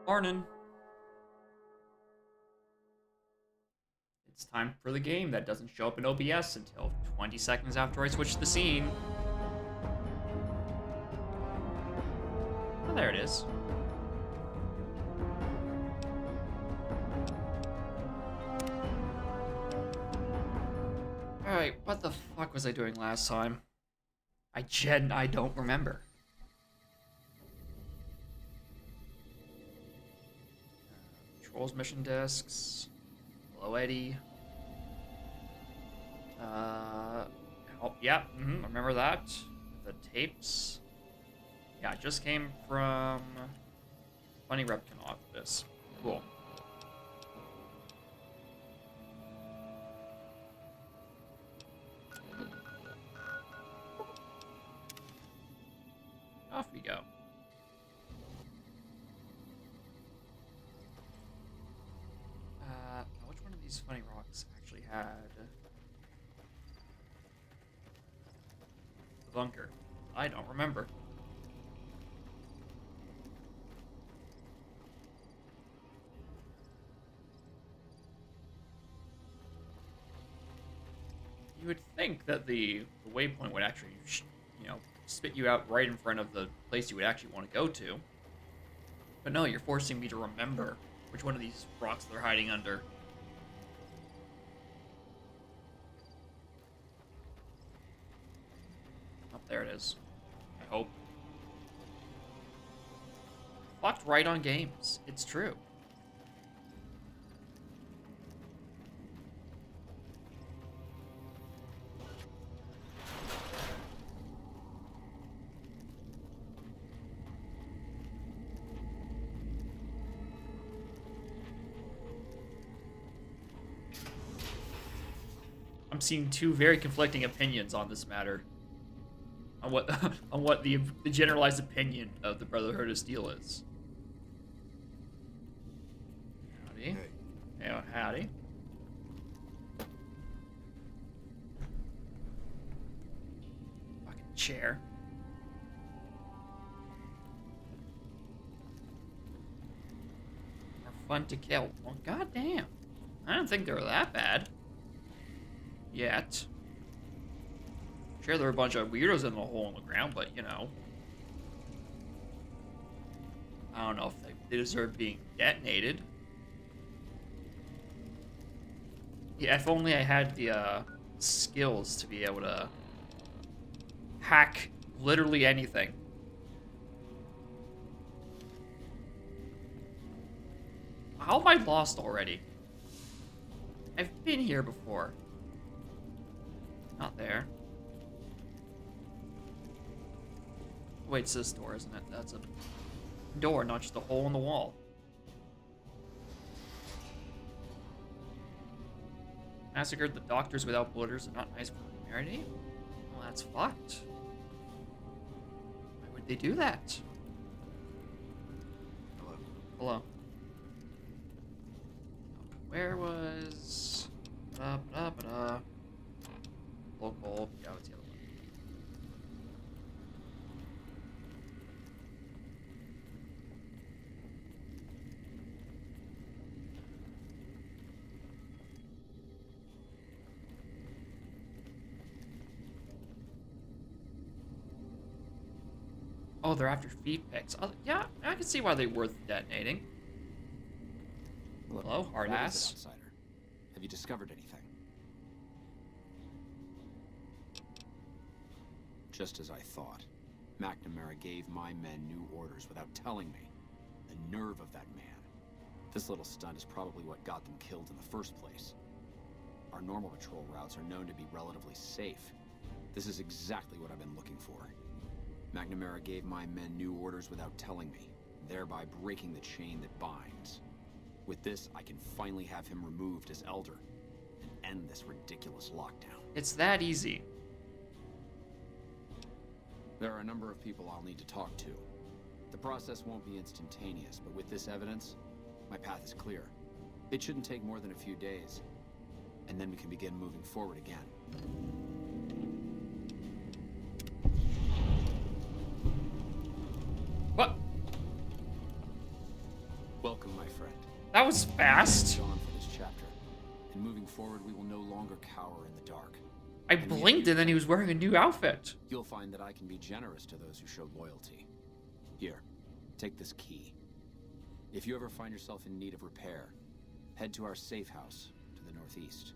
Morning. It's time for the game that doesn't show up in OBS until 20 seconds after I switch the scene. Oh, there it is. Alright, what the fuck was I doing last time? I don't remember. Trolls mission discs. Hello, Eddie. Oh, yeah, I remember that. The tapes. Yeah, it just came from Funny Repkin office. Cool. Off we go. Which one of these funny rocks actually had the bunker? I don't remember. You would think that the waypoint would actually, spit you out right in front of the place you would actually want to go to. But no, you're forcing me to remember which one of these rocks they're hiding under. Oh, there it is. I hope. Fucked right on games. It's true. I'm seeing two very conflicting opinions on this matter. On what on what the generalized opinion of the Brotherhood of Steel is. Howdy. Hey. Hey, howdy. Fucking chair. Are fun to kill. Well, goddamn. I don't think they were that bad. Yet. Sure, there were a bunch of weirdos in the hole in the ground, but, you know. I don't know if they deserve being detonated. Yeah, if only I had the skills to be able to hack literally anything. How am I lost already? I've been here before. Not there. Wait, it's this door, isn't it? That's a door, not just a hole in the wall. Massacred the doctors without blooders and not nice for humanity? Well, that's fucked. Why would they do that? Hello. Hello. Where was... Local... Yeah, what's the other one? Oh, they're after feed picks. Oh, yeah, I can see why they're worth detonating. Look, Hello, hard what is ass. it, outsider? Have you discovered anything? Just as I thought. McNamara gave my men new orders without telling me. The nerve of that man. This little stunt is probably what got them killed in the first place. Our normal patrol routes are known to be relatively safe. This is exactly what I've been looking for. McNamara gave my men new orders without telling me, thereby breaking the chain that binds. With this, I can finally have him removed as Elder and end this ridiculous lockdown. It's that easy. There are a number of people I'll need to talk to. The process won't be instantaneous, but with this evidence, my path is clear. It shouldn't take more than a few days, and then we can begin moving forward again. What? Welcome, my friend. That was fast. On for this chapter. And moving forward, we will no longer cower in the dark. I blinked and then he was wearing a new outfit. You'll find that I can be generous to those who show loyalty. Here, take this key. If you ever find yourself in need of repair, head to our safe house to the northeast.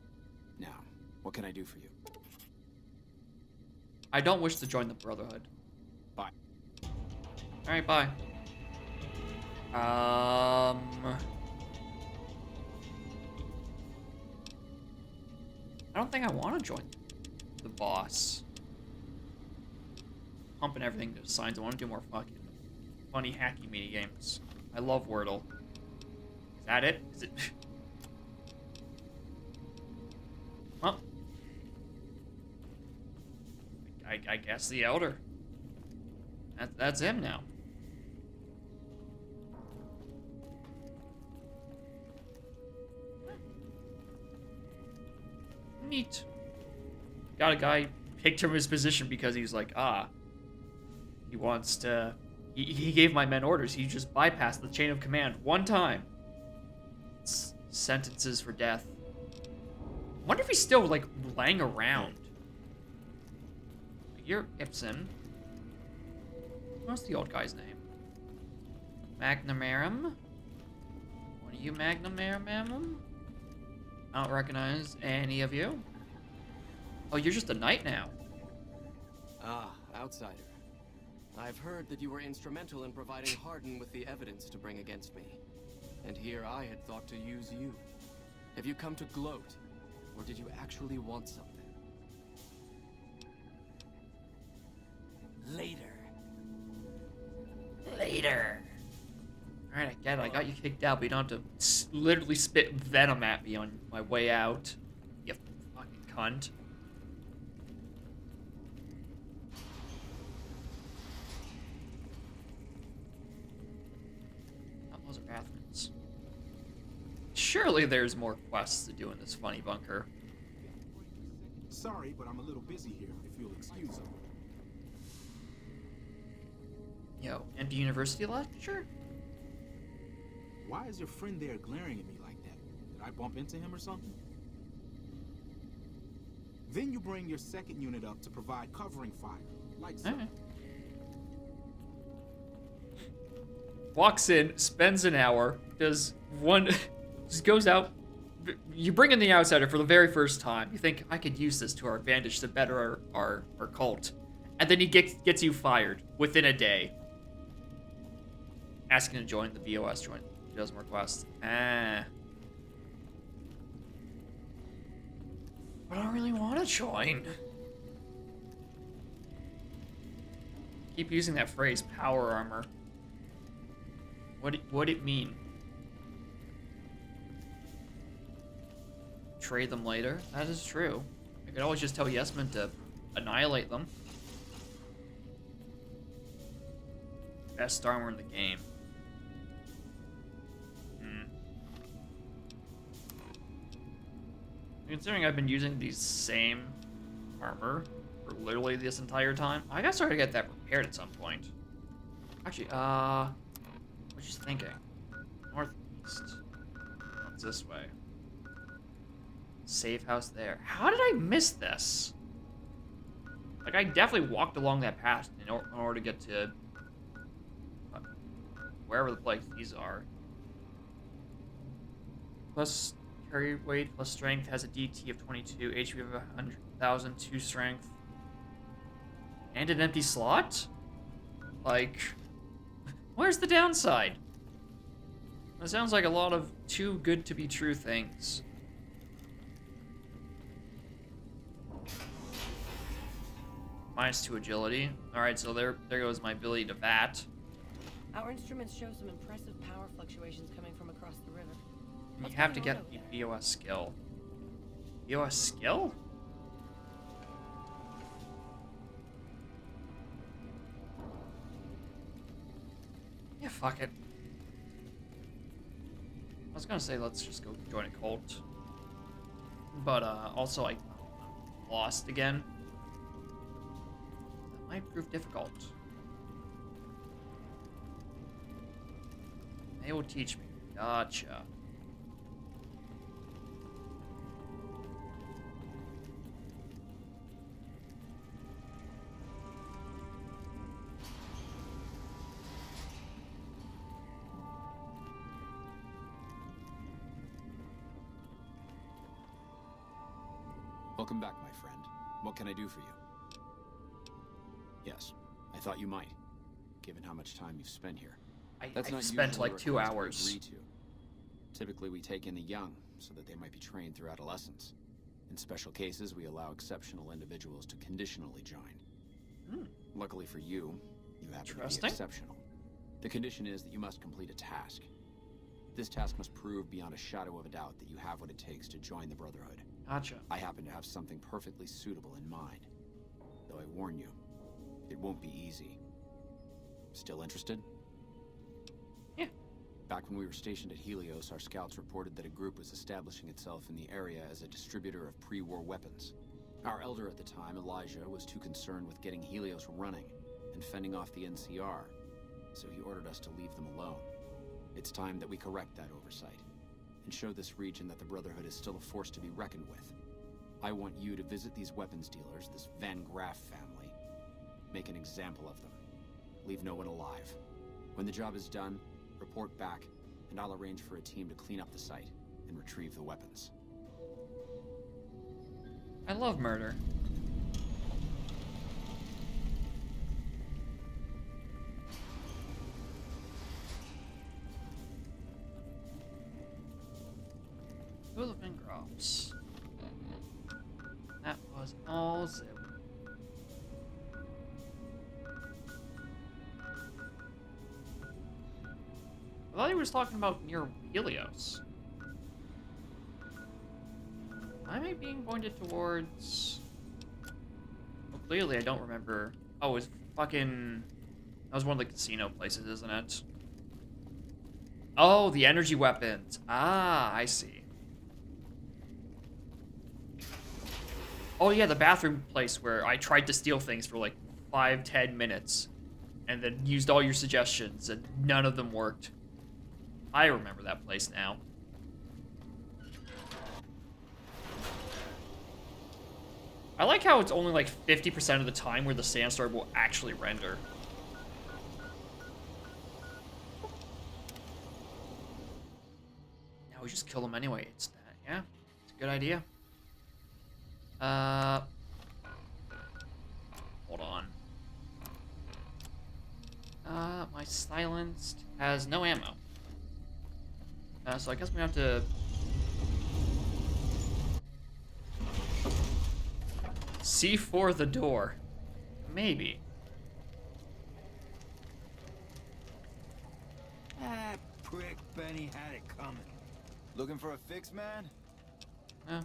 Now, what can I do for you? I don't wish to join the Brotherhood. Bye. Alright, bye. I don't think I want to join the boss. Pumping everything to signs. I want to do more fucking funny, hacky mini games. I love Wordle. Is that it? Is it? Well, I guess the Elder. That's him now. Neat. Got a guy picked from his position because he's like, he wants to. He gave my men orders. He just bypassed the chain of command one time. Sentences for death. I wonder if he's still like laying around. You're Ibsen. What's the old guy's name? McNamara? What are you, McNamara? I don't recognize any of you. Oh, you're just a knight now. Ah, outsider. I've heard that you were instrumental in providing Hardin with the evidence to bring against me. And here I had thought to use you. Have you come to gloat? Or did you actually want something? Later. Alright, I get it. I got you kicked out, but you don't have to literally spit venom at me on my way out. You fucking cunt. Oh, those are bathrooms. Surely there's more quests to do in this funny bunker. Sorry, but I'm a little busy here, if you'll excuse me. Yo, empty university lecture? Why is your friend there glaring at me like that? Did I bump into him or something? Then you bring your second unit up to provide covering fire, like so. Alright. Walks in, spends an hour, does one, just goes out. You bring in the outsider for the very first time. You think, I could use this to our advantage to better our cult. And then he gets you fired within a day. Asking to join the VOS, join. He does more quests. I don't really want to join. Keep using that phrase, power armor. What'd it mean? Trade them later? That is true. I could always just tell Yesman to annihilate them. Best armor in the game. Considering I've been using the same armor for literally this entire time, I gotta start to get that repaired at some point. Actually, what's just thinking? Northeast. It's this way. Safe house there. How did I miss this? Like, I definitely walked along that path in order to get to wherever the places these are. Plus carry weight plus strength, has a DT of 22, HP of 100,000, 2 strength, and an empty slot? Like, where's the downside? That sounds like a lot of too good to be true things. -2 agility. Alright, so there goes my ability to bat. Our instruments show some impressive power fluctuations coming from across the river. You What's have to going get on over the there? BOS skill. BOS skill? Yeah, fuck it. I was gonna say let's just go join a cult. But also I lost again. That might prove difficult. They will teach me. Gotcha. Welcome back, my friend. What can I do for you? Yes, I thought you might, given how much time you've spent here. I Not spent usually like a 2 request we hours. agree to. Typically, we take in the young, so that they might be trained through adolescence. In special cases, we allow exceptional individuals to conditionally join. Hmm. Luckily for you, you happen to be Interesting. exceptional. The condition is that you must complete a task. This task must prove beyond a shadow of a doubt that you have what it takes to join the Brotherhood. Gotcha. I happen to have something perfectly suitable in mind. Though I warn you, it won't be easy. Still interested? Yeah. Back when we were stationed at Helios, our scouts reported that a group was establishing itself in the area as a distributor of pre-war weapons. Our elder at the time, Elijah, was too concerned with getting Helios running and fending off the NCR, so he ordered us to leave them alone. It's time that we correct that oversight and show this region that the Brotherhood is still a force to be reckoned with. I want you to visit these weapons dealers, this Van Graff family. Make an example of them. Leave no one alive. When the job is done, report back, and I'll arrange for a team to clean up the site and retrieve the weapons. I love murder. Who the Van Graffs? That was all zip. I thought he was talking about near Helios. Why am I being pointed towards? Well, clearly I don't remember. Oh, it's fucking. That was one of the casino places, isn't it? Oh, the energy weapons. Ah, I see. Oh yeah, the bathroom place where I tried to steal things for like 5-10 minutes, and then used all your suggestions, and none of them worked. I remember that place now. I like how it's only like 50% of the time where the sandstorm will actually render. Now we just kill them anyway. It's that, yeah. It's a good idea. Hold on. My silenced has no ammo. So I guess we have to see for the door. Maybe. That prick Benny had it coming. Looking for a fix, man? No.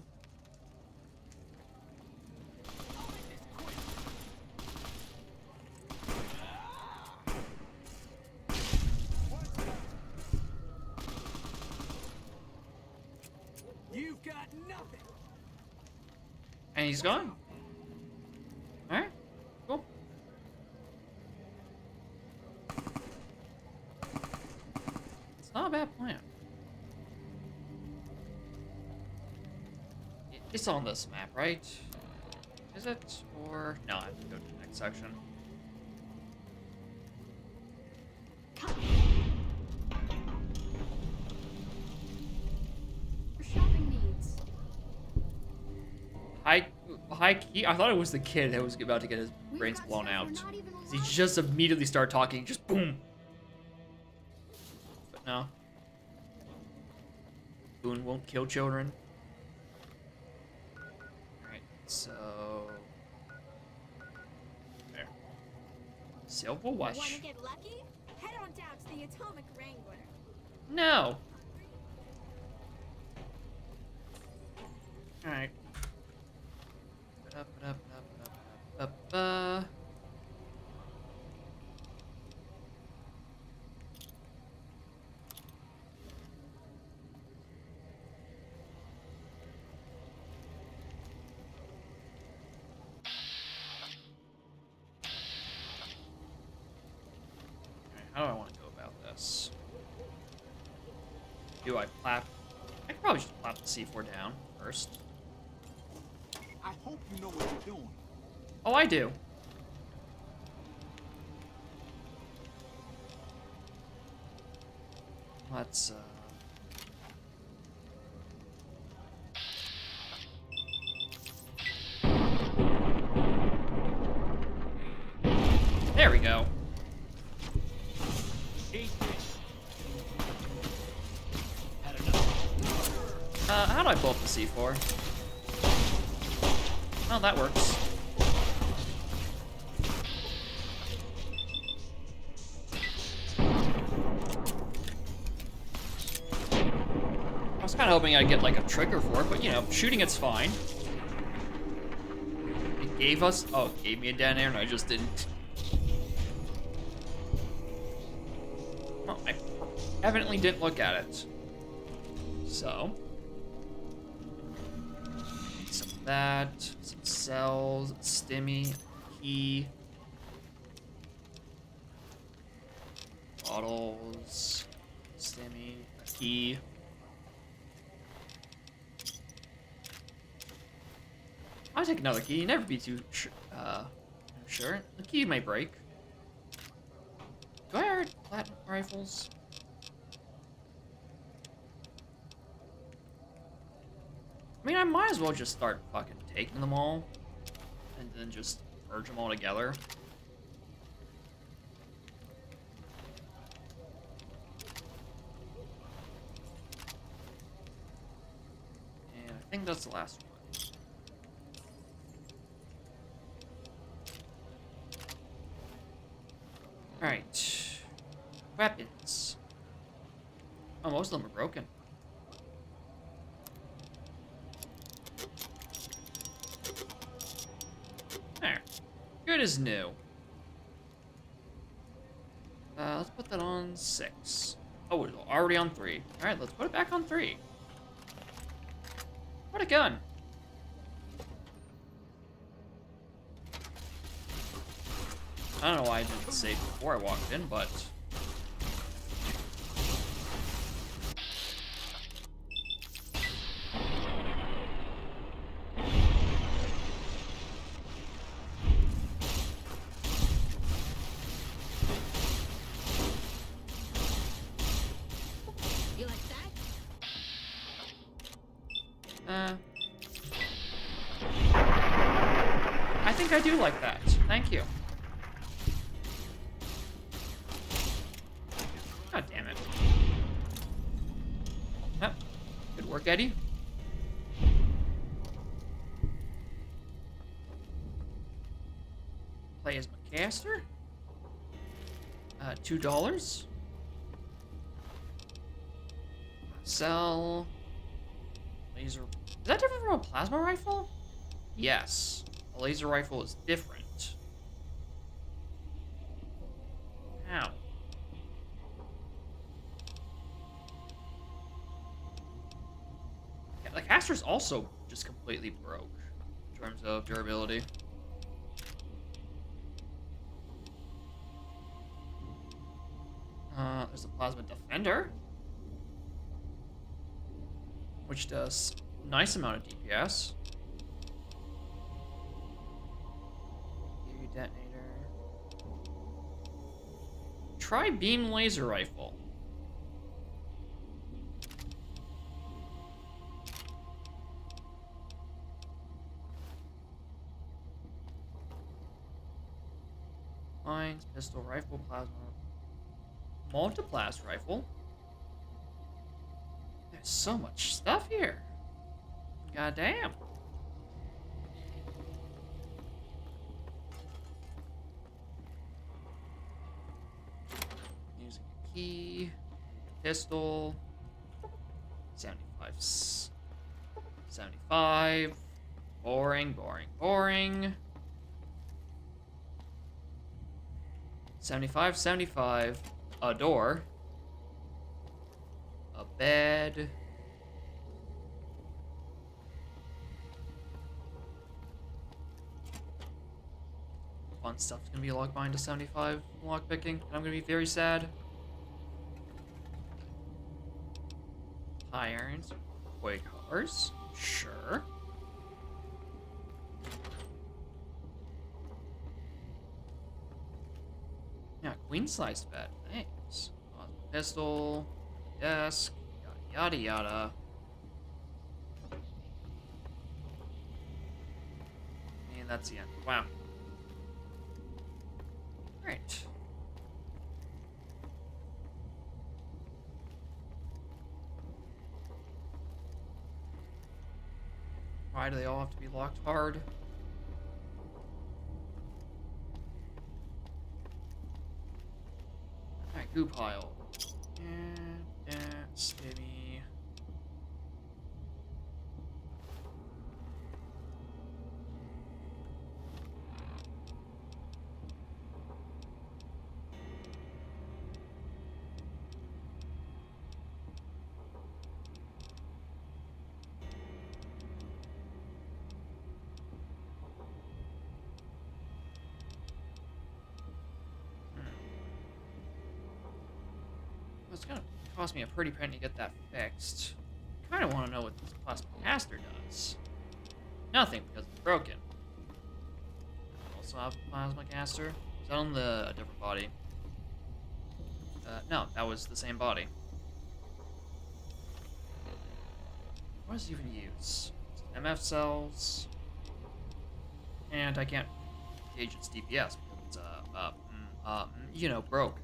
You've got nothing. And he's gone. Alright, cool. It's not a bad plan. It's on this map, right? Is it? Or... No, I have to go to the next section. For shopping needs. High key, I thought it was the kid that was about to get his brains blown out. He just immediately started talking, just boom. But no. Boone won't kill children. Alright, so... There. Silver Wash. Want to get lucky? Head on down to the Atomic Wrangler. No! Alright. Ba-da-ba-da-ba-da-ba-da-ba. Alright, how do I want to go about this? do I plap? I could probably just plap the C4 down first. I hope you know what you're doing. Oh, I do. Let's, There we go. How do I pull up the C4? Oh, that works. I was kind of hoping I'd get like a trigger for it, but you know, shooting it's fine. It gave us, oh, it gave me a detonator and I just didn't. Well, I evidently didn't look at it. So. Some of that, some cells, stimmy, key. Bottles, stimmy, a key. I'll take another key. Never be too sure. The key may break. Do I already platinum rifles? I mean, I might as well just start fucking taking them all, and then just merge them all together. And I think that's the last one. Alright. Weapons. Oh, most of them are broken. There. Good as new. Let's put that on 6. Oh, it's already on 3. Alright, let's put it back on 3. What a gun. I don't know why I didn't save before I walked in, but... You like that? I think I do like that. Thank you. God damn it. Yep. Good work, Eddie. Play as McCaster. $2. Sell. Laser. Is that different from a plasma rifle? Yes. A laser rifle is different. How? Yeah, the caster's also just completely broke in terms of durability. There's a plasma defender, which does a nice amount of DPS. Detonator. Try beam laser rifle. Mines, pistol, rifle, plasma, multiplast rifle. There's so much stuff here. God damn. Using a key, pistol, 75, 75, boring, boring, boring. 75, 75, a door, a bed, fun stuff's gonna be locked behind to 75 lockpicking, and I'm gonna be very sad. High irons. Toy cars. Sure. Yeah, queen-sized bed. Thanks. Pistol. Desk. Yada yada. And that's the end. Wow. Alright. Why do they all have to be locked hard? Alright, goo pile. And dance, baby. It's gonna cost me a pretty penny to get that fixed. I kind of want to know what this plasma caster does. Nothing, because it's broken. Also have a plasma caster. Is that on a different body? No, that was the same body. What does it even use? MF cells. And I can't gauge its DPS because it's, you know, broke.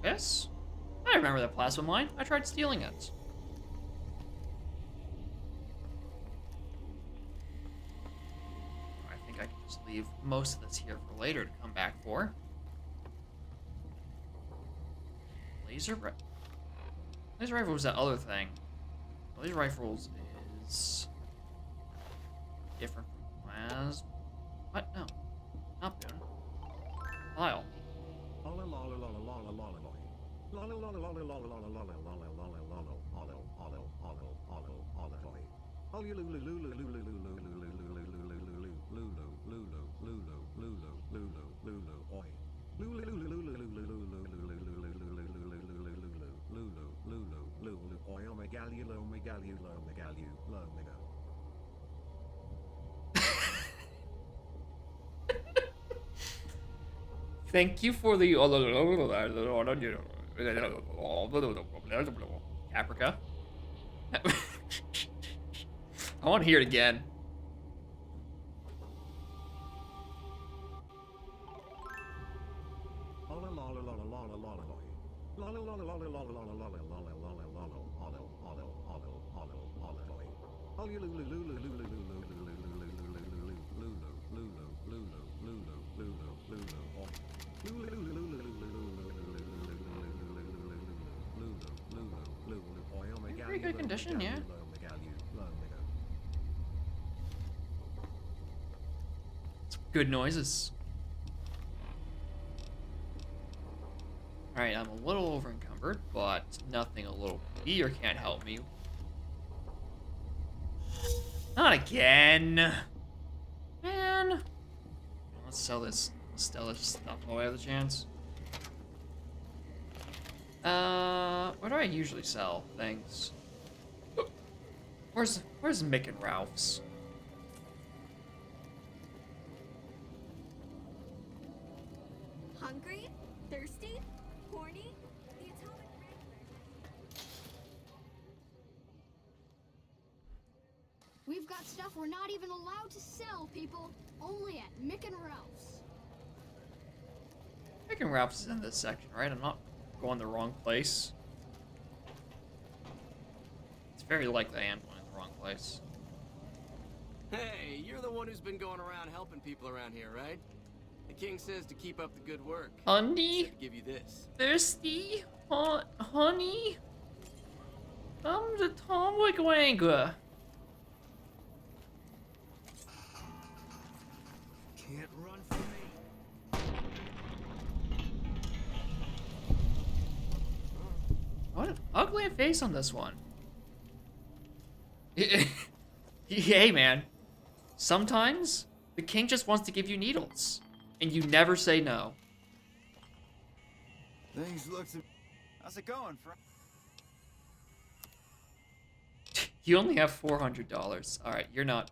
Yes? I remember that plasma mine. I tried stealing it. I think I can just leave most of this here for later to come back for. Laser rifle was that other thing. Laser rifles is different from plasma. What? No. Not Boone. Lyle. Thank you for the Caprica. I want to hear it again. Pretty good condition, yeah. Good noises. Alright, I'm a little over encumbered, but nothing a little bigger can't help me. Not again! Man! Let's sell this Stella stuff while I have the chance. Where do I usually sell things? Where's Mick and Ralph's? Hungry? Thirsty? Horny? The Atomic Wrangler. We've got stuff we're not even allowed to sell, people. Only at Mick and Ralph's. Mick and Ralph's is in this section, right? I'm not going the wrong place. It's very likely I am going in the wrong place. Hey, you're the one who's been going around helping people around here, right? The king says to keep up the good work. Honey? To give you this. Thirsty? Honey? I'm the Atomic Wrangler. Can't run from me. an ugly face on this one. Hey, man. Sometimes the king just wants to give you needles, and you never say no. Things looks. How's it going, friend? You only have $400. All right, you're not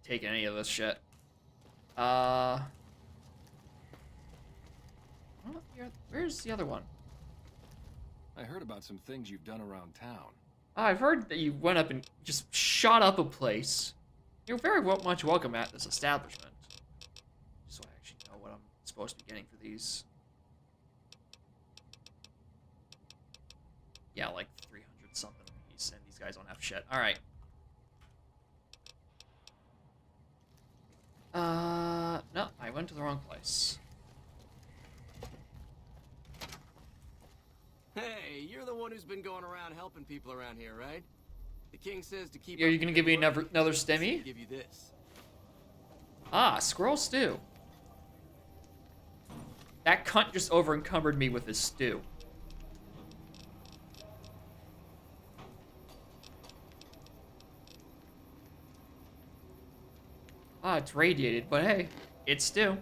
taking any of this shit. Where's the other one? I heard about some things you've done around town. I've heard that you went up and just shot up a place. You're very much welcome at this establishment. So I actually know what I'm supposed to be getting for these. Yeah, like 300 something apiece, and these guys don't have shit. All right. No, I went to the wrong place. Hey, you're the one who's been going around helping people around here, right? The king says to keep. Are you gonna give me another I'll stimmy? give you this. Ah, squirrel stew. That cunt just over encumbered me with his stew. Ah, it's radiated, but hey, it's stew.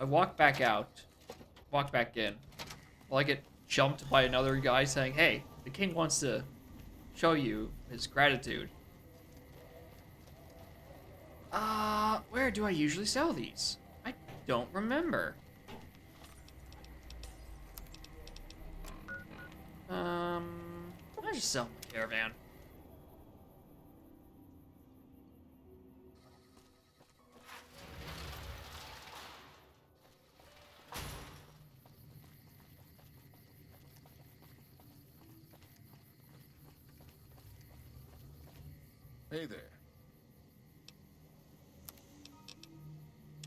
I walk back out, walk back in. Well, I get jumped by another guy saying, hey, the king wants to show you his gratitude. Where do I usually sell these? I don't remember. I just sell my caravan. Hey there.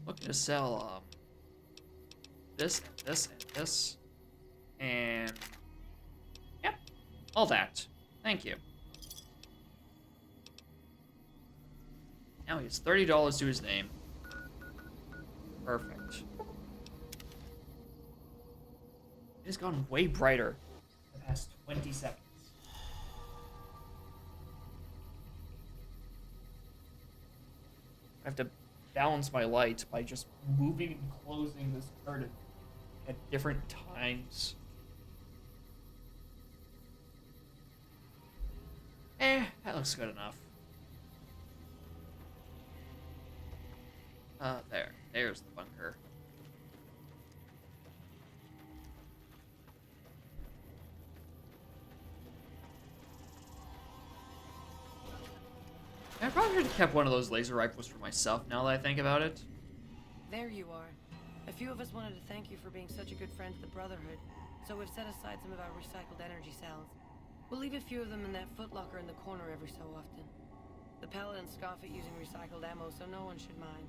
Looking to sell this and this and this and yep, all that. Thank you. Now he has $30 to his name. Perfect. It has gone way brighter in the past 20 seconds. I have to balance my light by just moving and closing this curtain at different times. That looks good enough. There's the bunker. I probably should have kept one of those laser rifles for myself now that I think about it. There you are. A few of us wanted to thank you for being such a good friend to the Brotherhood, so we've set aside some of our recycled energy cells. We'll leave a few of them in that footlocker in the corner every so often. The Paladins scoff at using recycled ammo, so no one should mind.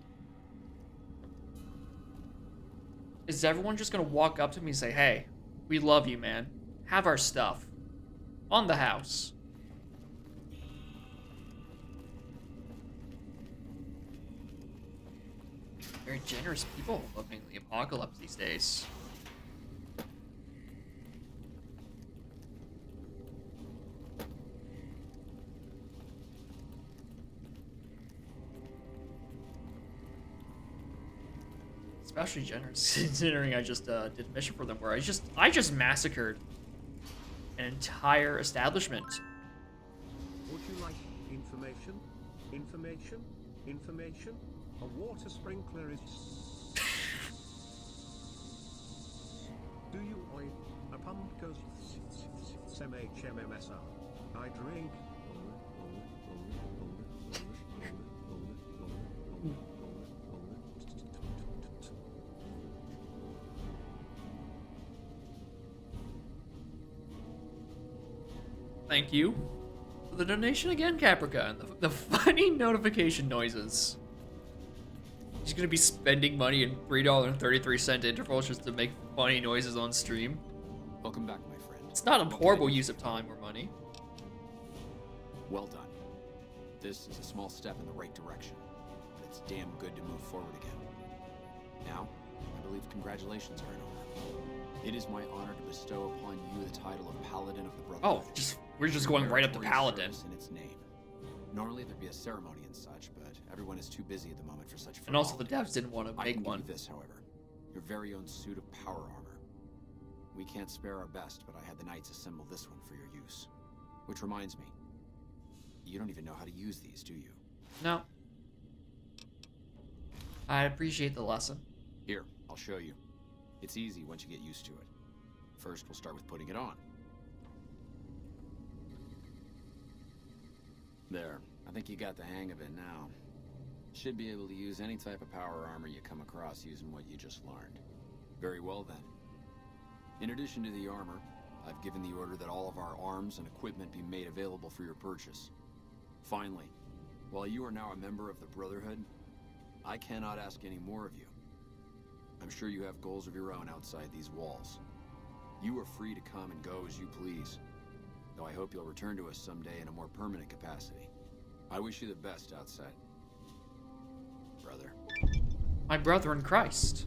Is everyone just gonna walk up to me and say, hey, we love you, man. Have our stuff. On the house. Very generous people living the apocalypse these days. Especially generous, considering I just did a mission for them where I just massacred an entire establishment. Would you like information? Information? Information? A water sprinkler is... Do you oil? A pump goes... SMHMMSR. I drink... Thank you for the donation again, Caprica, and the funny notification noises. He's gonna be spending money in $3.33 intervals just to make funny noises on stream. Welcome back, my friend. It's not a horrible use of time or money. Well done. This is a small step in the right direction, but it's damn good to move forward again. Now, I believe congratulations are in order. It is my honor to bestow upon you the title of Paladin of the Oh, Brotherhood. we're just going right up to Meritorious Paladin. service in its name. Normally there'd be a ceremony and such, but everyone is too busy at the moment for such. And also the formalities. devs didn't want to I make can one. give you this, however, your very own suit of power armor. We can't spare our best, but I had the knights assemble this one for your use. Which reminds me, you don't even know how to use these, do you? No. I appreciate the lesson. Here, I'll show you. It's easy once you get used to it. First, we'll start with putting it on. There. I think you got the hang of it now. Should be able to use any type of power armor you come across using what you just learned. Very well then. In addition to the armor, I've given the order that all of our arms and equipment be made available for your purchase. Finally, while you are now a member of the Brotherhood, I cannot ask any more of you. I'm sure you have goals of your own outside these walls. You are free to come and go as you please, though I hope you'll return to us someday in a more permanent capacity. I wish you the best outside. Brother. My brother in Christ.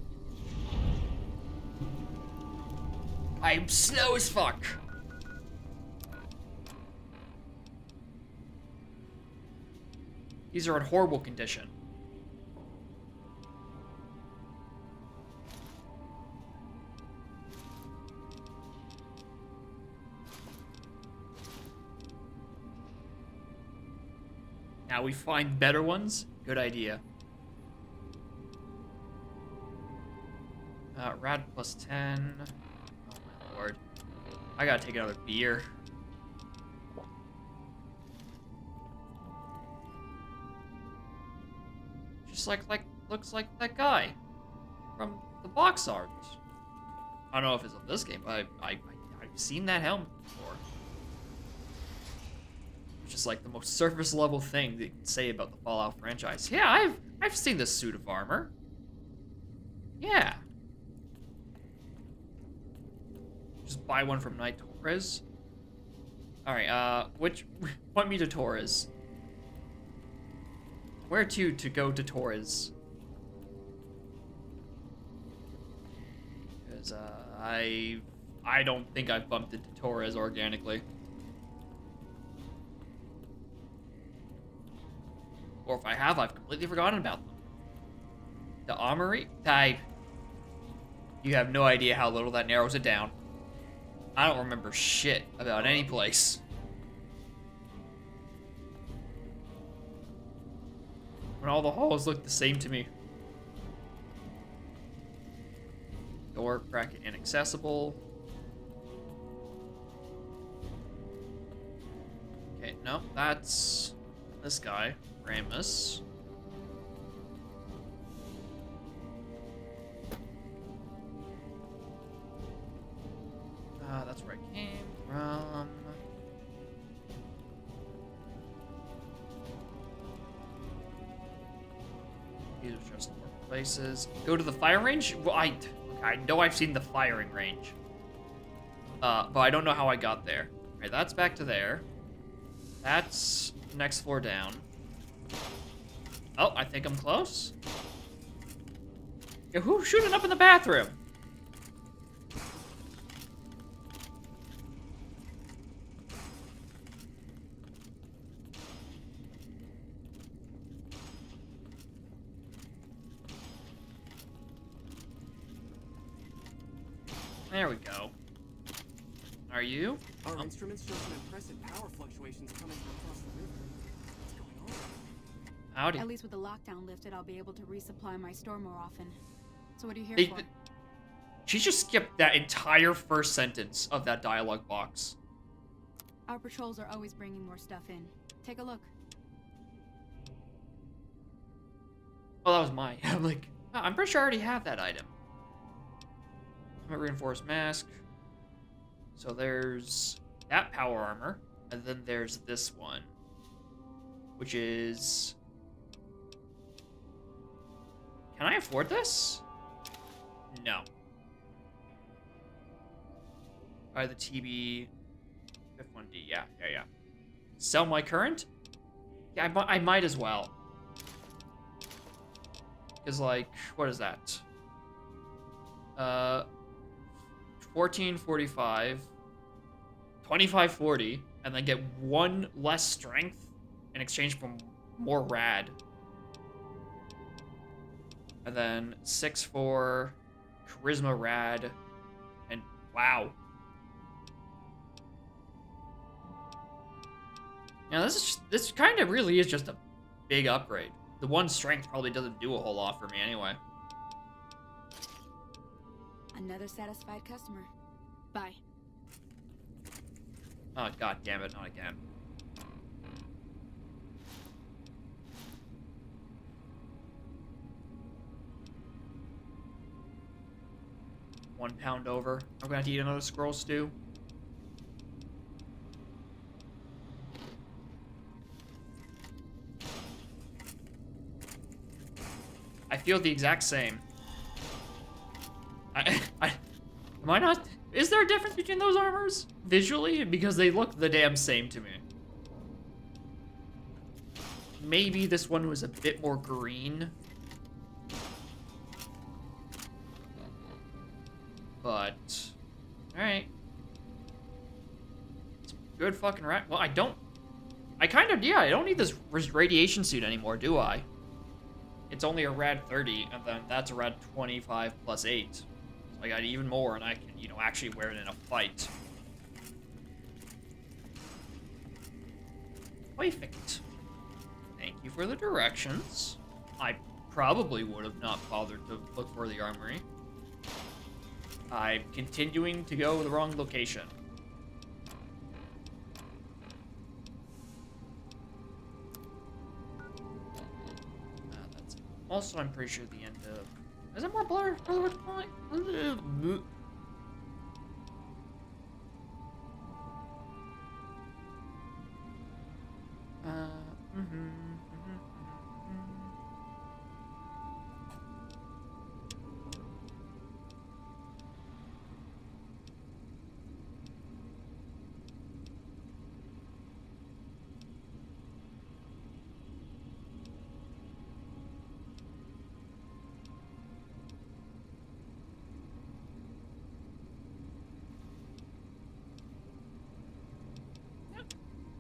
I'm slow as fuck. These are in horrible condition. Now we find better ones? Good idea. Rad plus 10. Oh my lord. I gotta take another beer. Just looks like that guy from the box art. I don't know if it's of this game, but I've seen that helmet before. Which is like the most surface level thing that you can say about the Fallout franchise. Yeah, I've seen this suit of armor. Yeah. Just buy one from Knight Torres. Alright, point me to Torres. Where to go to Torres? Because, I don't think I've bumped into Torres organically. Or if I have, I've completely forgotten about them. The armory? You have no idea how little that narrows it down. I don't remember shit about any place. When all the halls look the same to me. Door bracket inaccessible. Okay, no, that's this guy, Ramus. That's where I came from. These are just more places. Go to the firing range? Well, I know I've seen the firing range. But I don't know how I got there. Alright, that's back to there. That's next floor down. Oh, I think I'm close. Yeah, who's shooting up in the bathroom? There we go. Are you? Our instruments show some impressive power fluctuations coming from across the river. What's going on? Howdy. At least with the lockdown lifted, I'll be able to resupply my store more often. So what are you here for? She just skipped that entire first sentence of that dialogue box. Our patrols are always bringing more stuff in. Take a look. Oh, that was mine. I'm like, oh, I'm pretty sure I already have that item. I'm a reinforced mask. So there's that power armor, and then there's this one, which is... Can I afford this? No. Buy the TB F1D. Yeah. Sell my current? Yeah, I might as well. Because, like, what is that? 1445, 2540, and then get 1 less strength in exchange for more rad. And then 6-4, charisma rad, and wow. Now this kind of really is just a big upgrade. The 1 strength probably doesn't do a whole lot for me anyway. Another satisfied customer. Bye. Oh, god damn it, not again. £1 over. I'm gonna have to eat another squirrel stew. I feel the exact same. Am I not? Is there a difference between those armors visually? Because they look the damn same to me. Maybe this one was a bit more green. But, alright. It's good fucking rat. Well, I don't need this radiation suit anymore, do I? It's only a rad 30, and then that's a rad 25 plus 8. So I got even more, and I can, you know, actually wear it in a fight. Perfect. Thank you for the directions. I probably would have not bothered to look for the armory. I'm continuing to go the wrong location. That's also, I'm pretty sure, the end of... Is there more blur?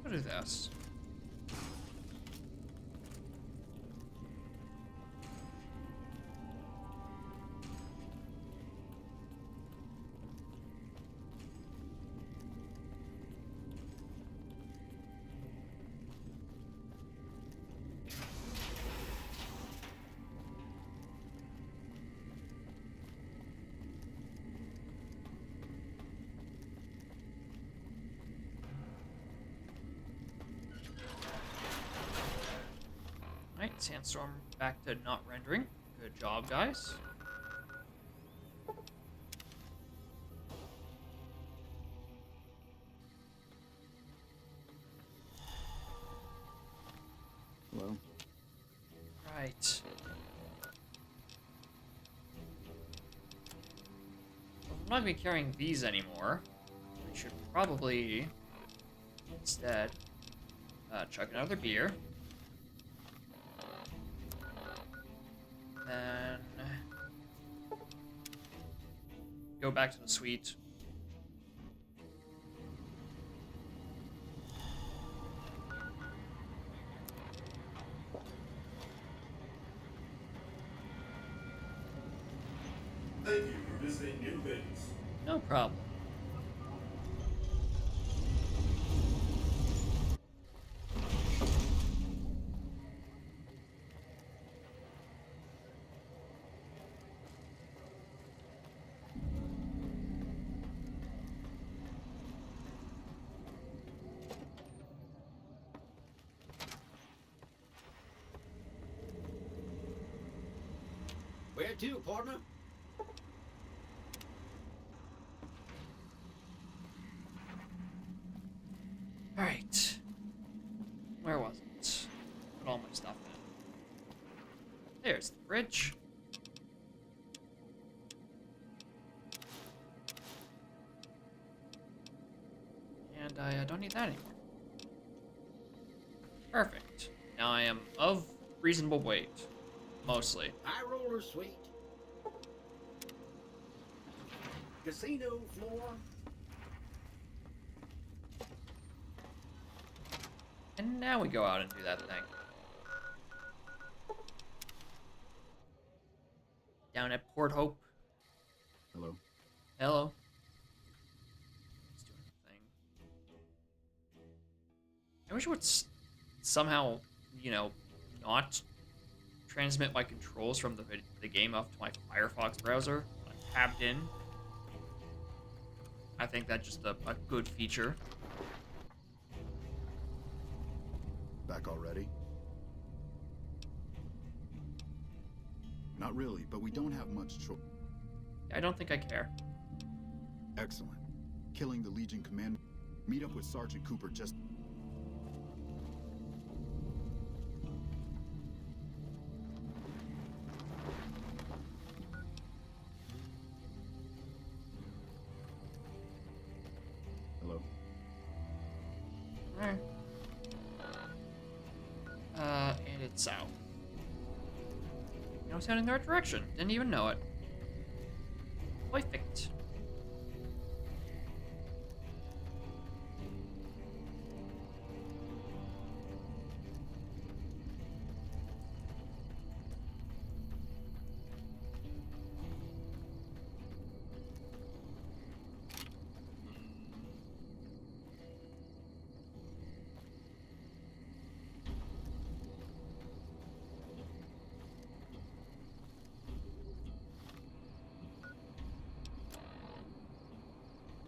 What is this? Alright, Sandstorm back to not rendering. Good job, guys. Hello? Right. Well, I'm not gonna be carrying these anymore. We should probably instead chug another beer. Then go back to the suite. Thank you for visiting New Vegas. No problem. Where to, partner? Alright. Where was it? Put all my stuff in. There's the fridge. And I don't need that anymore. Perfect. Now I am of reasonable weight. Mostly. High roller sweet. Casino floor? And now we go out and do that thing. Down at Port Hope. Hello? Hello. It's doing the thing. I wish it would somehow, you know, not transmit my controls from the game up to my Firefox browser. Like, tabbed in. I think that's just a good feature. Back already? Not really, but we don't have much choice. I don't think I care. Excellent. Killing the Legion commander. Meet up with Sergeant Cooper just... Hello? Alright. And it's south. I was heading in the right direction. Didn't even know it. Perfect.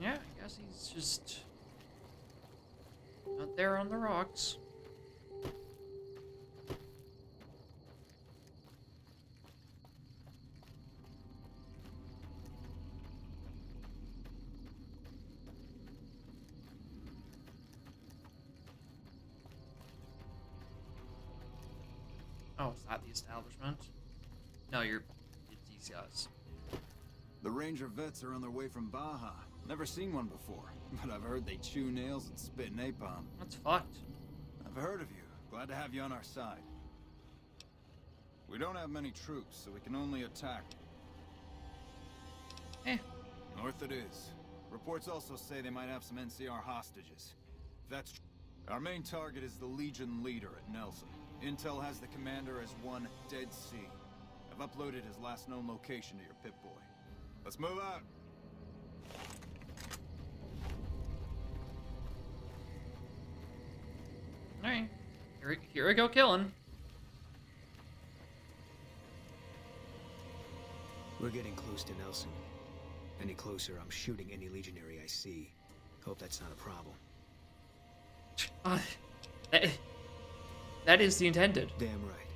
Yeah, I guess he's just out there on the rocks. Oh, is that the establishment? No, it's these guys. The Ranger vets are on their way from Baja. Never seen one before, but I've heard they chew nails and spit napalm. That's fucked. I've heard of you. Glad to have you on our side. We don't have many troops, so we can only attack. North it is. Reports also say they might have some NCR hostages. That's true. Our main target is the Legion leader at Nelson. Intel has the commander as one Dead Sea. I've uploaded his last known location to your Pip-Boy. Let's move out. Alright. Here we go killing. We're getting close to Nelson. Any closer, I'm shooting any legionary I see. Hope that's not a problem. That is the intended. Damn right.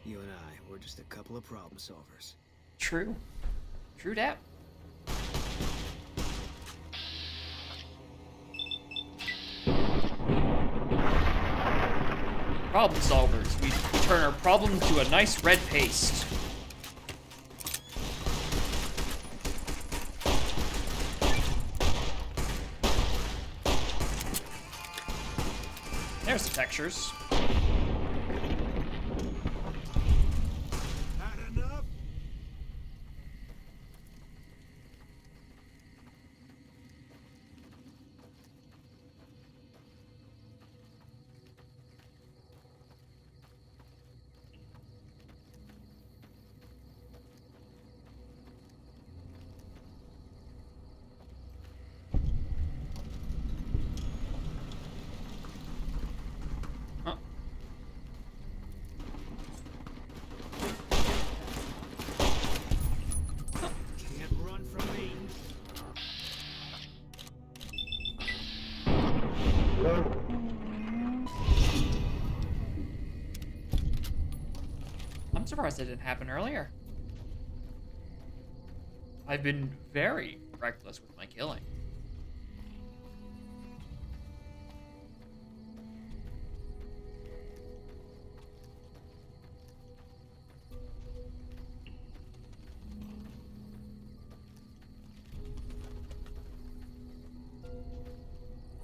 You and I, we're just a couple of problem solvers. True. True that. Problem solvers. We turn our problem to a nice red paste. There's the textures. I'm surprised it didn't happen earlier. I've been very reckless with my killing.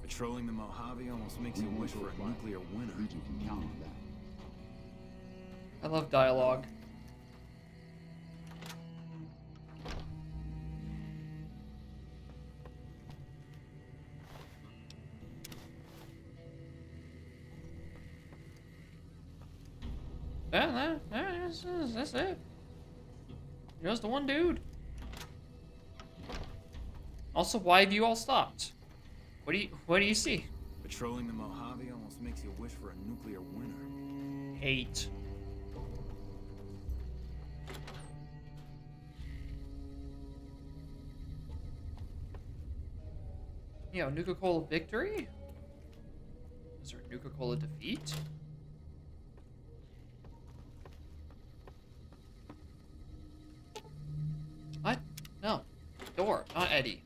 Patrolling the Mojave almost makes you wish for a nuclear winter. Legion can count on that. I love dialogue. That's it. Just the one dude. Also, why have you all stopped? What do you see? Patrolling the Mojave almost makes you wish for a nuclear winter. Hate. You know, Nuka-Cola victory? Is there Nuka-Cola defeat? What? No. Door, not Eddie.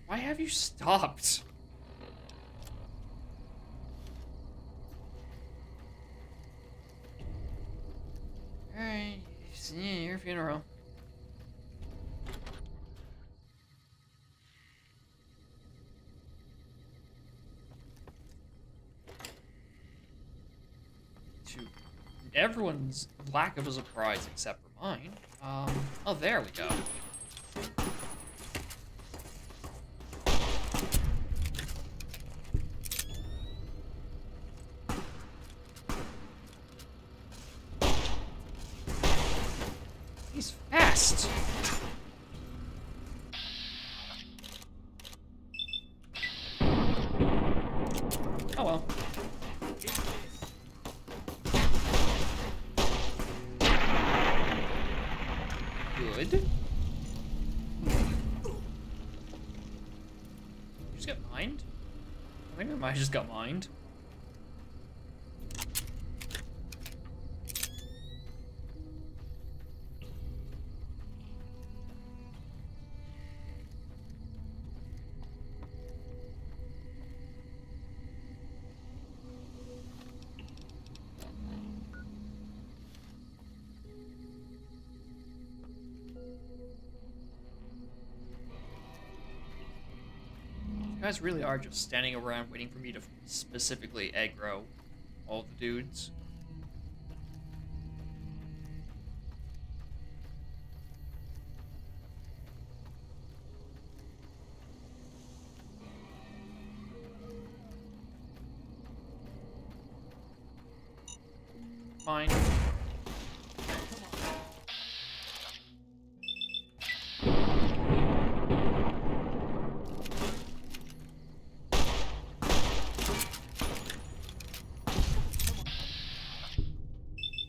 Why have you stopped? Alright, your funeral. To everyone's lack of a surprise except for mine. Oh, there we go. He's fast. Oh well. Good. You just get mined? I think I might have just got mined. You guys really are just standing around waiting for me to specifically aggro all the dudes. Fine.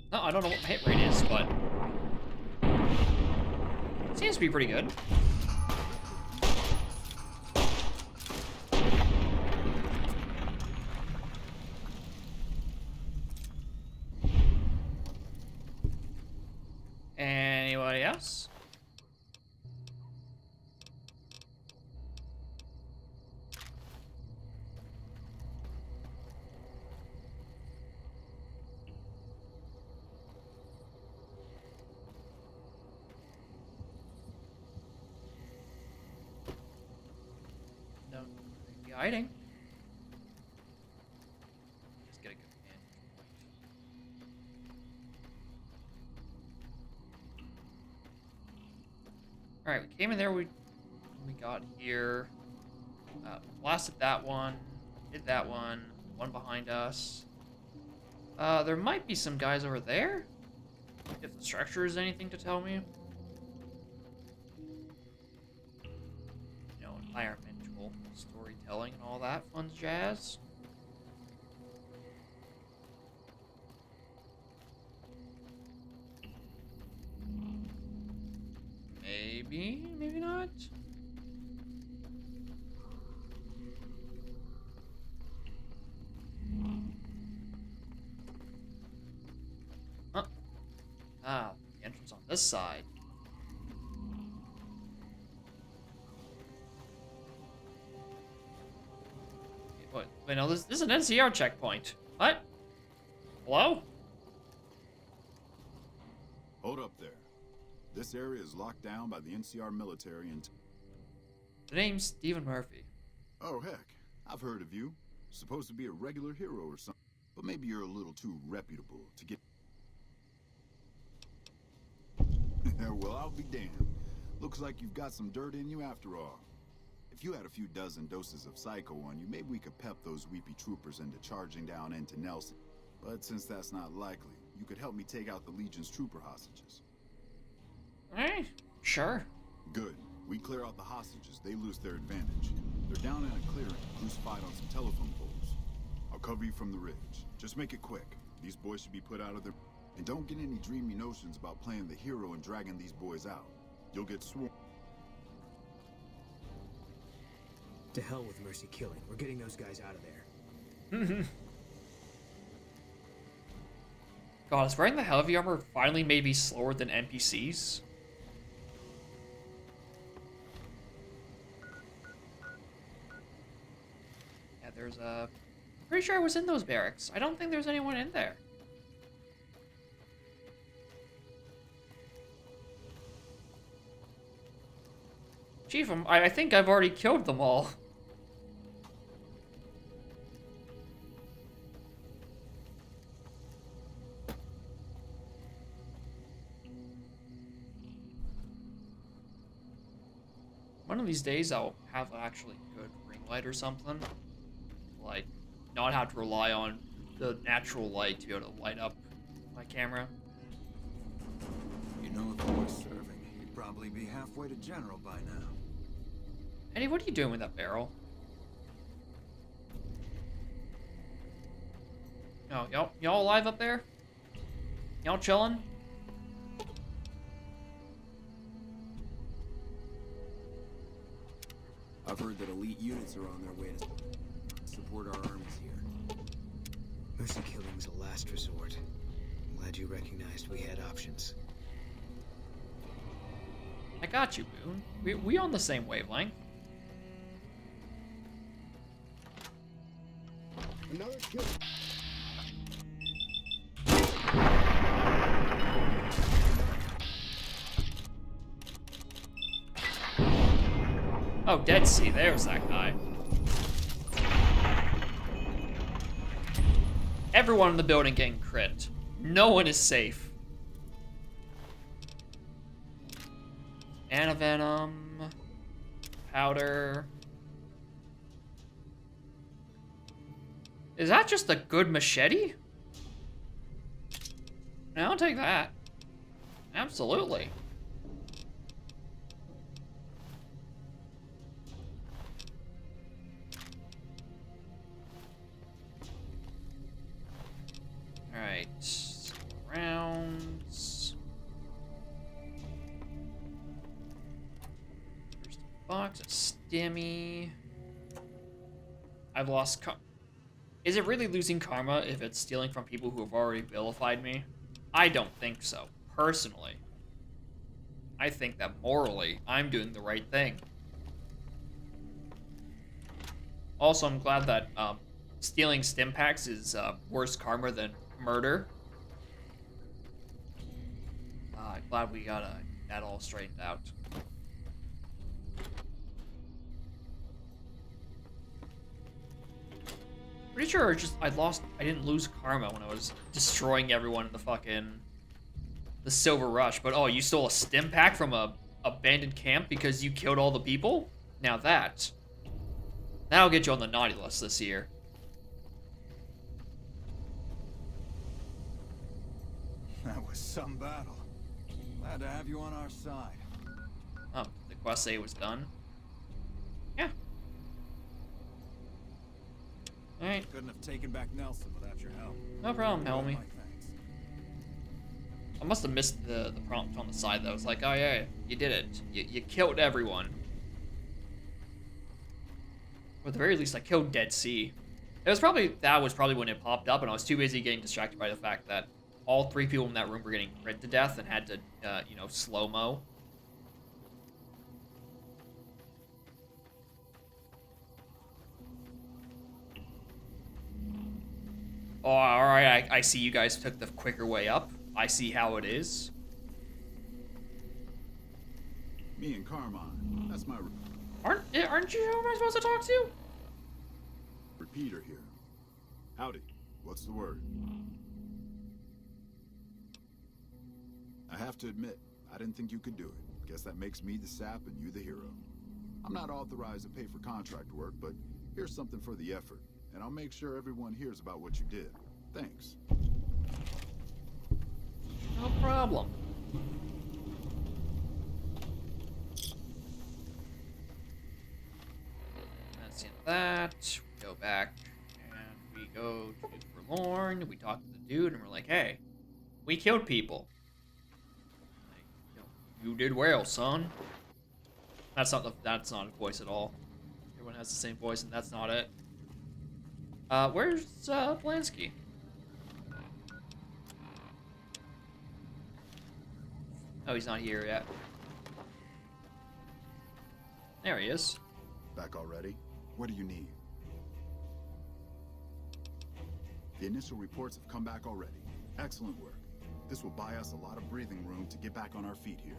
No, I don't know what my hit rate is, but it seems to be pretty good. Anybody else? No, be hiding. Just get a good vantage point. All right, we came in there. We got here. Blasted that one. Did that one. One behind us. There might be some guys over there. If the structure is anything to tell me. You know, environmental storytelling and all that fun jazz. Maybe, maybe not. Huh. Ah, the entrance on this side. Wait, no, this is an NCR checkpoint. What? Hello? Hold up there. This area is locked down by the NCR military and... The name's Stephen Murphy. Oh, heck. I've heard of you. Supposed to be a regular hero or something. But maybe you're a little too reputable to get... Well, I'll be damned. Looks like you've got some dirt in you after all. If you had a few dozen doses of Psycho on you, maybe we could pep those weepy troopers into charging down into Nelson. But since that's not likely, you could help me take out the Legion's trooper hostages. Sure. Good. We clear out the hostages, they lose their advantage. They're down in a clearing, crucified on some telephone poles. I'll cover you from the ridge. Just make it quick. These boys should be put out of their... And don't get any dreamy notions about playing the hero and dragging these boys out. You'll get sworn. To hell with mercy killing. We're getting those guys out of there. God, is wearing the heavy armor finally made me slower than NPCs? Yeah, there's a... Pretty sure I was in those barracks. I don't think there's anyone in there. Chief, I think I've already killed them all. One of these days I'll have actually good ring light or something. Like, not have to rely on the natural light to be able to light up my camera. You know, if I was serving, you'd probably be halfway to General by now. Eddie, what are you doing with that barrel? Oh, y'all alive up there? Y'all chilling? I've heard that elite units are on their way to support our armies here. Mercy killing was a last resort. I'm glad you recognized we had options. I got you, Boone. We on the same wavelength. Another kill. Oh, Dead Sea, there's that guy. Everyone in the building getting crit. No one is safe. Antivenom. Powder. Is that just a good machete? I'll take that. Absolutely. Alright. Rounds. There's the box, a stimmy. I've lost Is it really losing karma if it's stealing from people who have already vilified me? I don't think so, personally. I think that morally, I'm doing the right thing. Also, I'm glad that stealing stim packs is worse karma than murder. Glad we got that all straightened out. Pretty sure I didn't lose karma when I was destroying everyone in the Silver Rush, but oh, you stole a stim pack from a abandoned camp because you killed all the people? Now that'll get you on the naughty list this year. That was some battle. Glad to have you on our side. Oh, the quest say it was done? Yeah. Alright. Couldn't have taken back Nelson without your help. No problem, Well, Helmy. my thanks. I must have missed the prompt on the side though. It's like, oh yeah, you did it. You killed everyone. Or at the very least, I killed Dead Sea. That was probably when it popped up, and I was too busy getting distracted by the fact that all 3 people in that room were getting crit to death and had to, slow-mo. Oh, alright, I see you guys took the quicker way up. I see how it is. Me and Carmine. That's my Aren't you who am I supposed to talk to? repeater here. Howdy. What's the word? I have to admit, I didn't think you could do it. Guess that makes me the sap and you the hero. I'm not authorized to pay for contract work, but here's something for the effort. And I'll make sure everyone hears about what you did. Thanks. No problem. That's the end of that. We go back and we go to Forlorn. We talk to the dude and we're like, hey, we killed people. Like, you did well, son. That's not a voice at all. Everyone has the same voice and that's not it. Where's Blansky? Oh, he's not here yet. There he is. Back already? What do you need? The initial reports have come back already. Excellent work. This will buy us a lot of breathing room to get back on our feet here.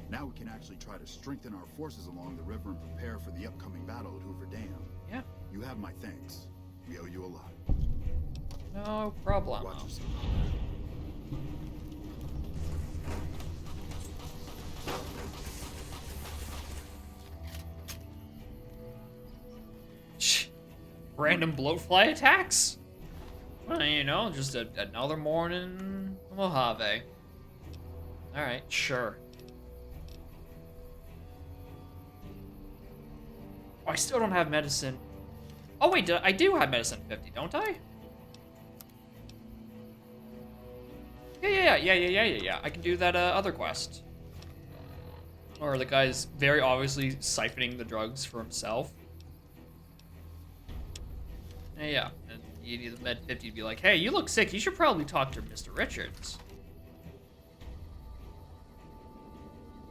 Now we can actually try to strengthen our forces along the river and prepare for the upcoming battle at Hoover Dam. Yeah. You have my thanks. We owe you a lot. No problem. Watch yourself. Random bloatfly attacks? Well, you know, just another morning in Mojave. Alright, sure. Oh, I still don't have medicine. Oh wait, I do have medicine 50, don't I? Yeah. I can do that other quest. Or the guy's very obviously siphoning the drugs for himself. Yeah, and you need the med 50 to be like, hey, you look sick, you should probably talk to Mr. Richards.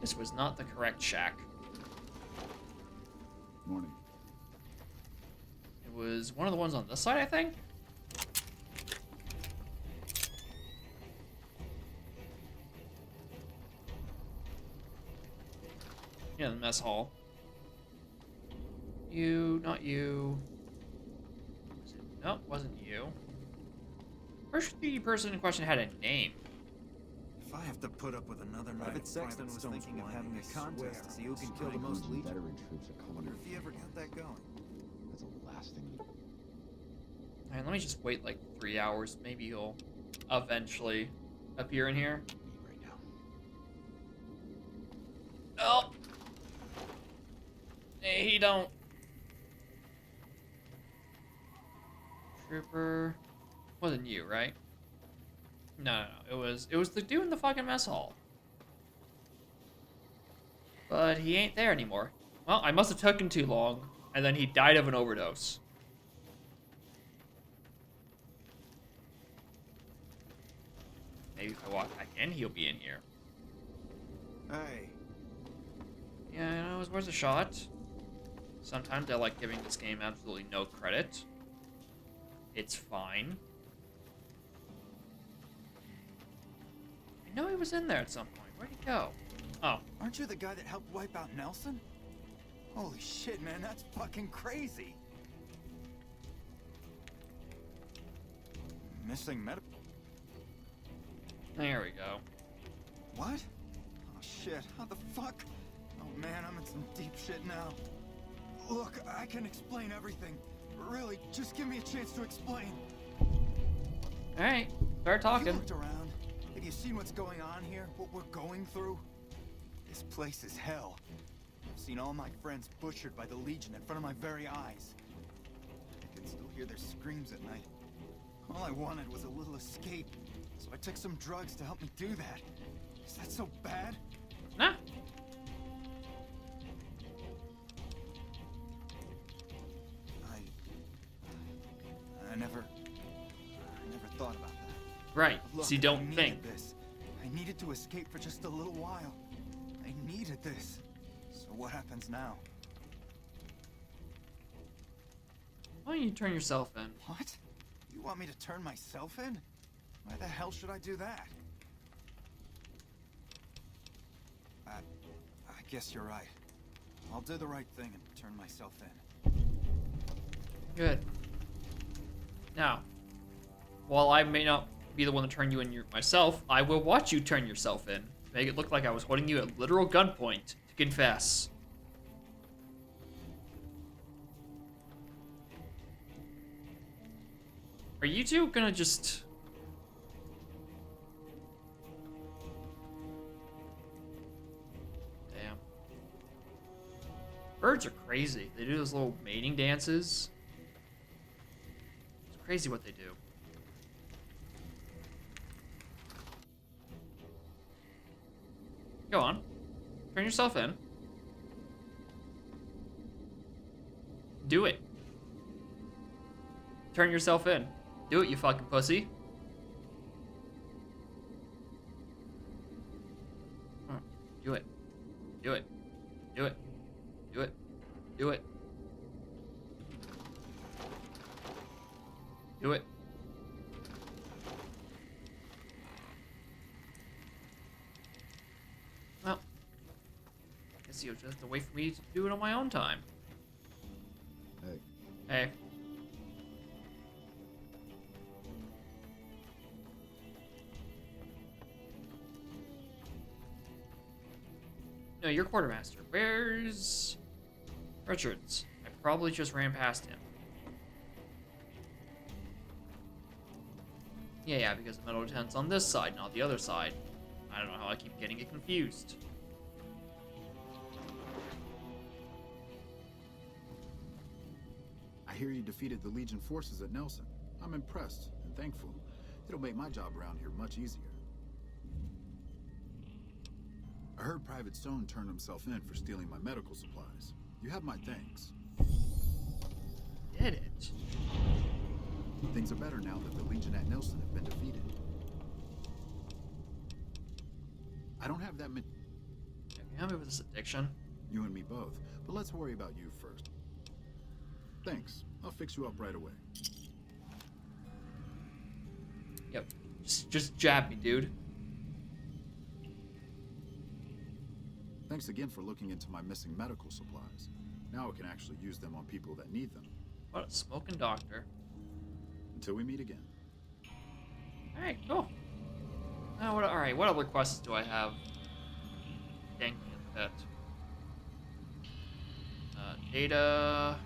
This was not the correct shack. Morning. It was one of the ones on this side, I think? Yeah, the mess hall. You, not you. Nope, wasn't you. First, the person in question had a name. If I have to put up with another night Private Sexton was thinking of having a contest to see who can kill the most Legion. Veteran troops are I coming wonder in. if he ever got that going. That's the last thing. Alright, let me just wait like 3 hours. Maybe he'll eventually appear in here. Right now. Oh! Hey, he don't. Trooper. Wasn't you, right? No. It was the dude in the fucking mess hall. But he ain't there anymore. Well, I must have taken too long, and then he died of an overdose. Maybe if I walk back in, he'll be in here. Hey. Yeah, it was worth a shot. Sometimes I like giving this game absolutely no credit. It's fine. I know he was in there at some point. Where'd he go? Oh. Aren't you the guy that helped wipe out Nelson? Holy shit, man, that's fucking crazy. Missing medical. There we go. What? Oh shit, how the fuck? Oh man, I'm in some deep shit now. Look, I can explain everything. Really, just give me a chance to explain. Alright, start talking. Have you looked around? Have you seen what's going on here? What we're going through? This place is hell. I've seen all my friends butchered by the Legion in front of my very eyes. I can still hear their screams at night. All I wanted was a little escape, so I took some drugs to help me do that. Is that so bad? Nah. I never thought about that. Right, Look, so you don't I needed think. this. I needed to escape for just a little while. I needed this. So what happens now? Why don't you turn yourself in? What? You want me to turn myself in? Why the hell should I do that? I guess you're right. I'll do the right thing and turn myself in. Good. Now, while I may not be the one to turn you in myself, I will watch you turn yourself in. Make it look like I was holding you at literal gunpoint to confess. Are you two gonna just... Damn. Birds are crazy. They do those little mating dances. It's crazy what they do. Go on. Turn yourself in. Do it. Turn yourself in. Do it, you fucking pussy. Do it. Do it. Do it. Do it. Do it. Do it. Well, I guess you'll just have to wait for me to do it on my own time. Hey. Hey. No, you're quartermaster. Where's Richards? I probably just ran past him. Yeah, because the metal lieutenant's on this side, not the other side. I don't know how I keep getting it confused. I hear you defeated the Legion forces at Nelson. I'm impressed and thankful. It'll make my job around here much easier. I heard Private Stone turned himself in for stealing my medical supplies. You have my thanks. Did it? Things are better now that the Legion at Nelson have been defeated. I don't have that many... Can you help me with this addiction? You and me both, but let's worry about you first. Thanks. I'll fix you up right away. Yep. Just jab me, dude. Thanks again for looking into my missing medical supplies. Now I can actually use them on people that need them. What a smoking doctor. Until we meet again. Alright, cool. Alright, what other quests do I have? Dang it. Data.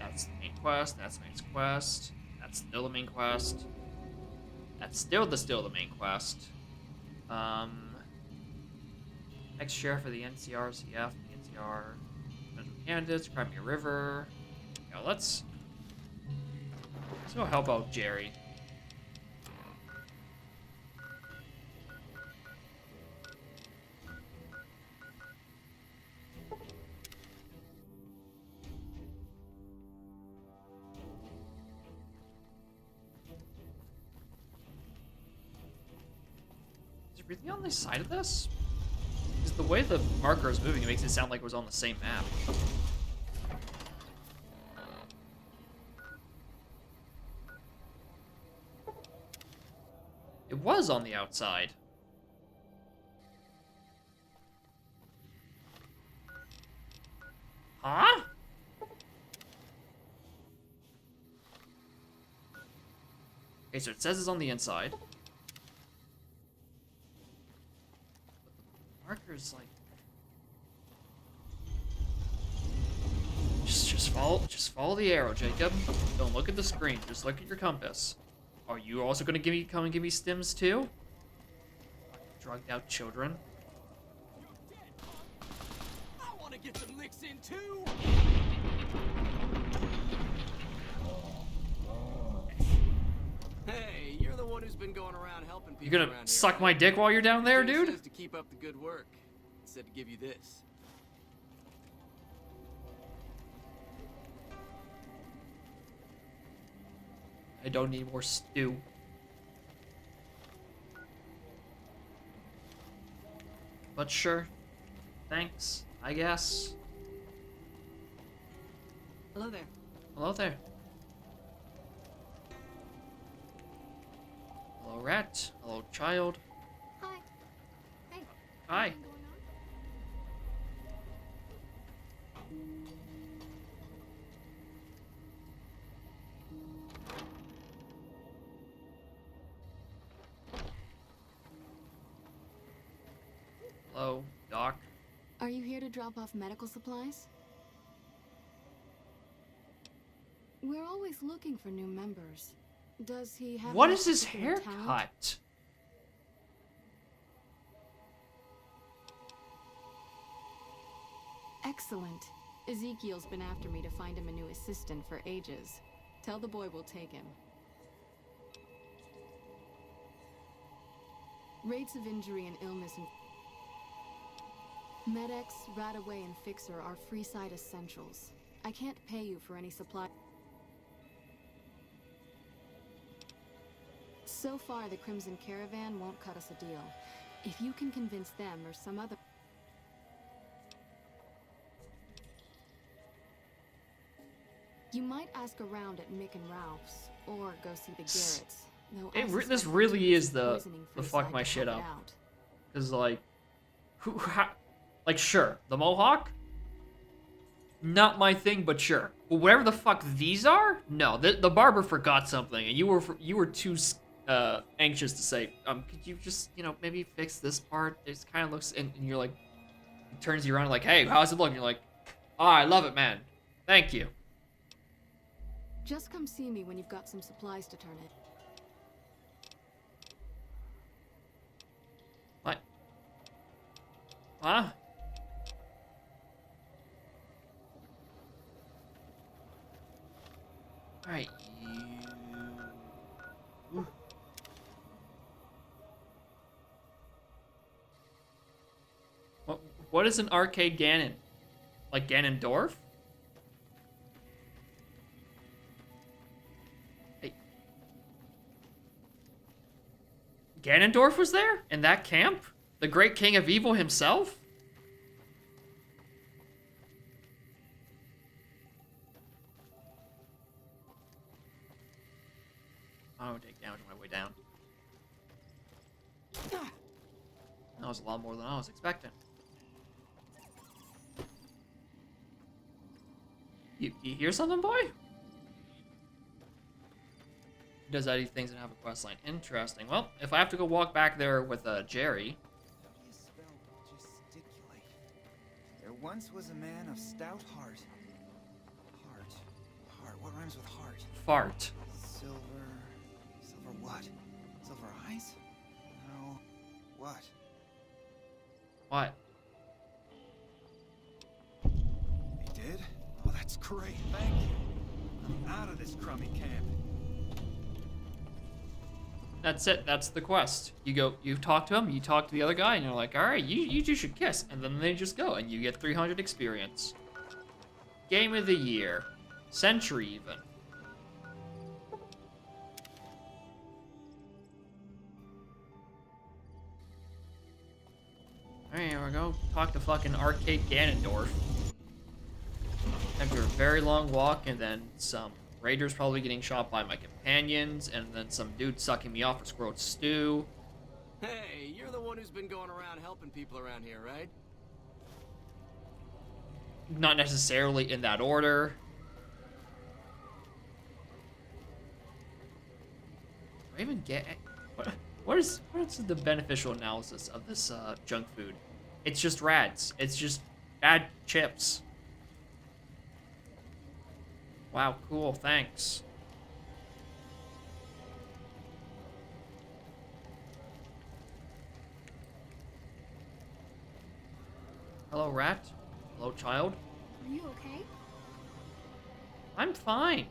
That's the main quest. That's the main quest. That's still the main quest. That's still the main quest. Ex-sheriff of the NCRCF, the NCR, potential candidates, Crimea River. Yeah, let's go help out Jerry. Is it really on the side of this? Because the way the marker is moving, it makes it sound like it was on the same map. It was on the outside. Huh? Okay, so it says it's on the inside. Marker's like just follow the arrow, Jacob. Don't look at the screen, just look at your compass. Are you also gonna come and give me stims too? Drugged out children. I want to get some licks in too. Hey, you're the one who's been going around helping people. You gonna suck my dick while you're down there, dude? Says to keep up the good work. Said to give you this. I don't need more stew. But sure. Thanks, I guess. Hello there. Hello there. Hello, rat. Hello, child. Hi. Hey. Hi. Anything going Hello, Doc. on? Are you here to drop off medical supplies? We're always looking for new members. Does he have What any is his particular talent? haircut? Excellent. Ezekiel's been after me to find him a new assistant for ages. Tell the boy we'll take him. Rates of injury and illness and Med-X, Radaway, and Fixer are Freeside essentials. I can't pay you for any supply. So far, the Crimson Caravan won't cut us a deal. If you can convince them or some other... You might ask around at Mick and Ralph's, or go see the Garretts. Though I This suspect really is poisoning the Freeside fuck my to shit help up. it out. Cause like, like sure, the Mohawk, not my thing, but sure. But whatever the fuck these are, no. The barber forgot something, and you were too anxious to say, could you just maybe fix this part? It kind of looks, and you're like, he turns you around like, hey, how's it look? And you're like, oh, I love it, man. Thank you. Just come see me when you've got some supplies to turn it. What? Huh? Alright, you... What is an arcade Ganon? Like Ganondorf? Hey. Ganondorf was there? In that camp? The great king of evil himself? I'm gonna take damage on my way down. That was a lot more than I was expecting. You hear something, boy? Does that eat things and have a quest line? Interesting. Well, if I have to go walk back there with Jerry. There once was a man of stout heart. Heart. What rhymes with heart? Fart. Silver what? Silver eyes? No. What? What? He did? Oh, that's great. Thank you. I'm out of this crummy camp. That's it. That's the quest. You go, you talk to him, you talk to the other guy, and you're like, all right, you two should kiss. And then they just go, and you get 300 experience. Game of the year. Century, even. Alright, here we go. Talk to fucking Arcade Ganondorf. After a very long walk, and then some raiders probably getting shot by my companions, and then some dude sucking me off for squirrel stew. Hey, you're the one who's been going around helping people around here, right? Not necessarily in that order. Do I even get... What is the beneficial analysis of this junk food? It's just rads. It's just bad chips. Wow, cool, thanks. Hello, rat. Hello, child. Are you okay? I'm fine.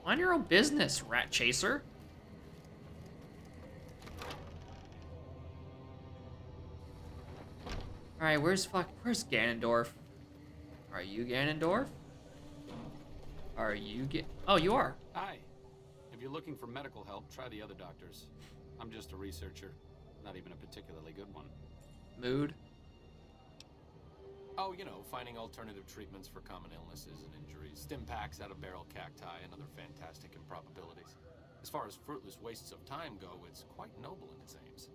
Mind your own business, rat chaser. Alright, where's Ganondorf? Are you Ganondorf? Are you Oh, you are. Hi. If you're looking for medical help, try the other doctors. I'm just a researcher. Not even a particularly good one. Mood? Oh, you know, finding alternative treatments for common illnesses and injuries. Stim packs out of barrel cacti and other fantastic improbabilities. As far as fruitless wastes of time go, it's quite noble in its aims.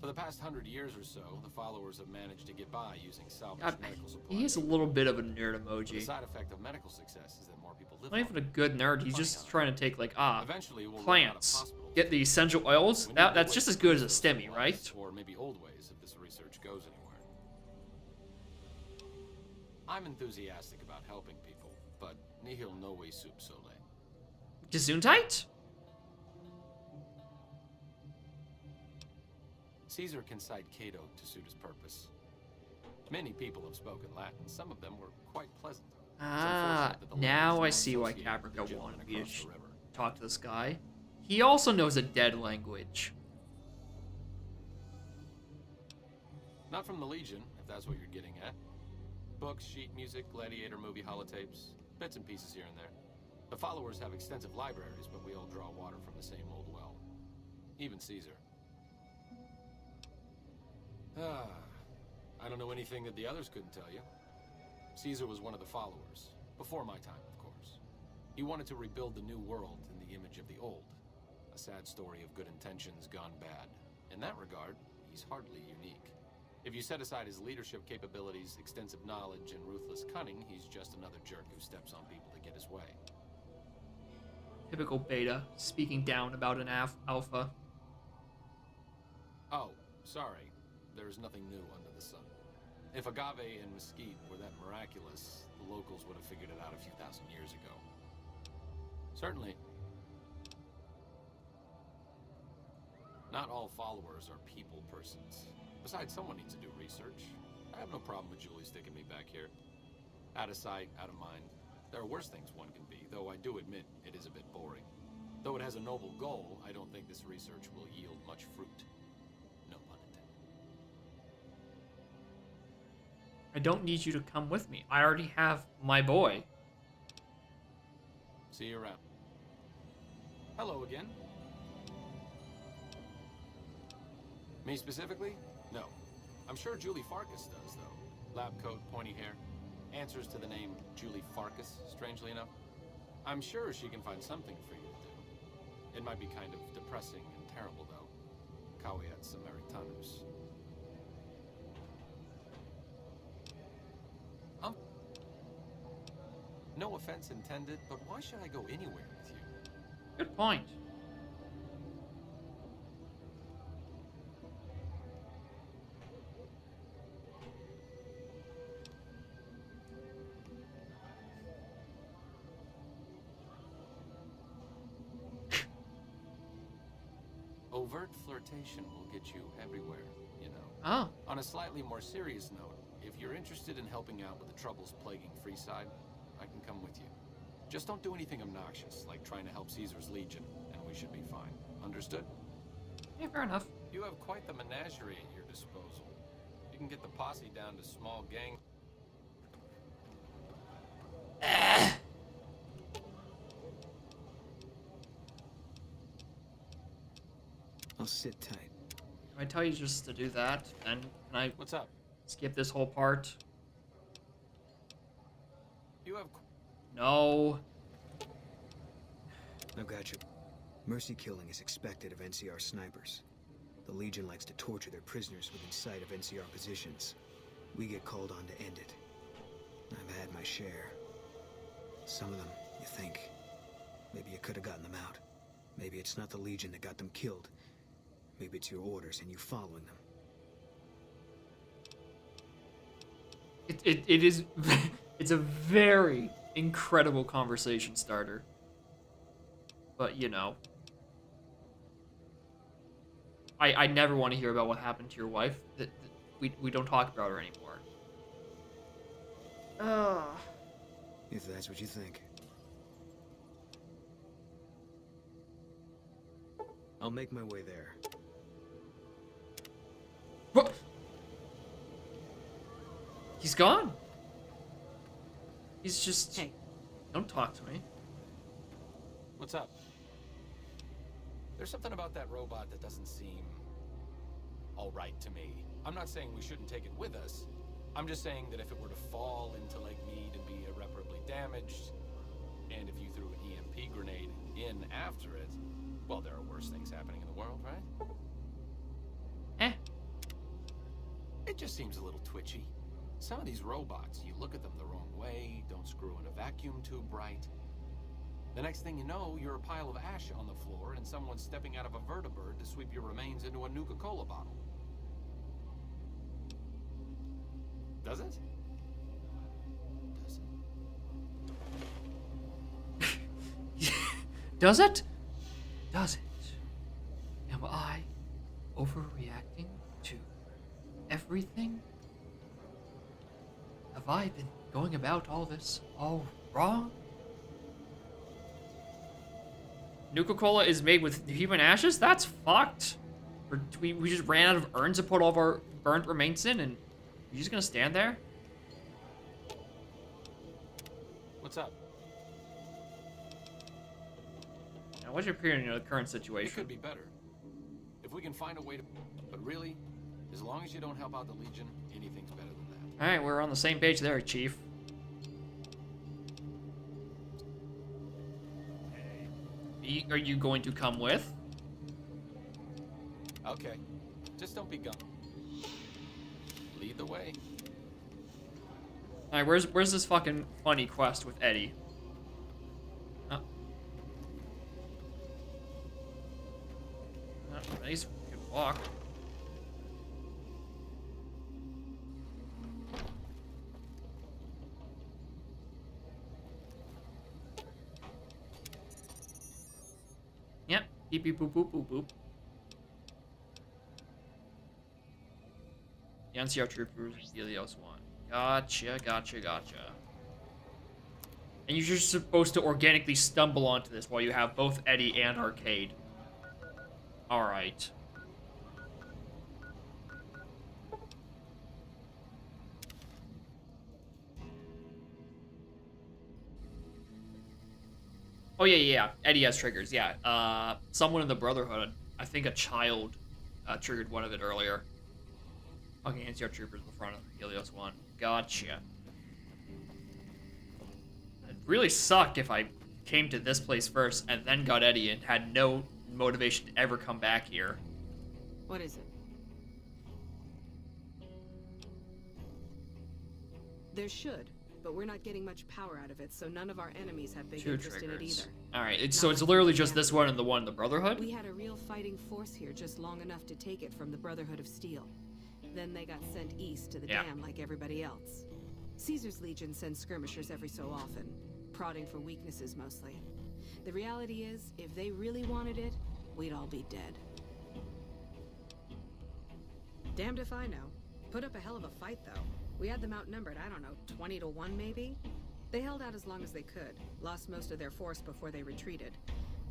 For the past 100 years or so, the followers have managed to get by using salvaged medical supplies. He has a little bit of a nerd The emoji. side effect of medical success is that more people live Not even a good nerd. He's just trying to take, like, Eventually, we'll run out of plants. hospitals. Get the essential oils. That's just as good as a stimmy, right? Or maybe old ways if this research goes anywhere. I'm enthusiastic about helping people, but nihil novi sub sole. Gesundheit? Caesar can cite Cato to suit his purpose. Many people have spoken Latin. Some of them were quite pleasant. Ah, now I see why Caprica wanted me to talk to this guy. He also knows a dead language. Not from the Legion, if that's what you're getting at. Books, sheet music, gladiator movie holotapes, bits and pieces here and there. The followers have extensive libraries, but we all draw water from the same old well. Even Caesar. I don't know anything that the others couldn't tell you. Caesar was one of the followers, before my time, of course. He wanted to rebuild the new world in the image of the old. A sad story of good intentions gone bad. In that regard, he's hardly unique. If you set aside his leadership capabilities, extensive knowledge, and ruthless cunning, he's just another jerk who steps on people to get his way. Typical beta, speaking down about an alpha. Oh, sorry. There's nothing new under the sun. If agave and mesquite were that miraculous, the locals would have figured it out a few thousand years ago. Certainly. Not all followers are people persons. Besides, someone needs to do research. I have no problem with Julie sticking me back here. Out of sight, out of mind. There are worse things one can be, though I do admit it is a bit boring. Though it has a noble goal, I don't think this research will yield much fruit. No pun intended. I don't need you to come with me. I already have my boy. See you around. Hello again. Me specifically? No. I'm sure Julie Farkas does, though. Lab coat, pointy hair. Answers to the name Julie Farkas, strangely enough. I'm sure she can find something for you to do. It might be kind of depressing and terrible, though. Caveat Samaritanus. No offense intended, but why should I go anywhere with you? Good point. Overt flirtation will get you everywhere, you know. Oh. On a slightly more serious note, if you're interested in helping out with the troubles plaguing Freeside, I can come with you. Just don't do anything obnoxious, like trying to help Caesar's Legion, and we should be fine. Understood? Yeah, fair enough. You have quite the menagerie at your disposal. You can get the posse down to small gang... I'll sit tight. Can I tell you just to do that? And can I... What's up? Skip this whole part? You have... No. I've got you. Mercy killing is expected of NCR snipers. The Legion likes to torture their prisoners within sight of NCR positions. We get called on to end it. I've had my share. Some of them, you think. Maybe you could have gotten them out. Maybe it's not the Legion that got them killed. Maybe it's your orders and you following them. It is... It's a very incredible conversation starter. But, you know. I never want to hear about what happened to your wife. We don't talk about her anymore. If that's what you think. I'll make my way there. What? He's gone. He's just... Hey. Don't talk to me. What's up? There's something about that robot that doesn't seem... alright to me. I'm not saying we shouldn't take it with us. I'm just saying that if it were to fall into Lake Mead and be irreparably damaged, and if you threw an EMP grenade in after it, well, there are worse things happening in the world, right? It just seems a little twitchy. Some of these robots, you look at them the wrong way, don't screw in a vacuum tube right. The next thing you know, you're a pile of ash on the floor and someone's stepping out of a vertibird to sweep your remains into a Nuka-Cola bottle. Does it? Does Does it? Does it? Am I overreacting to everything? Have I been going about all this all wrong? Nuka-Cola is made with human ashes? That's fucked. We just ran out of urns to put all of our burnt remains in, and you're just gonna stand there? What's up? Now, what's your opinion of the current It situation? could be better. If we can find a way to... But really, as long as you don't help out the Legion, anything's better than that. Alright, we're on the same page there, Chief. Are you going to come with? Okay. Just don't be gum. Lead the way. Alright, where's this fucking funny quest with Eddie? Oh. Oh, nice good walk. Yep. Beep beep boop boop boop boop. The NCR troopers, Helios 1. Gotcha. And you're just supposed to organically stumble onto this while you have both Eddie and Arcade. Alright. Oh, yeah. Eddie has triggers, yeah. Someone in the Brotherhood, I think a child, triggered one of it earlier. Fucking NCR troopers in the front of Helios 1. Gotcha. It'd really suck if I came to this place first and then got Eddie and had no motivation to ever come back here. What is it? There should, but we're not getting much power out of it, so none of our enemies have big 2 interest in it triggers. either. Alright, so it's literally just this one and the one in the Brotherhood? We had a real fighting force here just long enough to take it from the Brotherhood of Steel. Then they got sent east to the dam like everybody else. Caesar's Legion sends skirmishers every so often, prodding for weaknesses mostly. The reality is, if they really wanted it, we'd all be dead. Damned if I know. Put up a hell of a fight, though. We had them outnumbered, I don't know, 20 to 1 maybe? They held out as long as they could, lost most of their force before they retreated.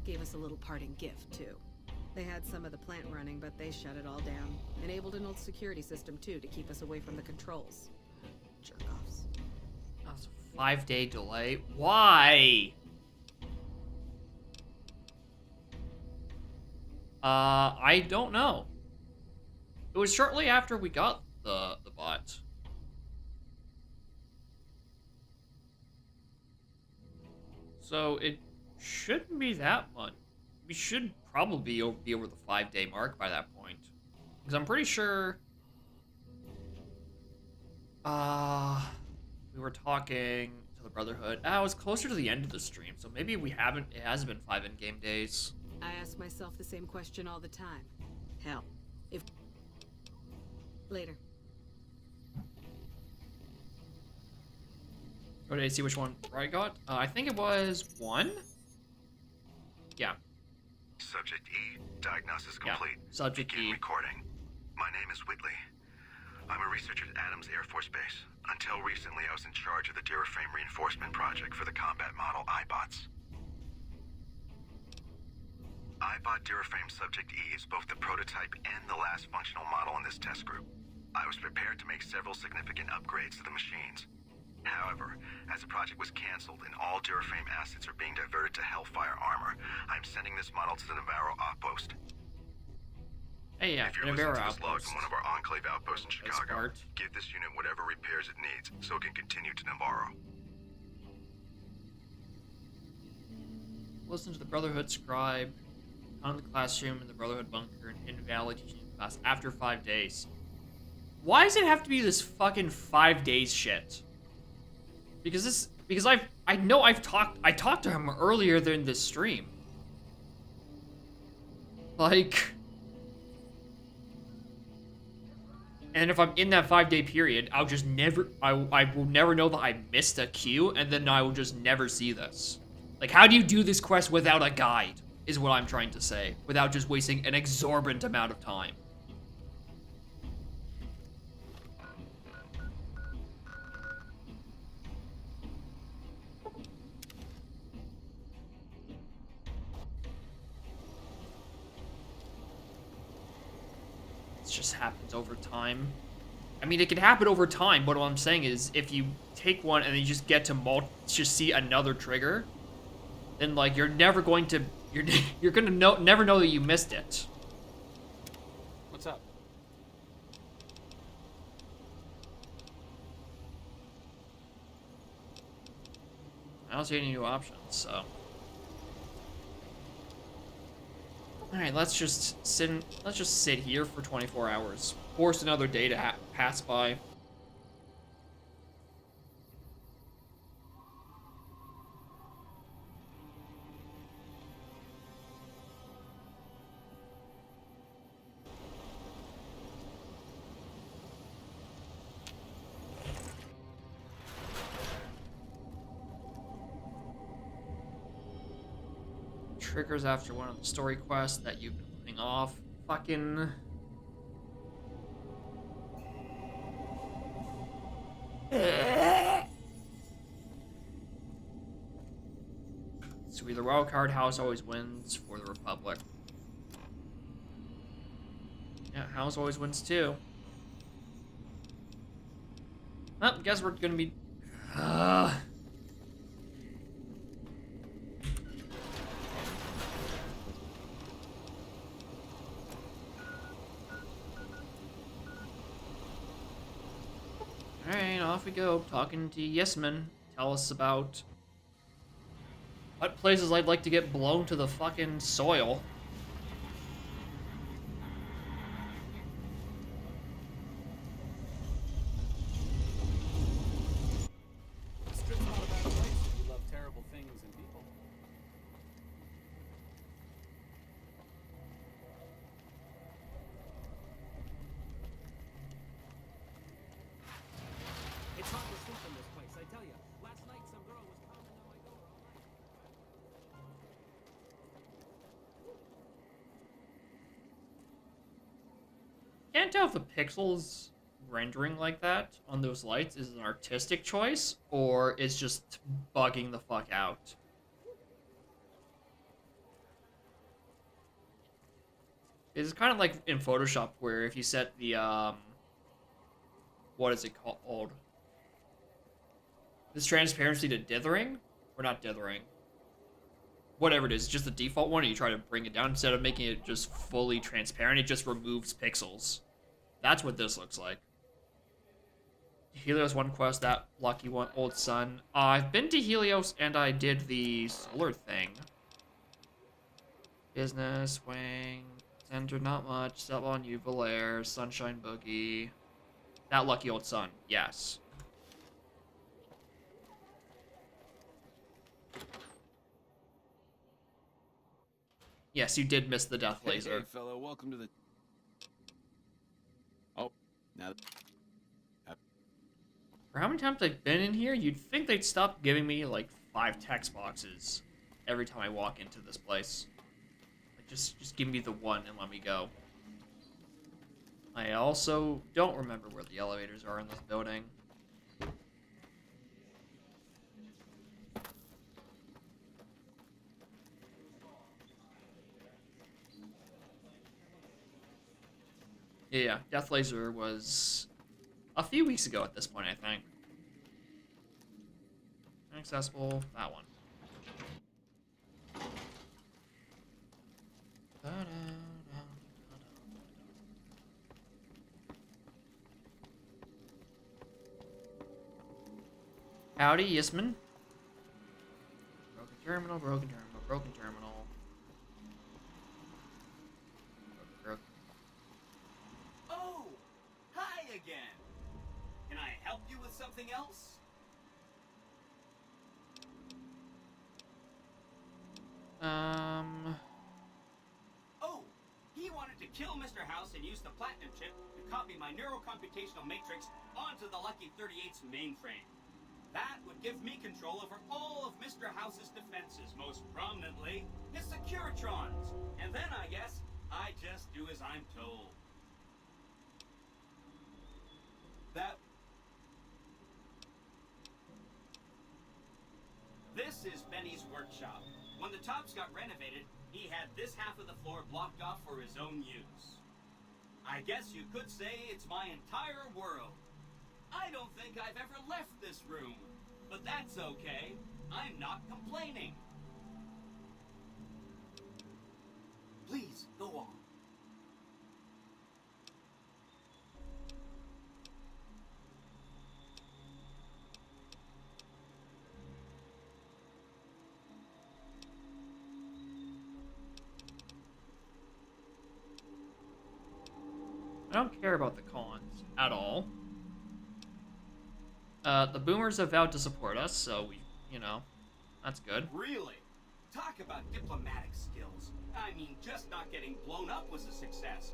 Gave us a little parting gift, too. They had some of the plant running, but they shut it all down. Enabled an old security system, too, to keep us away from the controls. Jerk-offs. That was a 5-day delay. Why? I don't know. It was shortly after we got the bot. So it shouldn't be that much. We should probably be over the 5-day mark by that point. Because I'm pretty sure... we were talking to the Brotherhood. It was closer to the end of the stream, so maybe we haven't... It hasn't been 5 in-game days. I ask myself the same question all the time. Hell, if... Later. Oh, did I see which one I got? I think it was 1? Yeah. Subject E, diagnosis complete. Yeah. Subject Begin E. recording. My name is Whitley. I'm a researcher at Adams Air Force Base. Until recently, I was in charge of the Duraframe Reinforcement Project for the combat model iBots. iBot Duraframe Subject E is both the prototype and the last functional model in this test group. I was prepared to make several significant upgrades to the machines. However, as the project was canceled and all Duraframe assets are being diverted to Hellfire armor, I'm sending this model to the Navarro outpost. Hey, yeah, if you're listening to this log from one of our Enclave outposts in Chicago, give this unit whatever repairs it needs so it can continue to Navarro. Listen to the Brotherhood scribe on the classroom in the Brotherhood bunker and invalid teaching class after 5 days. Why does it have to be this fucking 5 days shit? Because I know I talked to him earlier than this stream. Like, and if I'm in that 5-day period, I'll just never, I will never know that I missed a queue, and then I will just never see this. Like, how do you do this quest without a guide, is what I'm trying to say, without just wasting an exorbitant amount of time. It just happens over time. I mean, it can happen over time, but what I'm saying is, if you take one and then you just get to just see another trigger, then like you're never going to, you're gonna never know that you missed it. What's up? I don't see any new options, so. Alright, let's just sit here for 24 hours. Force another day to pass by. Triggers after one of the story quests that you've been putting off. Fucking... So either wildcard house always wins for the Republic. Yeah, house always wins too. Well, guess we're gonna be... Alright, off we go, talking to Yesman. Tell us about what places I'd like to get blown to the fucking soil. Strip's not a bad place if you love terrible things and people. It's hard to sleep in this place, I tell you. Last night some girl was pounding on my door all night. Can't tell if the pixels rendering like that on those lights is an artistic choice or it's just bugging the fuck out. It's kind of like in Photoshop where if you set the what is it called? This transparency to dithering? Or not dithering. Whatever it is, just the default one, and you try to bring it down instead of making it just fully transparent, it just removes pixels. That's what this looks like. Helios 1 quest, that lucky one, old son. I've been to Helios and I did the solar thing. Business, wing, center, not much. Settle on you, Valair, Sunshine Boogie. That lucky old son, yes. Yes, you did miss the death laser. Hey, fellow, welcome to the... Oh, now... For how many times I've been in here, you'd think they'd stop giving me, like, 5 text boxes every time I walk into this place. Like, just give me the one and let me go. I also don't remember where the elevators are in this building. Yeah, Death Laser was a few weeks ago at this point, I think. Inaccessible, that one. Howdy, Yisman. Broken terminal, broken terminal, broken terminal. Oh! Hi again! Can I help you with something else? Oh! He wanted to kill Mr. House and use the Platinum chip to copy my neurocomputational matrix onto the Lucky 38's mainframe. That would give me control over all of Mr. House's defenses, most prominently his Securitrons. And then I guess I just do as I'm told. This is Benny's workshop. When the tops got renovated, he had this half of the floor blocked off for his own use. I guess you could say it's my entire world. I don't think I've ever left this room, but that's okay. I'm not complaining. Please, go on. I don't care about the cons at all. The boomers have vowed to support us, so we, you know, that's good. Really? Talk about diplomatic skills. I mean, just not getting blown up was a success.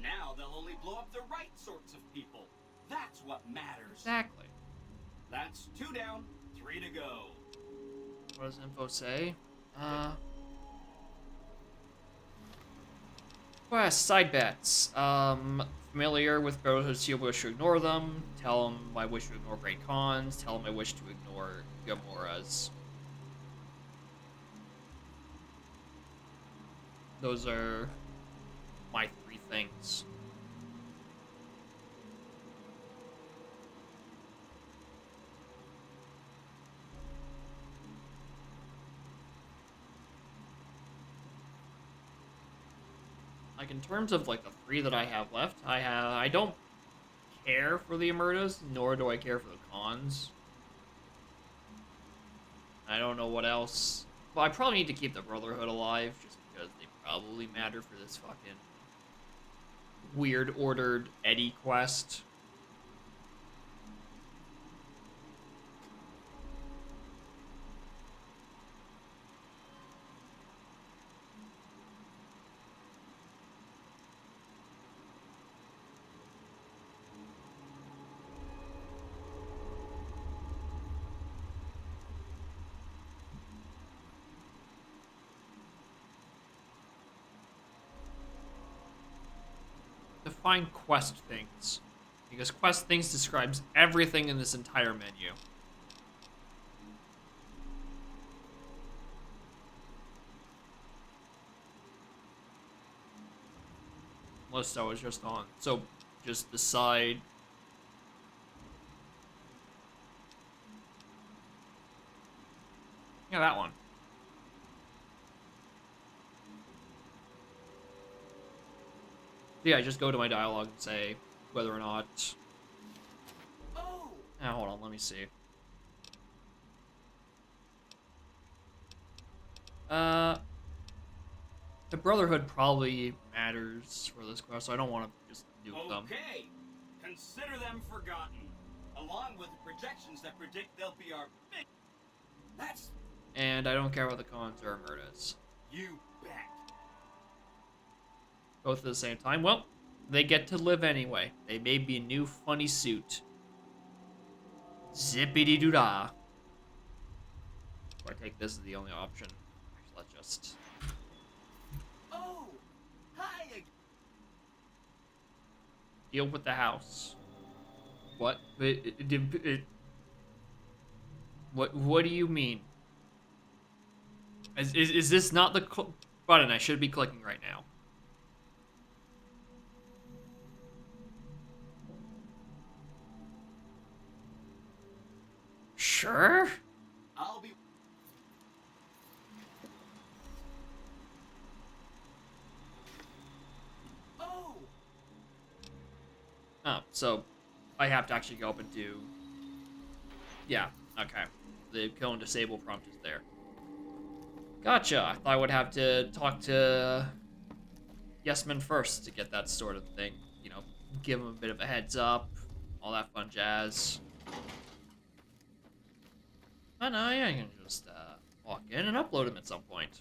Now they'll only blow up the right sorts of people. That's what matters. Exactly. That's 2 down, 3 to go. What does info say? Quest, side bets. Familiar with Brotherhood Seal, wish to ignore them. Tell them I wish to ignore Great Cons. Tell them I wish to ignore Gamoras. Those are my 3 things. Like, in terms of, like, the 3 that I have left, I don't care for the Emertas, nor do I care for the cons. I don't know what else. Well, I probably need to keep the Brotherhood alive, just because they probably matter for this fucking weird ordered Eddie quest. Define quest things, because quest things describes everything in this entire menu. Unless I was just on, so just decide. Yeah, that one. Yeah, just go to my dialogue and say whether or not... Oh! Now, hold on, let me see. The Brotherhood probably matters for this quest, so I don't want to just nuke them. Okay, consider them forgotten, along with the projections that predict they'll be our big... That's... And I don't care about the cons or Emertas. You bet. Both at the same time. Well, they get to live anyway. They made me a new funny suit. Zippity-doo-dah. Or I take this as the only option. Actually, let's just... Oh! Hi again! Deal with the house. What? What do you mean? Is this not the button I should be clicking right now? Sure? I'll be... Oh! Oh, so I have to actually go up and do... Yeah, okay. The kill and disable prompt is there. Gotcha. I thought I would have to talk to Yesman first to get that sort of thing. You know, give him a bit of a heads up, all that fun jazz. Oh no, yeah, I can just walk in and upload him at some point.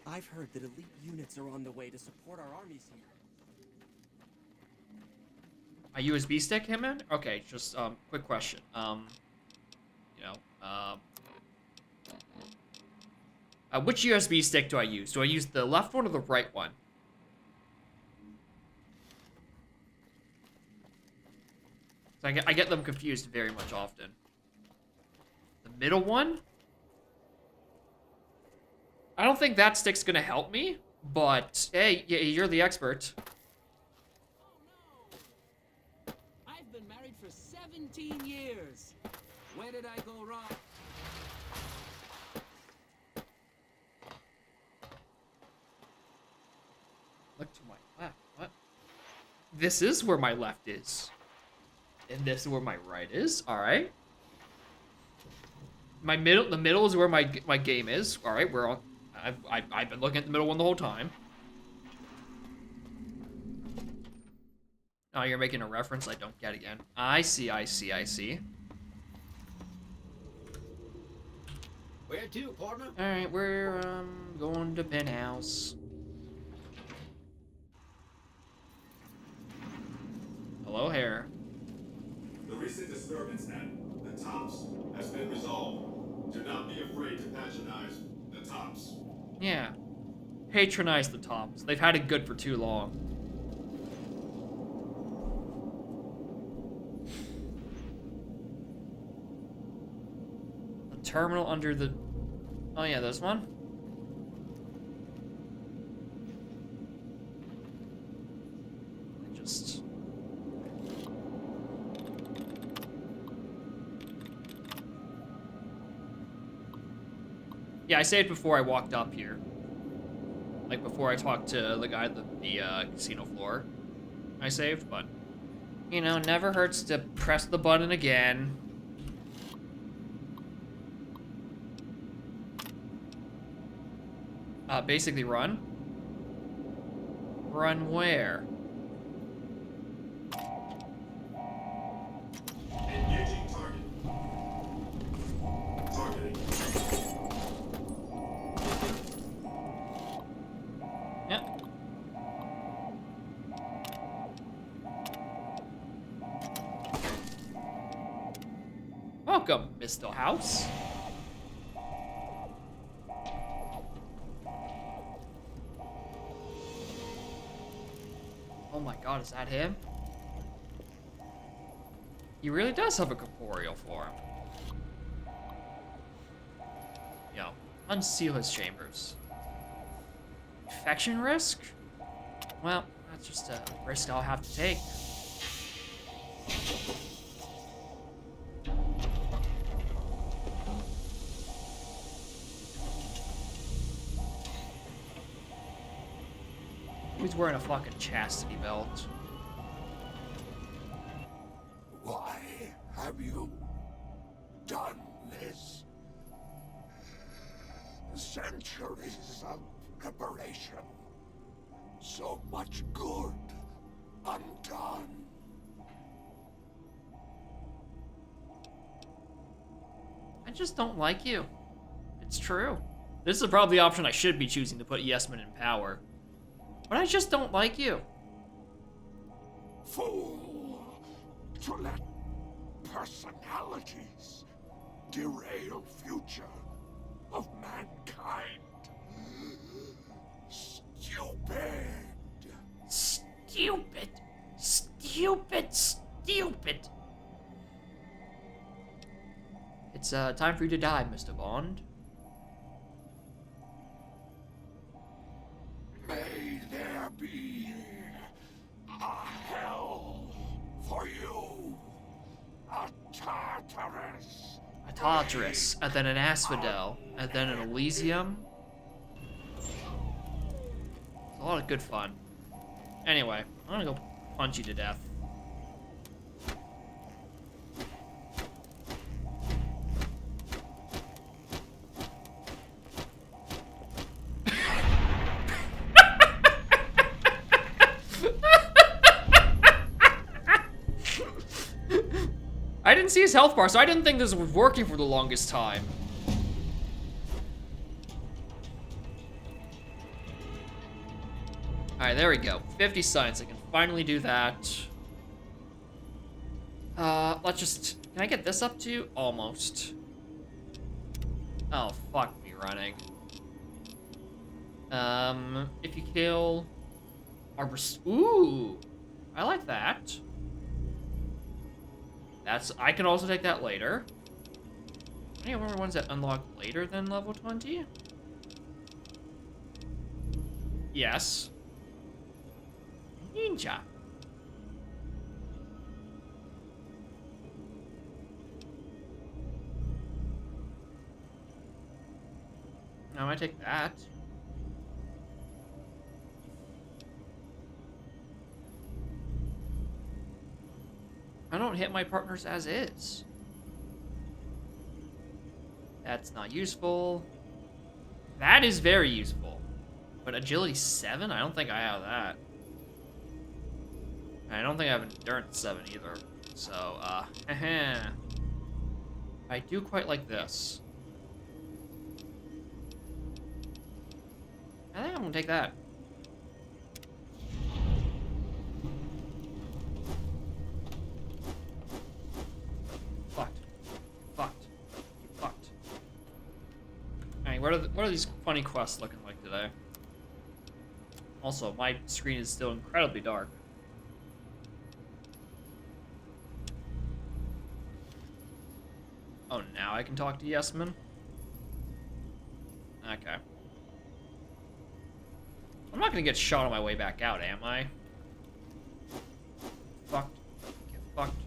I've heard that elite units are on the way to support our armies here. A USB stick, Hitman? Okay, just quick question. Which USB stick do I use? Do I use the left one or the right one? So I get them confused very much often. The middle one? I don't think that stick's gonna help me, but hey, you're the expert. I've been married for 17 years. Where did I go wrong? Look to my left. What? This is where my left is. And this is where my right is. All right. The middle is where my game is. All right, we're on. I've been looking at the middle one the whole time. Oh, you're making a reference I don't get again. I see. Where to, partner? All right, we're going to penthouse. Hello, Hair. The recent disturbance at the Tops has been resolved. Do not be afraid to patronize the Tops. Yeah. Patronize the Tops. They've had it good for too long. The terminal under the... Oh yeah, this one? Just... Yeah, I saved before I walked up here. Like, before I talked to the guy at the casino floor. I saved, but... You know, never hurts to press the button again. Basically run. Run where? Engaging target. Targeting. Yep. Welcome, Mr. House. Oh my god, is that him? He really does have a corporeal form. Yo, unseal his chambers. Infection risk? Well, that's just a risk I'll have to take. Who's wearing a fucking chastity belt? Why have you done this? Centuries of preparation. So much good undone. I just don't like you. It's true. This is probably the option I should be choosing to put Yesman in power. But I just don't like you. Fool! To let personalities derail future of mankind. Stupid! Stupid! Stupid! Stupid! It's time for you to die, Mr. Bond. May there be a hell for you, a Tartarus. A Tartarus, and then an Asphodel, and then an Elysium. It's a lot of good fun. Anyway, I'm gonna go punch you to death. I didn't see his health bar, so I didn't think this was working for the longest time. Alright, there we go. 50 science. I can finally do that. Let's just... Can I get this up to? Almost. Oh, fuck me running. If you kill... Ooh! I like that. I can also take that later. Any other ones that unlock later than level 20? Yes. Ninja. Now I take that. I don't hit my partners as is. That's not useful. That is very useful. But agility 7? I don't think I have that. I don't think I have endurance 7 either. So, I do quite like this. I think I'm gonna take that. Fucked. Fucked. Fucked. Alright, what are these funny quests looking like today? Also, my screen is still incredibly dark. Oh, now I can talk to Yesman? Okay. I'm not gonna get shot on my way back out, am I? Fucked. Get fucked.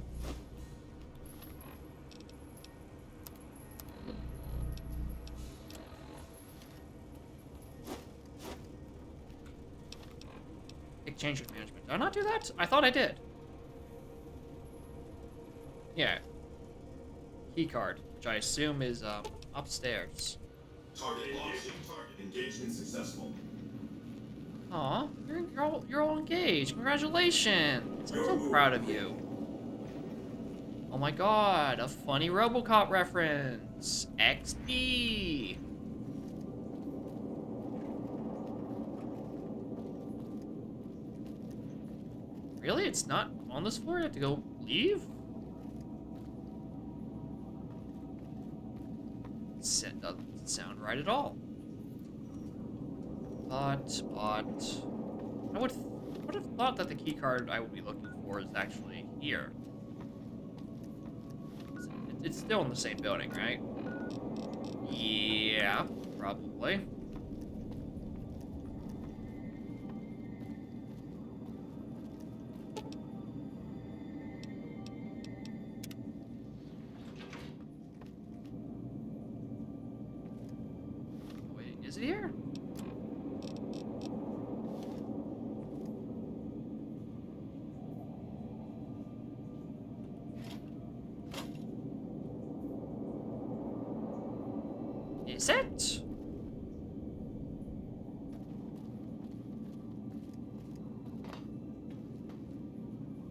Take change of management. Did I not do that? I thought I did. Yeah. Keycard, which I assume is upstairs. Target lost. Target engagement successful. Aw, you're all engaged. Congratulations! I'm so proud of you. Oh my god, a funny RoboCop reference. XD. Really? It's not on this floor? You have to go leave? It doesn't sound right at all. But I would have thought that the key card I would be looking for is actually here. It's still in the same building, right? Yeah, probably. Wait, is it here? Is it?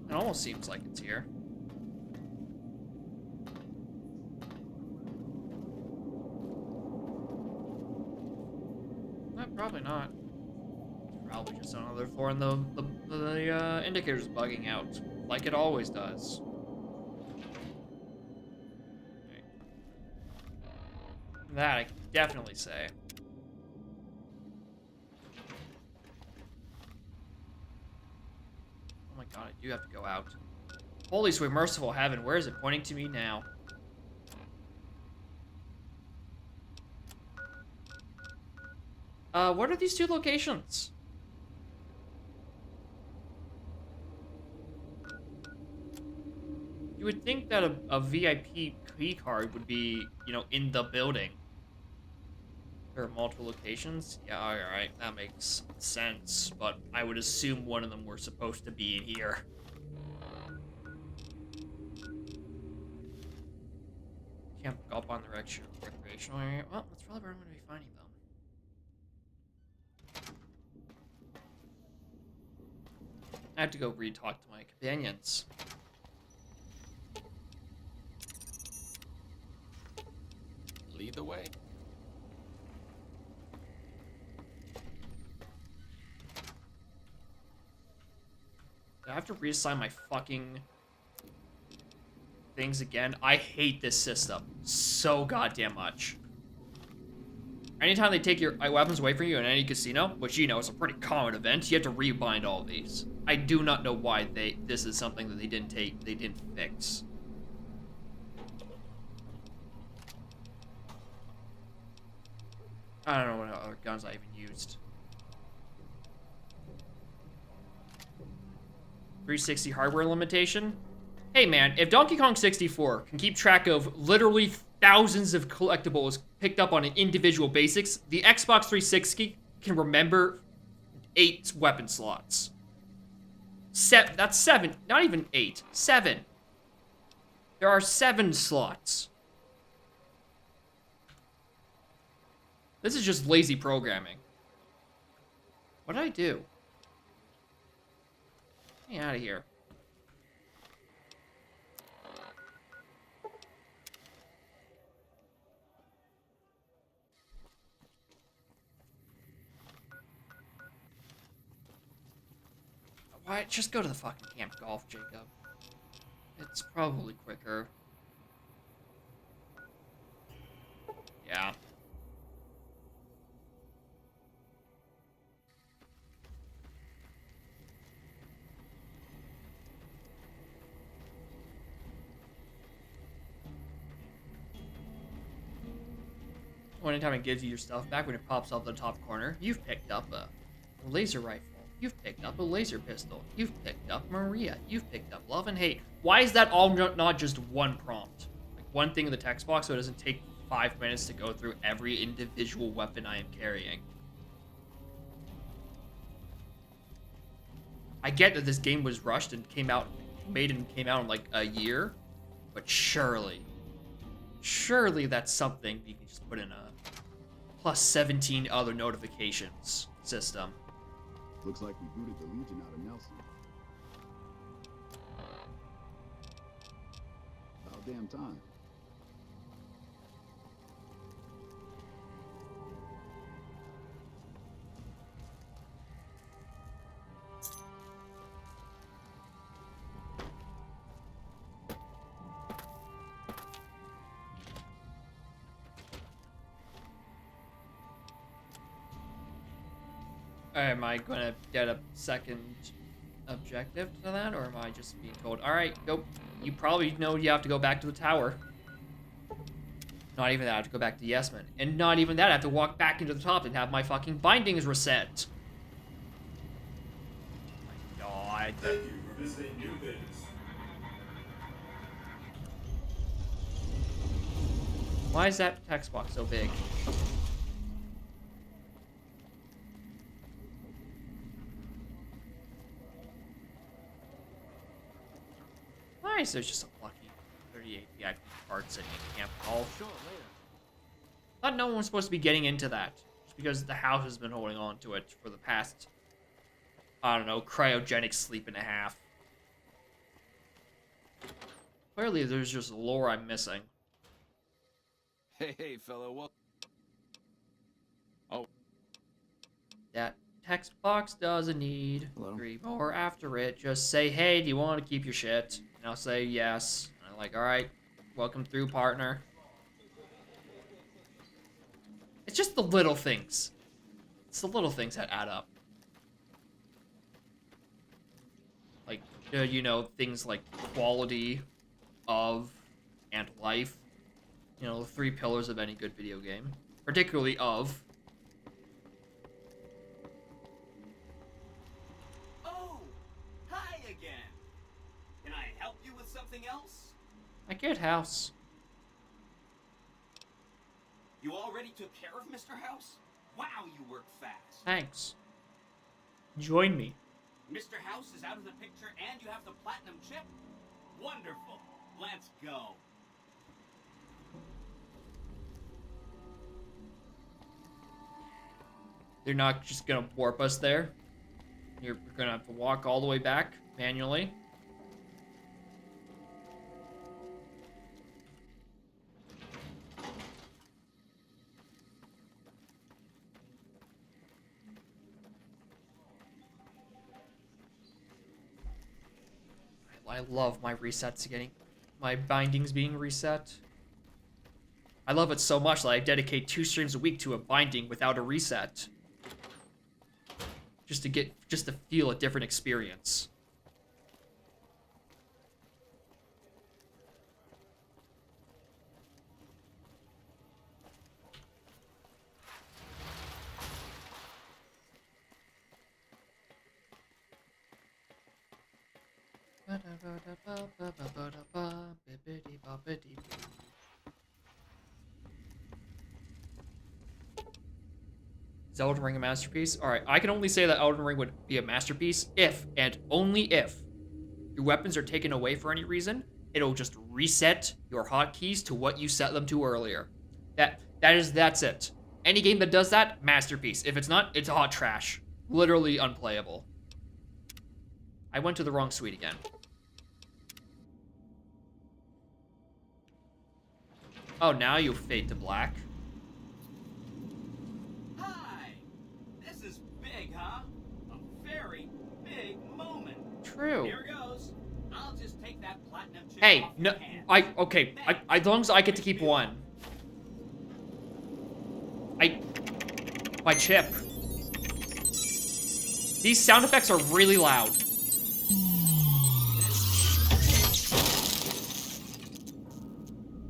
It almost seems like it's here. No, probably not. It's probably just on another floor and the indicator's bugging out, like it always does. That I can definitely say. Oh my god, I do have to go out. Holy sweet merciful heaven, where is it pointing to me now? What are these two locations? You would think that a VIP key card would be, you know, in the building. There are multiple locations? Yeah, alright, that makes sense, but I would assume one of them were supposed to be in here. Can't go up on the recreational area. Well, that's probably where I'm going to be finding them. I have to go re-talk to my companions. Lead the way. I have to reassign my fucking things again. I hate this system so goddamn much. Anytime they take your weapons away from you in any casino, which you know is a pretty common event, you have to rebind all these. I do not know why this is something that they didn't fix. I don't know what other guns I even used. 360 hardware limitation? Hey man, if Donkey Kong 64 can keep track of literally thousands of collectibles picked up on an individual basis, the Xbox 360 can remember 8 weapon slots. That's 7, not even 8, 7. There are 7 slots. This is just lazy programming. What did I do? Get me out of here. Why? Just go to the fucking Camp Golf, Jacob. It's probably quicker. Yeah. Anytime it gives you your stuff back when it pops up the top corner, you've picked up a laser rifle. You've picked up a laser pistol. You've picked up Maria. You've picked up love and hate. Why is that all not just one prompt? Like one thing in the text box so it doesn't take 5 minutes to go through every individual weapon I am carrying. I get that this game was rushed and came out in like a year, but surely that's something you can just put in a plus 17 other notifications system. Looks like we booted the Legion out of Nelson. About damn time. Am I gonna get a second objective to that, or am I just being told, alright, go, you probably know you have to go back to the tower. Not even that, I have to go back to Yesman. And not even that, I have to walk back into the top and have my fucking bindings reset. Oh my god. Thank you for visiting New Vegas. Why is that text box so big? Why is there just a lucky 38 VIP card sitting in Camp Golf? Sure, later. Thought no one was supposed to be getting into that. Just because the house has been holding on to it for the past, I don't know, cryogenic sleep and a half. Clearly there's just lore I'm missing. Hey, fellow, what? Oh. That text box doesn't need 3 more after it. Just say, hey, do you want to keep your shit? And I'll say yes. And I'm like, alright, welcome through, partner. It's just the little things. It's the little things that add up. Like, you know, things like quality of and life. You know, the 3 pillars of any good video game. Particularly of. Else? I get House. You already took care of Mr. House? Wow, you work fast. Thanks. Join me. Mr. House is out of the picture and you have the platinum chip? Wonderful. Let's go. They're not just gonna warp us there. You're gonna have to walk all the way back manually. I love my resets getting my bindings being reset. I love it so much that I dedicate 2 streams a week to a binding without a reset. Just to feel a different experience. Is Elden Ring a masterpiece? Alright, I can only say that Elden Ring would be a masterpiece if, and only if, your weapons are taken away for any reason. It'll just reset your hotkeys to what you set them to earlier. That's it. Any game that does that, masterpiece. If it's not, it's hot trash. Literally unplayable. I went to the wrong suite again. Oh, now you fade to black. Hi! This is big, huh? A very big moment. True. Here goes. I'll just take that platinum chip Hey, off no, your hand. okay, as long as I get to keep one. My chip. These sound effects are really loud.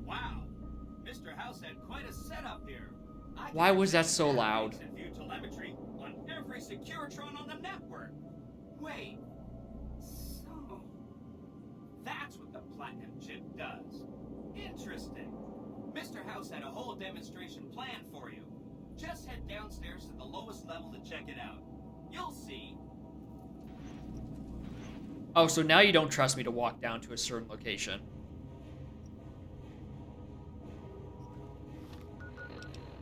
Wow, Mr. House had quite a setup here. Why was that so loud? And view telemetry on every Securitron on the network. Wait, so that's what the platinum chip does. Interesting. Mr. House had a whole demonstration planned for you. Just head downstairs to the lowest level to check it out. You'll see. Oh, so now you don't trust me to walk down to a certain location.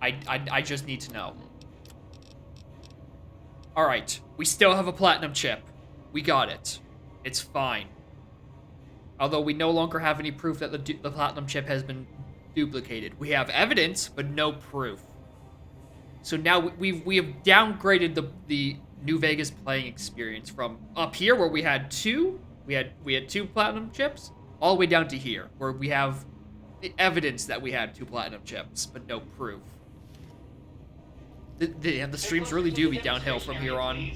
I just need to know. Alright, we still have a platinum chip. We got it. It's fine. Although we no longer have any proof that the platinum chip has been duplicated. We have evidence, but no proof. So now we have downgraded the New Vegas playing experience from up here where we had 2 platinum chips, all the way down to here where we have the evidence that we had 2 platinum chips, but no proof. The streams really do be downhill from here on.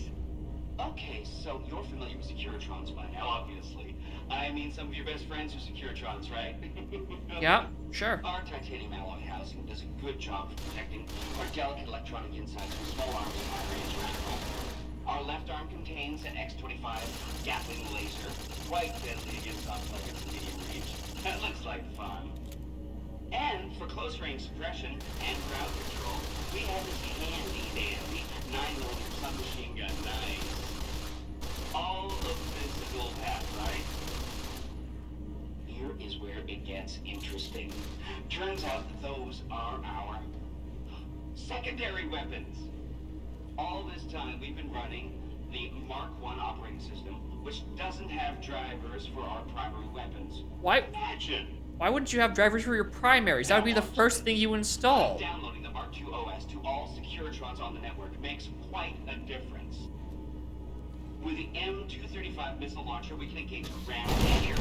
Okay, so you're familiar with Securitrons by now, obviously. I mean, some of your best friends are Securitrons, right? Yeah, sure. Our titanium alloy housing does a good job of protecting our delicate electronic insides from small arms and high-range rifle. Our left arm contains an X-25 Gatling laser, quite deadly against soft targets in medium range. That looks like fun. And for close-range suppression and crowd control, we have this handy-dandy 9mm submachine gun. Nice. All of this is old hat, right? Here is where it gets interesting. Turns out that those are our secondary weapons. All this time we've been running the Mark I operating system, which doesn't have drivers for our primary weapons. Why? Imagine. Why wouldn't you have drivers for your primaries? That would be the first thing you install. Downloading the Mark II OS to all Securitrons on the network makes quite a difference. With the M235 missile launcher, we can engage ground and air.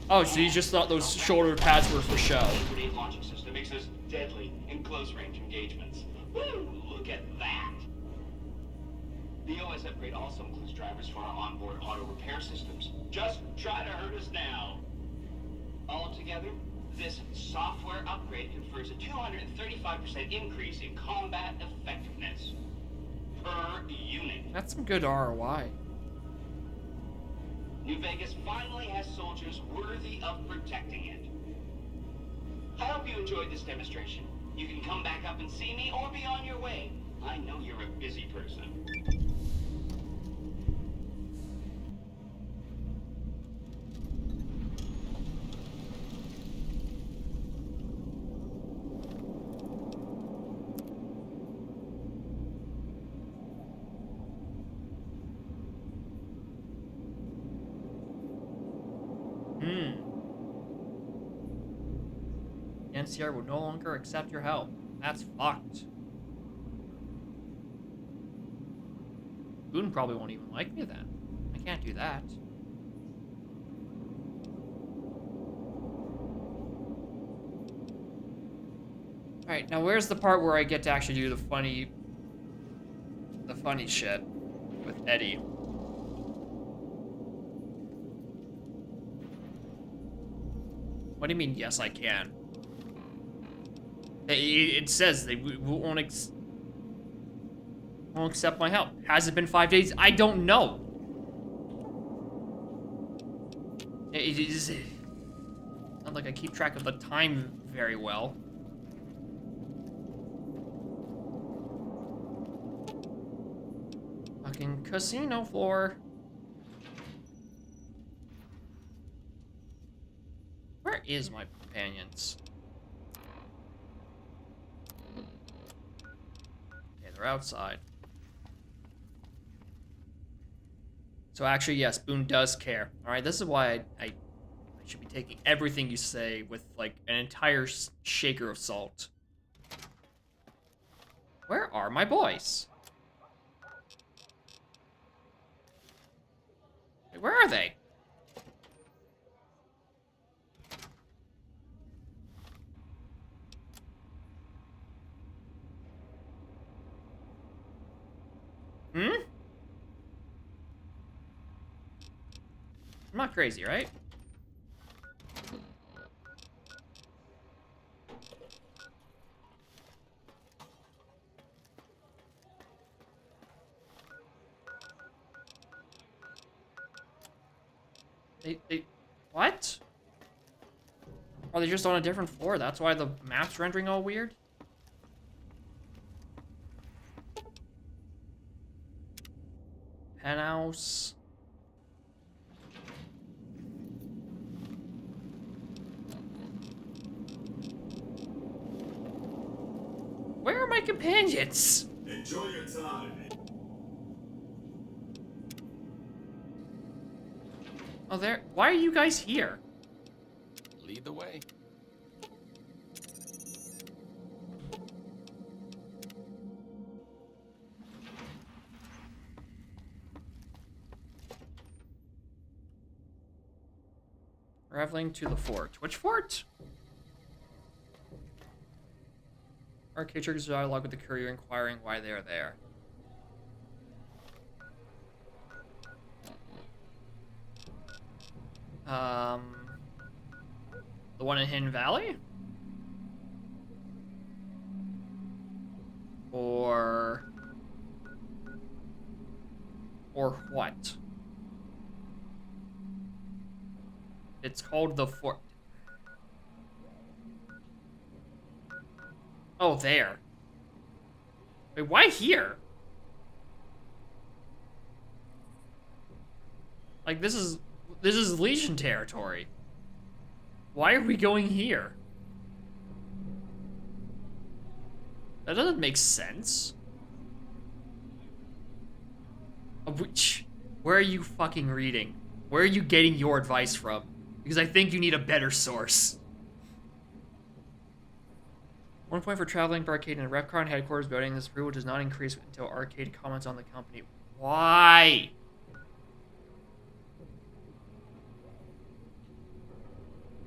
Oh, so you just thought those shoulder pads were for show. The grenade launching system makes us deadly in close-range engagements. Woo! Look at that! The OS upgrade also includes drivers for our onboard auto repair systems. Just try to hurt us now. Altogether, this software upgrade confers a 235% increase in combat effectiveness per unit. That's some good ROI. New Vegas finally has soldiers worthy of protecting it. I hope you enjoyed this demonstration. You can come back up and see me or be on your way. I know you're a busy person. NCR will no longer accept your help. That's fucked. Boone probably won't even like me then. I can't do that. Alright, now where's the part where I get to actually do the funny shit with Eddie? What do you mean, yes, I can? It says they won't accept my help. Has it been 5 days? I don't know. It is not like I keep track of the time very well. Fucking casino floor. Where is my companions? Okay, they're outside. So actually, yes, Boone does care. Alright, this is why I should be taking everything you say with, like, an entire shaker of salt. Where are my boys? Where are they? Hmm? I'm not crazy, right? They what? Are they just on a different floor? That's why the map's rendering all weird? Penthouse. Where are my companions? Enjoy your time. Oh, there. Why are you guys here? Lead the way. Traveling to the fort. Which fort? Arcade triggers dialogue with the courier inquiring why they are there. The one in Hidden Valley? Or what? It's called the fort. Oh, there. Wait, why here? Like, this is Legion territory. Why are we going here? That doesn't make sense. Where are you fucking reading? Where are you getting your advice from? Because I think you need a better source. 1 point for traveling to Arcade and Repcon headquarters voting. This approval does not increase until Arcade comments on the company. Why?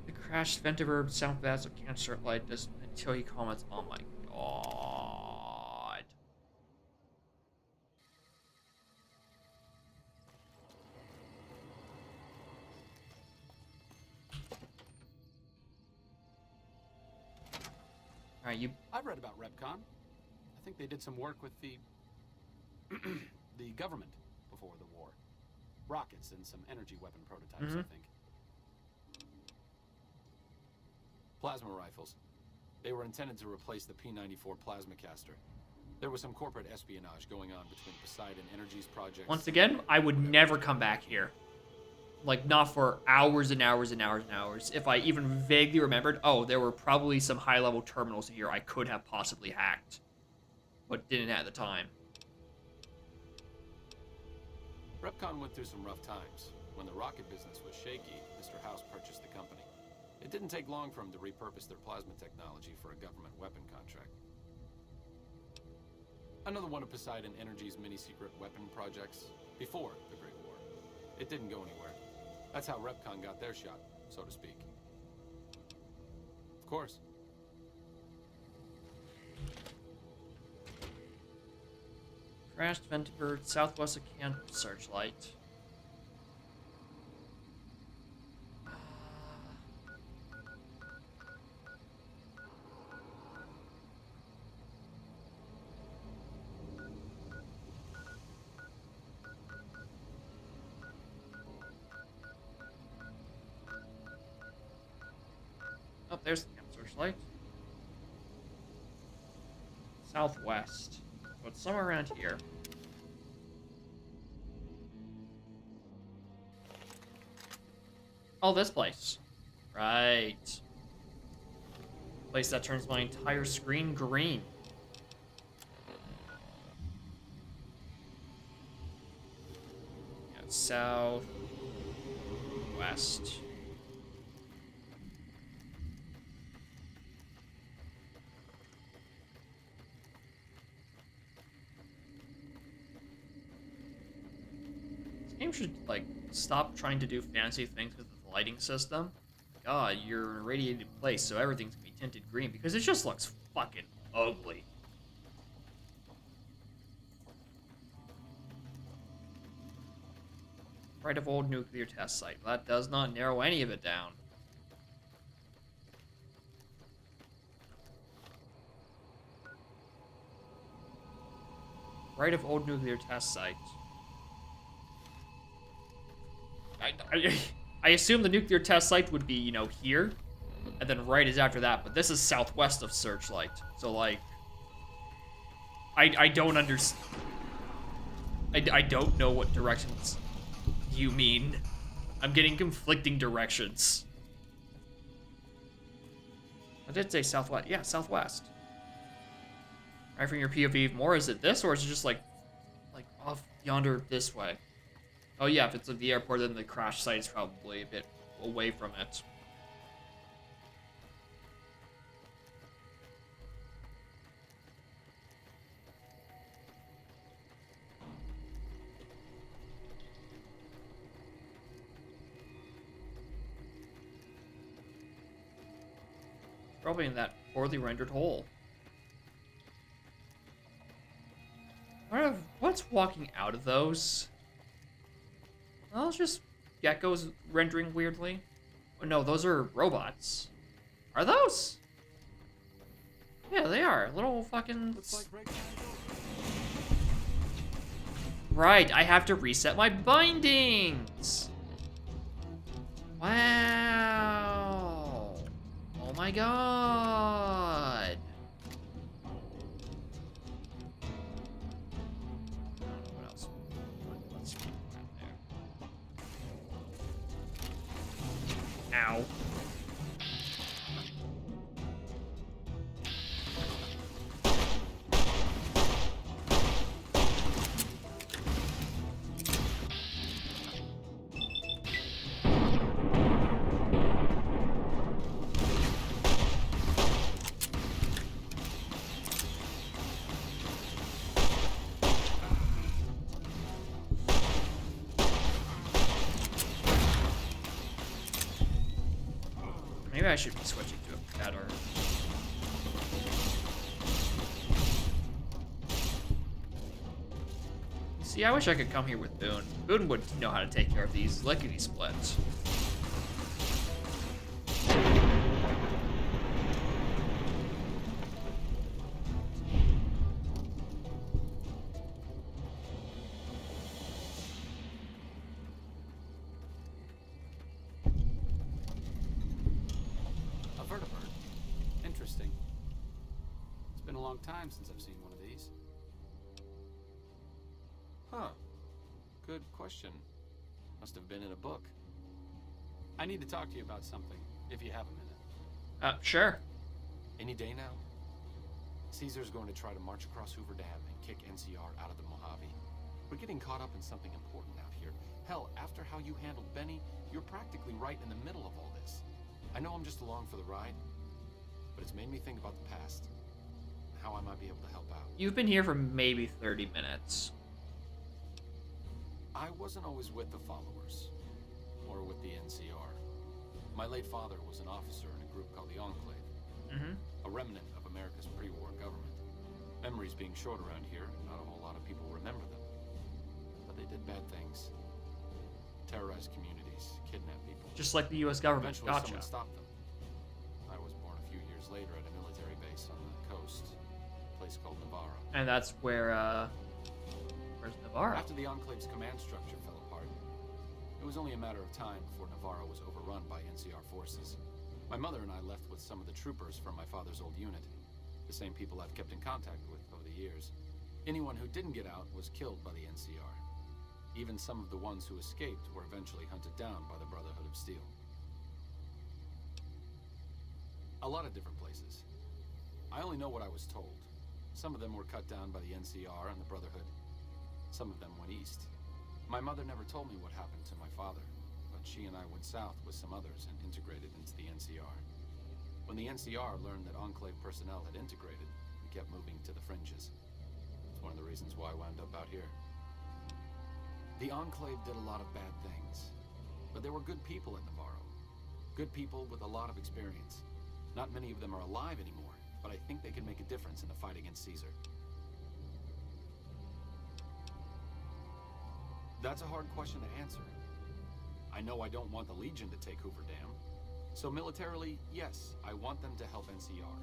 The crashed Ventiver southwest of Cancer Light does until he comments. Oh my god. Alright, you... I've read about Repcon. I think they did some work with the... the government before the war. Rockets and some energy weapon prototypes, I think. Plasma rifles. They were intended to replace the P-94 plasma caster. There was some corporate espionage going on between Poseidon Energy's projects... Once again, I would never come back here. Like, not for hours and hours and hours and hours. If I even vaguely remembered, oh, there were probably some high-level terminals here I could have possibly hacked. But didn't at the time. Repcon went through some rough times. When the rocket business was shaky, Mr. House purchased the company. It didn't take long for him to repurpose their plasma technology for a government weapon contract. Another one of Poseidon Energy's mini-secret weapon projects before the Great War. It didn't go anywhere. That's how Repcon got their shot, so to speak. Of course. Crashed Ventibird, southwest of Camp Searchlight. Oh, there's the Camp Searchlight. Southwest. So it's somewhere around here. Oh, this place. Right. Place that turns my entire screen green. Yeah, south, west. This game should, like, stop trying to do fancy things with the lighting system. God, you're in a radiated place, so everything's gonna be tinted green, because it just looks fucking ugly. Right of old nuclear test site. That does not narrow any of it down. Right of old nuclear test site. I assume the nuclear test site would be, you know, here, and then right is after that, but this is southwest of Searchlight, so, like, I don't understand. I don't know what directions you mean. I'm getting conflicting directions. I did say southwest. Yeah, southwest. Right from your POV more, is it this, or is it just, like off yonder this way? Oh yeah, if it's at the airport, then the crash site is probably a bit away from it. Probably in that poorly rendered hole. What's walking out of those? Well, it's just geckos rendering weirdly. Oh, no, those are robots. Are those? Yeah, they are. Little fucking... Right, I have to reset my bindings! Wow! Oh my god! What else? Let's see there. Ow. Maybe I should be switching to a better. See, I wish I could come here with Boone. Boone would know how to take care of these lickety splits. Time since I've seen one of these. Huh. Good question. Must have been in a book. I need to talk to you about something, if you have a minute. Sure. Any day now? Caesar's going to try to march across Hoover Dam and kick NCR out of the Mojave. We're getting caught up in something important out here. Hell, after how you handled Benny, you're practically right in the middle of all this. I know I'm just along for the ride, but it's made me think about the past. How I might be able to help out. You've been here for maybe 30 minutes. I wasn't always with the followers, or with the NCR. My late father was an officer in a group called the Enclave, a remnant of America's pre-war government. Memories being short around here, not a whole lot of people remember them. But they did bad things. Terrorized communities, kidnapped people. Just like the U.S. government. Eventually Gotcha. someone stopped them. I was born a few years later at a military base on the coast, a place called Navarro. And that's where, where's Navarro? After the Enclave's command structure fell apart, it was only a matter of time before Navarro was overrun by NCR forces. My mother and I left with some of the troopers from my father's old unit, the same people I've kept in contact with over the years. Anyone who didn't get out was killed by the NCR. Even some of the ones who escaped were eventually hunted down by the Brotherhood of Steel. A lot of different places. I only know what I was told. Some of them were cut down by the NCR and the Brotherhood. Some of them went east. My mother never told me what happened to my father, but she and I went south with some others and integrated into the NCR. When the NCR learned that Enclave personnel had integrated, we kept moving to the fringes. It's one of the reasons why I wound up out here. The Enclave did a lot of bad things, but there were good people at Navarro. Good people with a lot of experience. Not many of them are alive anymore, but I think they can make a difference in the fight against Caesar. That's a hard question to answer. I know I don't want the Legion to take Hoover Dam. So militarily, yes, I want them to help NCR.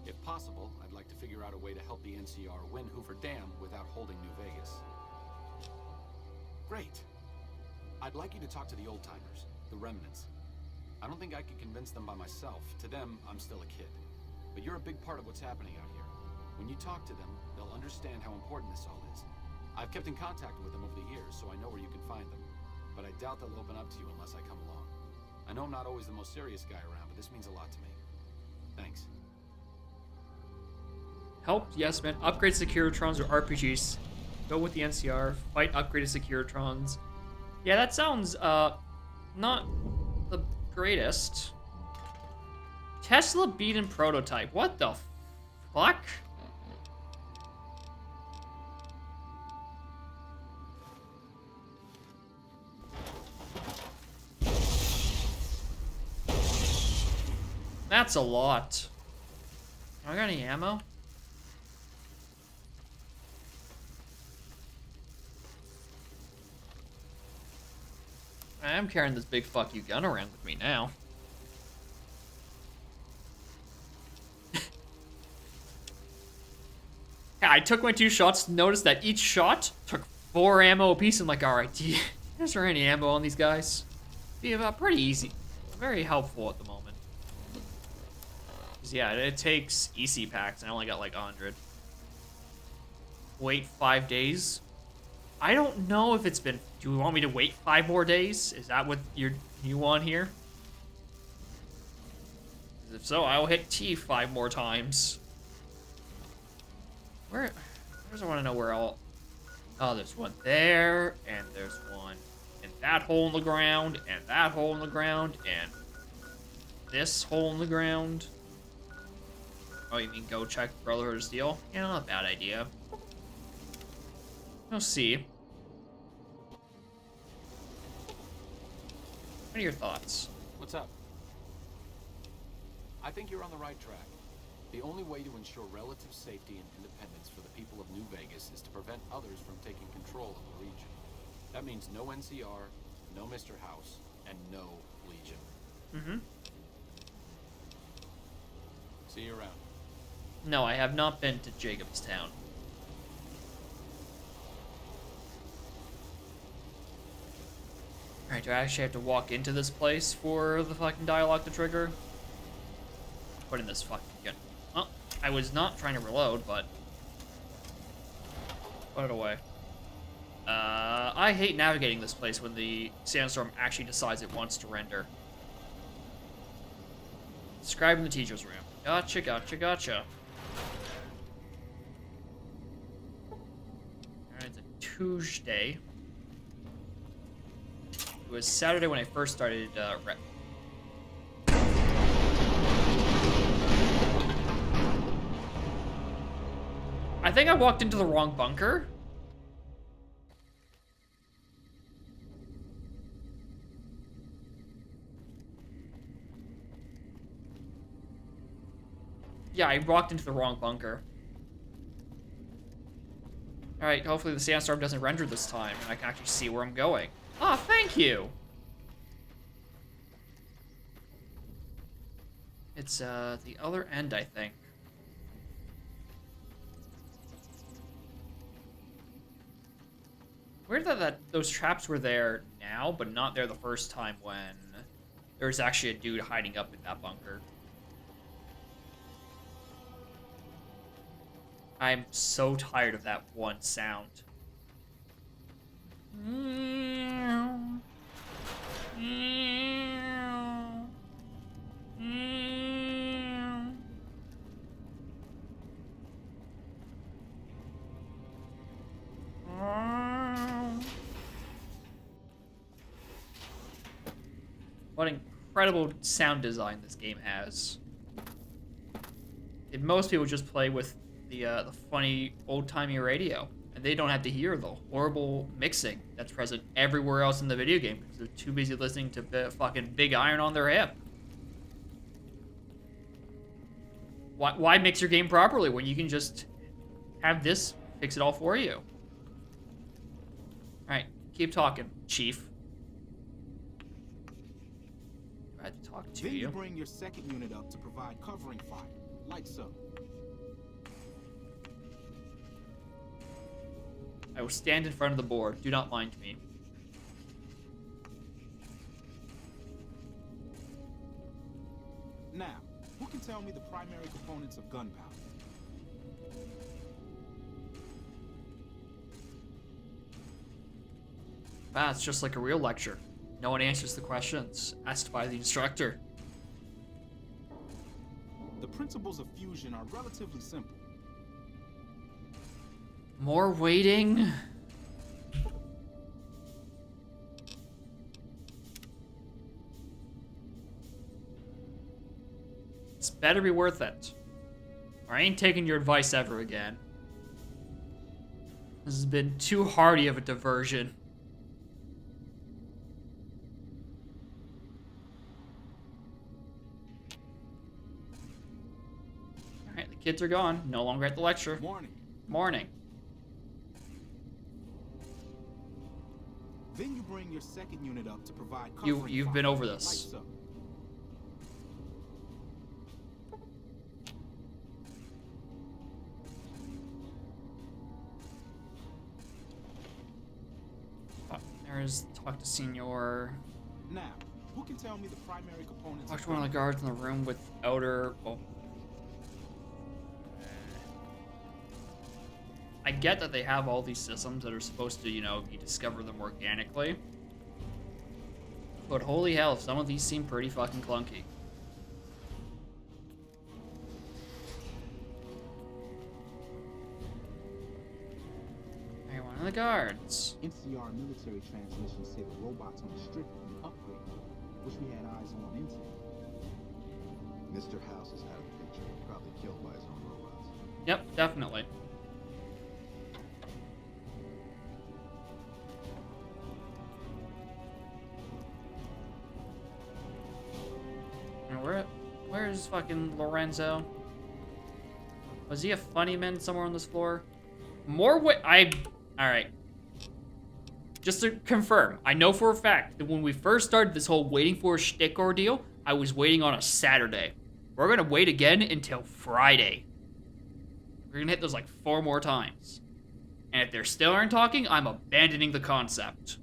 If possible, I'd like to figure out a way to help the NCR win Hoover Dam without holding New Vegas. Great. I'd like you to talk to the old-timers, the remnants. I don't think I could convince them by myself. To them, I'm still a kid. But you're a big part of what's happening out here. When you talk to them, they'll understand how important this all is. I've kept in contact with them over the years, so I know where you can find them. But I doubt they'll open up to you unless I come along. I know I'm not always the most serious guy around, but this means a lot to me. Thanks. Help? Yes, man. Upgrade Securitrons or RPGs. Go with the NCR. Fight upgraded Securitrons. Yeah, that sounds, not the greatest. Tesla beat in prototype. What the fuck? That's a lot. I got any ammo? I am carrying this big fuck you gun around with me now. Yeah, I took my 2 shots, noticed that each shot took 4 ammo apiece. I'm like, alright, is there any ammo on these guys? Be about pretty easy. Very helpful at the moment. Yeah, it takes EC packs, and I only got like 100. Wait 5 days? I don't know if it's been... Do you want me to wait 5 more days? Is that what you want here? If so, I will hit T 5 more times. Where's I want to know where all... Oh, there's one there, and there's one in that hole in the ground, and that hole in the ground, and this hole in the ground. Oh, you mean go check Brotherhood of Steel? Yeah, not a bad idea. We'll see. What are your thoughts? What's up? I think you're on the right track. The only way to ensure relative safety and independence for the people of New Vegas is to prevent others from taking control of the region. That means no NCR, no Mr. House, and no Legion. Mm-hmm. See you around. No, I have not been to Jacobstown. Alright, do I actually have to walk into this place for the fucking dialogue to trigger? Put in this fucking gun. Well, I was not trying to reload, but... Put it away. I hate navigating this place when the sandstorm actually decides it wants to render. Describe in the teacher's room. Gotcha, gotcha, gotcha. Alright, it's a Tuesday. It was Saturday when I first started rep. I think I walked into the wrong bunker. Yeah, I walked into the wrong bunker. Alright, hopefully the sandstorm doesn't render this time, and I can actually see where I'm going. Ah, thank you! It's, the other end, I think. Weird that those traps were there now, but not there the first time when there was actually a dude hiding up in that bunker. I'm so tired of that one sound. What incredible sound design this game has. And most people just play with the funny old-timey radio, and they don't have to hear the horrible mixing that's present everywhere else in the video game because they're too busy listening to fucking Big Iron on their hip. Why mix your game properly when you can just have this fix it all for you? Alright, keep talking, Chief. I had to talk to then you. You bring your second unit up to provide covering fire, like so. I will stand in front of the board. Do not mind me. Now, who can tell me the primary components of gunpowder? Wow, it's just like a real lecture. No one answers the questions asked by the instructor. The principles of fusion are relatively simple. More waiting. It's better be worth it. Or I ain't taking your advice ever again. This has been too hardy of a diversion. Alright, the kids are gone. No longer at the lecture. Morning. Morning. Then you bring your second unit up to provide covering You've fire, been over like this. so. There's talk to Senior. Now, who can tell me the primary components? Talk to one of the guards in the room with outer. Well, I get that they have all these systems that are supposed to, you know, you discover them organically. But holy hell, some of these seem pretty fucking clunky. Hey, one of the guards. NCR military transmissions say the robots on the strip have been upgraded. Wish we had eyes on intel. Mr. House is out of the picture. Probably killed by his own robots. Yep, definitely. And where's fucking Lorenzo? Was he a funny man somewhere on this floor? Alright. Just to confirm, I know for a fact that when we first started this whole waiting for a shtick ordeal, I was waiting on a Saturday. We're gonna wait again until Friday. We're gonna hit those like 4 more times. And if they still aren't talking, I'm abandoning the concept.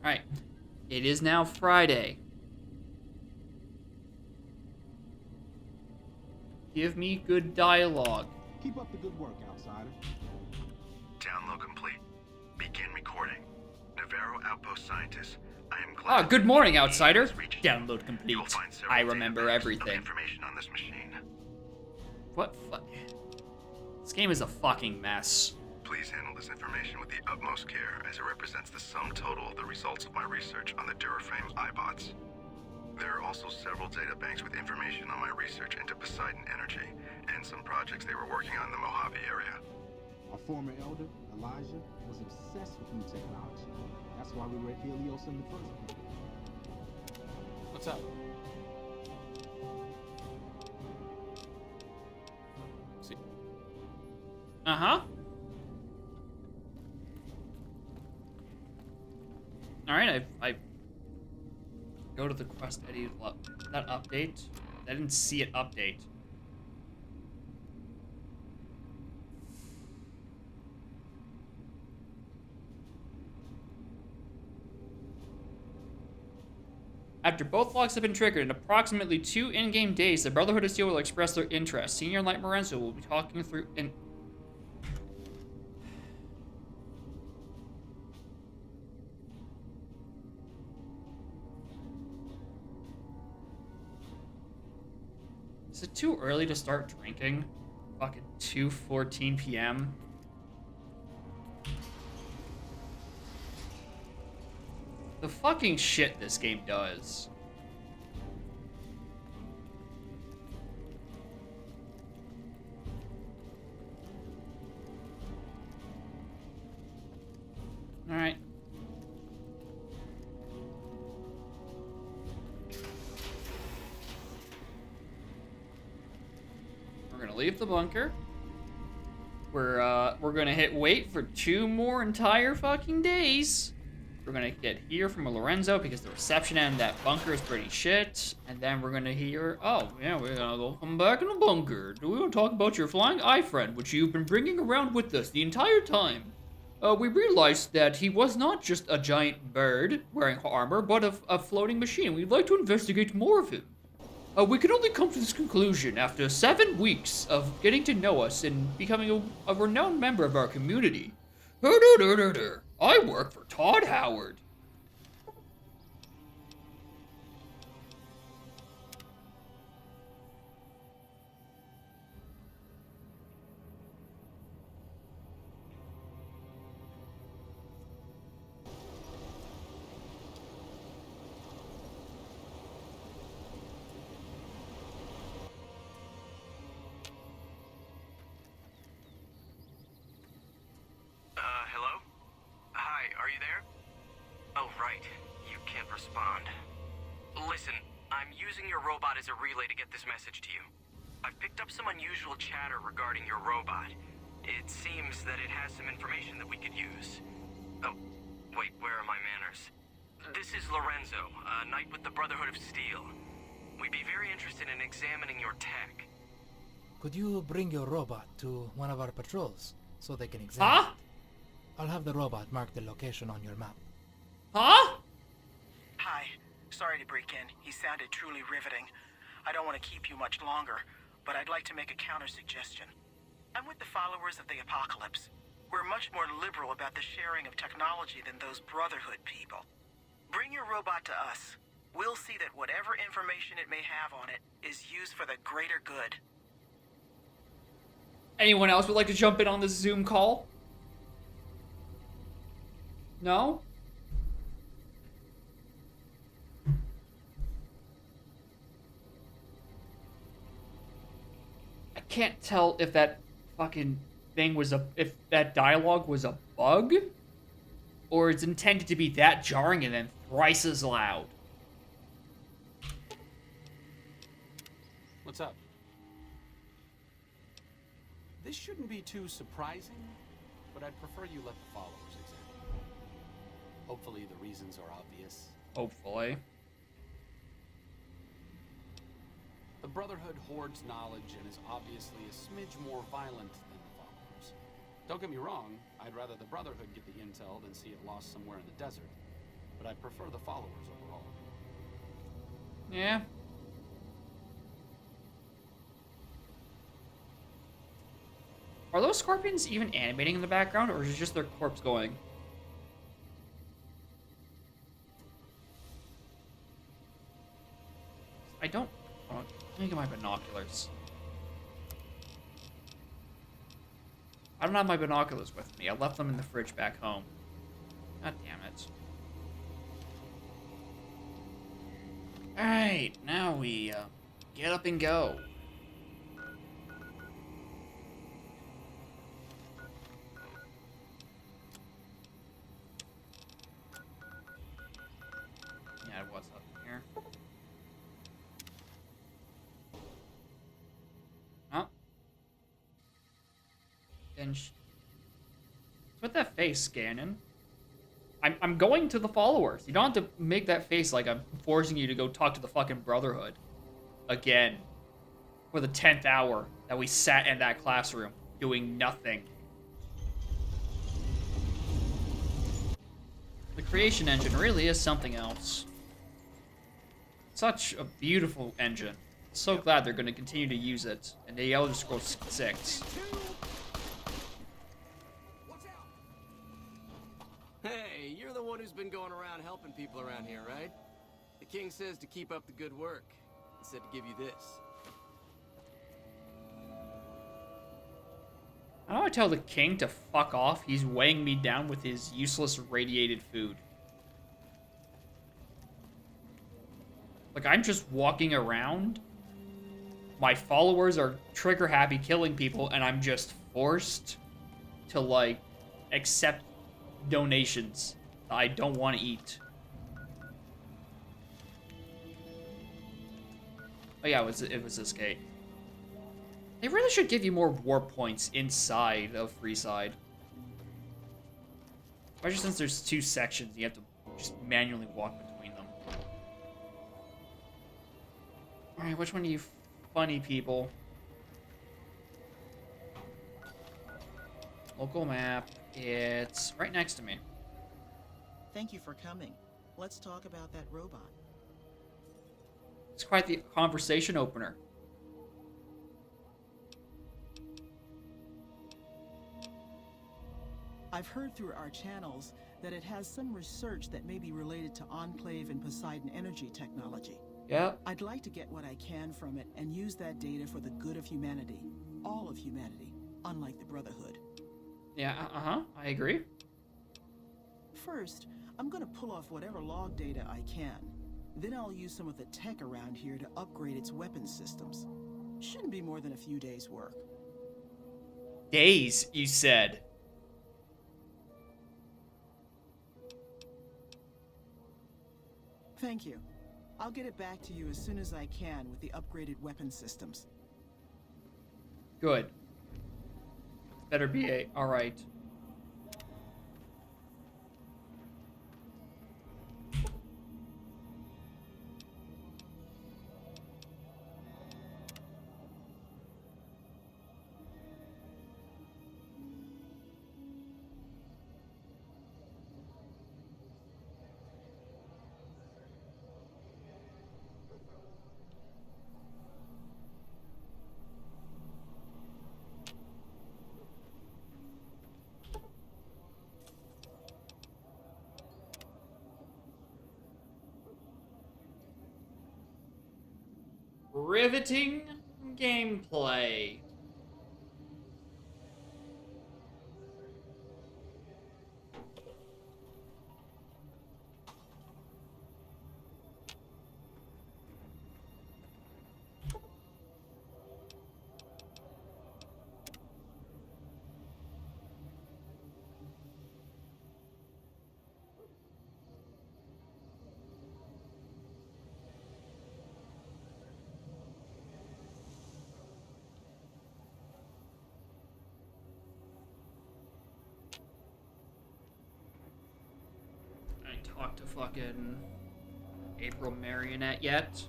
Alright. It is now Friday. Give me good dialogue. Keep up the good work, outsider. Download complete. Begin recording. Navarro Outpost Scientist. I am glad. Ah, good morning, outsider. Reaching. Download complete. You will find several I remember databases of everything. Information on this machine. What? This game is a fucking mess. please handle this information with the utmost care, as it represents the sum total of the results of my research on the Duraframe iBots. There are also several data banks with information on my research into Poseidon Energy, and some projects they were working on in the Mojave area. Our former elder, Elijah, was obsessed with new technology. That's why we were at Helios in the first place. What's up? See? Uh-huh. Alright, I go to the quest edit, that update. I didn't see it update. After both locks have been triggered, in approximately 2 in-game days, the Brotherhood of Steel will express their interest. Senior Knight Morenzo will be talking through an... Is it too early to start drinking? Fucking 2:14 p.m. The fucking shit this game does. Alright. We're gonna leave the bunker. We're gonna hit wait for 2 more entire fucking days. We're gonna get here from a Lorenzo because the reception in that bunker is pretty shit. And then we're gonna hear, oh yeah, we're gonna go come back in the bunker. Do we want to talk about your flying eye friend, which you've been bringing around with us the entire time? We realized that he was not just a giant bird wearing armor, but a floating machine. We'd like to investigate more of him. We can only come to this conclusion after 7 weeks of getting to know us and becoming a renowned member of our community. I work for Todd Howard. Hello? Hi, are you there? Oh, right. You can't respond. Listen, I'm using your robot as a relay to get this message to you. I've picked up some unusual chatter regarding your robot. It seems that it has some information that we could use. Oh, wait, where are my manners? This is Lorenzo, a knight with the Brotherhood of Steel. We'd be very interested in examining your tech. Could you bring your robot to one of our patrols so they can examine it? I'll have the robot mark the location on your map. Huh? Hi. Sorry to break in. He sounded truly riveting. I don't want to keep you much longer, but I'd like to make a counter-suggestion. I'm with the followers of the Apocalypse. We're much more liberal about the sharing of technology than those Brotherhood people. Bring your robot to us. We'll see that whatever information it may have on it is used for the greater good. Anyone else would like to jump in on this Zoom call? No? I can't tell if that fucking thing was if that dialogue was a bug, or it's intended to be that jarring and then thrice as loud. What's up? This shouldn't be too surprising, but I'd prefer you let the followers examine. Hopefully the reasons are obvious. Hopefully. The Brotherhood hoards knowledge and is obviously a smidge more violent than the followers. Don't get me wrong, I'd rather the Brotherhood get the intel than see it lost somewhere in the desert. But I'd prefer the followers overall. Yeah. Are those scorpions even animating in the background, or is it just their corpse going? I don't... Oh, let me get my binoculars. I don't have my binoculars with me. I left them in the fridge back home. God damn it. Alright, now we get up and go. Yeah, what's up here? Oh. Then put that face, Ganon. I'm going to the followers. You don't have to make that face like I'm forcing you to go talk to the fucking Brotherhood. Again. For the 10th hour that we sat in that classroom doing nothing. The creation engine really is something else. Such a beautiful engine. So glad they're going to continue to use it in the Elder Scrolls 6. Hey, you're the one who's been going around helping people around here, right? The king says to keep up the good work. He said to give you this. How do I tell the king to fuck off? He's weighing me down with his useless radiated food. Like, I'm just walking around. My followers are trigger happy killing people, and I'm just forced to, like, accept donations that I don't want to eat. Oh yeah, it was this gate. They really should give you more warp points inside of Freeside. Especially since there's 2 sections, you have to just manually walk between them. Alright, which one are you funny people? Local map. It's right next to me. Thank you for coming. Let's talk about that robot. It's quite the conversation opener. I've heard through our channels that it has some research that may be related to Enclave and Poseidon energy technology. Yeah. I'd like to get what I can from it and use that data for the good of humanity. All of humanity, unlike the Brotherhood. Yeah, I agree. First, I'm gonna pull off whatever log data I can. Then I'll use some of the tech around here to upgrade its weapons systems. Shouldn't be more than a few days' work. Days, you said. Thank you. I'll get it back to you as soon as I can with the upgraded weapon systems. Good. Better be alright. Riveting gameplay. Talk to fucking April Marionette yet?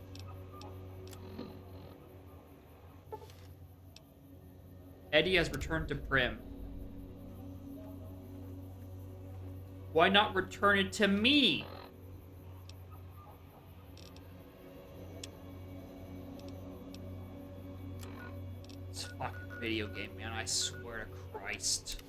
Eddie has returned to Prim. Why not return it to me? It's a fucking video game, man. I swear to Christ.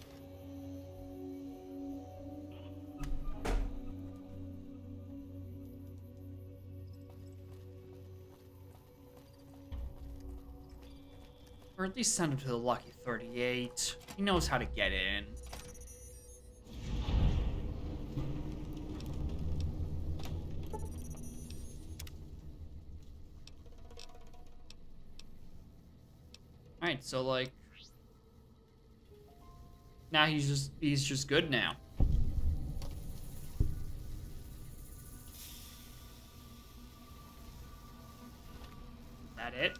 Or at least send him to the Lucky 38. He knows how to get in. Alright, so like now he's just good now. Is that it?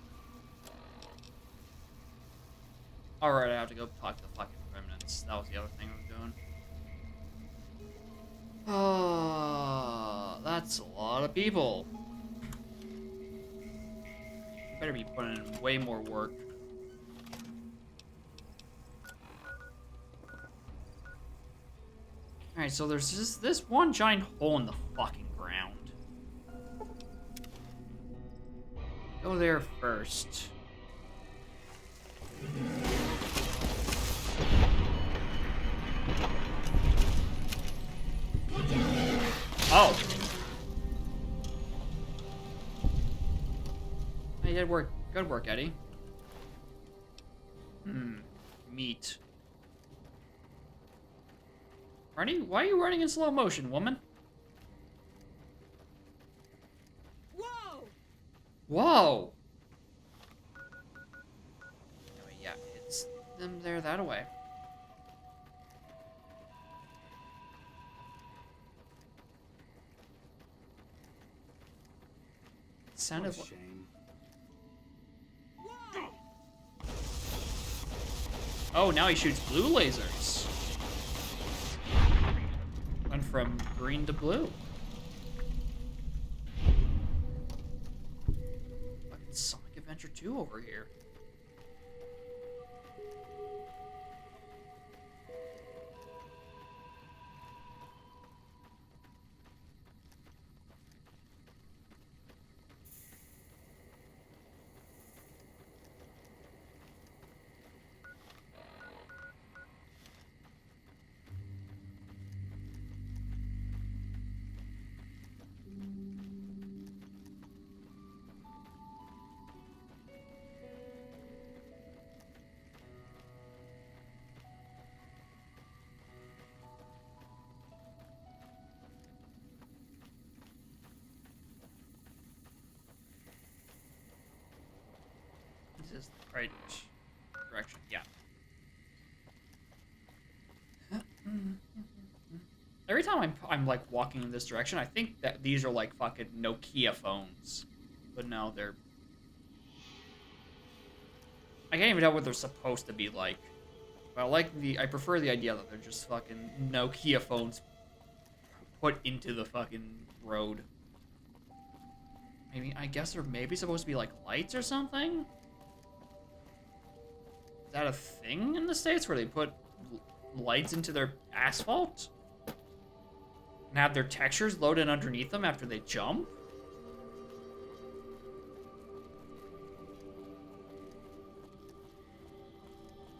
Alright, I have to go talk to the fucking remnants. That was the other thing I'm doing. Oh, that's a lot of people. Better be putting in way more work. Alright, so there's just this one giant hole in the fucking ground. Go there first. Oh! Hey, good work. Good work, Eddie. Meat. Arnie, why are you running in slow motion, woman? Whoa! Whoa! Anyway, yeah, it's them there that way. Sounded like... Oh, now he shoots blue lasers. Went from green to blue. Fucking Sonic Adventure 2 over here. This is the right direction, yeah. Every time I'm like walking in this direction, I think that these are like fucking Nokia phones. But no, they're... I can't even tell what they're supposed to be like. But I prefer the idea that they're just fucking Nokia phones put into the fucking road. I guess they're maybe supposed to be like lights or something? Is that a thing in the States where they put lights into their asphalt? And have their textures loaded underneath them after they jump?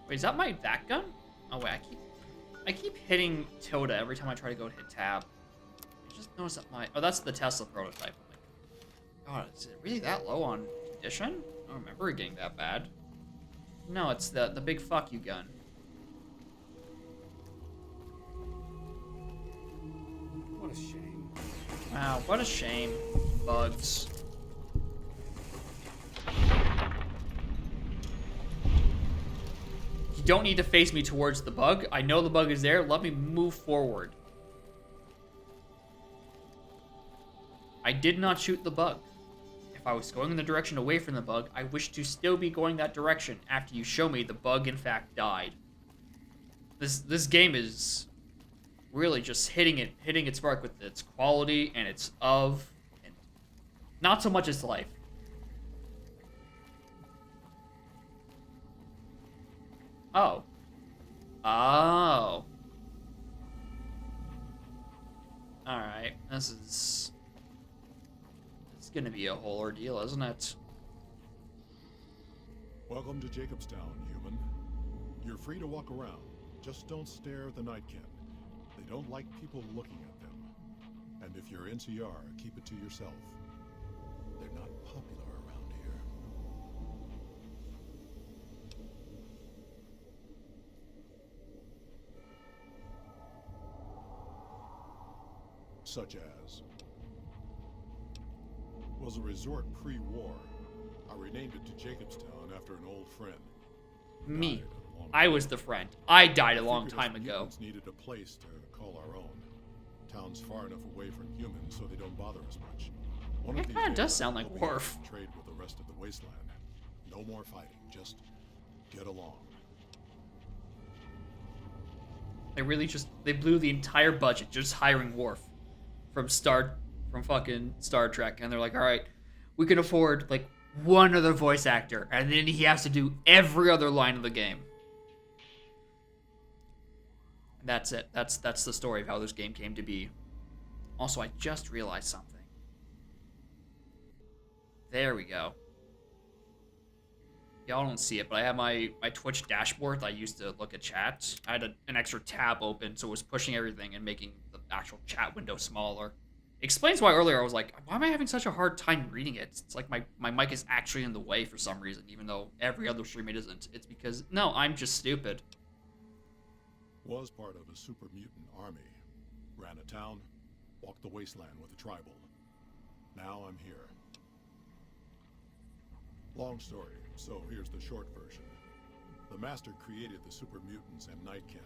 Wait, is that my back gun? Oh wait, I keep hitting tilde every time I try to go hit tab. I just noticed that my... Oh, that's the Tesla prototype. God, is it really that low on condition? I don't remember it getting that bad. No, it's the big fuck you gun. What a shame. Wow, what a shame. Bugs. You don't need to face me towards the bug. I know the bug is there. Let me move forward. I did not shoot the bug. If I was going in the direction away from the bug, I wish to still be going that direction after you show me the bug in fact died. This game is really just hitting its mark with its quality and its and not so much its life. Oh. Oh. Alright, this is gonna be a whole ordeal, isn't it? Welcome to Jacobstown, human. You're free to walk around. Just don't stare at the Nightkin. They don't like people looking at them. And if you're NCR, keep it to yourself. They're not popular around here. Such as... was a resort pre-war. I renamed it to Jacobstown after an old friend. Me. I was the friend. I died a long time ago. Mutants needed a place to call our own. Town's far enough away from humans so they don't bother us much. One of That these kind of does days, sound like we'll be Worf. able to trade with the rest of the wasteland. No more fighting. Just get along. They really they blew the entire budget just hiring Worf from fucking Star Trek, and they're like, all right, we can afford like one other voice actor, and then he has to do every other line of the game. And that's it. That's the story of how this game came to be. Also, I just realized something. There we go. Y'all don't see it, but I have my Twitch dashboard that I used to look at chat. I had an extra tab open, so it was pushing everything and making the actual chat window smaller. Explains why earlier I was like, why am I having such a hard time reading it? It's like my mic is actually in the way for some reason, even though every other stream it isn't. It's because, no, I'm just stupid. Was part of a super mutant army. Ran a town, walked the wasteland with a tribal. Now I'm here. Long story, so here's the short version. The Master created the super mutants and Nightkin.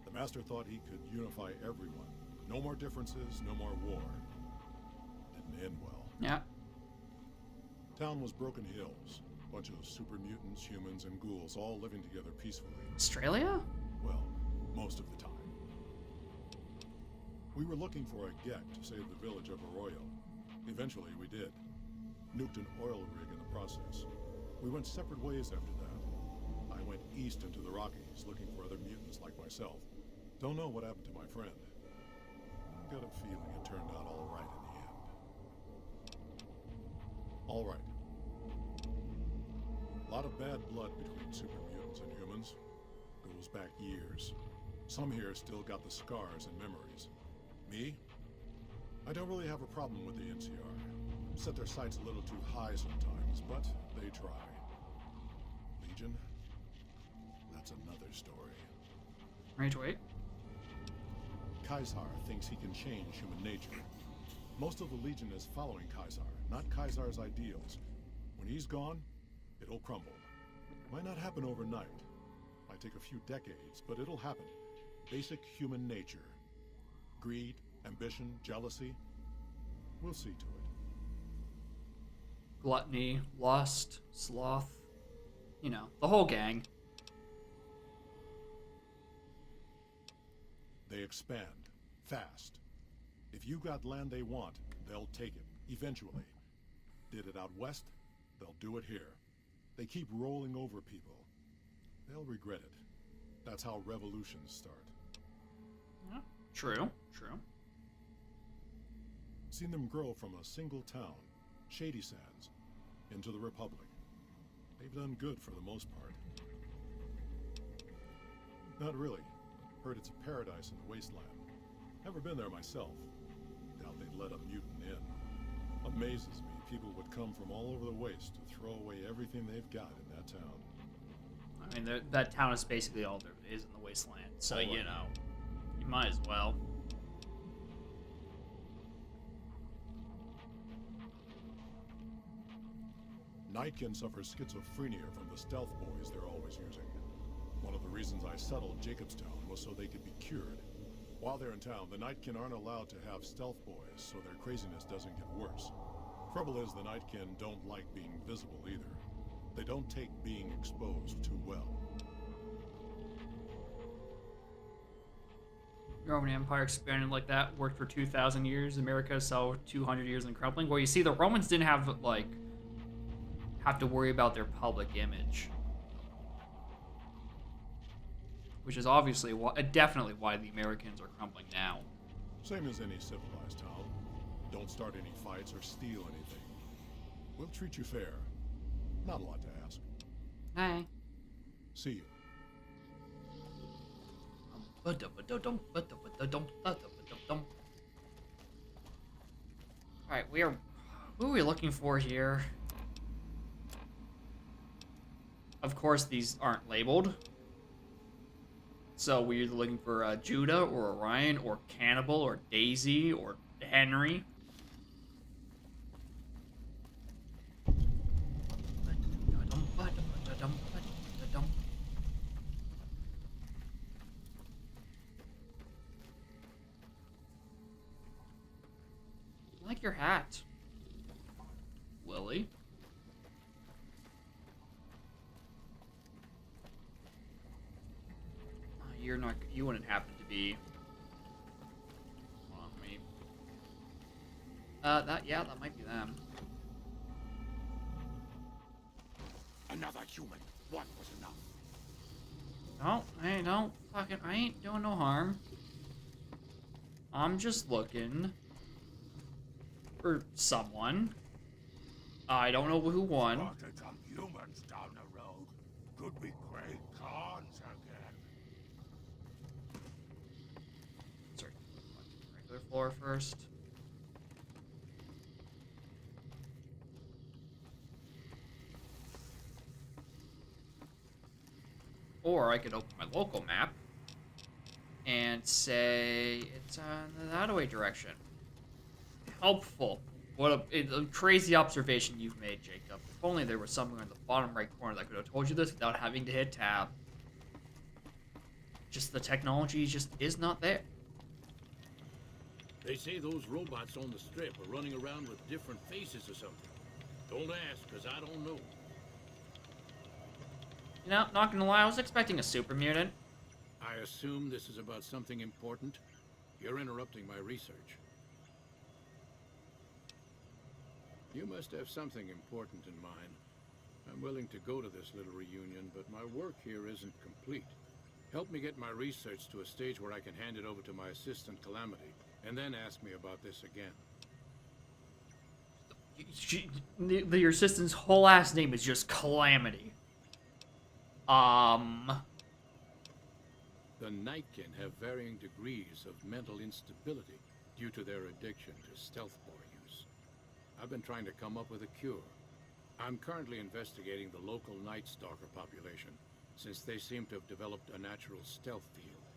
The Master thought he could unify everyone. No more differences, no more war. Didn't end well. Yeah. Town was Broken Hills. Bunch of super mutants, humans, and ghouls all living together peacefully. Australia? Well, most of the time. We were looking for a Gek to save the village of Arroyo. Eventually, we did. Nuked an oil rig in the process. We went separate ways after that. I went east into the Rockies, looking for other mutants like myself. Don't know what happened to my friend. I've got a feeling it turned out all right in the end. All right. A lot of bad blood between super mutants and humans. Goes back years. Some here still got the scars and memories. Me? I don't really have a problem with the NCR. Set their sights a little too high sometimes, but they try. Legion? That's another story. Wait. Caesar thinks he can change human nature. Most of the Legion is following Caesar, not Caesar's ideals. When he's gone, it'll crumble. Might not happen overnight. Might take a few decades, but it'll happen. Basic human nature. Greed, ambition, jealousy. We'll see to it. Gluttony, lust, sloth. You know, the whole gang. They expand. Fast. If you got land they want, they'll take it. Eventually. Did it out west, they'll do it here. They keep rolling over people. They'll regret it. That's how revolutions start. Yeah, true. Seen them grow from a single town, Shady Sands, into the Republic. They've done good for the most part. Not really. Heard it's a paradise in the wasteland. Never been there myself. Doubt they'd let a mutant in. Amazes me people would come from all over the waste to throw away everything they've got in that town. I mean, that town is basically all there is in the wasteland, so, All right. you know, you might as well. Nightkin suffers schizophrenia from the stealth boys they're always using. One of the reasons I settled Jacobstown was so they could be cured. While they're in town, the Nightkin aren't allowed to have stealth boys, so their craziness doesn't get worse. Trouble is, the Nightkin don't like being visible either. They don't take being exposed too well. Roman Empire expanded like that, worked for 2,000 years. America saw 200 years in crumbling. Well, you see, the Romans didn't have to worry about their public image, which is obviously definitely why the Americans are crumbling now. Same as any civilized town. Don't start any fights or steal anything. We'll treat you fair. Not a lot to ask. Hey. See you. Alright, who are we looking for here? Of course, these aren't labeled. So we're either looking for Judah or Orion or Cannibal or Daisy or Henry. I like your hat, Lily. You're not. You wouldn't happen to be. Hold on, wait. That might be them. Another human. One was enough. I ain't doing no harm. I'm just looking for someone. I don't know who won. Spotted some humans down the road. Could be great cons again. Sorry, regular floor first. Or I could open my local map and say it's on the that-a-way direction. Helpful. What a crazy observation you've made, Jacob. If only there was somewhere in the bottom right corner that could have told you this without having to hit tab. Just the technology just is not there. They say those robots on the strip are running around with different faces or something. Don't ask, because I don't know. You know, not gonna lie, I was expecting a super mutant. I assume this is about something important? You're interrupting my research. You must have something important in mind. I'm willing to go to this little reunion, but my work here isn't complete. Help me get my research to a stage where I can hand it over to my assistant, Calamity, and then ask me about this again. Your assistant's whole last name is just Calamity. The Nightkin have varying degrees of mental instability due to their addiction to stealth boy use. I've been trying to come up with a cure. I'm currently investigating the local Night Stalker population, since they seem to have developed a natural stealth field.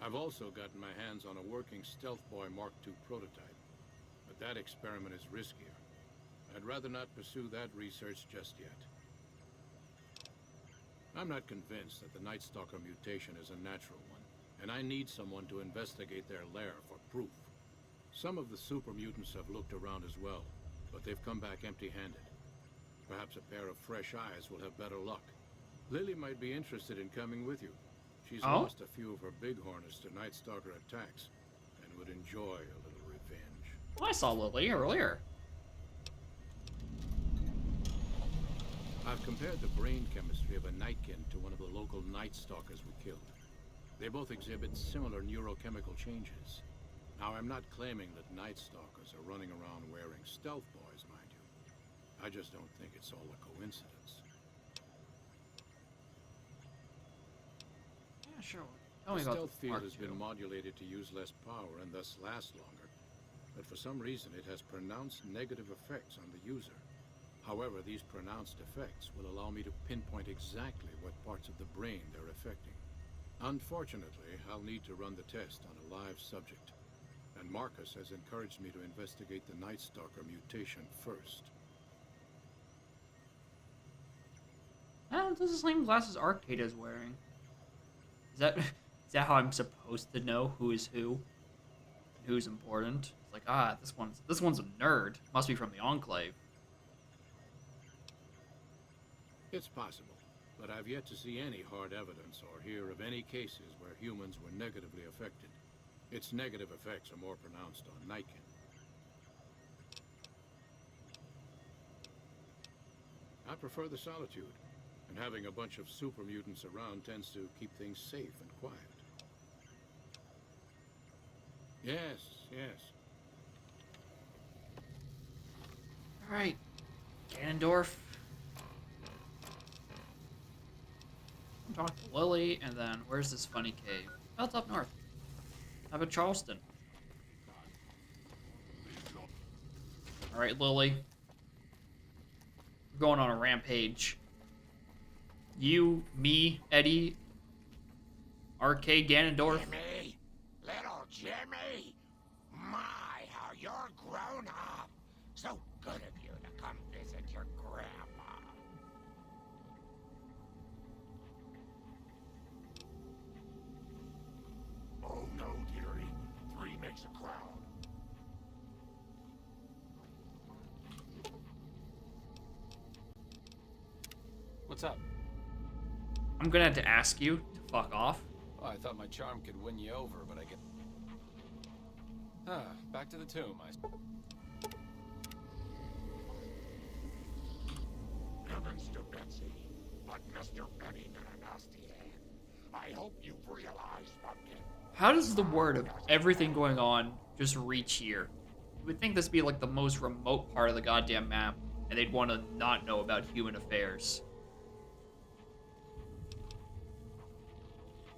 I've also gotten my hands on a working Stealth Boy Mark II prototype, but that experiment is riskier. I'd rather not pursue that research just yet. I'm not convinced that the Night Stalker mutation is a natural one, and I need someone to investigate their lair for proof. Some of the super mutants have looked around as well, but they've come back empty-handed. Perhaps a pair of fresh eyes will have better luck. Lily might be interested in coming with you. She's lost a few of her bighorners to Night Stalker attacks, and would enjoy a little revenge. Well, I saw Lily earlier. I've compared the brain chemistry of a Nightkin to one of the local Night Stalkers we killed. They both exhibit similar neurochemical changes. Now, I'm not claiming that Night Stalkers are running around wearing stealth boys, mind you. I just don't think it's all a coincidence. Yeah, sure. Tell me The about stealth the Mark field has II. been modulated to use less power and thus last longer, but for some reason it has pronounced negative effects on the user. However, these pronounced effects will allow me to pinpoint exactly what parts of the brain they're affecting. Unfortunately, I'll need to run the test on a live subject, and Marcus has encouraged me to investigate the Night Stalker mutation first. Oh, those are the same glasses Arcade is wearing. Is that how I'm supposed to know who is who? Who's important? It's like, this one's a nerd. Must be from the Enclave. It's possible, but I've yet to see any hard evidence or hear of any cases where humans were negatively affected. Its negative effects are more pronounced on Nightkin. I prefer the solitude, and having a bunch of super mutants around tends to keep things safe and quiet. Yes. Alright. Ganondorf. Talk to Lily, and then where's this funny cave? Oh, it's up north. How about Charleston? Alright, Lily. We're going on a rampage. You, me, Eddie Arcade Ganondorf. Jimmy! Little Jimmy! My, how you're grown up! So good of you to come visit your grandma. Oh no, dearie. 3 makes a crowd. What's up? I'm gonna have to ask you to fuck off. Oh, I thought my charm could win you over, but I get... back to the tomb, Heavens to Betsy, but Mr. Benny got a nasty hand. I hope you've realized, Pumpkin. How does the word of everything going on just reach here? You would think this would be like the most remote part of the goddamn map, and they'd want to not know about human affairs.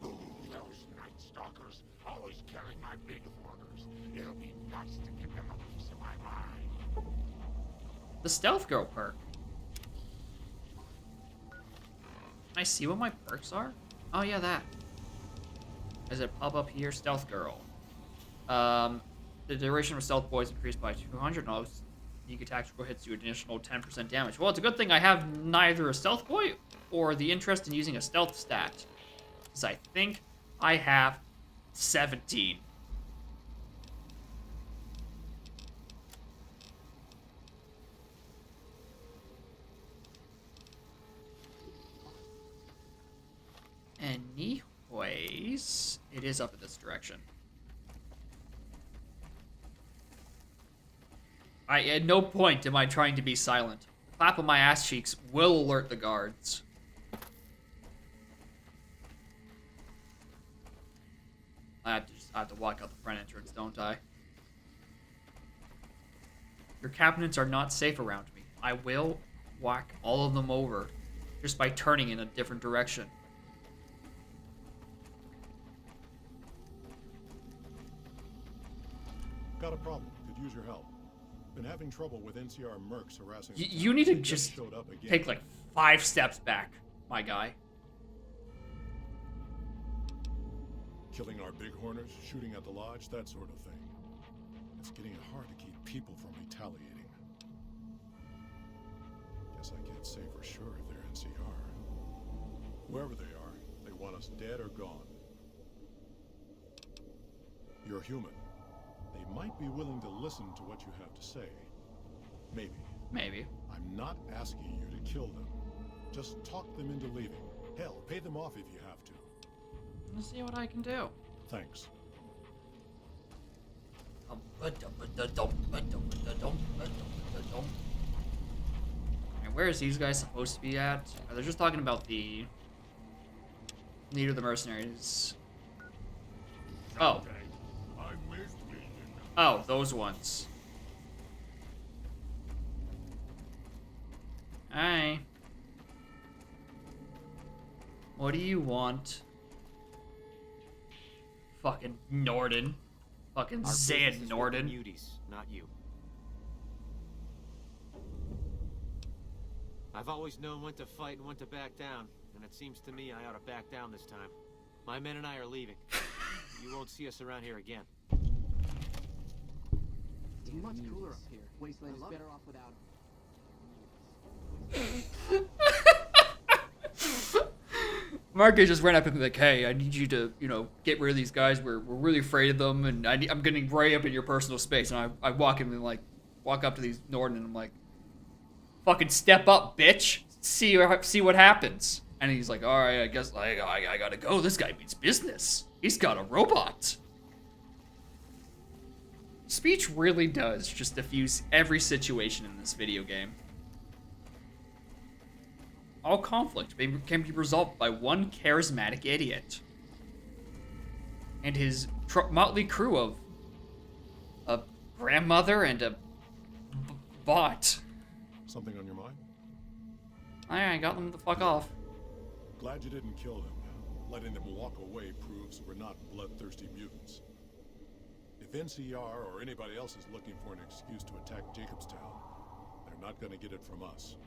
Ooh, those Night Stalkers always carry my big orders. It'll be nice to give them a piece of my mind. The Stealth Girl perk. Can I see what my perks are? Oh yeah, that. Does it pop up here? Stealth Girl. The duration of Stealth Boy is increased by 200. No, sneak attack roll hits you additional 10% damage. Well, it's a good thing I have neither a Stealth Boy or the interest in using a stealth stat. Because I think I have 17. Anyways, it is up in this direction. At no point am I trying to be silent. The clap of my ass cheeks will alert the guards. I have to walk out the front entrance, don't I? Your cabinets are not safe around me. I will whack all of them over just by turning in a different direction. Got a problem. Could use your help. Been having trouble with NCR mercs harassing. You need to just take like 5 steps back, my guy. Killing our bighorners, shooting at the lodge, that sort of thing. It's getting hard to keep people from retaliating. Guess I can't say for sure if they're NCR. Whoever they are, they want us dead or gone. You're human. They might be willing to listen to what you have to say. Maybe. Maybe. I'm not asking you to kill them. Just talk them into leaving. Hell, pay them off if you have to. Let's see what I can do. Thanks. And where is these guys supposed to be at? They're just talking about the leader of the mercenaries. Oh. Oh, those ones. Hi. What do you want? Fucking Norden. Fucking Zan Norden. Muties, not you. I've always known when to fight and when to back down, and it seems to me I ought to back down this time. My men and I are leaving. You won't see us around here again. It's much cooler up here. Wasteland is better off without him. Marcus just ran up and be like, hey, I need you to, get rid of these guys. We're really afraid of them, and I'm getting right up in your personal space. And I walk him and, walk up to these Norden, and I'm like, fucking step up, bitch. See what happens. And he's like, all right, I guess I gotta go. This guy means business. He's got a robot. Speech really does just diffuse every situation in this video game. All conflict can be resolved by one charismatic idiot and his motley crew of a grandmother and a bot. Something on your mind? I got them the fuck off. Glad you didn't kill them. Letting them walk away proves we're not bloodthirsty mutants. If NCR or anybody else is looking for an excuse to attack Jacobstown, they're not gonna get it from us.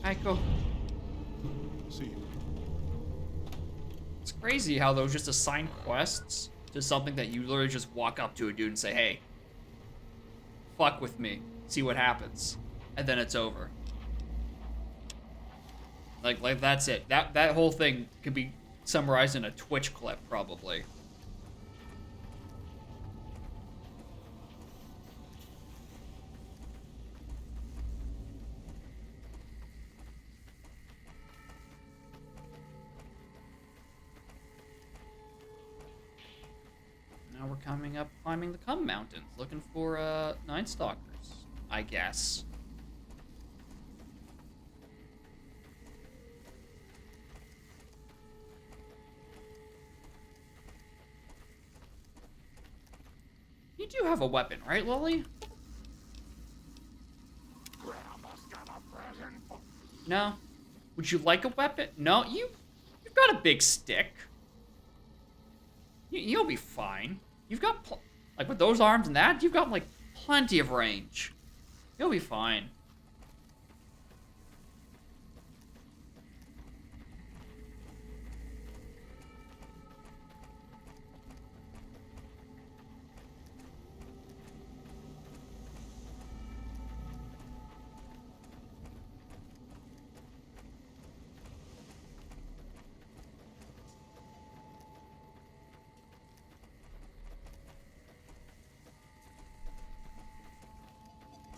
Alright, go. See you. It's crazy how those just assign quests to something that you literally just walk up to a dude and say, hey, fuck with me, see what happens, and then it's over. Like that's it. That whole thing could be summarized in a Twitch clip, probably. Now we're coming up, climbing the Cum Mountains, looking for Night Stalkers, I guess. You do have a weapon, right, Lily? No? Would you like a weapon? No? You've got a big stick. You'll be fine. You've got, like, with those arms and that, you've got, like, plenty of range. You'll be fine.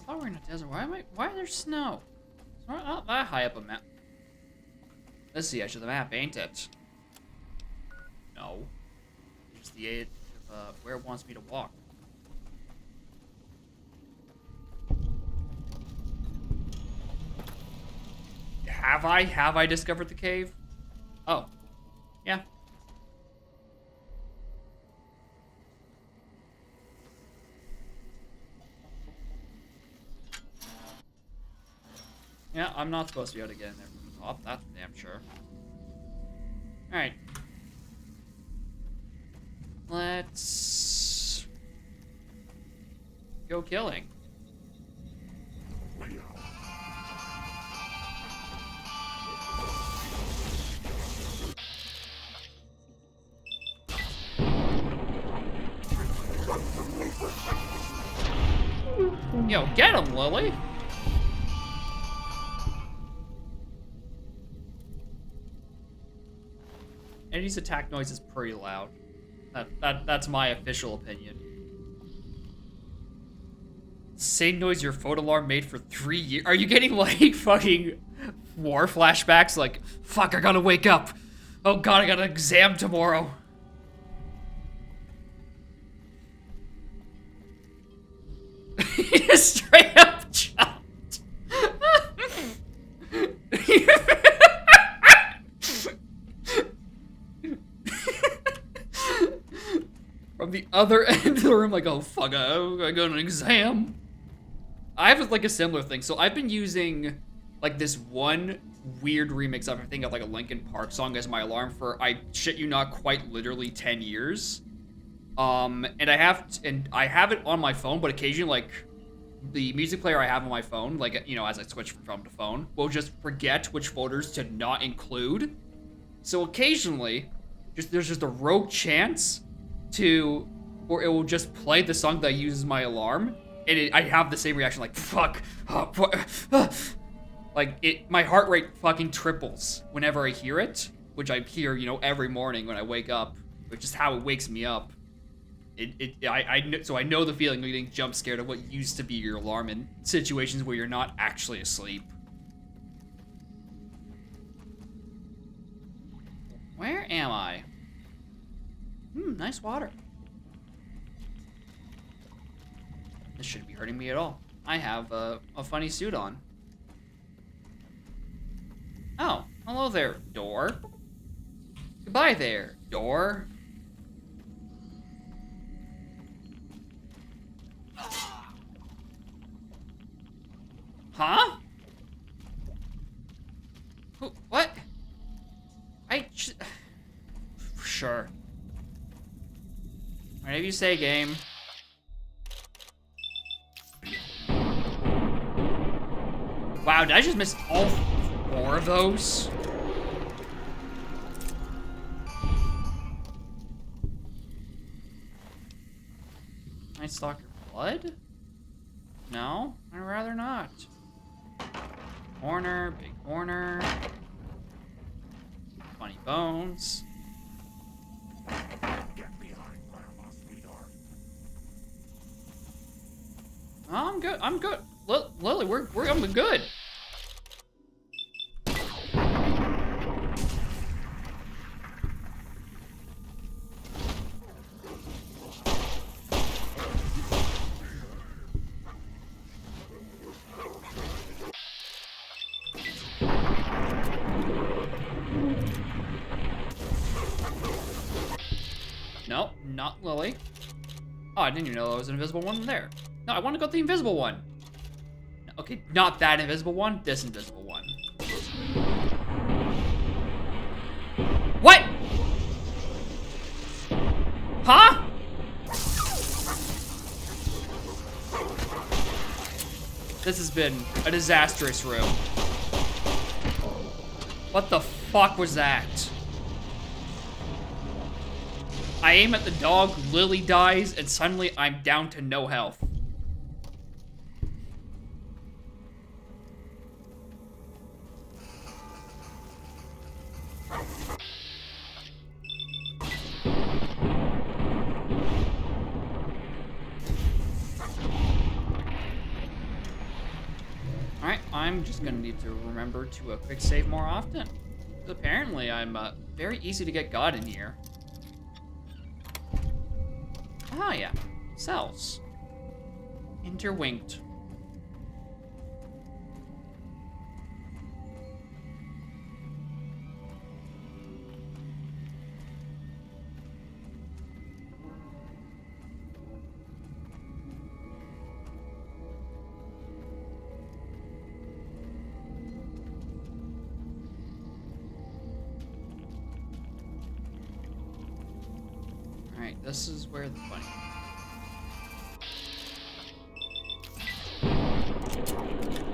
Oh, we're in a desert. Why is there snow? It's not that high up a map. This is the edge of the map, ain't it? No. It's just the edge of where it wants me to walk. Have I discovered the cave? Oh. Yeah. Yeah, I'm not supposed to be able to get in there from the top, that's for damn sure. Alright. Let's go killing. Yo, get him, Lily! Eddie's attack noise is pretty loud. That's my official opinion. Same noise your phone alarm made for 3 years. Are you getting like fucking war flashbacks? Like, fuck, I gotta wake up. Oh god, I got an exam tomorrow. He just straight up jumped. From the other end of the room, like, oh fuck, I got an exam. I have like a similar thing. So I've been using like this one weird remix of, I think, of like a Linkin Park song as my alarm for, I shit you not, quite literally 10 years. And I have it on my phone, but occasionally, like, the music player I have on my phone, like, you know, as I switch from phone to phone, will just forget which folders to not include. So occasionally, there's just a rogue chance or it will just play the song that uses my alarm, and I have the same reaction, like, fuck, like, my heart rate fucking triples whenever I hear it, which I hear, you know, every morning when I wake up, which is how it wakes me up. So I know the feeling of getting jump scared of what used to be your alarm in situations where you're not actually asleep. Where am I? Nice water. This shouldn't be hurting me at all. I have a funny suit on. Oh, hello there, door. Goodbye there, door. Huh? What? Sure. Whatever you say, game. Wow, did I just miss all 4 of those? Stalker blood? No, I'd rather not. Corner, big corner. Funny bones. Get behind Grandma, sweetheart. Oh, I'm good. I'm good. Lily, I'm good. No, not Lily. Oh, I didn't even know there was an invisible one there. No, I want to go to the invisible one. No, okay, not that invisible one. This invisible one. What? Huh? This has been a disastrous room. What the fuck was that? I aim at the dog, Lily dies, and suddenly I'm down to no health. Alright, I'm just gonna need to remember to quick save more often. Apparently, I'm very easy to get God in here. Ah, yeah. Cells. Interwinked. Alright, this is where the funny.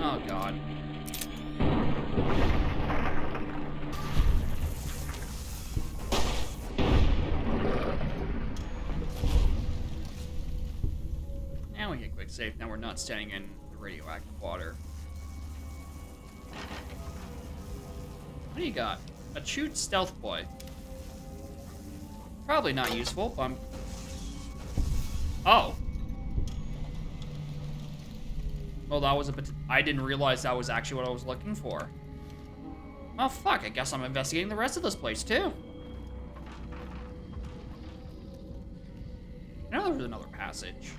Oh god. Now we get quick save. Now we're not standing in the radioactive water. What do you got? A chewed stealth boy. Probably not useful, but Oh. Well, that was I didn't realize that was actually what I was looking for. Oh, fuck. I guess I'm investigating the rest of this place, too. I know there was another passage.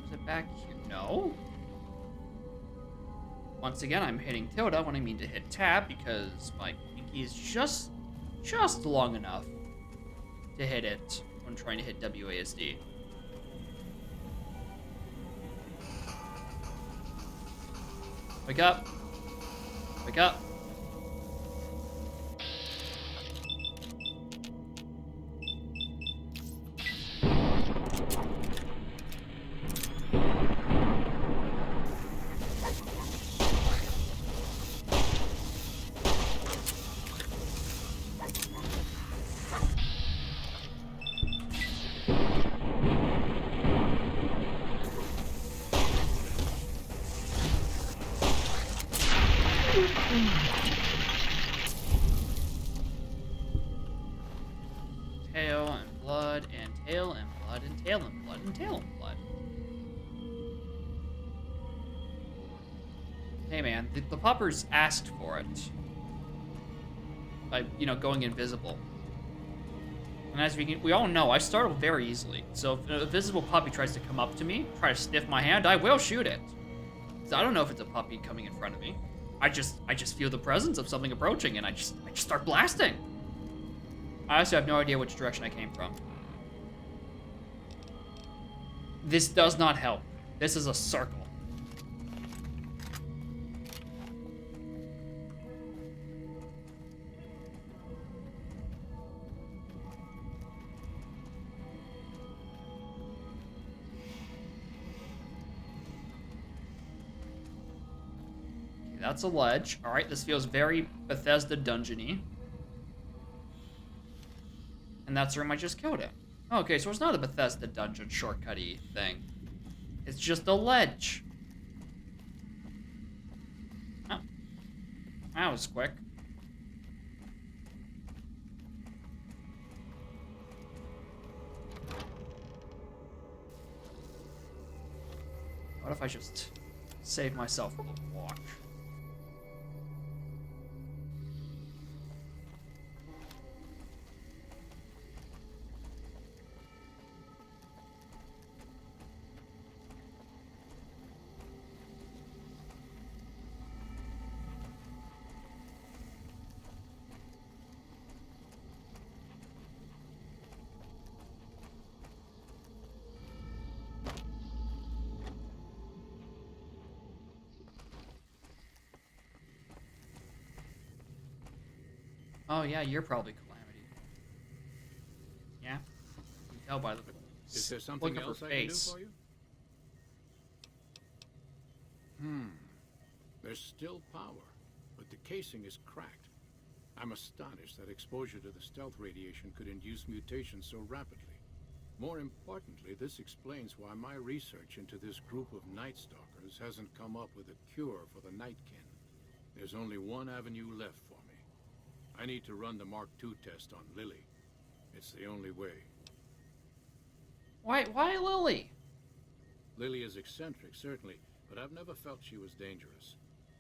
Is it back here? No. Once again, I'm hitting tilde when I mean to hit tab because my pinky is just long enough to hit it when trying to hit WASD. Wake up. Wake up. Tail and blood and tail and blood and tail and blood and tail and blood. Hey man, the puppers asked for it. By, going invisible. And as we all know, I startle very easily. So if a visible puppy tries to come up to me, try to sniff my hand, I will shoot it. So I don't know if it's a puppy coming in front of me. I just feel the presence of something approaching and I just start blasting. I also have no idea which direction I came from. This does not help. This is a circle. That's a ledge. Alright, this feels very Bethesda dungeony. And that's the room I just killed in. Okay, so it's not a Bethesda dungeon shortcut-y thing. It's just a ledge. Oh. That was quick. What if I just save myself a little walk? Oh yeah, you're probably Calamity. Yeah? You can tell by the Is there something look of else her I can do face. for you? There's still power, but the casing is cracked. I'm astonished that exposure to the stealth radiation could induce mutations so rapidly. More importantly, this explains why my research into this group of Night Stalkers hasn't come up with a cure for the Nightkin. There's only one avenue left for me. I need to run the Mark II test on Lily. It's the only way. Why Lily? Lily is eccentric, certainly, but I've never felt she was dangerous.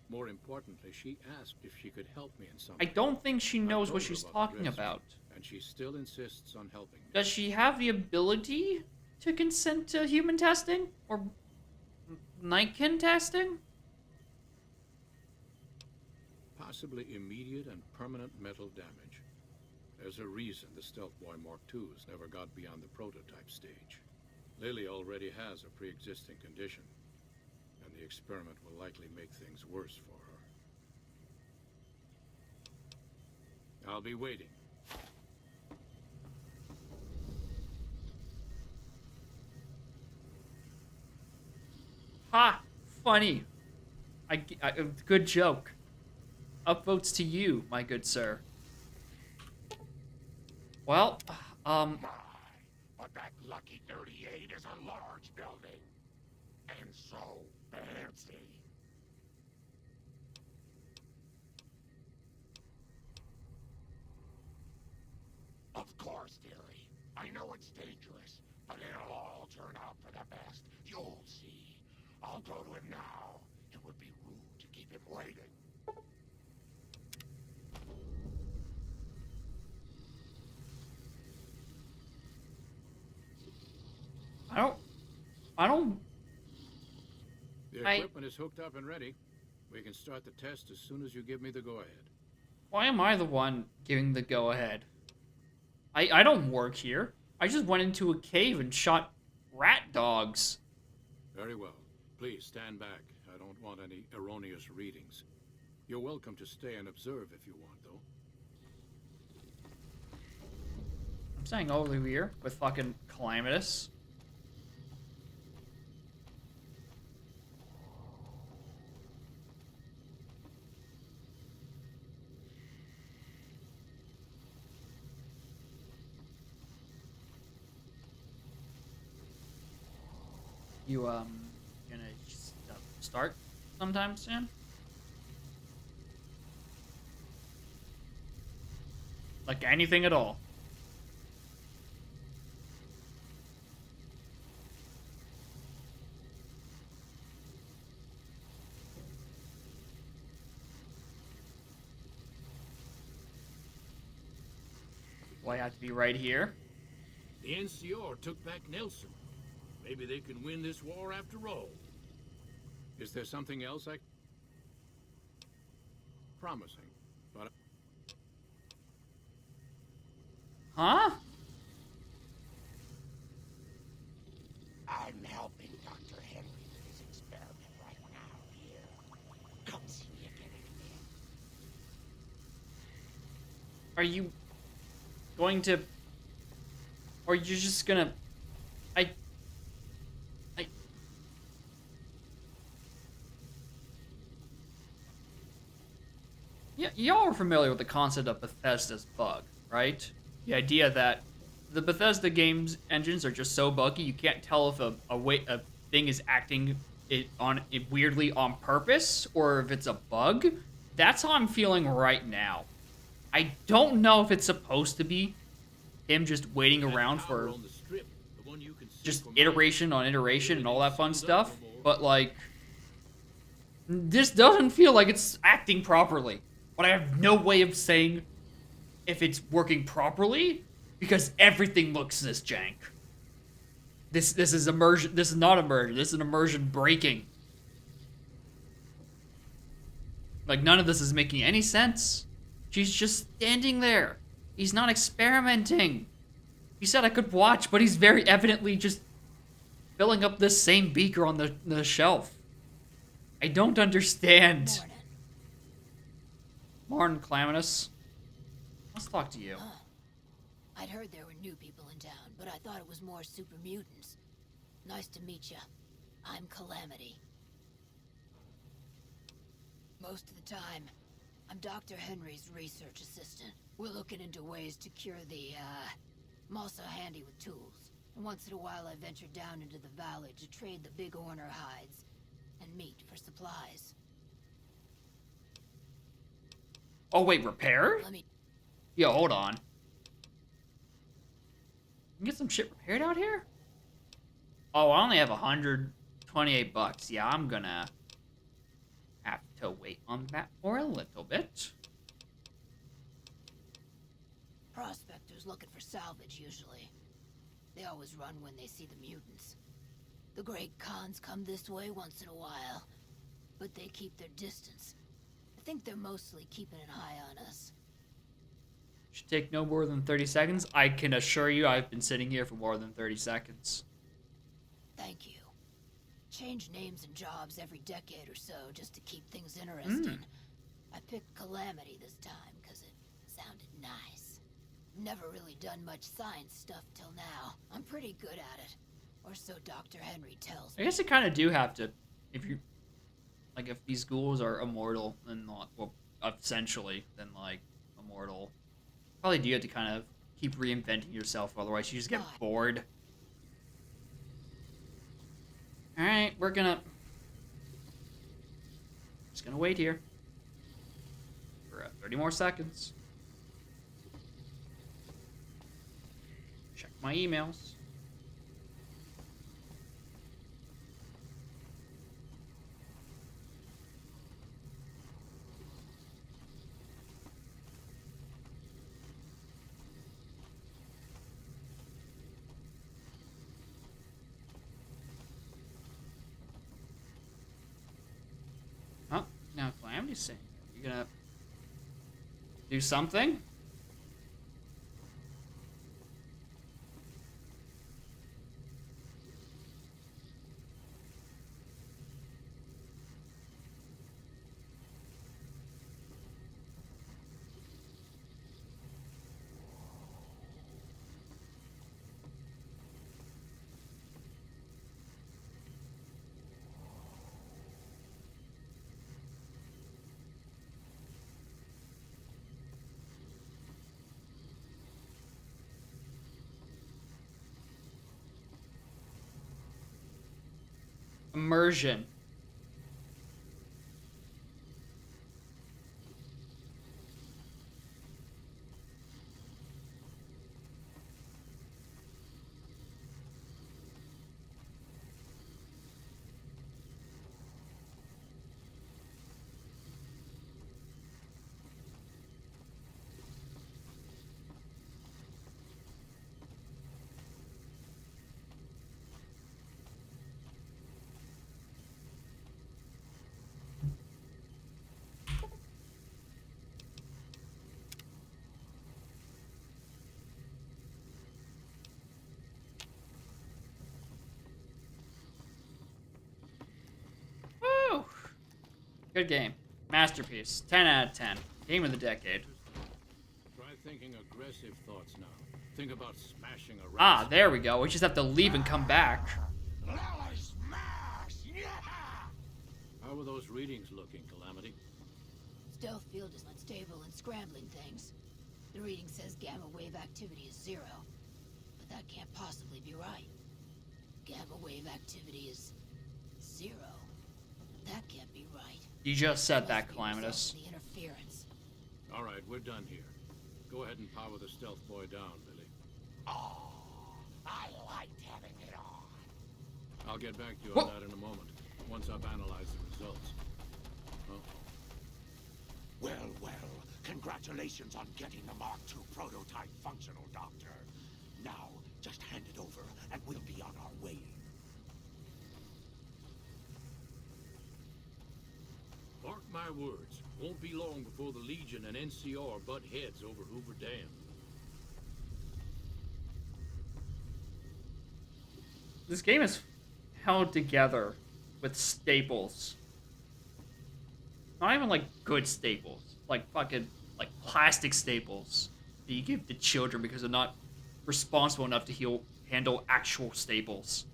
More importantly, she asked if she could help me in something. I don't think she I knows told what her she's about talking the risk, about. and she still insists on helping me. Does she have the ability to consent to human testing? Or Nightkin testing? Possibly immediate and permanent mental damage. There's a reason the Stealth Boy Mark IIs never got beyond the prototype stage. Lily already has a pre-existing condition, and the experiment will likely make things worse for her. I'll be waiting. Ha! Funny. Good joke. Upvotes to you, my good sir. Well, But that lucky 38 is a large building. And so fancy. Of course, dearie. I know it's dangerous, but it'll all turn out for the best. You'll see. I'll go to him now. It would be rude to keep him waiting. I don't. The equipment is hooked up and ready. We can start the test as soon as you give me the go-ahead. Why am I the one giving the go-ahead? I don't work here. I just went into a cave and shot rat dogs. Very well. Please stand back. I don't want any erroneous readings. You're welcome to stay and observe if you want, though. I'm staying over here with fucking Calamitous. You, gonna just, start sometime soon? Like anything at all? Well, I have to be right here. The NCR took back Nelson. Maybe they can win this war after all. Is there something else I... Promising, but... Huh? I'm helping Dr. Henry with his experiment right now here. Come see me again in a bit. Are you going to... Or you're just gonna... Yeah, y'all are familiar with the concept of Bethesda's bug, right? The idea that the Bethesda games engines are just so buggy, you can't tell if a thing is acting weirdly on purpose or if it's a bug. That's how I'm feeling right now. I don't know if it's supposed to be him just waiting around for just iteration on iteration and all that fun stuff, but like, this doesn't feel like it's acting properly. But I have no way of saying if it's working properly because everything looks this jank. This is immersion. This is not immersion. This is immersion breaking. Like, none of this is making any sense. She's just standing there. He's not experimenting. He said I could watch, but he's very evidently just filling up this same beaker on the shelf. I don't understand. Morning, Calaminus. Let's talk to you. I'd heard there were new people in town, but I thought it was more super mutants. Nice to meet you. I'm Calamity. Most of the time, I'm Dr. Henry's research assistant. We're looking into ways to cure the, I'm also handy with tools. And once in a while I venture down into the valley to trade the big Horner hides and meat for supplies. Oh wait, repair? Yo, hold on. You can get some shit repaired out here? Oh, I only have 128 bucks. Yeah, I'm gonna have to wait on that for a little bit. Prospectors looking for salvage, usually. They always run when they see the mutants. The great Khans come this way once in a while, but they keep their distance. I think they're mostly keeping an eye on us. Should take no more than 30 seconds. I can assure you I've been sitting here for more than 30 seconds. Thank you. Change names and jobs every decade or so just to keep things interesting. I picked Calamity this time because it sounded nice. Never really done much science stuff till now. I'm pretty good at it. Or so Dr. Henry tells me. I guess you kind of do have to, if you, like, if these ghouls are immortal, then, well, essentially, then, like, immortal. Probably do have to kind of keep reinventing yourself, otherwise you just get bored. Alright, just gonna wait here for 30 more seconds. Check my emails. Oh, now Calamity's saying, are you gonna do something? Immersion. Woo! Good game. Masterpiece. 10 out of 10. Game of the decade. Try thinking aggressive thoughts now. Think about smashing a rat. Ah, there we go. We just have to leave and come back. How were those readings looking, Calamity? Stealth field is unstable and scrambling things. The reading says gamma wave activity is 0. but that can't possibly be right. Gamma wave activity is 0. That can't be right. You just said that, Calamitous. The interference. All right, we're done here. Go ahead and power the stealth boy down, Billy. Oh, I liked having it on. I'll get back to you on that in a moment, once I've analyzed the results. Well, well, congratulations on getting the Mark II prototype functional, Doctor. Now, just hand it over, and we'll be on our way. Mark my words, won't be long before the Legion and NCR butt heads over Hoover Dam. This game is held together with staples. Not even like good staples. Like fucking like plastic staples that you give to children because they're not responsible enough to handle actual staples.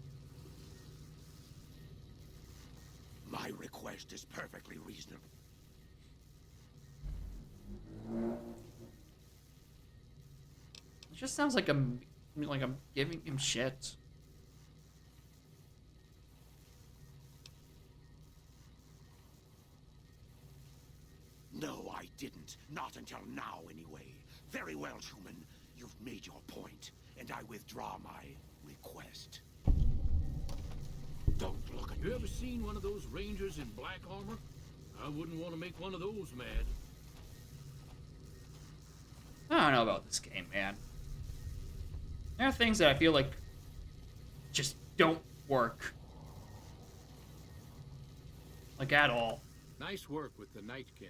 My request is perfectly reasonable. It just sounds like I'm giving him shit. No, I didn't. Not until now, anyway. Very well, Truman. You've made your point, and I withdraw my request. Don't look at me. You ever seen one of those Rangers in black armor? I wouldn't want to make one of those mad. I don't know about this game, man. There are things that I feel like just don't work. Like, at all. Nice work with the Nightkin.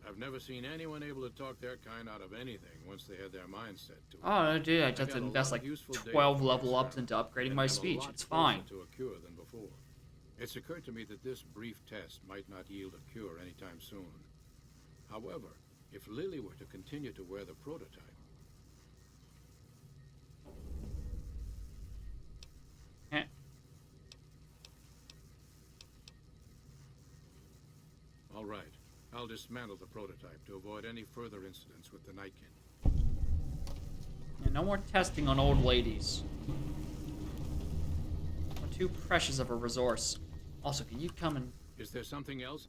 I've never seen anyone able to talk their kind out of anything once they had their mind set to it. Oh, dude, I just have to invest like 12 level ups into upgrading my speech. It's fine. To a cure than before. It's occurred to me that this brief test might not yield a cure anytime soon. However, if Lily were to continue to wear the prototype, all right. I'll dismantle the prototype to avoid any further incidents with the Nightkin. Yeah, no more testing on old ladies. We're too precious of a resource. Also, can you come and... Is there something else?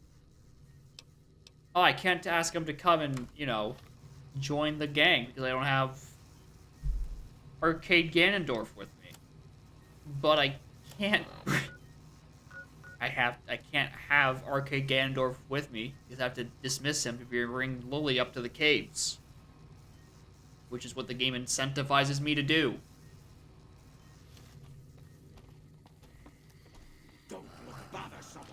Oh, I can't ask him to come and, you know, join the gang because I don't have Arcade Ganondorf with me. But I can't... I can't have Arcade Ganondorf with me because I have to dismiss him to bring Lily up to the caves. Which is what the game incentivizes me to do. Don't bother someone.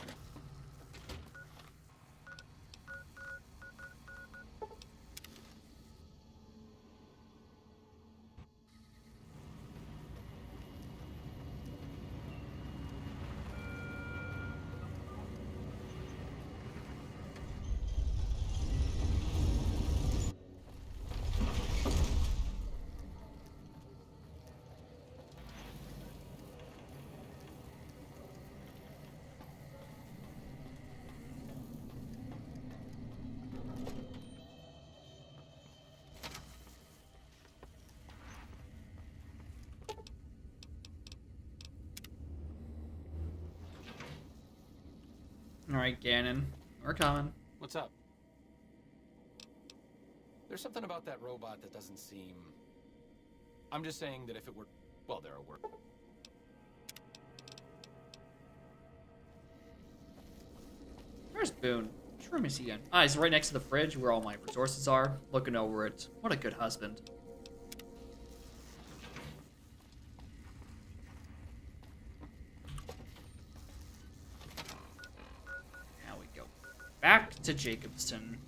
Alright, Ganon. We're coming. What's up? There's something about that robot that doesn't seem... I'm just saying that if it were... Well, there are words. Where's Boone? Which room is he in? Ah, he's right next to the fridge where all my resources are. Looking over it. What a good husband. Now we go back to Jacobson.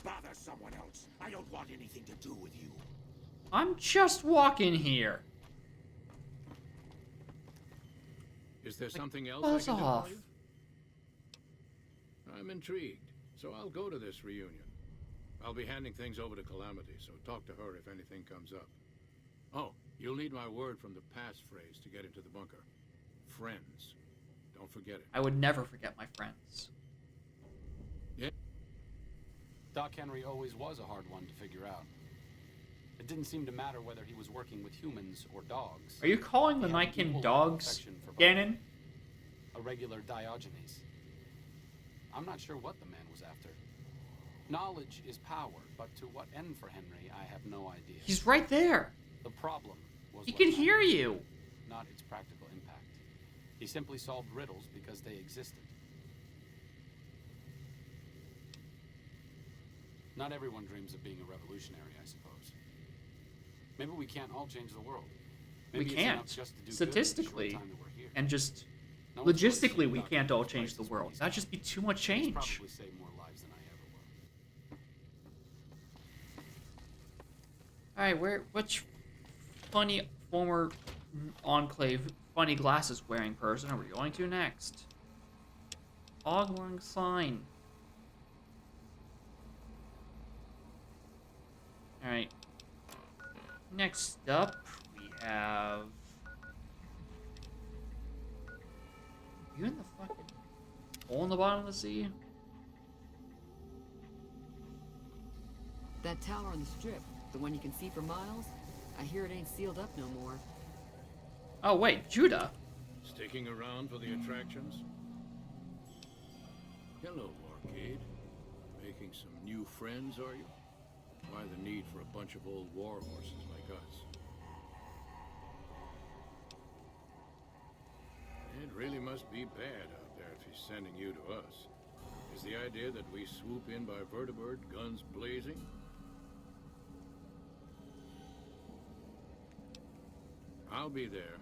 Bother someone else. I don't want anything to do with you. I'm just walking here. Is there something else buzz I can off. do for you? I'm intrigued, so I'll go to this reunion. I'll be handing things over to Calamity, so talk to her if anything comes up. Oh, you'll need my word from the passphrase to get into the bunker. Friends. Don't forget it. I would never forget my friends. Yeah. Doc Henry always was a hard one to figure out. It didn't seem to matter whether he was working with humans or dogs. Are you calling the He had an Niken equal dogs, affection for both. Ganon? A regular Diogenes. I'm not sure what the man was after. Knowledge is power, but to what end for Henry, I have no idea. He's right there. The problem was He what can mattered, hear you. not its practical impact. He simply solved riddles because they existed. Not everyone dreams of being a revolutionary, I suppose. Maybe we can't all change the world. Maybe We it's enough can't. just to do good in the short Statistically, time that we're here. and just No one's going to logistically, save we Dr. can't all Henry change the twice as world. many That'd just be too much He's change. probably saved more lives than I ever will. All right, which funny former Enclave funny glasses wearing person are we going to next? Ogling sign. All right. Next up, we have you in the fucking hole in the bottom of the sea. That tower on the strip, the one you can see for miles, I hear it ain't sealed up no more. Oh wait, Judah. Sticking around for the attractions? Hello, Arcade. Making some new friends, are you? Why the need for a bunch of old war horses like us? It really must be bad out there if he's sending you to us. Is the idea that we swoop in by vertibird, guns blazing? I'll be there,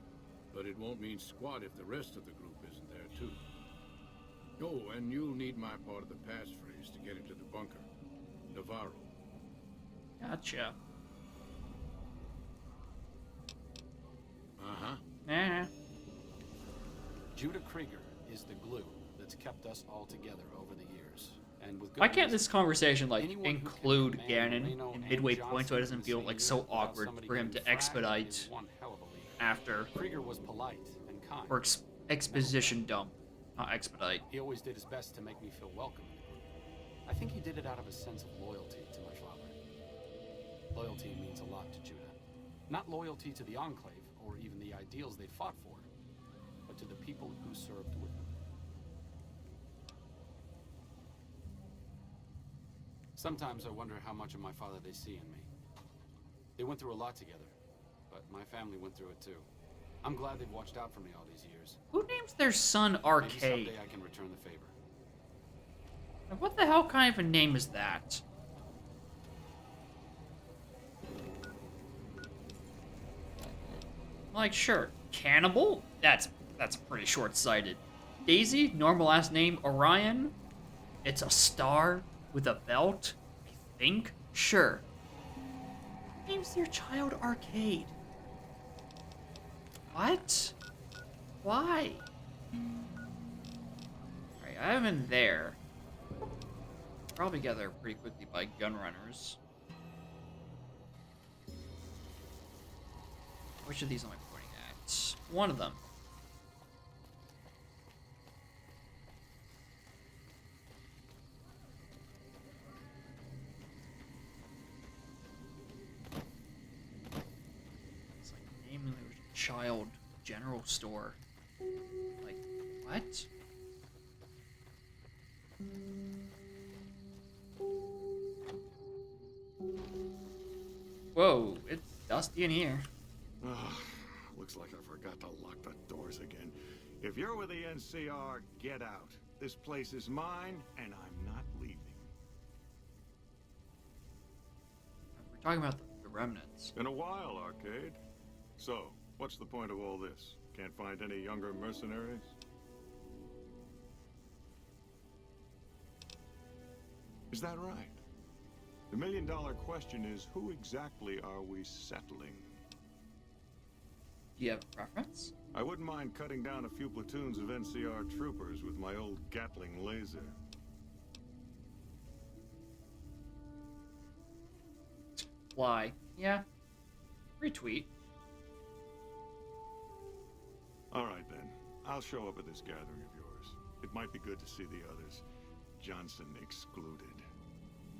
but it won't mean squat if the rest of the group isn't there, too. Oh, and you'll need my part of the passphrase to get into the bunker. Navarro. Gotcha. Uh-huh. Nah. Judah Krieger is the glue that's kept us all together over the years. And with good Why can't reason. this conversation like Anyone who can include command Ganon Reno in and midway point so it Johnson doesn't feel in the like same so year without awkward somebody for him to getting fragged expedite is one hell of a leap. after Krieger was polite and kind. or exposition dump, not expedite. He always did his best to make me feel welcome in the group. I think he did it out of a sense of loyalty to my father. Loyalty means a lot to Judah. Not loyalty to the Enclave, or even the ideals they fought for, but to the people who served with them. Sometimes I wonder how much of my father they see in me. They went through a lot together, but my family went through it too. I'm glad they've watched out for me all these years. Who names their son Maybe Arcade? someday I can return the favor. Like, what the hell kind of a name is that? Like, sure, Cannibal? That's pretty short-sighted. Daisy, normal last name Orion. It's a star with a belt. I think. Sure. Names your child Arcade. What? Why? Alright, I have him there. Probably get there pretty quickly by gun runners. Which of these am I pointing at? One of them. It's like naming their child general store. Like, what? Whoa, it's dusty in here. Looks like I forgot to lock the doors again. If you're with the NCR, get out. This place is mine, and I'm not leaving. We're talking about the remnants. In a while, Arcade. So, what's the point of all this? Can't find any younger mercenaries? Is that right? The million-dollar question is, who exactly are we settling? Do you have a preference? I wouldn't mind cutting down a few platoons of NCR troopers with my old Gatling laser. Why? Yeah. Retweet. All right, then. I'll show up at this gathering of yours. It might be good to see the others. Johnson excluded.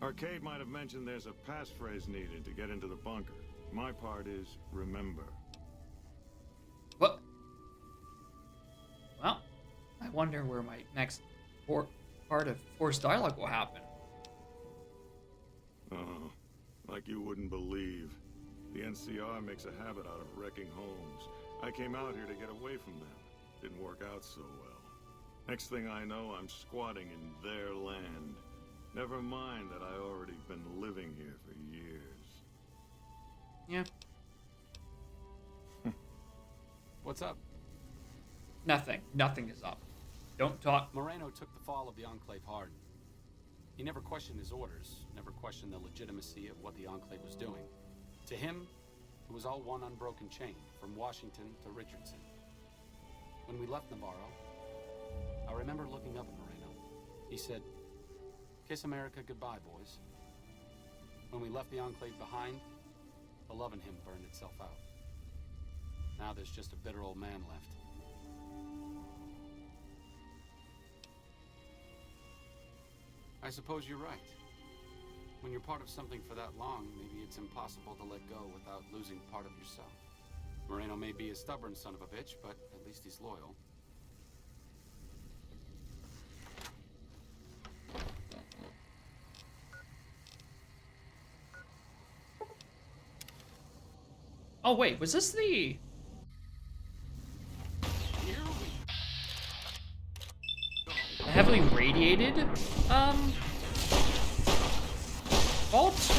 Arcade might have mentioned there's a passphrase needed to get into the bunker. My part is remember. What? Well, I wonder where my next part of forced dialogue will happen. Oh, like you wouldn't believe. The NCR makes a habit out of wrecking homes. I came out here to get away from them. Didn't work out so well. Next thing I know, I'm squatting in their land. Never mind that I already been living here for years. Yeah. What's up? Nothing. Nothing is up. Don't talk. Moreno took the fall of the Enclave hard. He never questioned his orders, never questioned the legitimacy of what the Enclave was doing. To him, it was all one unbroken chain, from Washington to Richardson. When we left Navarro, I remember looking up at Moreno. He said, "Kiss America goodbye, boys." When we left the Enclave behind, the love in him burned itself out. Now there's just a bitter old man left. I suppose you're right. When you're part of something for that long, maybe it's impossible to let go without losing part of yourself. Moreno may be a stubborn son of a bitch, but at least he's loyal. Oh wait, was this the... heavily radiated, vault?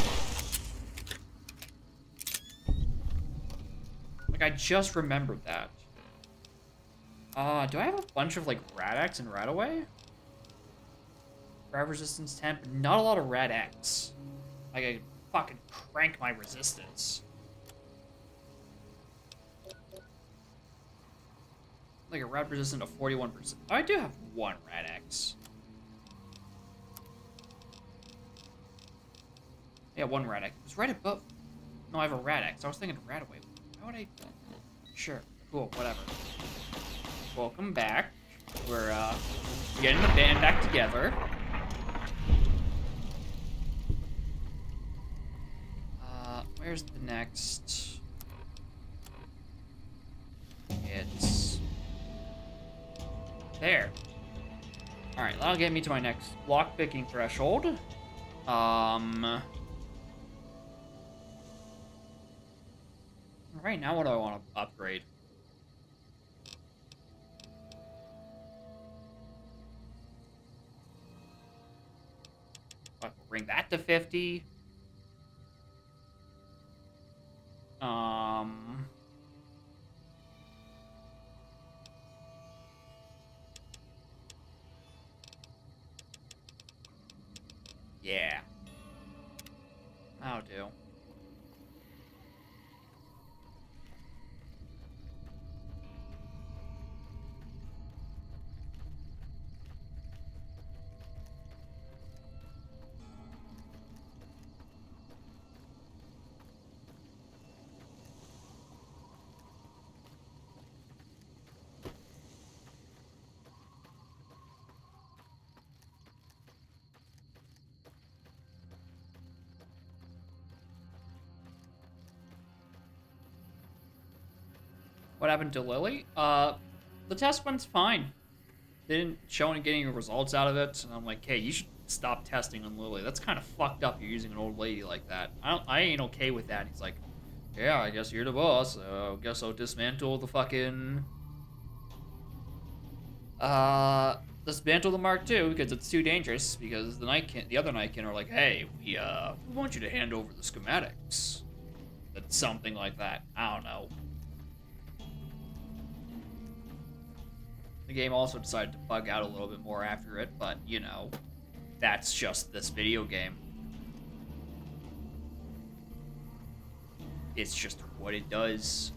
Like, I just remembered that. Do I have a bunch of, like, Rad-X and Radaway? Grab resistance 10, but not a lot of Rad-X. Like, I fucking crank my resistance. Like a rad resistant of 41%. Oh, I do have one Rad-X. Yeah, one Rad-X. It was right above. No, I have a Rad-X. I was thinking Radaway. Why would I? Sure. Cool. Whatever. Welcome back. We're getting the band back together. Where's the next? It's there. Alright, that'll get me to my next lockpicking threshold. Right now, what do I want to upgrade? I'll bring that to 50. Yeah. That'll do. What happened to Lily? The test went fine. They didn't show any getting results out of it, and I'm like, hey, you should stop testing on Lily. That's kind of fucked up. You're using an old lady like that. I ain't okay with that. And he's like, yeah, I guess you're the boss. So I guess I'll dismantle the fucking dismantle the Mark II because it's too dangerous. Because the other Nightkin are like, hey, we want you to hand over the schematics. That's something like that. I don't know. The game also decided to bug out a little bit more after it, but, you know, that's just this video game. It's just what it does.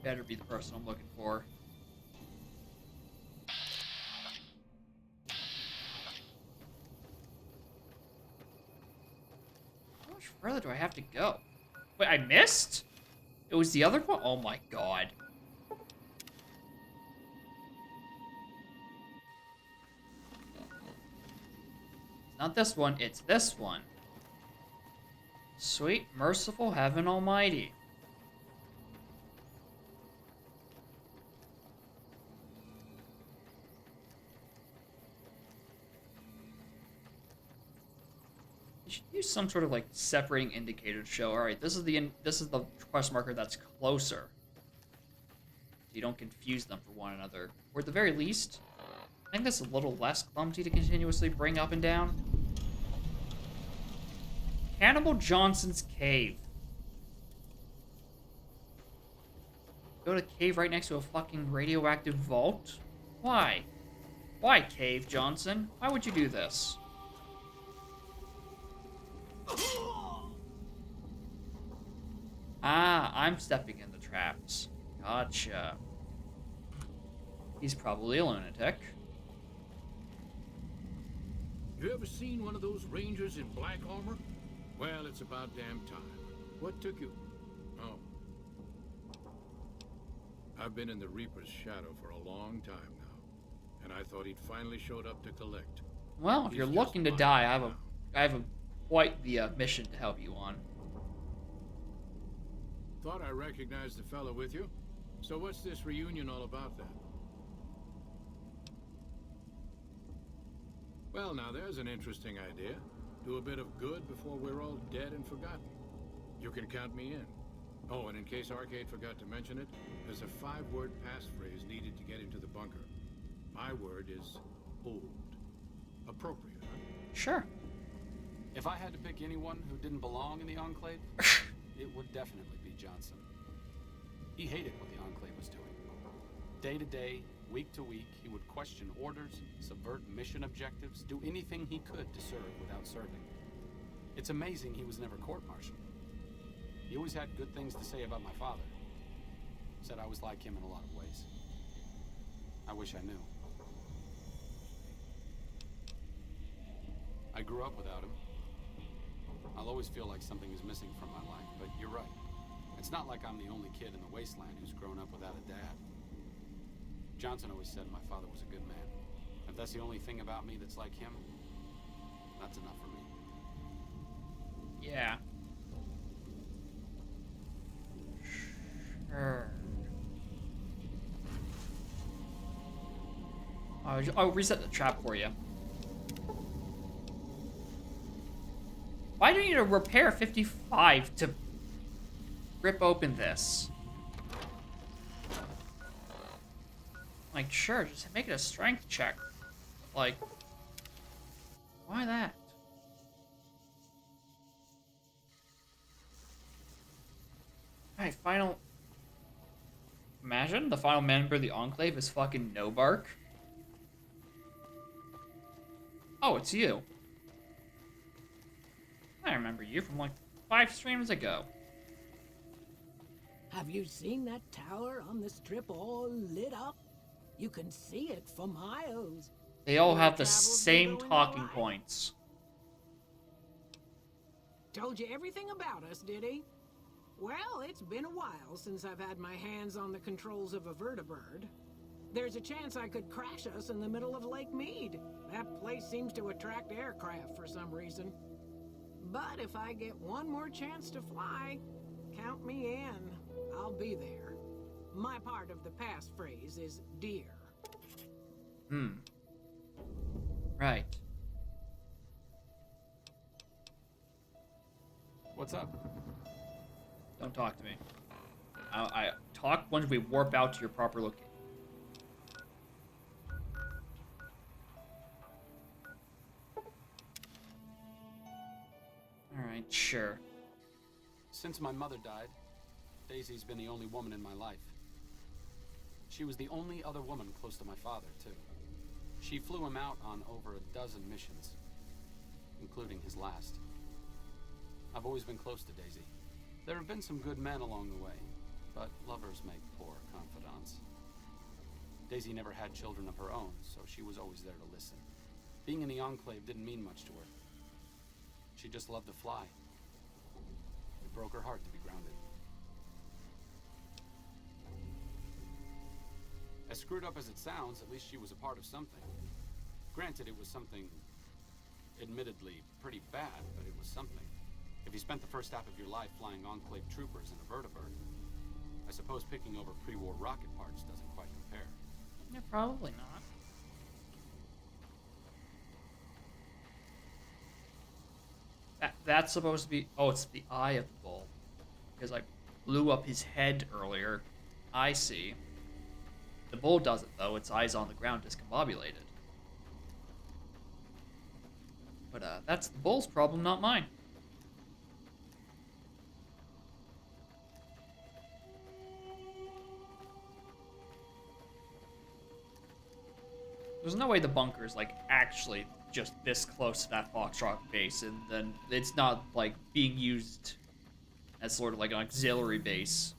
better be the person I'm looking for. How much further do I have to go? Wait, I missed? It was the other one? Oh my god. It's not this one, it's this one. Sweet, merciful heaven almighty. You should use some sort of like separating indicator to show, alright, this is the quest marker that's closer. So you don't confuse them for one another. Or at the very least, I think that's a little less clumsy to continuously bring up and down. Hannibal Johnson's cave. Go to cave right next to a fucking radioactive vault? Why? Why, Cave Johnson? Why would you do this? Ah, I'm stepping in the traps. Gotcha. He's probably a lunatic. You ever seen one of those rangers in black armor? Well, it's about damn time. What took you? Oh. I've been in the Reaper's shadow for a long time now, and I thought he'd finally showed up to collect. Well, if you're looking to die, I have quite the mission to help you on. Thought I recognized the fellow with you. So what's this reunion all about then? Well, now there's an interesting idea. Do a bit of good before we're all dead and forgotten. You can count me in. Oh, and in case Arcade forgot to mention it, there's a 5-word passphrase needed to get into the bunker. My word is old. Appropriate, huh? Sure. If I had to pick anyone who didn't belong in the Enclave, it would definitely be Johnson. He hated what the Enclave was doing. Day to day, week to week, he would question orders, subvert mission objectives, do anything he could to serve without serving. It's amazing he was never court-martialed. He always had good things to say about my father. Said I was like him in a lot of ways. I wish I knew. I grew up without him. I'll always feel like something is missing from my life, but you're right. It's not like I'm the only kid in the wasteland who's grown up without a dad. Johnson always said my father was a good man. If that's the only thing about me that's like him, that's enough for me. Yeah. Sure. I'll reset the trap for you. Why do you need to repair 55 to rip open this? Like, sure, just make it a strength check. Like, why that? Alright, final... Imagine the final member of the Enclave is fucking Nobark. Oh, it's you. I remember you from like 5 streams ago. Have you seen that tower on the strip all lit up? You can see it for miles. They all have the same talking points. Told you everything about us, did he? Well, it's been a while since I've had my hands on the controls of a vertibird. There's a chance I could crash us in the middle of Lake Mead. That place seems to attract aircraft for some reason. But if I get one more chance to fly, count me in. I'll be there. My part of the passphrase is dear. Right. What's up? Don't talk to me. I talk once we warp out to your proper location. Alright, sure. Since my mother died, Daisy's been the only woman in my life. She was the only other woman close to my father, too. She flew him out on over a dozen missions, including his last. I've always been close to Daisy. There have been some good men along the way, but lovers make poor. Daisy never had children of her own, so she was always there to listen. Being in the Enclave didn't mean much to her. She just loved to fly. It broke her heart to be grounded. As screwed up as it sounds, at least she was a part of something. Granted, it was something admittedly pretty bad, but it was something. If you spent the first half of your life flying Enclave troopers in a vertibird, I suppose picking over pre-war rocket parts doesn't quite compare. Yeah, probably not. That's supposed to be... Oh, it's the eye of the bull. Because I blew up his head earlier. I see. The bull doesn't, though. Its eyes on the ground discombobulated. But that's the bull's problem, not mine. There's no way the bunker is, like, actually just this close to that Foxtrot base, and then it's not, like, being used as sort of like an auxiliary base.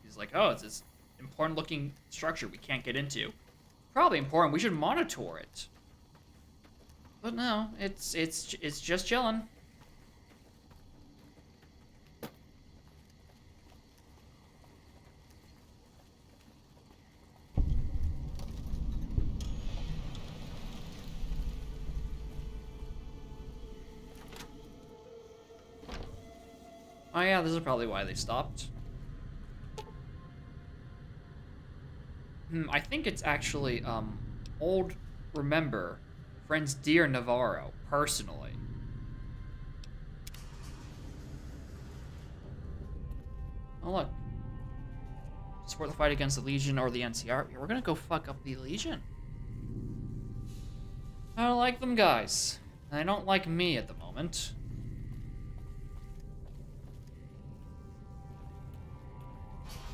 He's like, oh, it's this important-looking structure we can't get into. Probably important. We should monitor it. But no, it's just chilling. Oh yeah, this is probably why they stopped. I think it's actually, old remember, friends dear Navarro, personally. Oh look. Support the fight against the Legion or the NCR. We're gonna go fuck up the Legion. I don't like them guys. And they don't like me at the moment.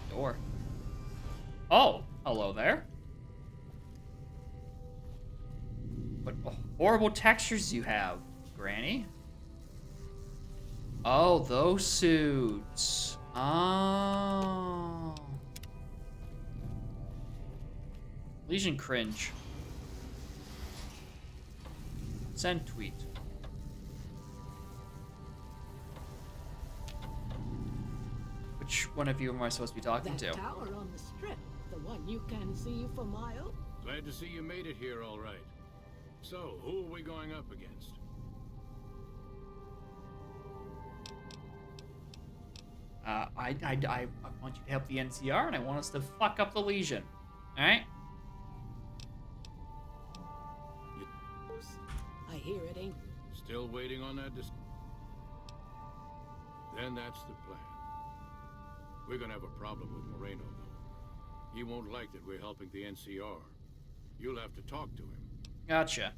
Door. Oh, hello there. What horrible textures you have, Granny. Oh, those suits. Oh. Legion cringe. Send tweet. Which one of you am I supposed to be talking That to? tower on the strip, the one you can see for miles. Glad to see you made it here all right. So, who are we going up against? I want you to help the NCR, and I want us to fuck up the Legion. Alright? I hear it ain't. Still waiting on that Then that's the plan. We're gonna have a problem with Moreno, though. He won't like that we're helping the NCR. You'll have to talk to him. Gotcha.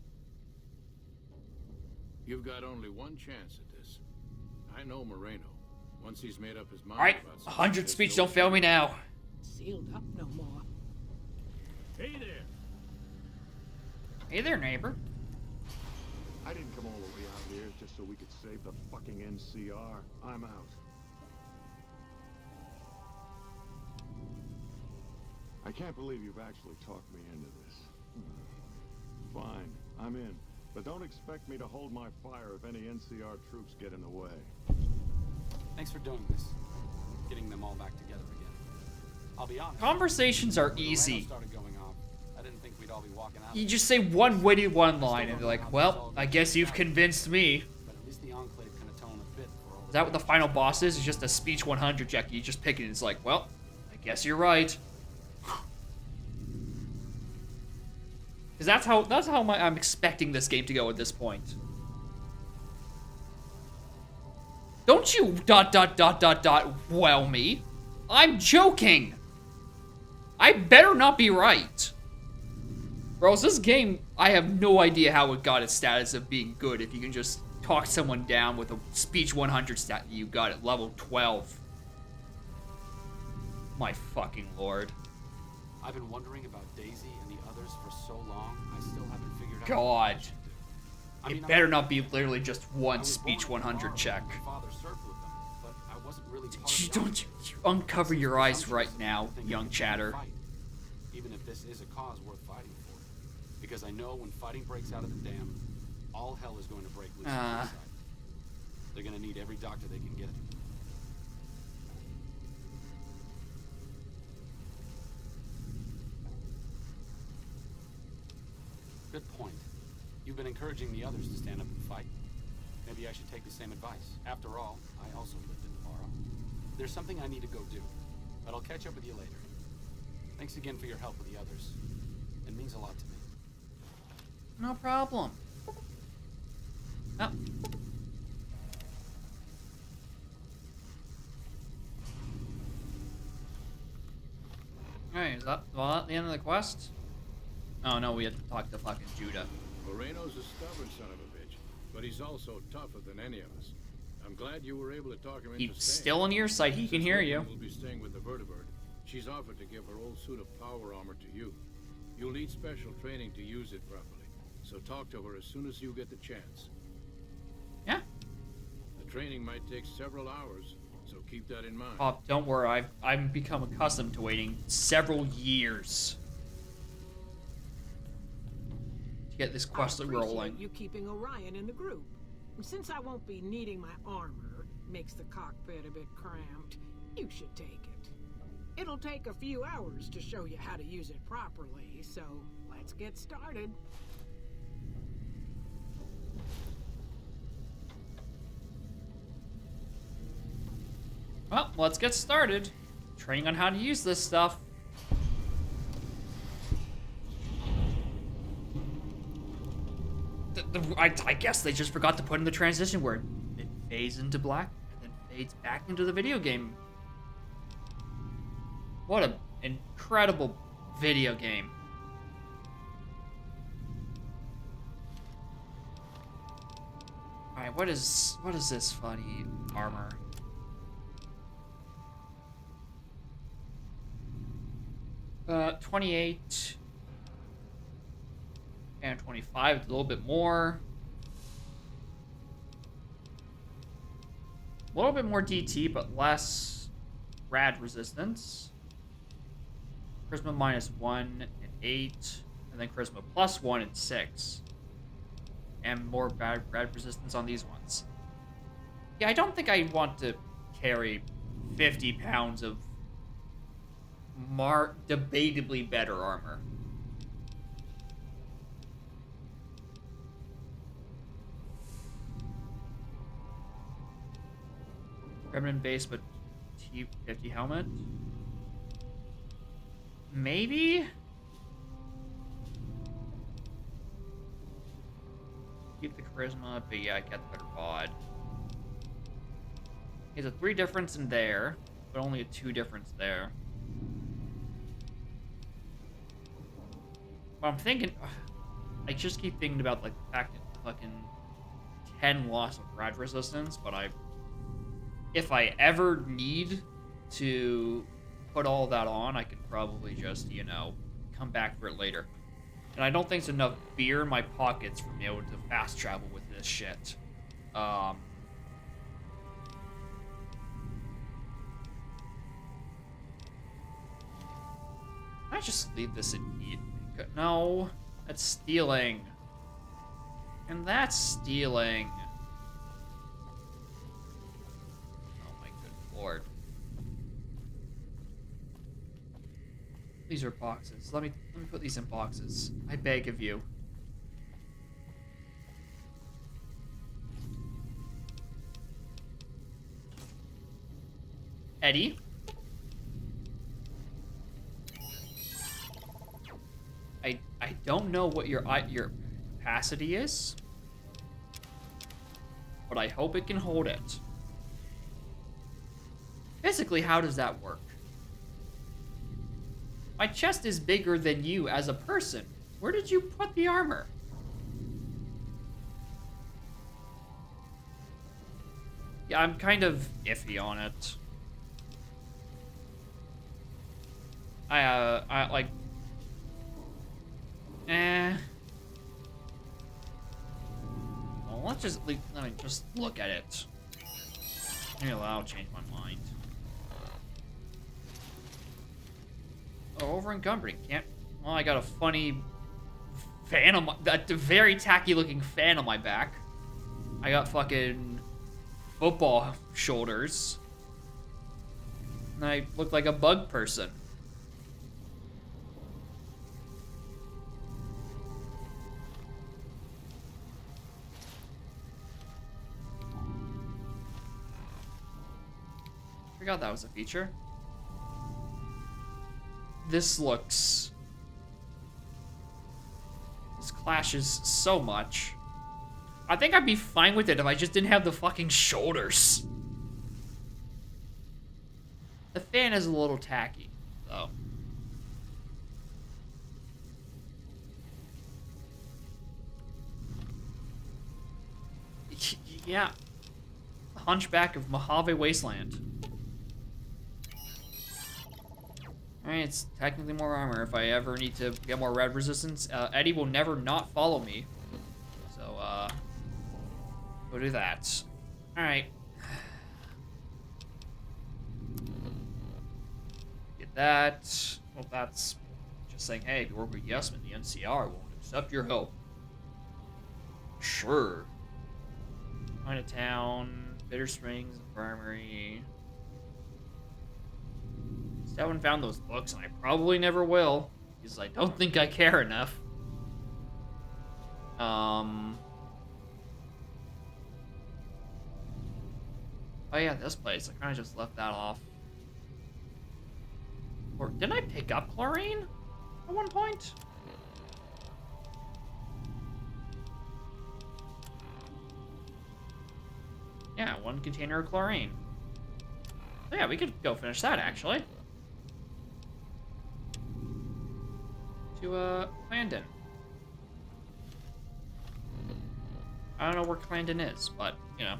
You've got only one chance at this. I know Moreno. Once he's made up his mind Alright, about something, 100 there's speech, no don't fail me now. Sealed up no more. Hey there. Hey there, neighbor. I didn't come all the way out here just so we could save the fucking NCR. I'm out. I can't believe you've actually talked me into this. Fine, I'm in. But don't expect me to hold my fire if any NCR troops get in the way. Thanks for doing this. Getting them all back together again. I'll be honest. Conversations are when the easy. Moreno started going off, I didn't think we'd all be walking out. You just say one witty one line, and they're like, well, I guess you've convinced me. But at least the Enclave can atone a bit for all Is that what the final boss is? It's just a speech 100 check. You just pick it, and it's like, well, I guess you're right. Because that's how I'm expecting this game to go at this point. Don't you ... well me. I'm joking. I better not be right. Bros, this game, I have no idea how it got its status of being good if you can just talk someone down with a speech 100 stat that you got at level 12. My fucking lord. I've been wondering about Daisy and the others for so long, I still haven't figured out God. what I should do. I mean, It better not be literally just one speech 100 check. My father served with them, but I wasn't really part of the Don't you uncover your eyes right now, young chatter. even if this is a cause worth fighting for. Because I know when fighting breaks out of the dam, all hell is going to break loose on the inside. They're going to need every doctor they can get. Good point. You've been encouraging the others to stand up and fight. Maybe I should take the same advice. After all, I also lived in Navarro. There's something I need to go do, but I'll catch up with you later. Thanks again for your help with the others. It means a lot to me. No problem. Oh. Alright, is that the end of the quest? Oh no, we had to talk to fucking Judah. Moreno's a stubborn son of a bitch, but he's also tougher than any of us. I'm glad you were able to talk him into He's staying. still on your side, he can hear you. We'll be staying with the Vertibird. She's offered to give her old suit of power armor to you. You'll need special training to use it properly, so talk to her as soon as you get the chance. Yeah. The training might take several hours, so keep that in mind. Oh, don't worry, I've become accustomed to waiting several years to get this quest rolling. I appreciate you keeping Orion in the group. Since I won't be needing my armor, makes the cockpit a bit cramped, you should take it. It'll take a few hours to show you how to use it properly, so let's get started. Well, let's get started. Training on how to use this stuff. I guess they just forgot to put in the transition where it fades into black and then fades back into the video game. What an incredible video game. Alright, what is this funny armor? Uh, 28 and 25, a little bit more. A little bit more DT, but less rad resistance. Charisma -1 and 8, and then Charisma +1 and 6. And more rad resistance on these ones. Yeah, I don't think I want to carry 50 pounds of debatably better armor. Remnant base, but T50 helmet. Maybe? Keep the charisma, but yeah, I get the better bod. There's a 3 difference in there, but only a 2 difference there. But I'm thinking, I just keep thinking about like the fact that fucking 10 loss of rad resistance, but if I ever need to put all that on, I could probably just, you know, come back for it later. And I don't think there's enough beer in my pockets for me able to fast travel with this shit. I just leave this in heat. No, that's stealing. And that's stealing. Oh my good lord. These are boxes. Let me put these in boxes. I beg of you. Eddie? I don't know what your capacity is, but I hope it can hold it. Physically, how does that work? My chest is bigger than you as a person. Where did you put the armor? Yeah, I'm kind of iffy on it. I like... Well, let me just look at it. Maybe I'll change my mind. Oh, over encumbered. Can't. Well, I got a funny fan on my, that very tacky looking fan on my back. I got fucking football shoulders. And I look like a bug person. Forgot that was a feature. This clashes so much. I think I'd be fine with it if I just didn't have the fucking shoulders. The fan is a little tacky, though. Yeah. Hunchback of Mojave Wasteland. Alright, it's technically more armor if I ever need to get more red resistance. Eddie will never not follow me. So, we'll do that. Alright. Get that. Well, that's just saying, hey, if you work with Yesman, the NCR won't accept your help. Sure. Chinatown, Bitter Springs, Infirmary. Still haven't found those books, and I probably never will, because I don't think I care enough. Oh yeah, this place. I kind of just left that off. Or didn't I pick up chlorine at one point? Yeah, 1 container of chlorine. So yeah, we could go finish that, actually. To, Clarendon. I don't know where Clarendon is, but, you know.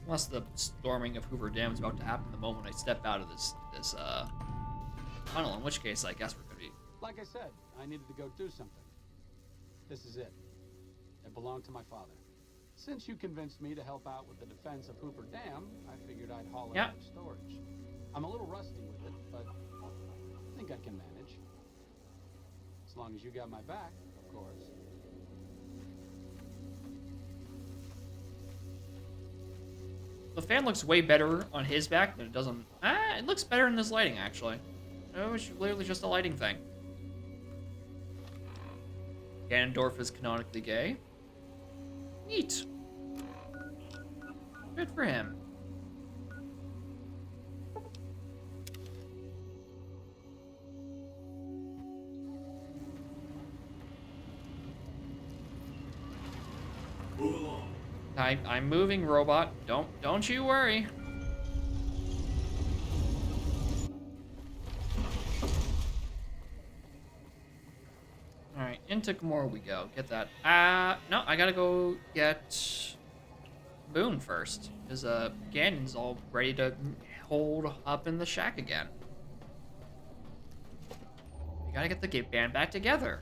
Unless the storming of Hoover Dam is about to happen the moment I step out of this tunnel, in which case I guess we're gonna be... Like I said, I needed to go do something. This is it. It belonged to my father. Since you convinced me to help out with the defense of Hoover Dam, I figured I'd haul it out of storage. I'm a little rusty with it, but I think I can manage. As long as you got my back, of course. The fan looks way better on his back than it does on... it looks better in this lighting, actually. It was literally just a lighting thing. Ganondorf is canonically gay. Neat. Good for him. Move along. I'm moving, robot. Don't you worry. Alright, into Gamora we go. Get that. No, I gotta go get Boone first. Because Ganon's all ready to hold up in the shack again. We gotta get the band back together.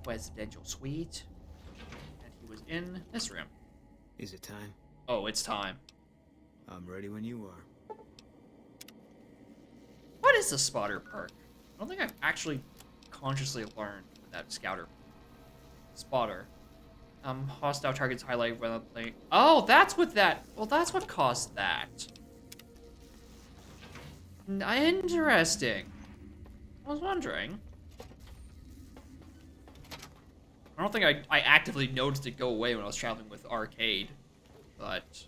Residential suite. And he was in this room. Is it time? Oh, it's time. I'm ready when you are. What is the spotter perk? I don't think I've actually consciously learned that scouter. Spotter. Hostile targets highlight when playing. Oh, that's what that. Well, that's what caused that. Interesting. I was wondering. I don't think I actively noticed it go away when I was traveling with Arcade, but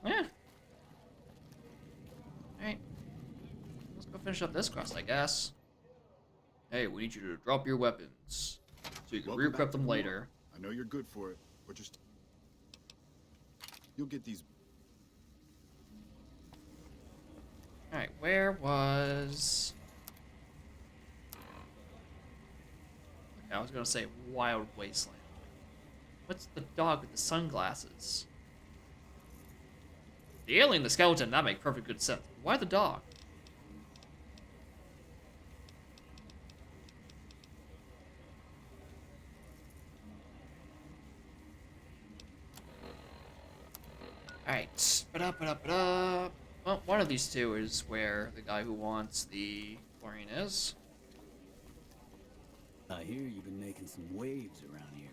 yeah. Alright. Let's go finish up this quest, I guess. Hey, we need you to drop your weapons so you can re-equip them later. I know you're good for it, but just... You'll get these... Alright, where was... Okay, I was gonna say Wild Wasteland. What's the dog with the sunglasses? The alien, the skeleton, that makes perfect good sense. Why the dog? Alright. Ba-da-ba-da-ba-da. Well, one of these two is where the guy who wants the chlorine is. I hear you've been making some waves around here.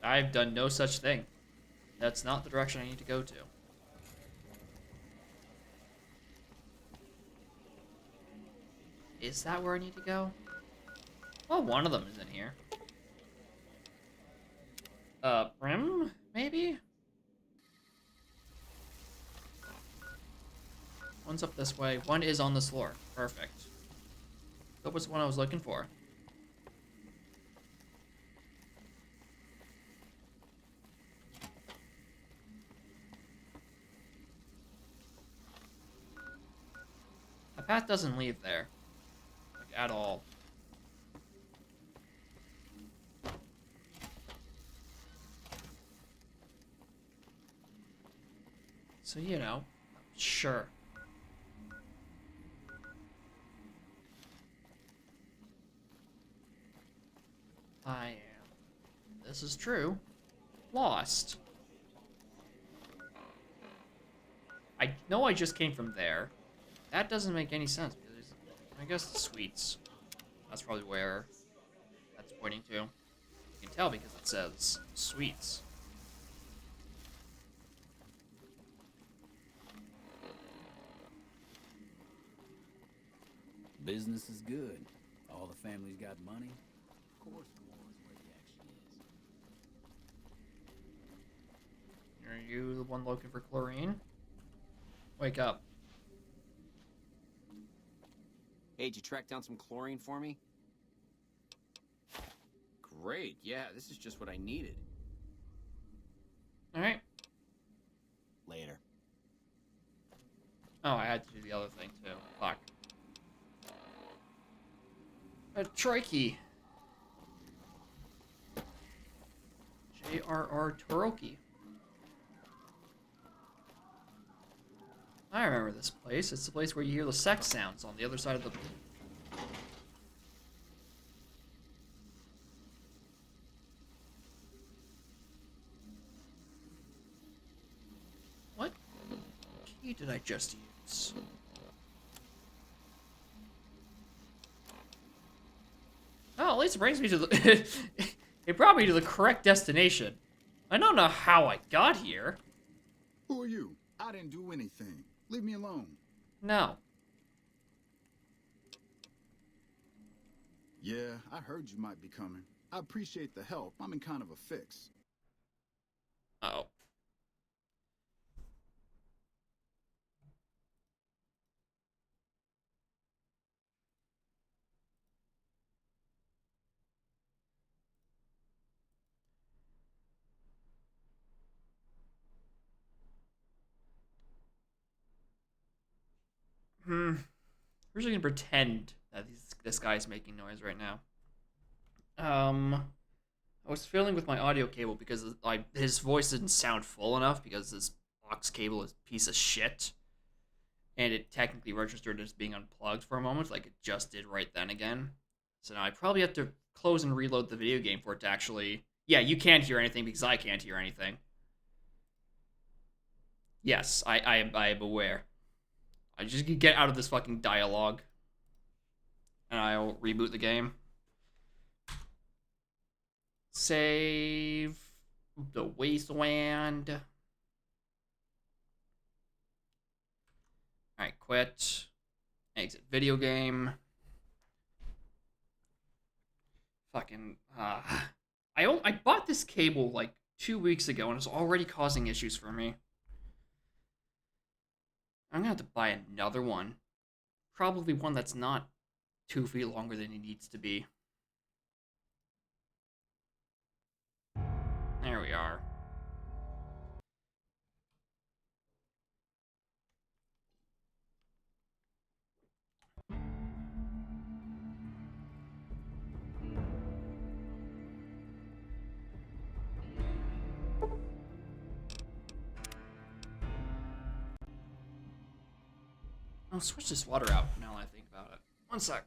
I've done no such thing. That's not the direction I need to go to. Is that where I need to go? Well, one of them is in here. Brim? Maybe? One's up this way. One is on this floor. Perfect. That was the one I was looking for. The path doesn't leave there. Like, at all. So, you know, sure. I am, this is true, lost. I know I just came from there. That doesn't make any sense, because I guess the sweets. That's probably where that's pointing to. You can tell because it says sweets. Business is good. All the family's got money. Of course, more is where the action is. Are you the one looking for chlorine? Wake up. Hey, did you track down some chlorine for me? Great, yeah, this is just what I needed. Alright. Later. Oh, I had to do the other thing too. Fuck. A trikey. J.R.R. Toroki. I remember this place. It's the place where you hear the sex sounds on the other side of the... What key did I just use? Oh, at least it brings me to the... It brought me to the correct destination. I don't know how I got here. Who are you? I didn't do anything. Leave me alone. No. Yeah, I heard you might be coming. I appreciate the help. I'm in kind of a fix. Uh-oh. We're just gonna pretend that this guy's making noise right now. I was fiddling with my audio cable because his voice didn't sound full enough because this aux cable is a piece of shit. And it technically registered as being unplugged for a moment, like it just did right then again. So now I probably have to close and reload the video game for it to actually... Yeah, you can't hear anything because I can't hear anything. Yes, I am aware. I just get out of this fucking dialogue. And I'll reboot the game. Save the wasteland. Alright, quit. Exit video game. Fucking, I bought this cable like 2 weeks ago and it's already causing issues for me. I'm gonna have to buy another one. Probably one that's not 2 feet longer than it needs to be. There we are. I'll switch this water out now that I think about it. One sec.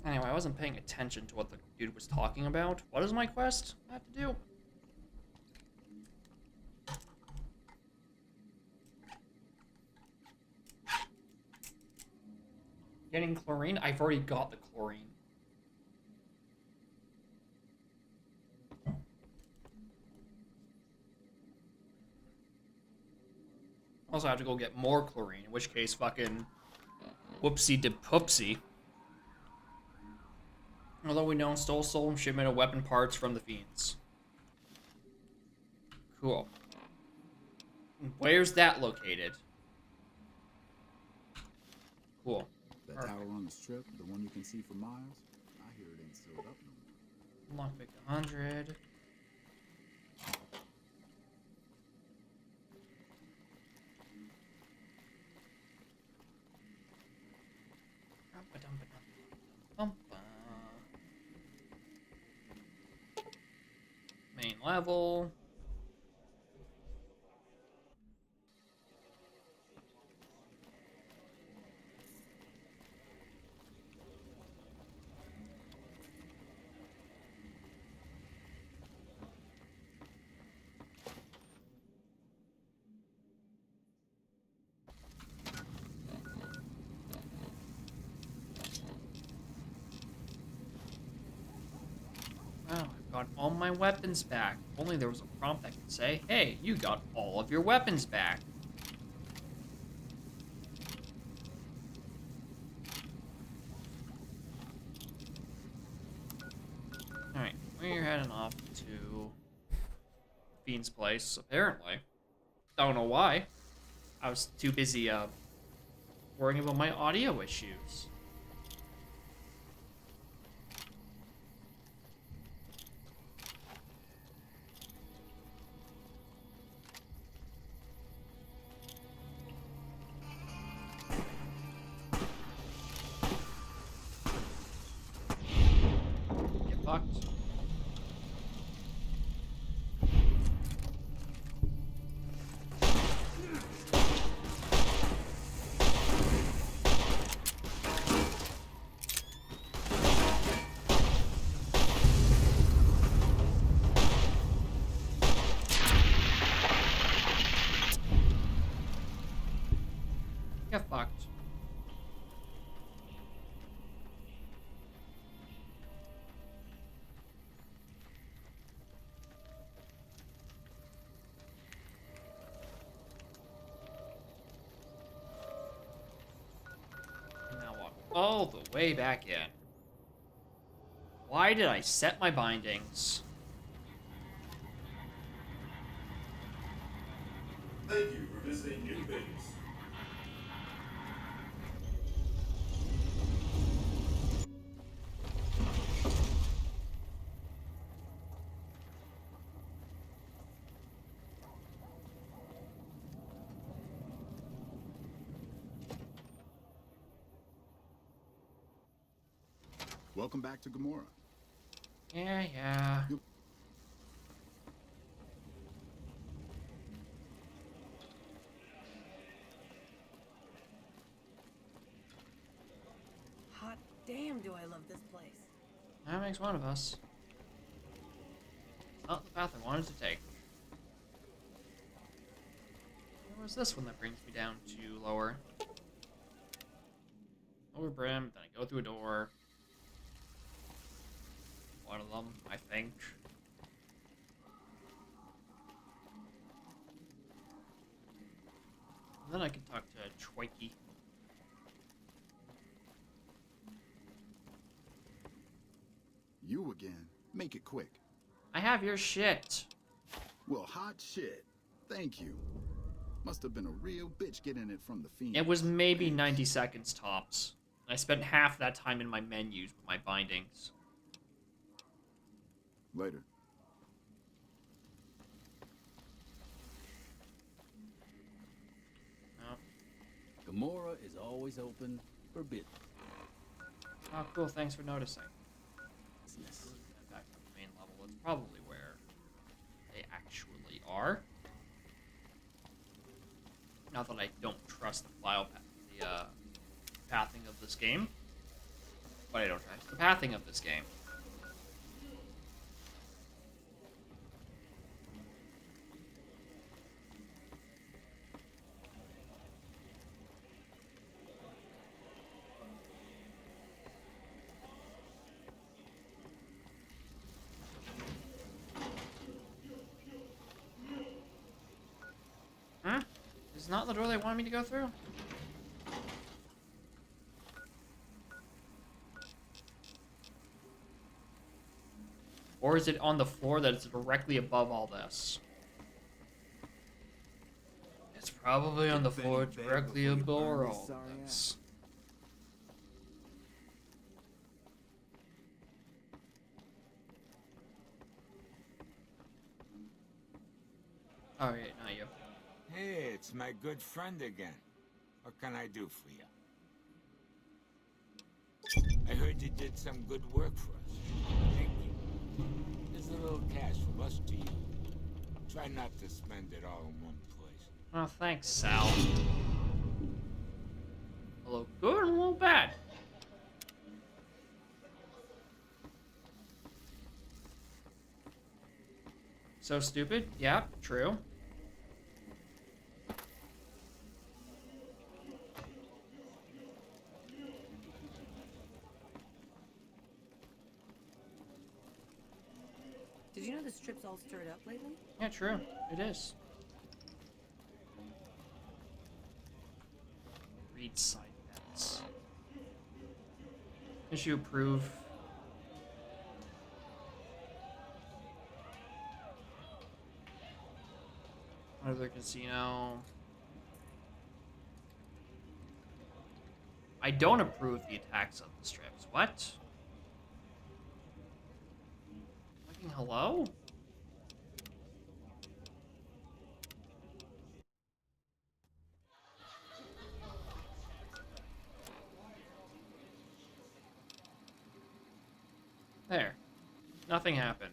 Anyway, I wasn't paying attention to what the dude was talking about. What is my quest I have to do? Getting chlorine? I've already got the chlorine. Also, I have to go get more chlorine, in which case, fucking whoopsie-de-poopsie. Although we know stole stolen shipment of weapon parts from the fiends. Cool. Where's that located? Cool. That tower on the strip, the one you can see for miles, I hear it ain't sealed up no more. Lockpick 100. Main level. Got all my weapons back. If only there was a prompt that could say, hey, you got all of your weapons back. Alright, we're heading off to Fiend's place, apparently. Don't know why. I was too busy, worrying about my audio issues. Get fucked. Now walk all the way back in. Why did I set my bindings? Thank you for visiting New Base. Welcome back to Gamora. Yeah. Hot damn, do I love this place. That makes one of us. Not the path I wanted to take. Where was this one that brings me down to lower? Lower brim, then I go through a door. One of them, I think. And then I can talk to Troiki. You again. Make it quick. I have your shit. Well, hot shit. Thank you. Must have been a real bitch getting it from the Fiend. It was maybe 90 seconds tops. I spent half that time in my menus with my bindings. Later. Oh. Gamora is always open for business. Oh, cool. Thanks for noticing. Back to the main level. That's probably where they actually are. Not that I don't trust the file path, the pathing of this game. but I don't trust the pathing of this game. Huh? This is not the door they wanted me to go through? Or is it on the floor that is directly above all this? It's probably on the floor directly above all this. Oh, yeah, not you. Hey, it's my good friend again. What can I do for you? I heard you did some good work for us. Thank you. There's a little cash from us to you. Try not to spend it all in one place. Oh, thanks, Sal. A little good and a little bad. So stupid? Yeah, true. Did you know the strip's all stirred up lately? Yeah, true. It is. Read side bets. Issue approve. Another casino. I don't approve the attacks on the strips. What? Fucking hello? There. Nothing happened.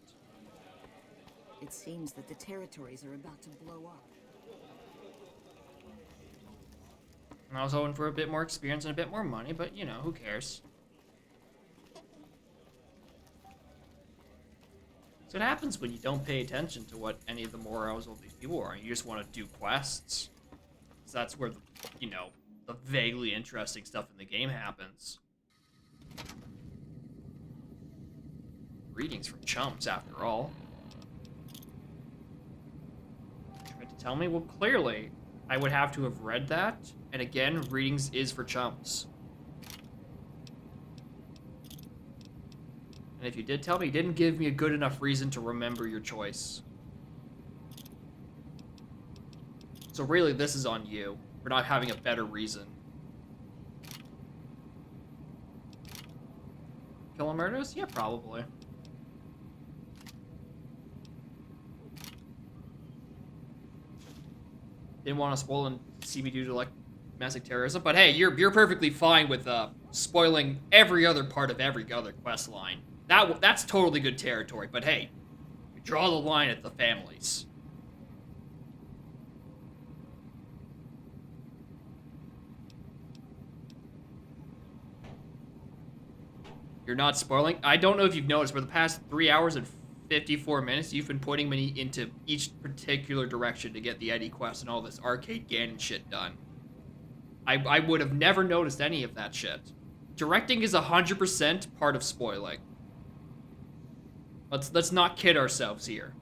It seems that the territories are about to blow up. And I was hoping for a bit more experience and a bit more money, but you know, who cares? So what happens when you don't pay attention to what any of the morals of these people are, and you just want to do quests. So that's where the, you know, the vaguely interesting stuff in the game happens. Readings from chumps, after all. Tried to tell me? Well, clearly, I would have to have read that. And again, readings is for chumps. And if you did tell me, you didn't give me a good enough reason to remember your choice. So really, this is on you for not having a better reason. Kill and murders? Yeah, probably. Didn't want to spoil and see me do like domestic terrorism, but hey, you're perfectly fine with spoiling every other part of every other quest line. That's totally good territory, but hey, you draw the line at the families. You're not spoiling. I don't know if you've noticed, but the past 3 hours and 54 minutes, you've been pointing me into each particular direction to get the Eddie quest and all this arcade Ganon shit done. I would have never noticed any of that shit. Directing is 100% part of spoiling. Let's not kid ourselves here.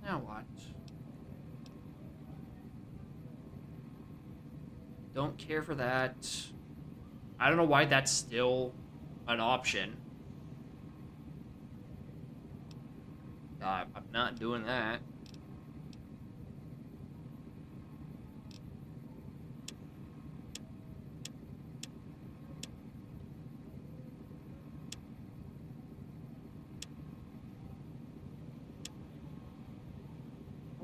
Now what? Don't care for that. I don't know why that's still an option. I'm not doing that.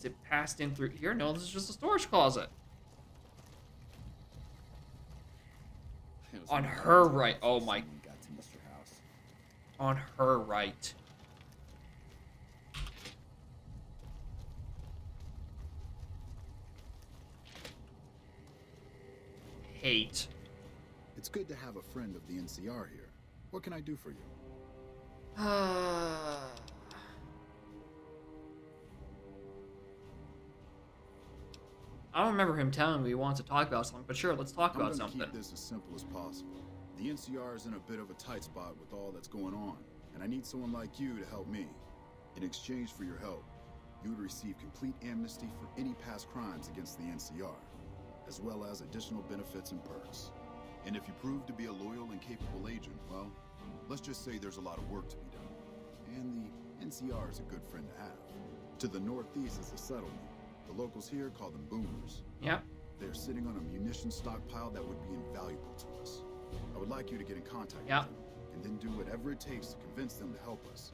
Is it passed in through here? No, this is just a storage closet. On her right. Oh my. Got to Mr. House. On her right. Hate. It's good to have a friend of the NCR here. What can I do for you? I don't remember him telling me he wants to talk about something, but sure, let's talk about I'm something. gonna keep this as simple as possible. The NCR is in a bit of a tight spot with all that's going on, and I need someone like you to help me. In exchange for your help, you would receive complete amnesty for any past crimes against the NCR, as well as additional benefits and perks. And if you prove to be a loyal and capable agent, well, let's just say there's a lot of work to be done. And the NCR is a good friend to have. To the northeast is a settlement. The locals here call them boomers. Yep. They're sitting on a munition stockpile that would be invaluable to us. I would like you to get in contact Yep. with them, and then do whatever it takes to convince them to help us.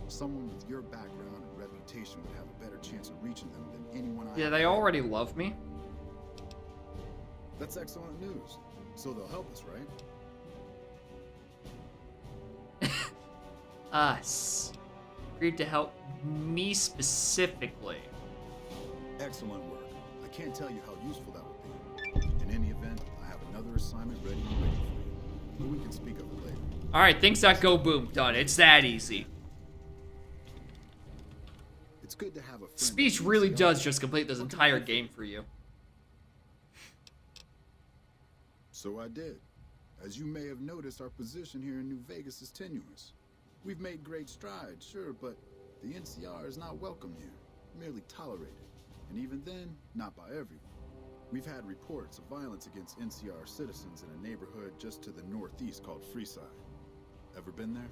Someone with your background and reputation would have a better chance of reaching them than anyone I Yeah, have they met. already love me. That's excellent news. So they'll help us, right? Us. Agreed to help me specifically. Excellent work. I can't tell you how useful that would be. In any event, I have another assignment ready for you. But we can speak of it later. Alright, things that go boom. Done. It's that easy. It's good to have a friend. Speech really does just complete this entire game for you. So I did. As you may have noticed, our position here in New Vegas is tenuous. We've made great strides, sure, but the NCR is not welcome here, merely tolerated. And even then, not by everyone. We've had reports of violence against NCR citizens in a neighborhood just to the northeast called Freeside. Ever been there?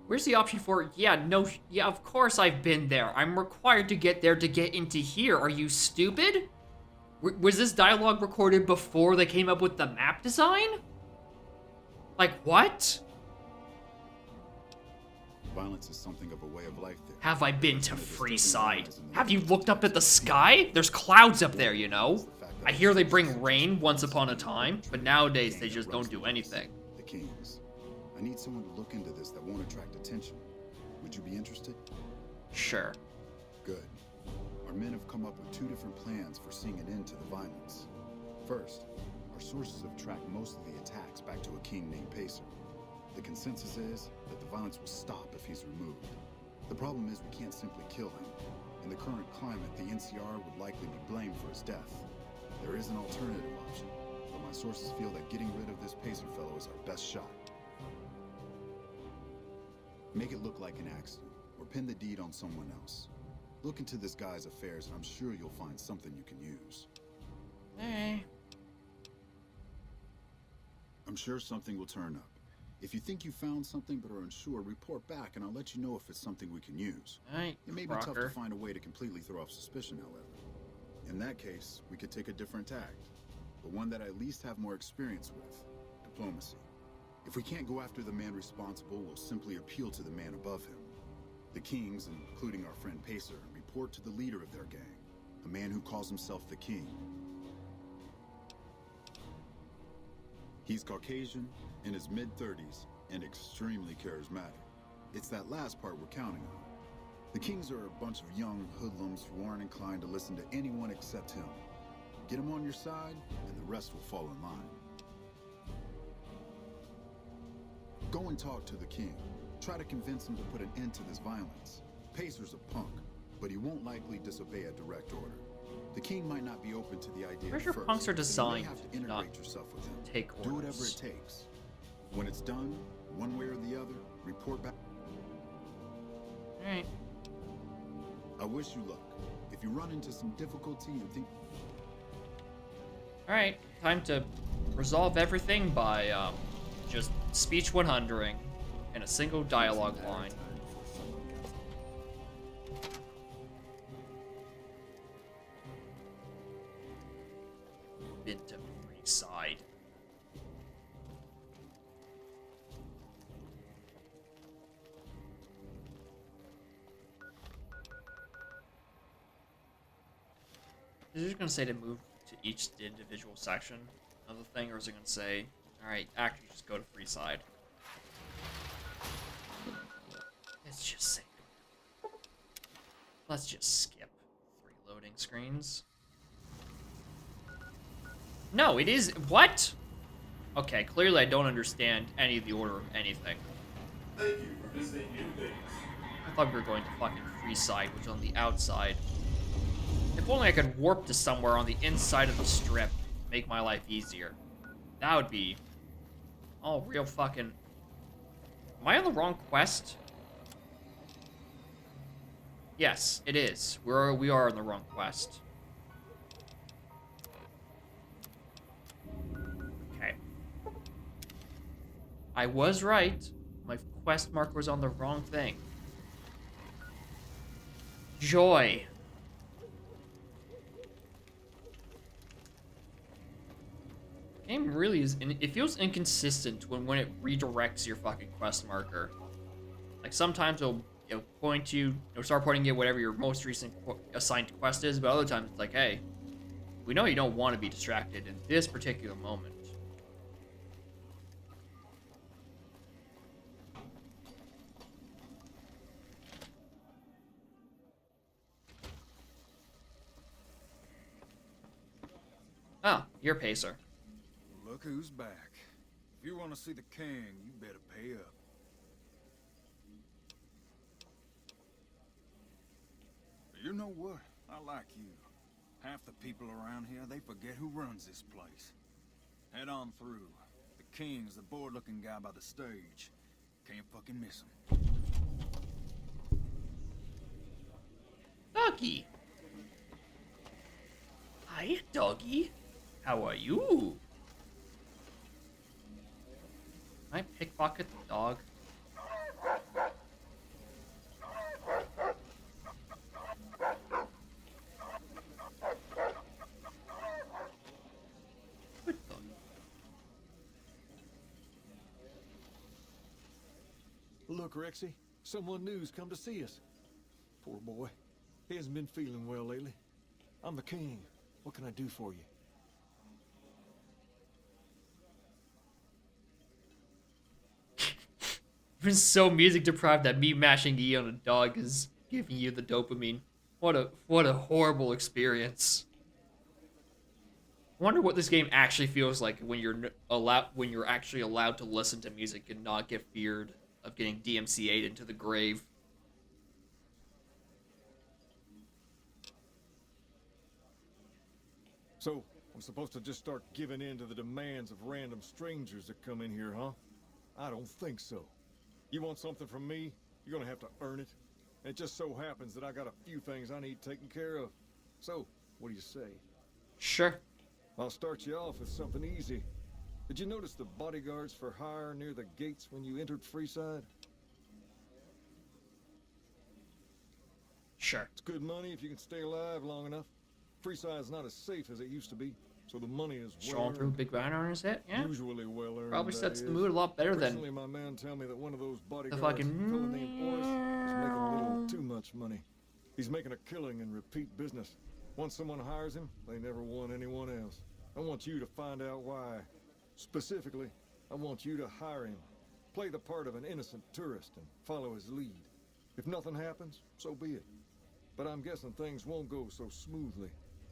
Where's the option for, yeah, no, yeah, of course I've been there. I'm required to get there to get into here. Are you stupid? Was this dialogue recorded before they came up with the map design? Like, what? Violence is something of a way of life there. Have I been to Freeside? Have you looked up at the sky? There's clouds up there, you know? I hear they bring rain once upon a time, but nowadays they just don't do anything. The Kings. I need someone to look into this that won't attract attention. Would you be interested? Sure. Good. Our men have come up with two different plans for seeing an end to the violence. First, our sources have tracked most of the attacks back to a king named Pacer. The consensus is that the violence will stop if he's removed. The problem is we can't simply kill him. In the current climate, the NCR would likely be blamed for his death. There is an alternative option, but my sources feel that getting rid of this Pacer fellow is our best shot. Make it look like an accident, or pin the deed on someone else. Look into this guy's affairs, and I'm sure you'll find something you can use. Hey. I'm sure something will turn up. If you think you found something but are unsure, report back, and I'll let you know if it's something we can use. Alright, It may be tough to find a way to completely throw off suspicion, however. In that case, we could take a different tact, but one that I at least have more experience with: diplomacy. If we can't go after the man responsible, we'll simply appeal to the man above him. The Kings, including our friend Pacer, report to the leader of their gang, a man who calls himself the King. He's Caucasian, in his mid-30s, and extremely charismatic. It's that last part we're counting on. The Kings are a bunch of young hoodlums who aren't inclined to listen to anyone except him. Get him on your side, and the rest will fall in line. Go and talk to the King. Try to convince him to put an end to this violence. Pacer's a punk, but he won't likely disobey a direct order. The King might not be open to the idea Pretty sure first, punks are but you may designed have to to integrate not yourself with him. take Do whatever orders. it takes. When it's done, one way or the other, report back. Alright. I wish you luck. If you run into some difficulty and think... Alright, time to resolve everything by, just speech 100ing in a single dialogue line. Been to Freeside. Is it just gonna say to move to each individual section of the thing, or is it gonna say, alright, actually just go to Freeside? Let's just say. Let's just skip 3 loading screens. No, it is. What? Okay, clearly I don't understand any of the order of anything. Thank you for visiting New Things. I thought we were going to fucking Freeside, which is on the outside. If only I could warp to somewhere on the inside of the strip, make my life easier. That would be all real fucking. Am I on the wrong quest? Yes, it is. We are on the wrong quest. Okay. I was right. My quest marker was on the wrong thing. Joy. Game really is. It feels inconsistent when it redirects your fucking quest marker. Like sometimes it'll point you, it'll start pointing you at whatever your most recent assigned quest is, but other times it's like, hey, we know you don't want to be distracted in this particular moment. Oh, you're Pacer. Look who's back. If you want to see the king, you better pay up. You know what? I like you. Half the people around here, they forget who runs this place. Head on through. The king's the bored-looking guy by the stage. Can't fucking miss him. Doggy. Hi, doggy. How are you? Can I pickpocket the dog? Look, Rexy, someone new's come to see us. Poor boy. He hasn't been feeling well lately. I'm the king. What can I do for you? I've been so music deprived that me mashing E on a dog is giving you the dopamine. What a horrible experience. I wonder what this game actually feels like when you're actually allowed to listen to music and not get feared of getting DMCA'd into the grave. So, I'm supposed to just start giving in to the demands of random strangers that come in here, huh? I don't think so. You want something from me, you're gonna have to earn it. And it just so happens that I got a few things I need taken care of. So, what do you say? Sure. I'll start you off with something easy. Did you notice the bodyguards for hire near the gates when you entered Freeside? Sure. It's good money if you can stay alive long enough. Freeside's not as safe as it used to be, so the money is well Showing through a big banner on his head, yeah. Usually well earned. Probably sets that the is. mood a lot better than Recently, my man tell me that one of those bodyguards, fucking a fella named Boris, is making a little too much money. He's making a killing in repeat business. Once someone hires him, they never want anyone else. I want you to find out why. Specifically, I want you to hire him. Play the part of an innocent tourist and follow his lead. If nothing happens, so be it. But I'm guessing things won't go so smoothly.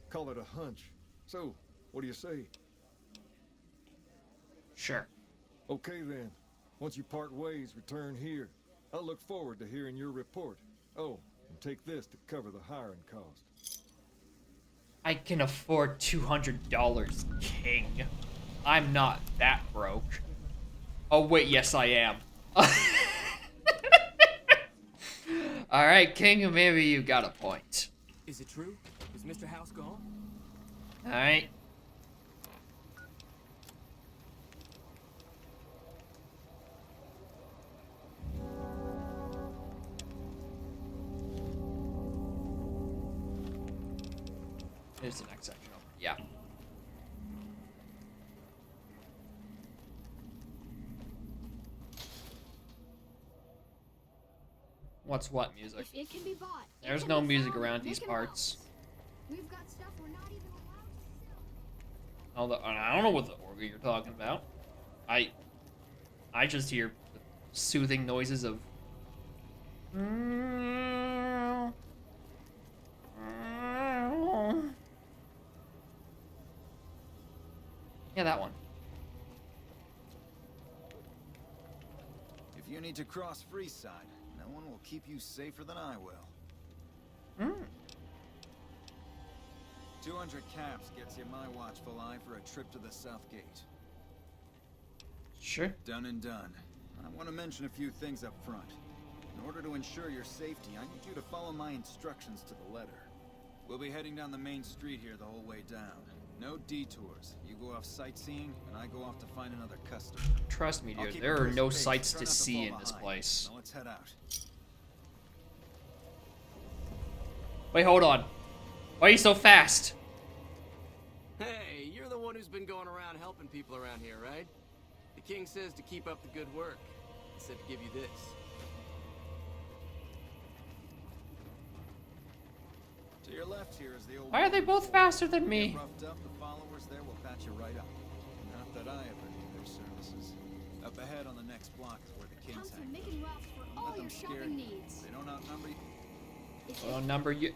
Call it a hunch. So, what do you say? Sure. Okay then. Once you part ways, return here. I'll look forward to hearing your report. Oh, and take this to cover the hiring cost. I can afford $200, King. I'm not that broke. Oh wait, yes I am. Alright, King, maybe you got a point. Is it true? Is Mr. House gone? Alright. Here's the next section over. Yeah. What's what music? If it can be bought, There's no music around these parts. We've got stuff we're not even allowed to sell. Although, I don't know what the organ you're talking about. I just hear the soothing noises of. Yeah, that one. If you need to cross Freeside, no one will keep you safer than I will. 200 caps gets you my watchful eye for a trip to the South Gate. Sure. Done and done. I want to mention a few things up front. In order to ensure your safety, I need you to follow my instructions to the letter. We'll be heading down the main street here the whole way down. No detours. You go off sightseeing, and I go off to find another customer. Trust me, dude. There are no sights to see in this place. Now let's head out. Wait, hold on. Why are you so fast? Hey, you're the one who's been going around helping people around here, right? The king says to keep up the good work. He said to give you this. To your left here is the old. Why are they both faster than me? Get roughed up, the followers there will patch you right up. Not that I ever need their services. Up ahead on the next block is where the kings Come to hang. Mickey Ralph's for all your shopping needs. They don't outnumber you. Well, number you.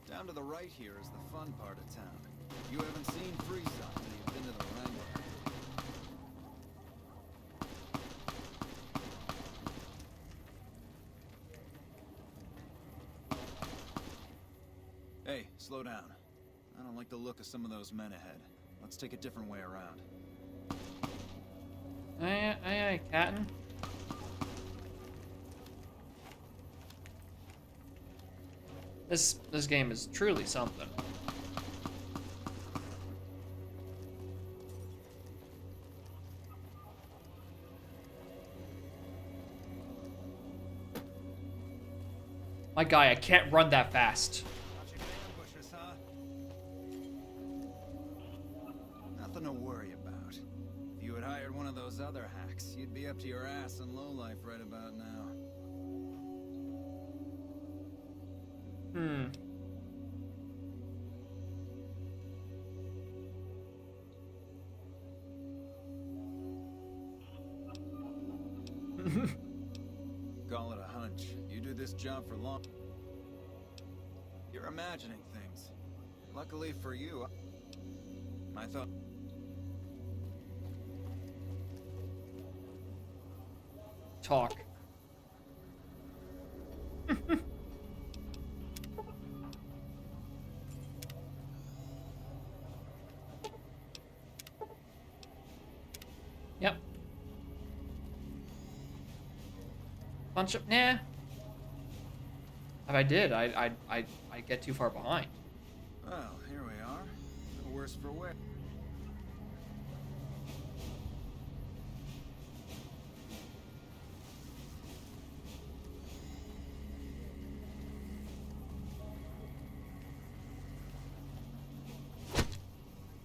Down to the right here is the fun part of town. You haven't seen Freeside, but you've been to the Wrangler. Hey, slow down. I don't like the look of some of those men ahead. Let's take a different way around. Aye, aye, aye, Captain. This game is truly something. My guy, I can't run that fast. Ambushes, huh? Nothing to worry about. If you had hired one of those other hacks, you'd be up to your ass in lowlife right about now. Call it a hunch. You do this job for long. You're imagining things. Luckily for you, I thought... Talk. Yep. Bunch of nah. If I did, I'd get too far behind. Well, here we are. No worse for wear.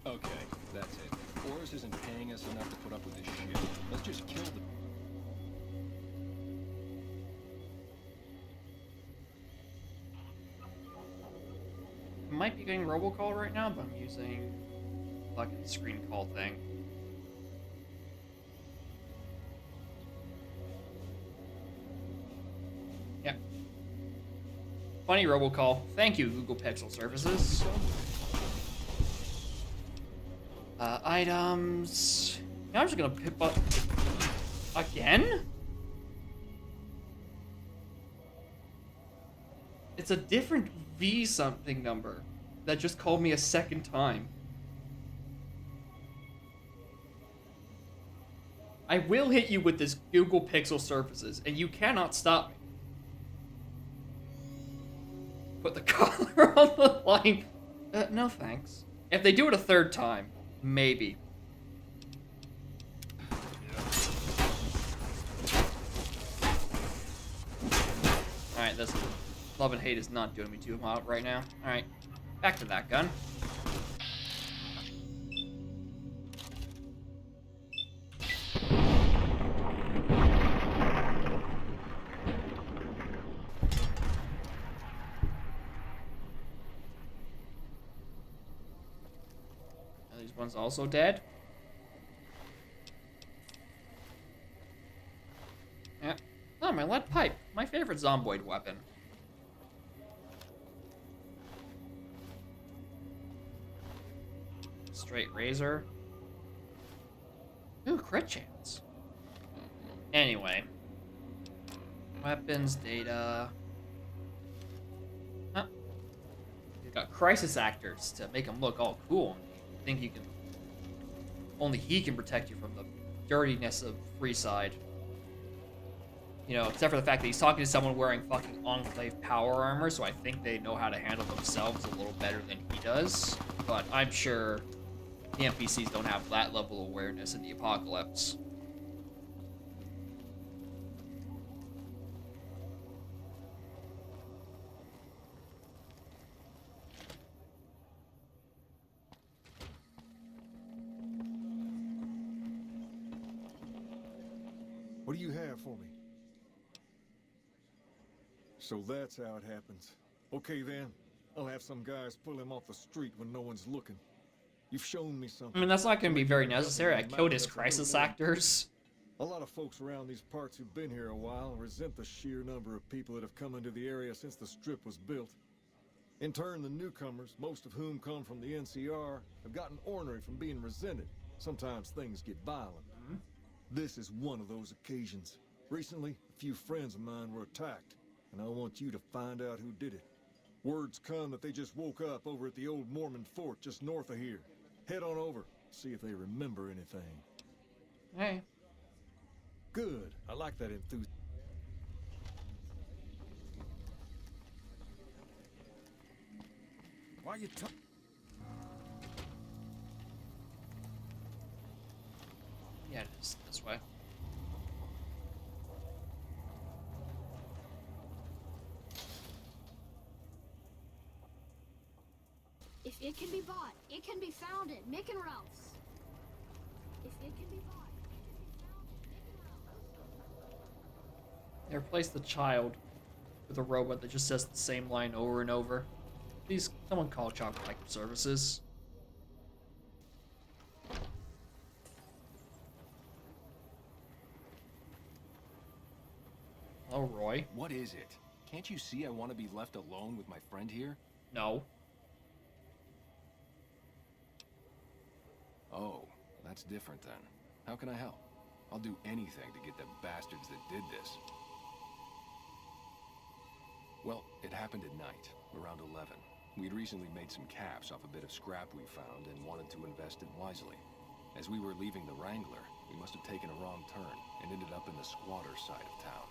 Okay, that's it. Oris isn't paying us enough to put up with this shit. Let's just kill the... I might be getting robocall right now, but I'm using fucking screen call thing. Yep. Funny robocall. Thank you, Google Pixel Services. Items. Now I'm just gonna pip up again. It's a different V something number that just called me a second time. I will hit you with this Google Pixel Services, and you cannot stop me. Put the collar on the line. No thanks. If they do it a third time, maybe. Alright, this love and hate is not doing me too hot right now. Alright, back to that gun. one's also dead. Yeah. Oh, my lead pipe. My favorite zomboid weapon. Straight razor. Ooh, crit chance. Anyway. Weapons, data. Huh. You've got crisis actors to make them look all cool. I think you can... Only he can protect you from the dirtiness of Freeside. You know, except for the fact that he's talking to someone wearing fucking Enclave power armor, so I think they know how to handle themselves a little better than he does. But I'm sure the NPCs don't have that level of awareness in the apocalypse. What do you have for me? So that's how it happens. Okay then, I'll have some guys pull him off the street when no one's looking. You've shown me something. I mean, that's not going to be very necessary. I killed his crisis actors. A lot of folks around these parts who've been here a while resent the sheer number of people that have come into the area since the strip was built. In turn, the newcomers, most of whom come from the NCR, have gotten ornery from being resented. Sometimes things get violent. This is one of those occasions. Recently, a few friends of mine were attacked, and I want you to find out who did it. Word's come that they just woke up over at the old Mormon fort just north of here. Head on over, see if they remember anything. Hey. Good. I like that enthusiasm. Why you talking? Yeah, it is this way. If it can be bought, it can be found at Mick and Ralph's. If it can be bought, it can be found at Mick and Ralph's. They replaced the child with a robot that just says the same line over and over. Please, someone call Chocolate Microservices. Hello, Roy. What is it? Can't you see I want to be left alone with my friend here? No. Oh, that's different then. How can I help? I'll do anything to get the bastards that did this. Well, it happened at night, around 11. We'd recently made some caps off a bit of scrap we found and wanted to invest it wisely. As we were leaving the Wrangler, we must have taken a wrong turn and ended up in the squatter side of town.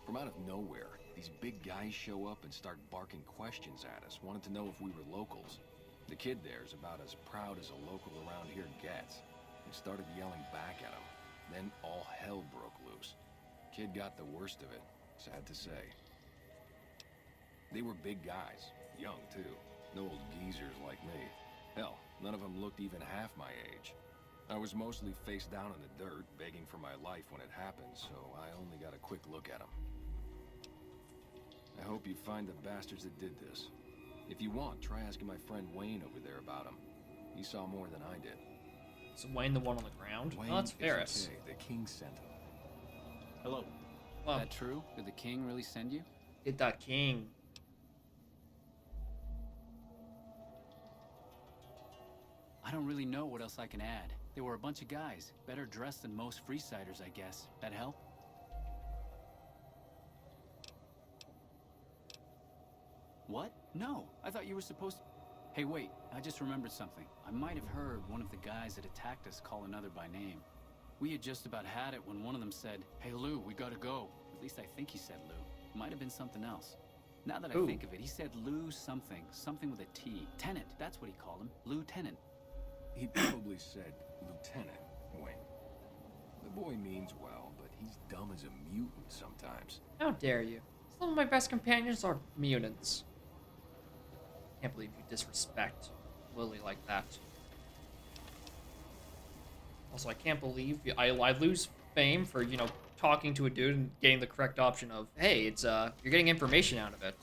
From out of nowhere, these big guys show up and start barking questions at us, wanting to know if we were locals. The kid there's about as proud as a local around here gets. We started yelling back at him. Then all hell broke loose. Kid got the worst of it, sad to say. They were big guys, young too. No old geezers like me. Hell, none of them looked even half my age. I was mostly face down in the dirt, begging for my life when it happened, so I only got a quick look at them. I hope you find the bastards that did this. If you want, try asking my friend Wayne over there about him. He saw more than I did. Is Wayne the one on the ground? Wayne, Oh, that's Ferris. okay. The king sent him. Hello. Well, That true? Did the king really send you? Get that king. I don't really know what else I can add. They were a bunch of guys, better dressed than most Freesiders, I guess. That help? What? No, I thought you were supposed to... Hey, wait, I just remembered something. I might have heard one of the guys that attacked us call another by name. We had just about had it when one of them said, "Hey, Lou, we gotta go." At least I think he said Lou. Might have been something else. Now that I Ooh. think of it, he said Lou something. Something with a T. Tennant, that's what he called him. Lieutenant. He probably said Lieutenant Wayne. The boy means well, but he's dumb as a mutant sometimes. How dare you? Some of my best companions are mutants. Can't believe you disrespect Lily like that. Also, I can't believe I lose fame for, you know, talking to a dude and getting the correct option of, hey, it's you're getting information out of it.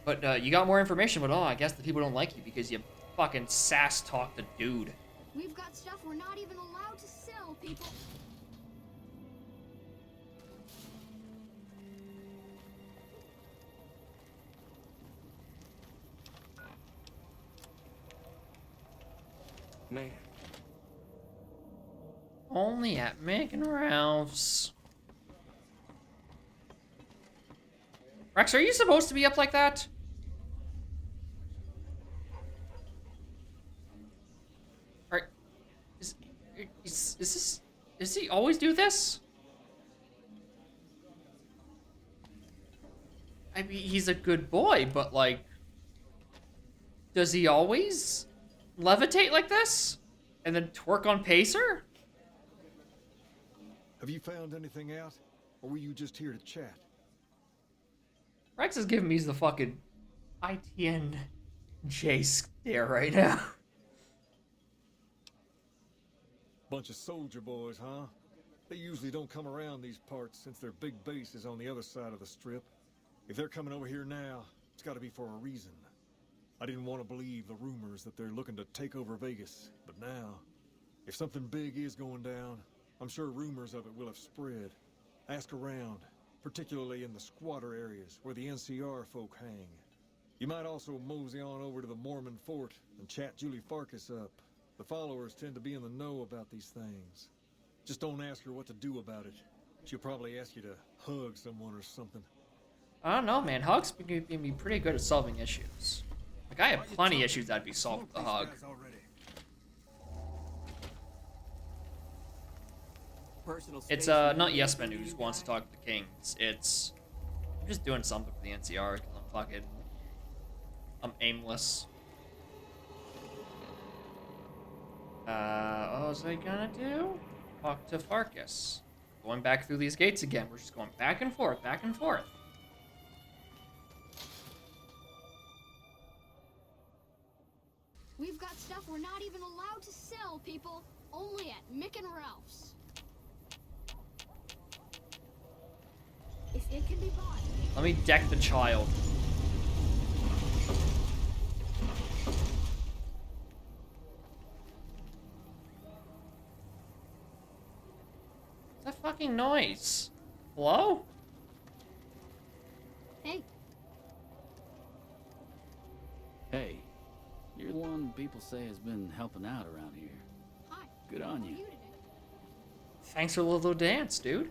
But you got more information, but oh, I guess the people don't like you because you fucking sass talk the dude. We've got stuff we're not even allowed to sell, people. Man. Only at Mick and Ralph's. Rex, are you supposed to be up like that? Are, is this... Does he always do this? I mean, he's a good boy, but like... Does he always levitate like this? And then twerk on Pacer? Have you found anything out? Or were you just here to chat? Rex is giving me the fucking ITNJ stare right now. Bunch of soldier boys, huh? They usually don't come around these parts since their big base is on the other side of the strip. If they're coming over here now, it's gotta be for a reason. I didn't want to believe the rumors that they're looking to take over Vegas, but now, if something big is going down, I'm sure rumors of it will have spread. Ask around, particularly in the squatter areas where the NCR folk hang. You might also mosey on over to the Mormon fort and chat Julie Farkas up. The followers tend to be in the know about these things. Just don't ask her what to do about it. She'll probably ask you to hug someone or something. I don't know, man. Hugs can be pretty good at solving issues. Like, I have plenty of issues that'd be solved with a hug. It's not Yes Man who wants to talk to the Kings. It's I'm just doing something for the NCR because I'm aimless. What was I gonna do? Talk to Farkas. Going back through these gates again. We're just going back and forth, back and forth. We've got stuff we're not even allowed to sell, people. Only at Mick and Ralph's. If it can be bought. Let me deck the child. What's that fucking noise? Hello? Hey. Hey, you're the one people say has been helping out around here. Hi. Good on you. Thanks for the little dance, dude.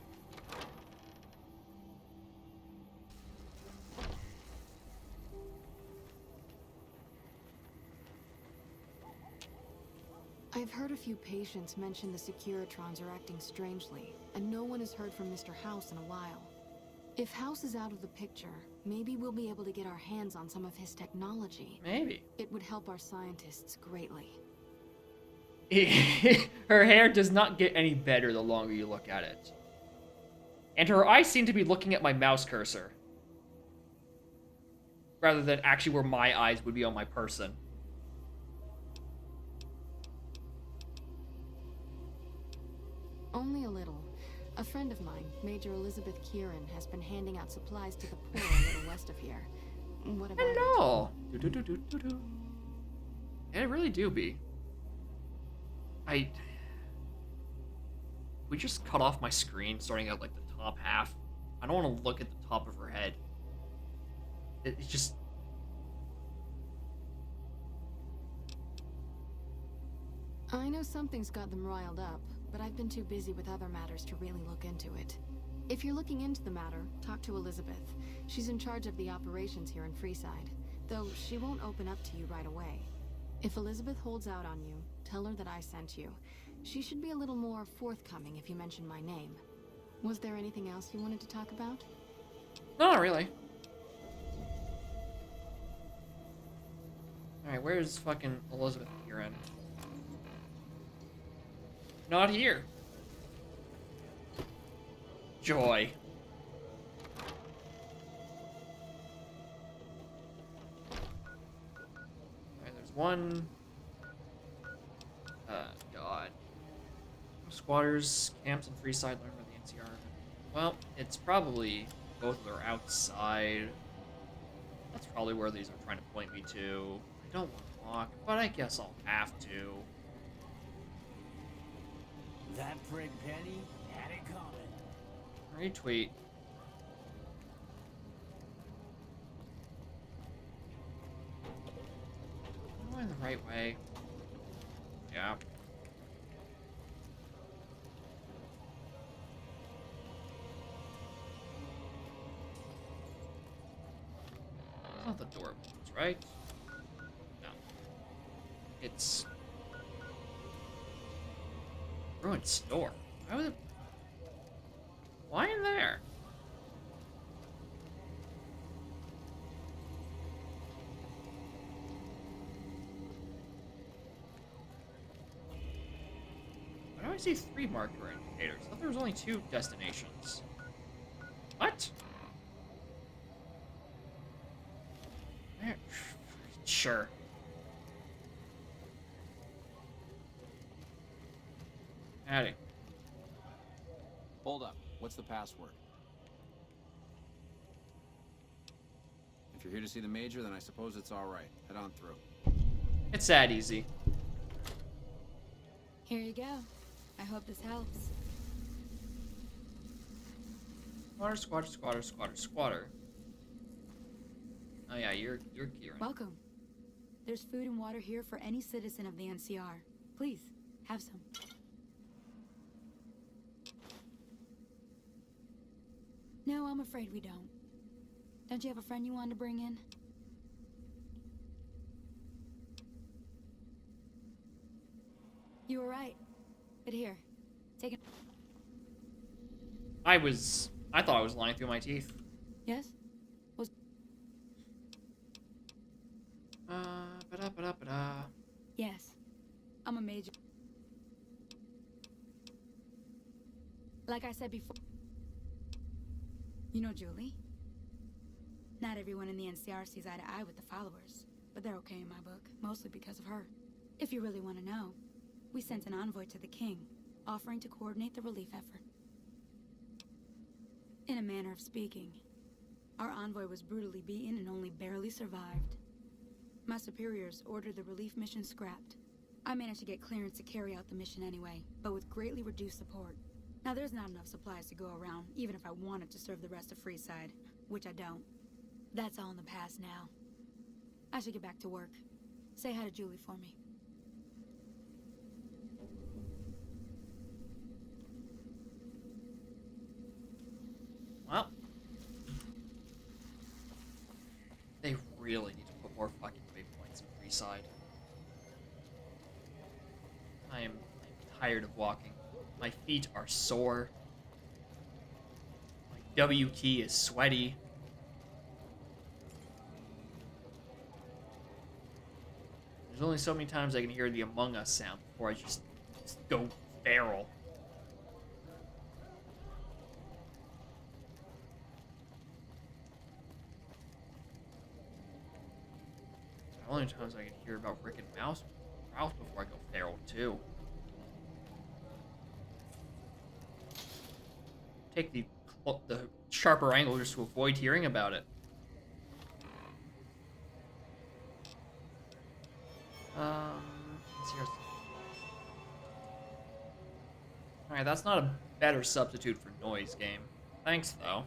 I've heard a few patients mention the Securitrons are acting strangely, and no one has heard from Mr. House in a while. If House is out of the picture, maybe we'll be able to get our hands on some of his technology. Maybe. It would help our scientists greatly. Her hair does not get any better the longer you look at it. And her eyes seem to be looking at my mouse cursor. Rather than actually where my eyes would be on my person. Only a little. A friend of mine, Major Elizabeth Kieran, has been handing out supplies to the poor a little west of here. What about Hello. Yeah, it really do be. We just cut off my screen starting at like the top half. I don't want to look at the top of her head. It's just... I know something's got them riled up, but I've been too busy with other matters to really look into it. If you're looking into the matter, talk to Elizabeth. She's in charge of the operations here in Freeside, though she won't open up to you right away. If Elizabeth holds out on you, tell her that I sent you. She should be a little more forthcoming if you mention my name. Was there anything else you wanted to talk about? No, not really. Alright, where's fucking Elizabeth Kieran? Not here. Joy. Alright, there's one. God. Squatters, camps, and Freeside learn where the NCR. Well, it's probably both of them are outside. That's probably where these are trying to point me to. I don't want unlock, but I guess I'll have to. That prig Penny had it coming. Retweet. Am I going the right way? Yeah. That's not the door opens, right? No. It's ruined store. Why would it? Why in there? Why do I see 3 marker indicators? I thought there was only 2 destinations. What? Where? Sure. Adding. Hold up. What's the password? If you're here to see the Major, then I suppose it's all right. Head on through. It's that easy. Here you go. I hope this helps. Squatter. Oh yeah, you're Kieran. Welcome. There's food and water here for any citizen of the NCR. Please, have some. No, I'm afraid we don't. Don't you have a friend you wanted to bring in? You were right. But here, take it. I thought I was lying through my teeth. Yes? Was... Ba-da-ba-da-ba-da. Yes. I'm a major. Like I said before... You know Julie? Not everyone in the NCR sees eye to eye with the followers, but they're okay in my book, mostly because of her. If you really want to know, we sent an envoy to the king, offering to coordinate the relief effort. In a manner of speaking, our envoy was brutally beaten and only barely survived. My superiors ordered the relief mission scrapped. I managed to get clearance to carry out the mission anyway, but with greatly reduced support. Now there's not enough supplies to go around, even if I wanted to serve the rest of Freeside, which I don't. That's all in the past now. I should get back to work. Say hi to Julie for me. Well, they really need to put more fucking waypoints in Freeside. I'm tired of walking. My feet are sore. My W key is sweaty. There's only so many times I can hear the Among Us sound before I just go feral. The only times I can hear about Rick and Ralph before I go feral too. Take the sharper angles to avoid hearing about it. Alright, that's not a better substitute for noise game. Thanks, though.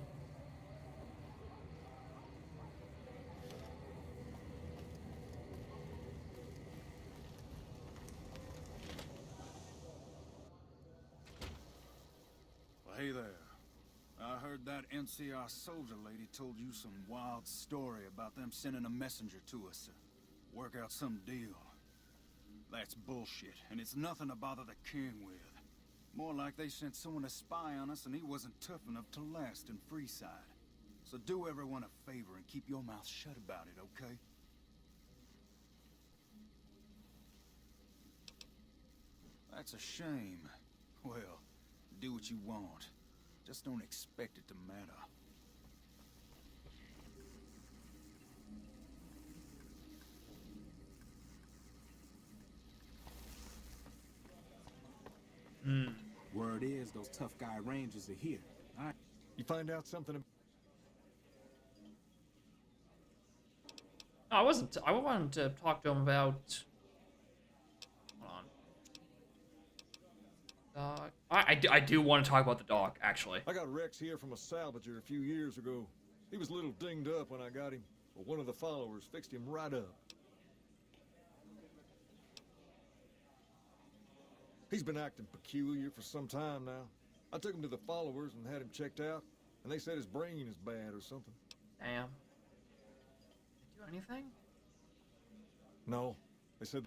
Well, hey there. I heard that NCR soldier lady told you some wild story about them sending a messenger to us to work out some deal. That's bullshit, and it's nothing to bother the king with. More like they sent someone to spy on us and he wasn't tough enough to last in Freeside. So do everyone a favor and keep your mouth shut about it, okay? That's a shame. Well, do what you want. Just don't expect it to matter. Word is, those tough guy rangers are here. You find out something I wasn't. I wanted to talk to him about. Hold on. Dog. I do want to talk about the dog, actually. I got Rex here from a salvager a few years ago. He was a little dinged up when I got him, but one of the followers fixed him right up. He's been acting peculiar for some time now. I took him to the followers and had him checked out, and they said his brain is bad or something. Damn. Do anything? No, they said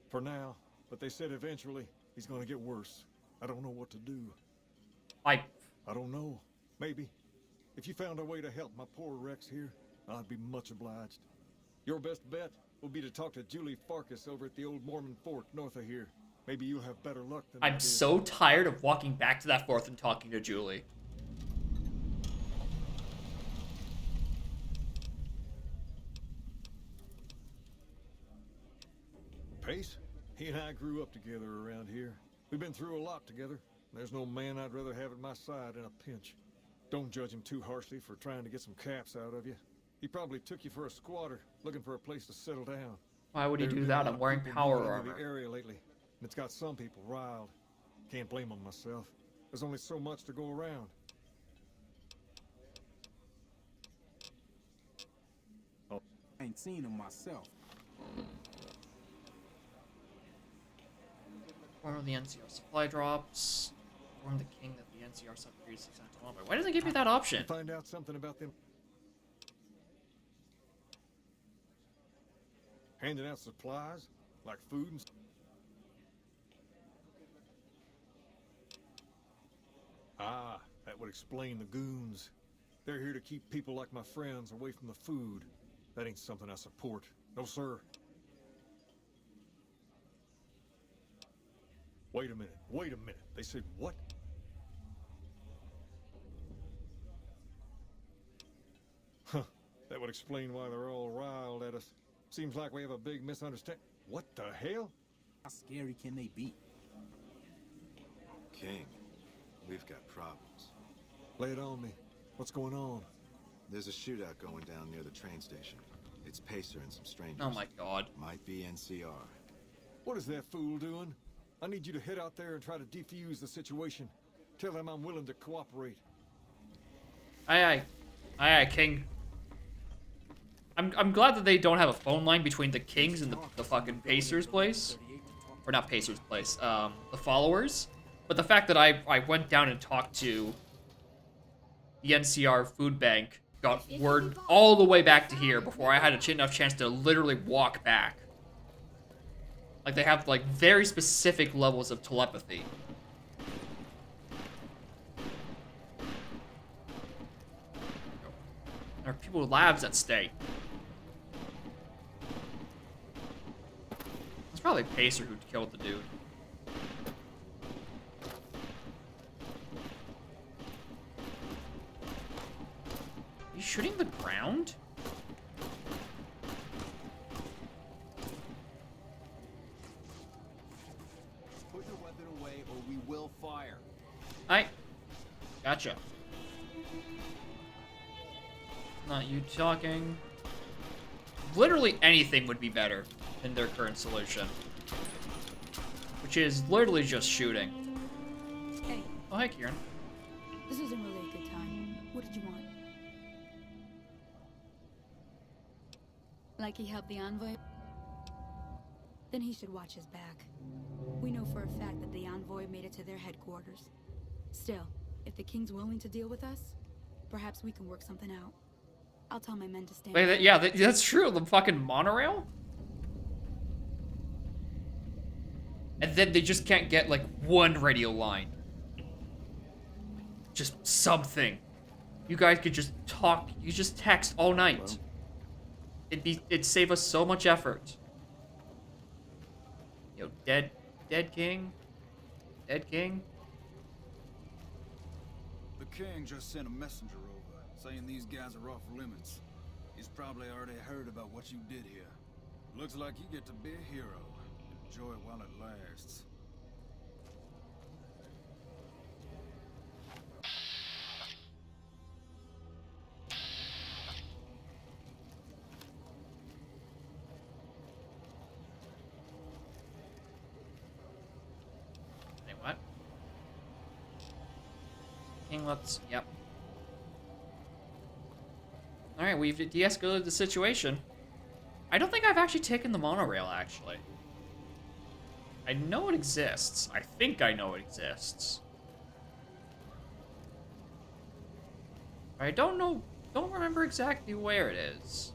for now, but they said eventually he's gonna get worse. I don't know what to do. I don't know. Maybe. If you found a way to help my poor Rex here, I'd be much obliged. Your best bet will be to talk to Julie Farkas over at the old Mormon fort north of here. Maybe you'll have better luck than I I'm did. so tired of walking back to that fort and talking to Julie. Pace? He and I grew up together around here. We've been through a lot together. There's no man I'd rather have at my side in a pinch. Don't judge him too harshly for trying to get some caps out of you. He probably took you for a squatter, looking for a place to settle down. Why would he There's do been that? a lot I'm of wearing people power moving into armor. the area lately, and it's got some people riled. Can't blame them myself. There's only so much to go around. I ain't seen him myself. Form the NCR supply drops. Inform the king that the NCR sent previously sent to Lumber. Why doesn't it give me that option? Find out something about them. Handing out supplies, like food and Ah, that would explain the goons. They're here to keep people like my friends away from the food. That ain't something I support. No, sir. Wait a minute. Wait a minute. They said what? Huh. That would explain why they're all riled at us. Seems like we have a big misunderstanding. What the hell? How scary can they be? King, we've got problems. Lay it on me. What's going on? There's a shootout going down near the train station. It's Pacer and some strangers. Oh my god. Might be NCR. What is that fool doing? I need you to head out there and try to defuse the situation. Tell them I'm willing to cooperate. Aye aye. Aye aye, king. I'm glad that they don't have a phone line between the kings and the fucking Pacers place. Or not Pacers place, the followers. But the fact that I went down and talked to the NCR food bank, got word all the way back to here before I had enough chance to literally walk back. Like, they have, like, very specific levels of telepathy. There are people with labs at stake. It's probably Pacer who killed the dude. Are you shooting the ground? Put your weapon away or we will fire. Aye. Gotcha. Not you talking. Literally anything would be better than their current solution. Which is literally just shooting. Hey. Oh, hi, Kieran. This isn't really a good time. What did you want? Like he helped the envoy? Then he should watch his back. We know for a fact that the envoy made it to their headquarters. Still, if the king's willing to deal with us, perhaps we can work something out. I'll tell my men to stand. Wait, yeah, that's true. The fucking monorail? And then they just can't get, like, one radio line. Just something. You guys could just talk. You just text all night. It'd save us so much effort. Yo, dead king? Dead king? The king just sent a messenger over, saying these guys are off limits. He's probably already heard about what you did here. Looks like you get to be a hero. Enjoy it while it lasts. King, let's... Yep. Alright, we've de-escalated the situation. I don't think I've actually taken the monorail, actually. I know it exists. I think I know it exists. I don't remember exactly where it is.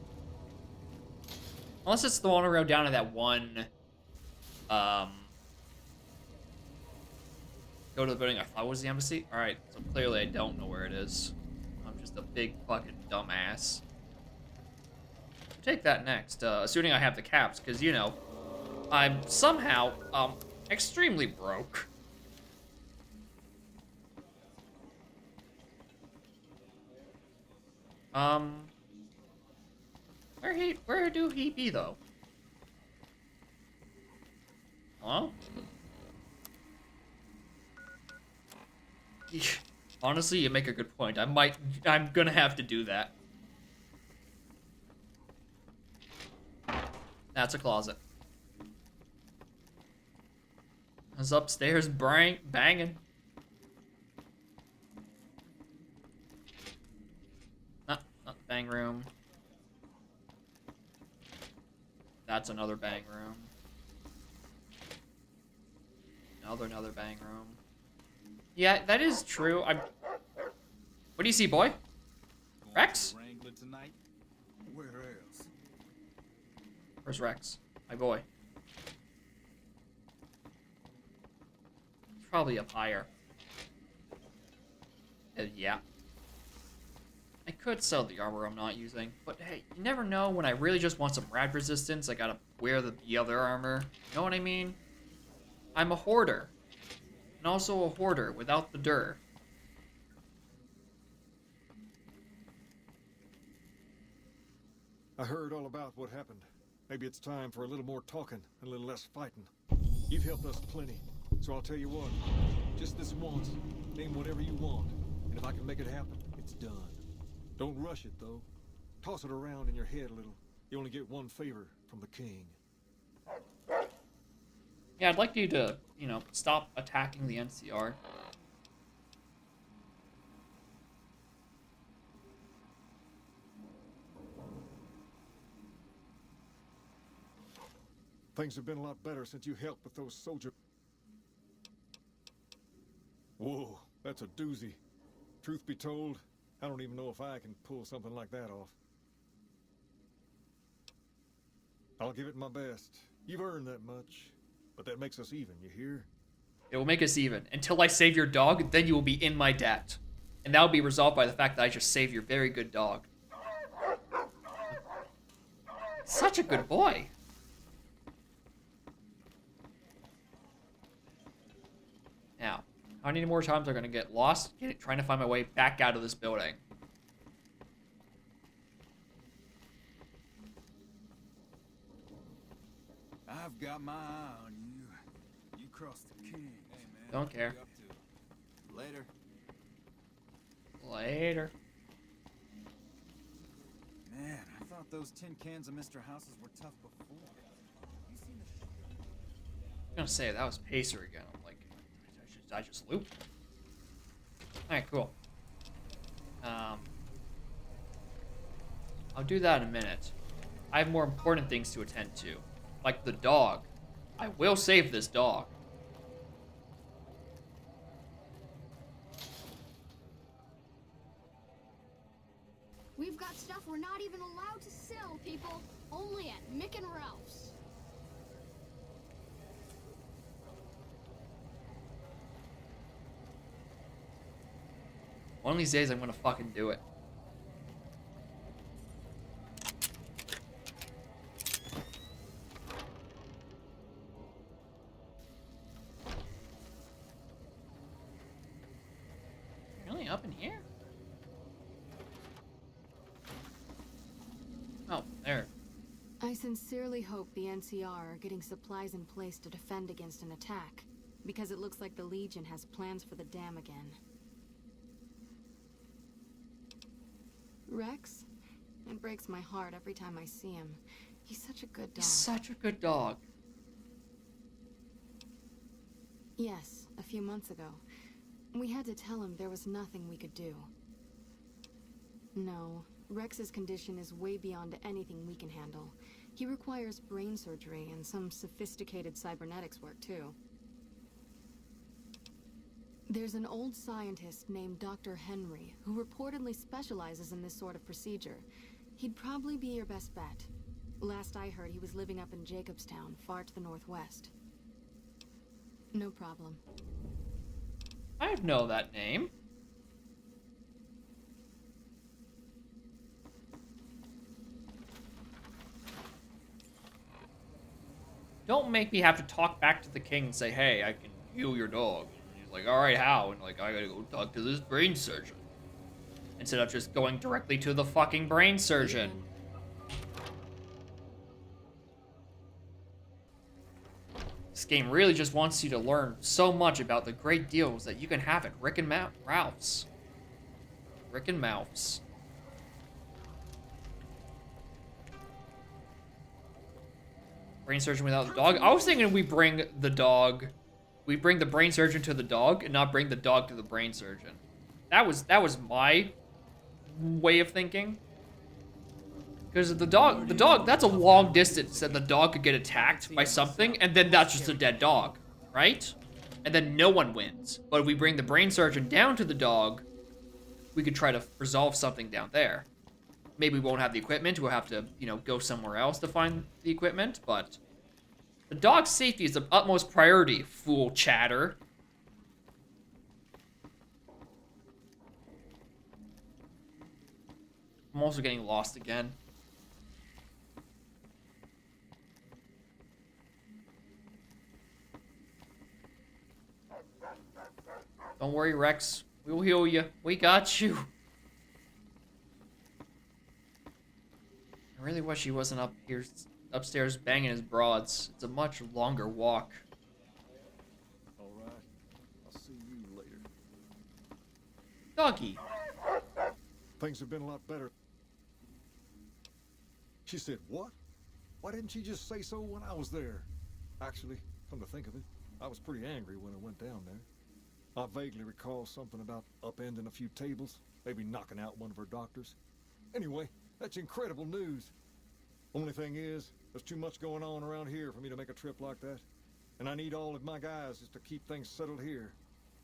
Unless it's the monorail down to that one, go to the building I thought was the embassy. Alright, so clearly I don't know where it is. I'm just a big fucking dumbass. Take that next, assuming I have the caps, because, you know, I'm somehow, extremely broke. Where do he be, though? Hello? Honestly, you make a good point. I'm gonna have to do that. That's a closet. I was upstairs banging. Not the bang room. That's another bang room. Another bang room. Yeah, that is true. What do you see, boy? Rex? Where else? Where's Rex? My boy. He's probably up higher. Yeah. I could sell the armor I'm not using, but hey, you never know when I really just want some rad resistance, I gotta wear the other armor. You know what I mean? I'm a hoarder. And also a hoarder without the dir. I heard all about what happened. Maybe it's time for a little more talking and a little less fighting. You've helped us plenty, so I'll tell you what. Just this once, name whatever you want, and if I can make it happen, it's done. Don't rush it, though. Toss it around in your head a little. You only get one favor from the king. Yeah, I'd like you to, you know, stop attacking the NCR. Things have been a lot better since you helped with those soldiers. Whoa, that's a doozy. Truth be told, I don't even know if I can pull something like that off. I'll give it my best. You've earned that much. But that makes us even, you hear? It will make us even. Until I save your dog, then you will be in my debt. And that will be resolved by the fact that I just saved your very good dog. Such a good boy. Now, how many more times am I going to get lost trying to find my way back out of this building? I've got my eye on you. You crossed the king. Hey, man. Don't care. Later. Later. Man, I thought those tin cans of Mr. Houses were tough before. You seen the I'm gonna say that was Pacer again. I'm like, I just looped. Alright, cool. I'll do that in a minute. I have more important things to attend to. Like the dog. I will save this dog. We've got stuff we're not even allowed to sell, people. Only at Mick and Ralph's. One of these days I'm gonna fucking do it. Really? Up in here? Oh, there. I sincerely hope the NCR are getting supplies in place to defend against an attack, because it looks like the Legion has plans for the dam again. Rex? It breaks my heart every time I see him. He's such a good dog. He's such a good dog. Yes, a few months ago. We had to tell him there was nothing we could do. No, Rex's condition is way beyond anything we can handle. He requires brain surgery and some sophisticated cybernetics work, too. There's an old scientist named Dr. Henry who reportedly specializes in this sort of procedure. He'd probably be your best bet. Last I heard, he was living up in Jacobstown, far to the northwest. No problem. I know that name. Don't make me have to talk back to the king and say, hey, I can heal your dog. And he's like, alright, how? And like, I gotta go talk to this brain surgeon. Instead of just going directly to the fucking brain surgeon. This game really just wants you to learn so much about the great deals that you can have at Rick and Ralph's. Rick and Mouth's. Brain surgeon without the dog. I was thinking we bring the dog. We bring the brain surgeon to the dog and not bring the dog to the brain surgeon. That was my way of thinking. Because the dog, that's a long distance that the dog could get attacked by something, and then that's just a dead dog, right? And then no one wins. But if we bring the brain surgeon down to the dog, we could try to resolve something down there. Maybe we won't have the equipment, we'll have to, you know, go somewhere else to find the equipment, but the dog's safety is the utmost priority, fool chatter. I'm also getting lost again. Don't worry, Rex. We'll heal you. We got you. I really wish he wasn't upstairs banging his broads. It's a much longer walk. All right. I'll see you later. Doggy. Things have been a lot better. She said, what? Why didn't she just say so when I was there? Actually, come to think of it, I was pretty angry when I went down there. I vaguely recall something about upending a few tables, maybe knocking out one of her doctors. Anyway, that's incredible news. Only thing is, there's too much going on around here for me to make a trip like that. And I need all of my guys just to keep things settled here.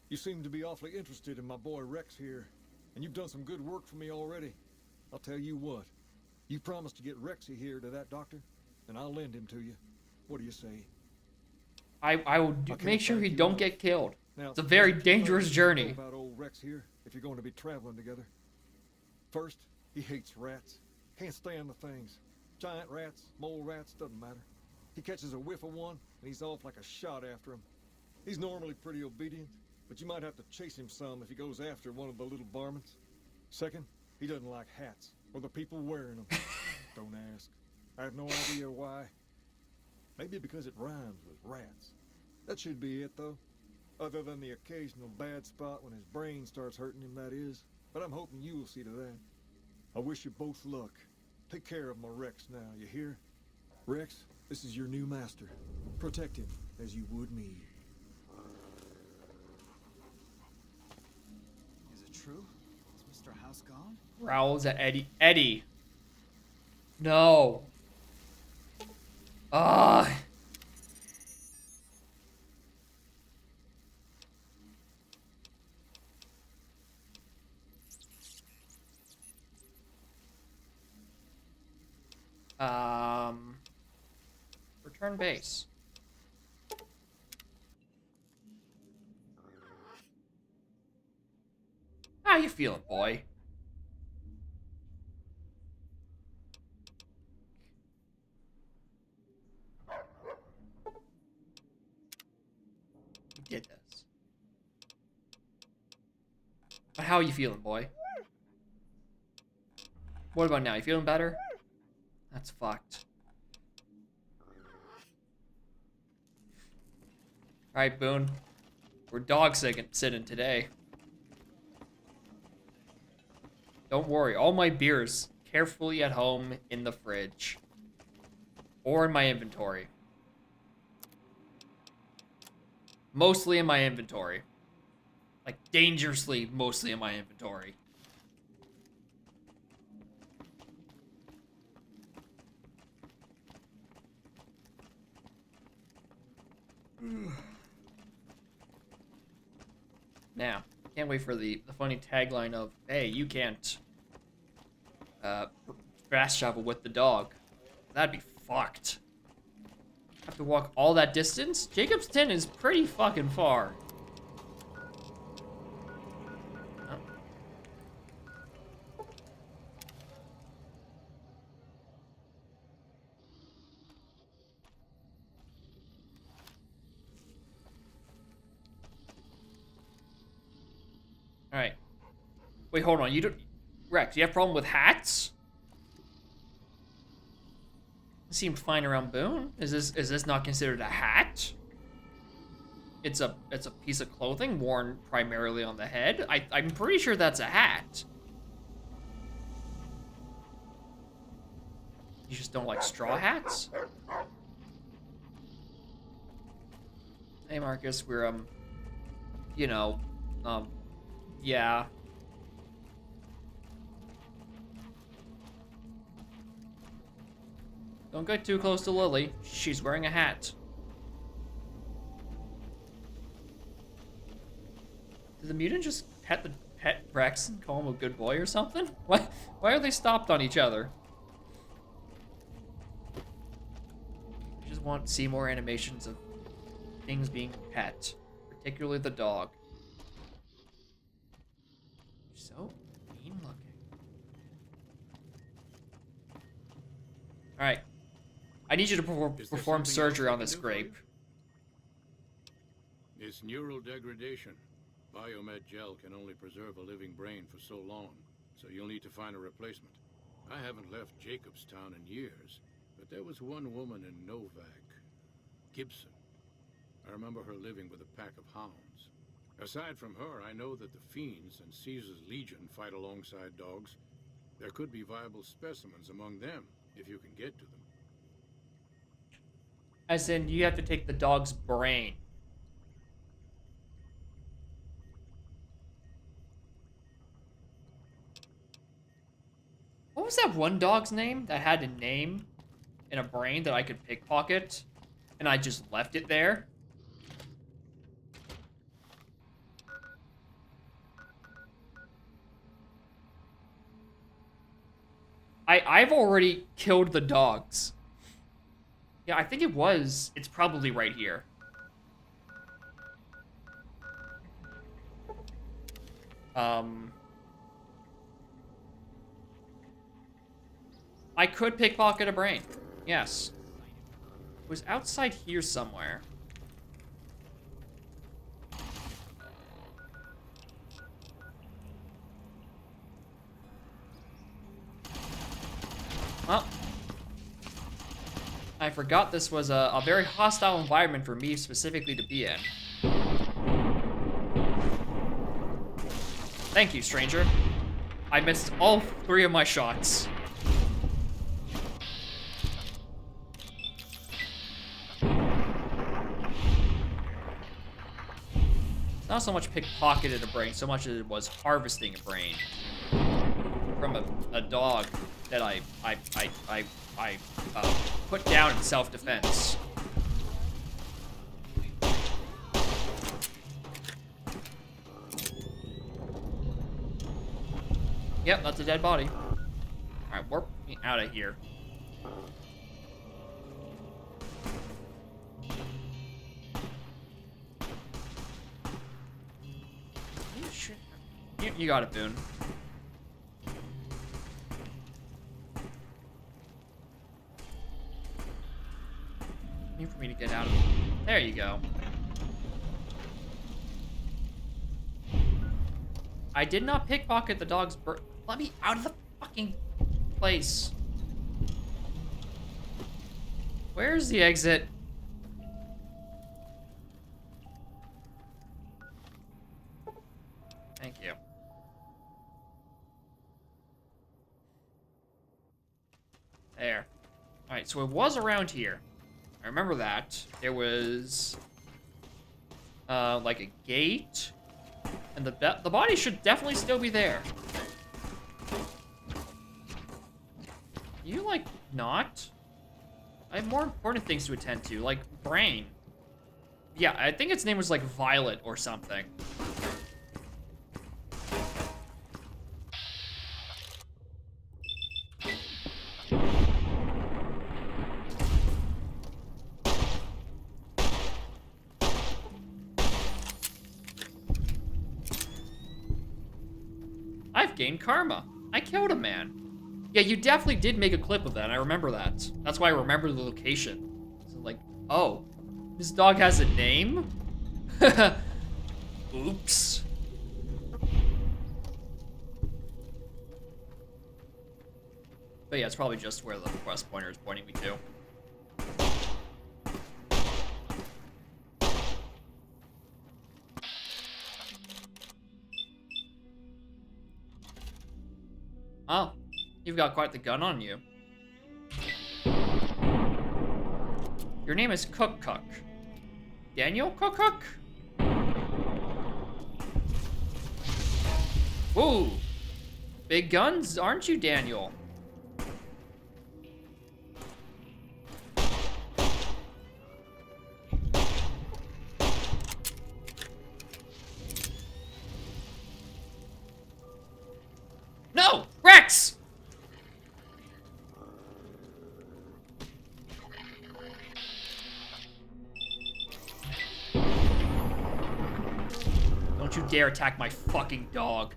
You seem to be awfully interested in my boy Rex here, and you've done some good work for me already. I'll tell you what, you promised to get Rexy here to that doctor, and I'll lend him to you. What do you say? I will make sure he don't get killed. Now, it's a very dangerous journey. About old Rex here, if you're going to be traveling together. First, he hates rats. Can't stand the things. Giant rats, mole rats, doesn't matter. He catches a whiff of one, and he's off like a shot after him. He's normally pretty obedient, but you might have to chase him some if he goes after one of the little varmints. Second, he doesn't like hats, or the people wearing them. Don't ask. I have no idea why. Maybe because it rhymes with rats. That should be it, though. Other than the occasional bad spot when his brain starts hurting him, that is. But I'm hoping you will see to that. I wish you both luck. Take care of my Rex now, you hear? Rex, this is your new master. Protect him as you would me. Is it true? Is Mr. House gone? Growls at Eddie. Eddie. No. Ah. Return base. How you feeling, boy? You did this. But how are you feeling, boy? What about now? You feeling better? That's fucked. Alright, Boone. We're dog sitting today. Don't worry, all my beers carefully at home in the fridge. Or in my inventory. Mostly in my inventory. Like dangerously mostly in my inventory. Now, can't wait for the funny tagline of, hey, you can't fast travel with the dog. That'd be fucked. Have to walk all that distance? Jacobstown is pretty fucking far. Oh. Alright. Wait, hold on. You don't... Rex, you have a problem with hats? It seemed fine around Boone. Is this not considered a hat? It's a piece of clothing worn primarily on the head. I'm pretty sure that's a hat. You just don't like straw hats? Hey Marcus, we're you know, yeah. Don't get too close to Lily. She's wearing a hat. Did the mutant just pet Rex and call him a good boy or something? Why are they stopped on each other? I just want to see more animations of things being pet, particularly the dog. So mean looking. All right. I need you to perform surgery on this grape. It's neural degradation. Biomed gel can only preserve a living brain for so long, so you'll need to find a replacement. I haven't left Jacobstown in years, but there was one woman in Novak, Gibson. I remember her living with a pack of hounds. Aside from her, I know that the Fiends and Caesar's Legion fight alongside dogs. There could be viable specimens among them, if you can get to them. As in, you have to take the dog's brain. What was that one dog's name that had a name and a brain that I could pickpocket, and I just left it there? I've already killed the dogs. Yeah, I think it was. It's probably right here. I could pickpocket a brain. Yes. It was outside here somewhere. Well, I forgot this was a very hostile environment for me specifically to be in. Thank you, stranger. I missed all 3 of my shots. It's not so much pickpocketed a brain, so much as it was harvesting a brain from a dog that I put down in self-defense. Yep, that's a dead body. Alright, warp me out of here. You got it, Boone. Need for me to get out of it. There you go. I did not pickpocket the dog's bird. Let me out of the fucking place. Where's the exit? Thank you. There. Alright, so it was around here. I remember that. There was like a gate And the body should definitely still be there. You, like, not? I have more important things to attend to, like Brain. Yeah, I think its name was, like, Violet or something. I've gained karma. I killed a man. Yeah, you definitely did make a clip of that. I remember that. That's why I remember the location. So like, oh, this dog has a name? Oops. But yeah, it's probably just where the quest pointer is pointing me to. Oh, you've got quite the gun on you. Your name is Cook Cook. Daniel Cook Cook? Ooh. Big guns, aren't you, Daniel? No! Rex! Don't you dare attack my fucking dog.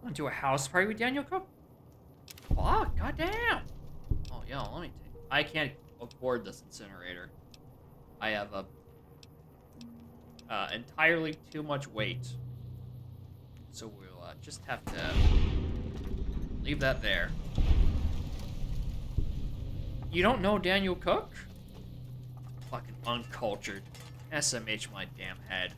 Went to a house party with Daniel Cook? Fuck, goddamn. Oh, yo, let me take... I can't afford this incinerator. I have a entirely too much weight. So we'll just have to leave that there. You don't know Daniel Cook? Fucking uncultured. SMH my damn head.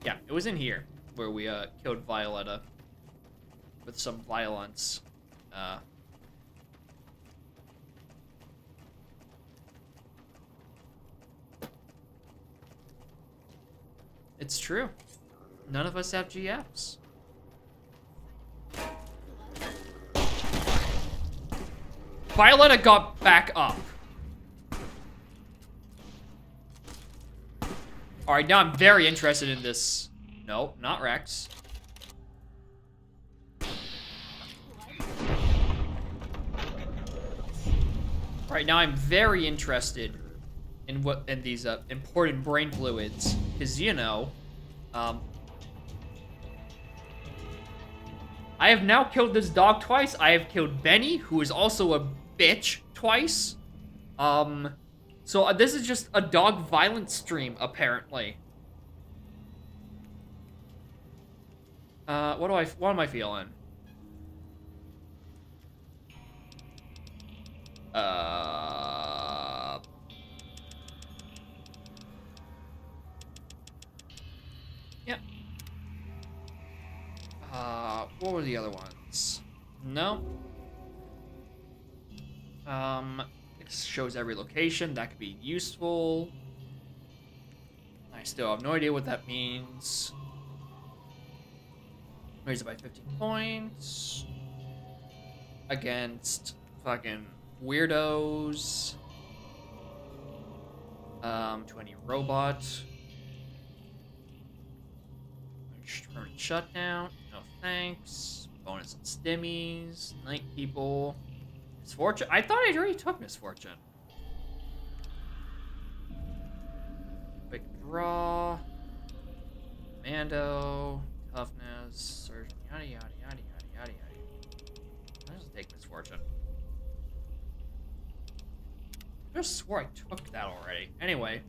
Yeah, it was in here where we killed Violetta with some violence. It's true. None of us have GFs. Violetta got back up. Alright, now I'm very interested in this. No, not Rex. Alright, now I'm very interested in these important brain fluids. Because, you know, I have now killed this dog twice. I have killed Benny, who is also a bitch, twice. So this is just a dog violence stream, apparently. What am I feeling? Yeah. What were the other ones? No. It shows every location. That could be useful. I still have no idea what that means. Raise it by 15 points. Against fucking weirdos. 20 robot. Permanent shutdown. No thanks. Bonus on stimmies. Night people. Misfortune. I thought I already took Misfortune. Quick draw. Commando. Toughness. Surgeon. Yada yada yada yada yada yada. I'll just take Misfortune. I just swore I took that already. Anyway.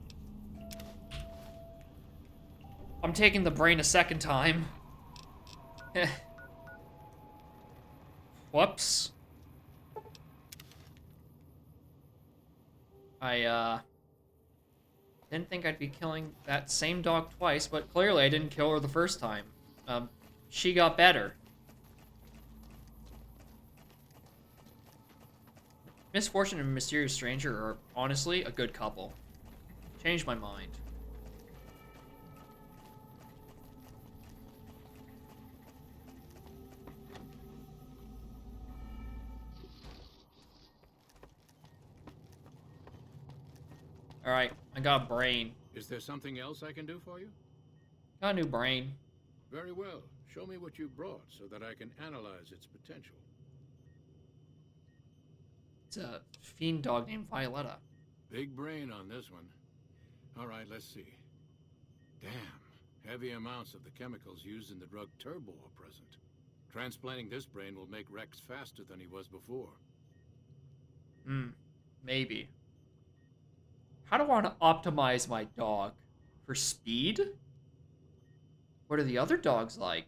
I'm taking the brain a second time. Whoops. Didn't think I'd be killing that same dog twice, but clearly I didn't kill her the first time. She got better. Misfortune and Mysterious Stranger are honestly a good couple. Changed my mind. Alright, I got a brain. Is there something else I can do for you? Got a new brain. Very well. Show me what you brought so that I can analyze its potential. It's a fiend dog named Violetta. Big brain on this one. All right, let's see. Damn. Heavy amounts of the chemicals used in the drug Turbo are present. Transplanting this brain will make Rex faster than he was before. Maybe. How do I want to optimize my dog? For speed? What are the other dogs like?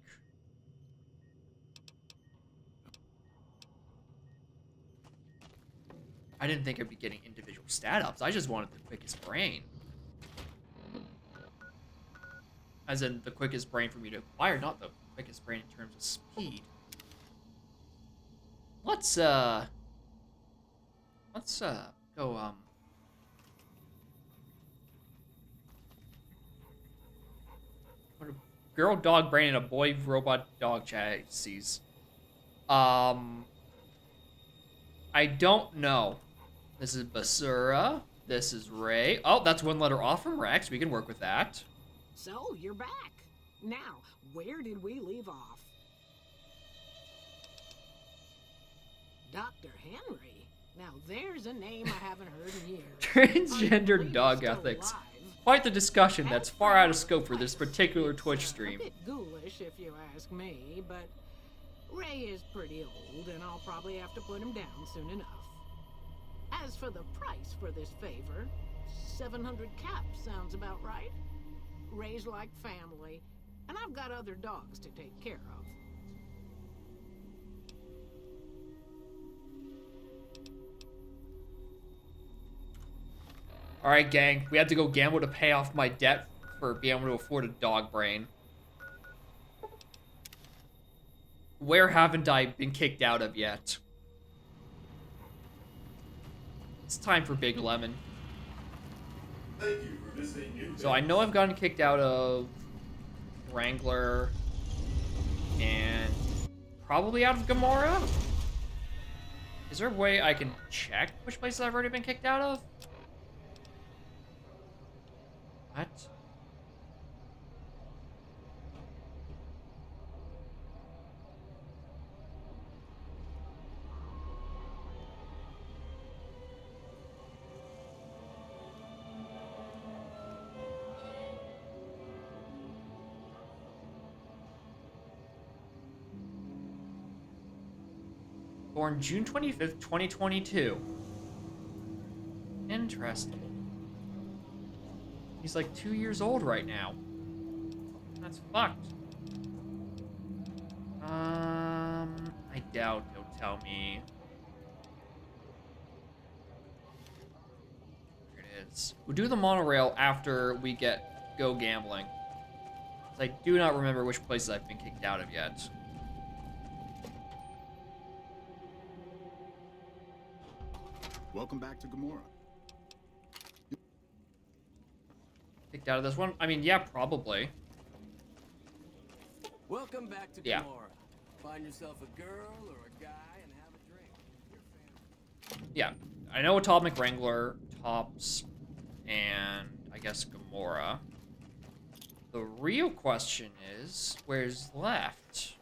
I didn't think I'd be getting individual stat ups. I just wanted the quickest brain. As in the quickest brain for me to acquire, not the quickest brain in terms of speed. Let's go, what a girl dog brain and a boy robot dog chassis. I don't know. This is Basura. This is Ray. Oh, that's one letter off from Rex. We can work with that. So, you're back. Now, where did we leave off? Dr. Henry? Now, there's a name I haven't heard in years. Transgender dog ethics. Quite the discussion that's far out of scope for this particular Twitch stream. A bit ghoulish, if you ask me, but Ray is pretty old, and I'll probably have to put him down soon enough. As for the price for this favor, 700 caps sounds about right. Ray's like family, and I've got other dogs to take care of. Alright, gang. We had to go gamble to pay off my debt for being able to afford a dog brain. Where haven't I been kicked out of yet? It's time for Big Lemon. Thank you for visiting New So I know I've gotten kicked out of Wrangler and probably out of Gamora. Is there a way I can check which places I've already been kicked out of? What? Born June 25th, 2022. Interesting. He's like 2 years old right now. That's fucked. I doubt he'll tell me. There it is. We'll do the monorail after we go gambling. 'Cause I do not remember which places I've been kicked out of yet. Welcome back to Gamora. Kicked out of this one? I mean, yeah, probably. Welcome back to Yeah. Gamora. Find yourself a girl or a guy and have a drink. Your family. Yeah, I know Atomic Wrangler, Tops, and I guess Gamora. The real question is, where's left?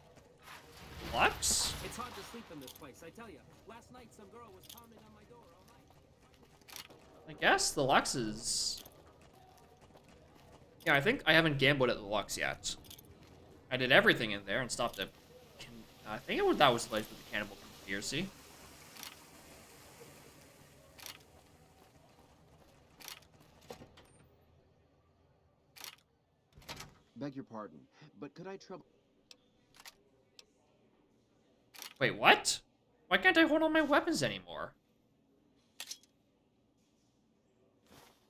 Lux? It's hard to sleep in this place, I tell you. Last night some girl was pounding on my door all night. I guess the Lux is... Yeah, I think I haven't gambled at the Lux yet. I did everything in there and stopped at... I think that was the place with the Cannibal Conspiracy. Beg your pardon, but could I trouble... Wait, what? Why can't I hold on my weapons anymore?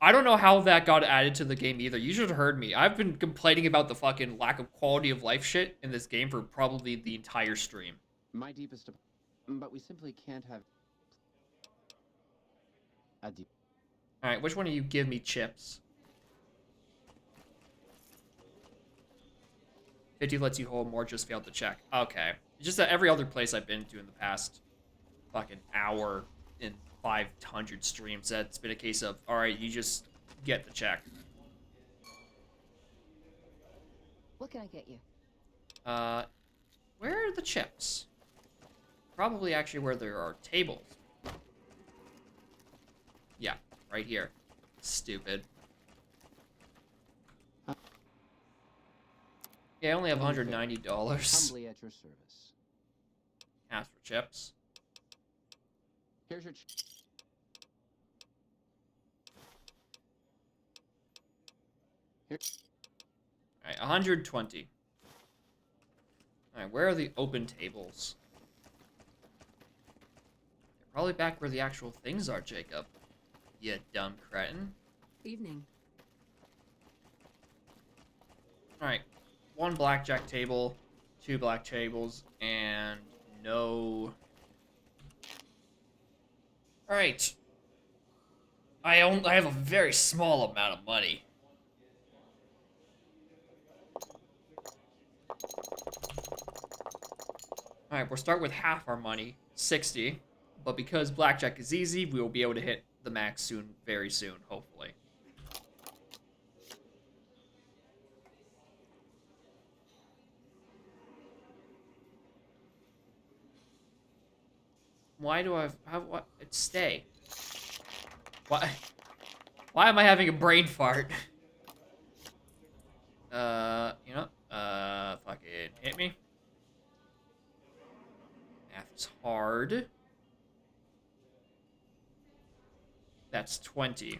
I don't know how that got added to the game either. You should have heard me. I've been complaining about the fucking lack of quality of life shit in this game for probably the entire stream. My deepest... But we simply can't have... a deep... Alright, which one of you give me chips? 50 lets you hold more, just failed to check. Okay. It's just that every other place I've been to in the past fucking hour in 500 streams, that's been a case of, alright, you just get the check. What can I get you? Where are the chips? Probably actually where there are tables. Yeah, right here. Stupid. Yeah, I only have $190. Humbly at your service. Ask for chips. Here's your... Here. Alright, 120. Alright, where are the open tables? They're probably back where the actual things are, Jacob. You dumb cretin. Evening. Alright. 1 blackjack table, 2 black tables, and no... Alright. I have a very small amount of money. Alright, we'll start with half our money, 60. But because blackjack is easy, we will be able to hit the max soon, very soon, hopefully. Why do I have what? It's stay. Why? Why am I having a brain fart? You know, fucking hit me. Math is hard. That's 20.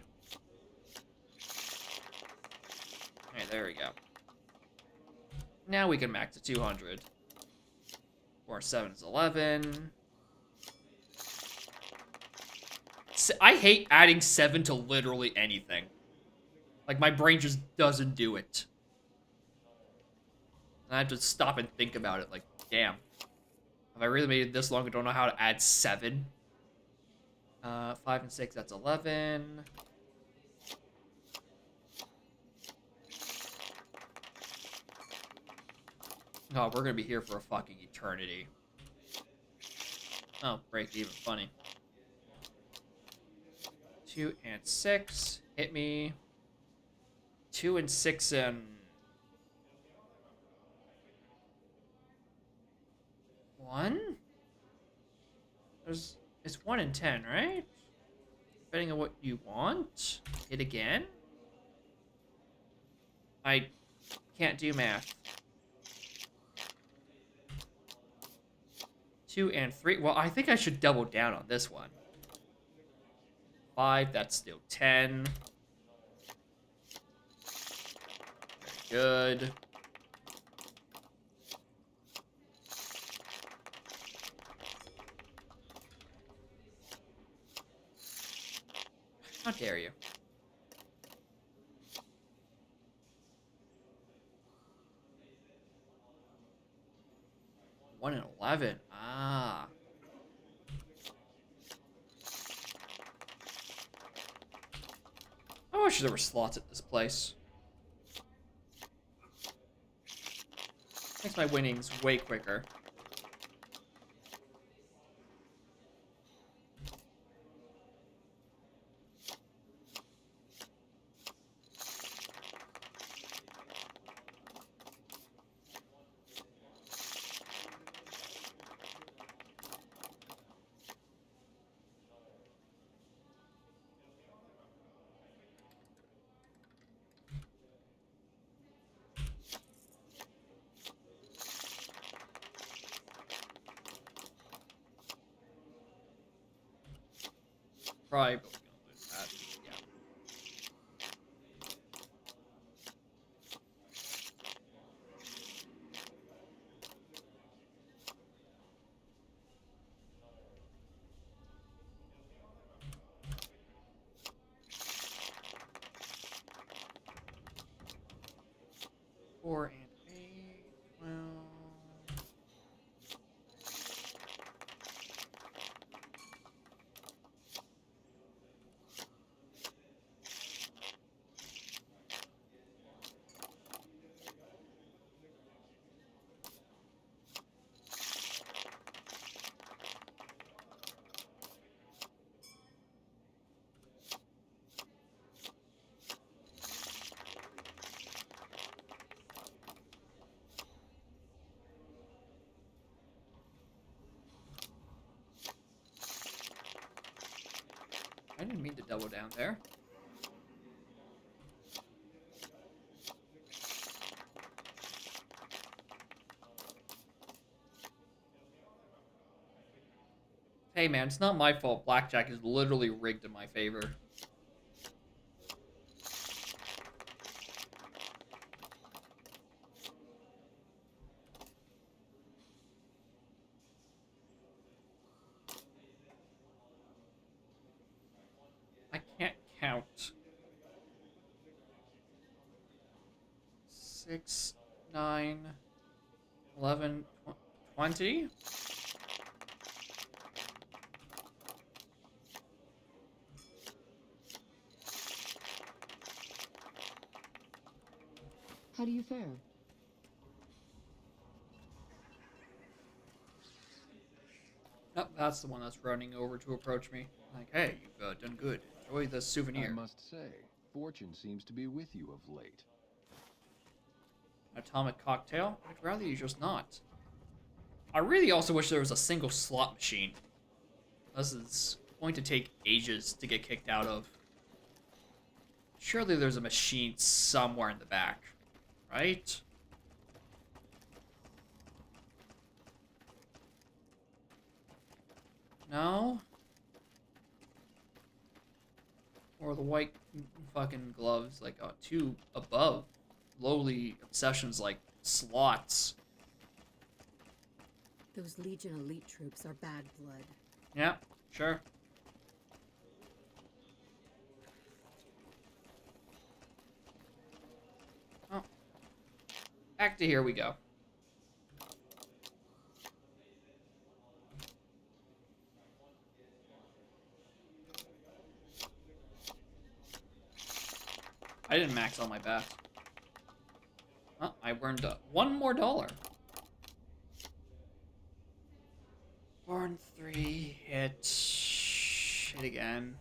Alright, there we go. Now we can max to 200. 4 7 is 11. I hate adding 7 to literally anything. Like, my brain just doesn't do it. And I have to stop and think about it. Like, damn. Have I really made it this long? I don't know how to add 7. 5 and 6, that's 11. Oh, we're gonna be here for a fucking eternity. Oh, break even, funny. 2 and 6, hit me. 2 and 6 and... 1? It's 1 and 10, right? Depending on what you want. Hit again? I can't do math. 2 and 3. Well, I think I should double down on this one. 5, that's still 10. Very good. How dare you? One and 11. Ah. I wish there were slots at this place. Makes my winnings way quicker. Probably gonna lose that. Yeah. 4 and 8, 12. I didn't mean to double down there. Hey man, it's not my fault. Blackjack is literally rigged in my favor. I can't count. 6, 9, 11, 20? How do you fare? Oh, that's the one that's running over to approach me. Like, hey, you've done good. Enjoy the souvenir. I must say, fortune seems to be with you of late. Atomic cocktail? I'd rather you just not. I really also wish there was a single slot machine. This is going to take ages to get kicked out of. Surely there's a machine somewhere in the back, right? No? Or the white fucking gloves, like, two above. Lowly obsessions like slots. Those Legion elite troops are bad blood. Yeah, sure. Oh. Back to here we go. I didn't max all my bets. Oh, I earned $1 more. 4 and 3, hit again.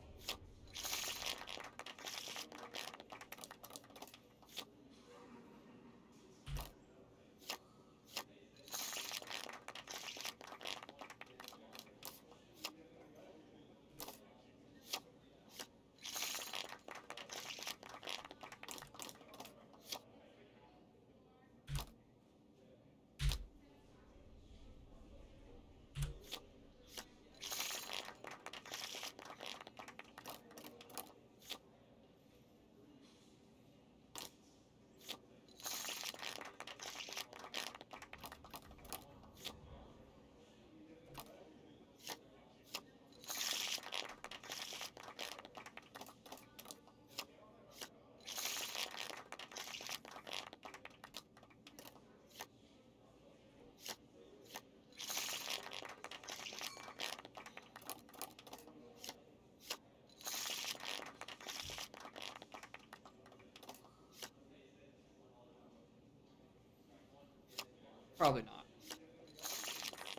Probably not.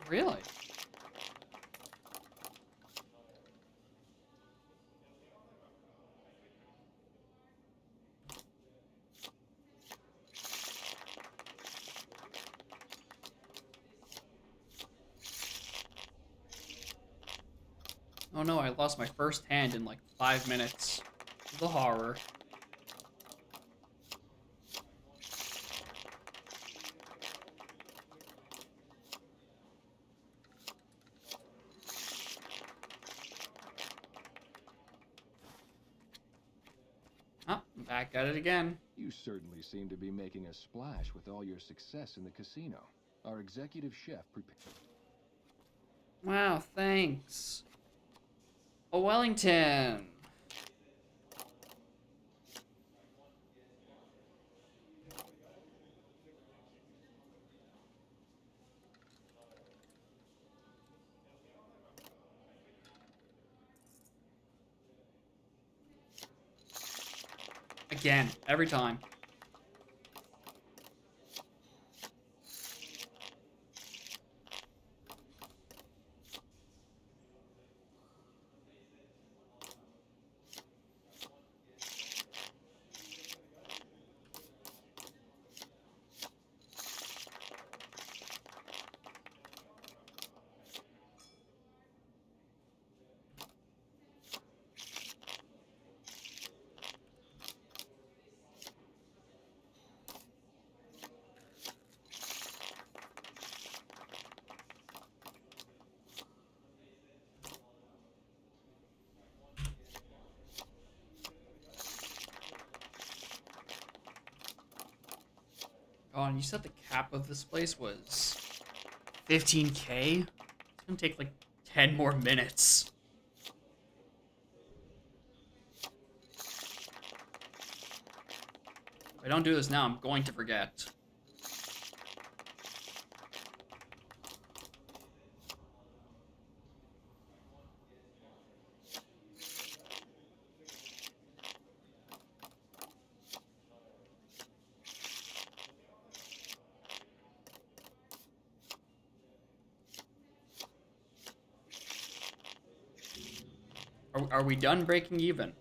Really? Oh no, I lost my first hand in like 5 minutes. The horror. Back at it again. You certainly seem to be making a splash with all your success in the casino. Our executive chef prepared. Wow, thanks. Oh, Wellington. Again, every time. Oh, and you said the cap of this place was 15K? It's gonna take like 10 more minutes. If I don't do this now, I'm going to forget. Are we done breaking even?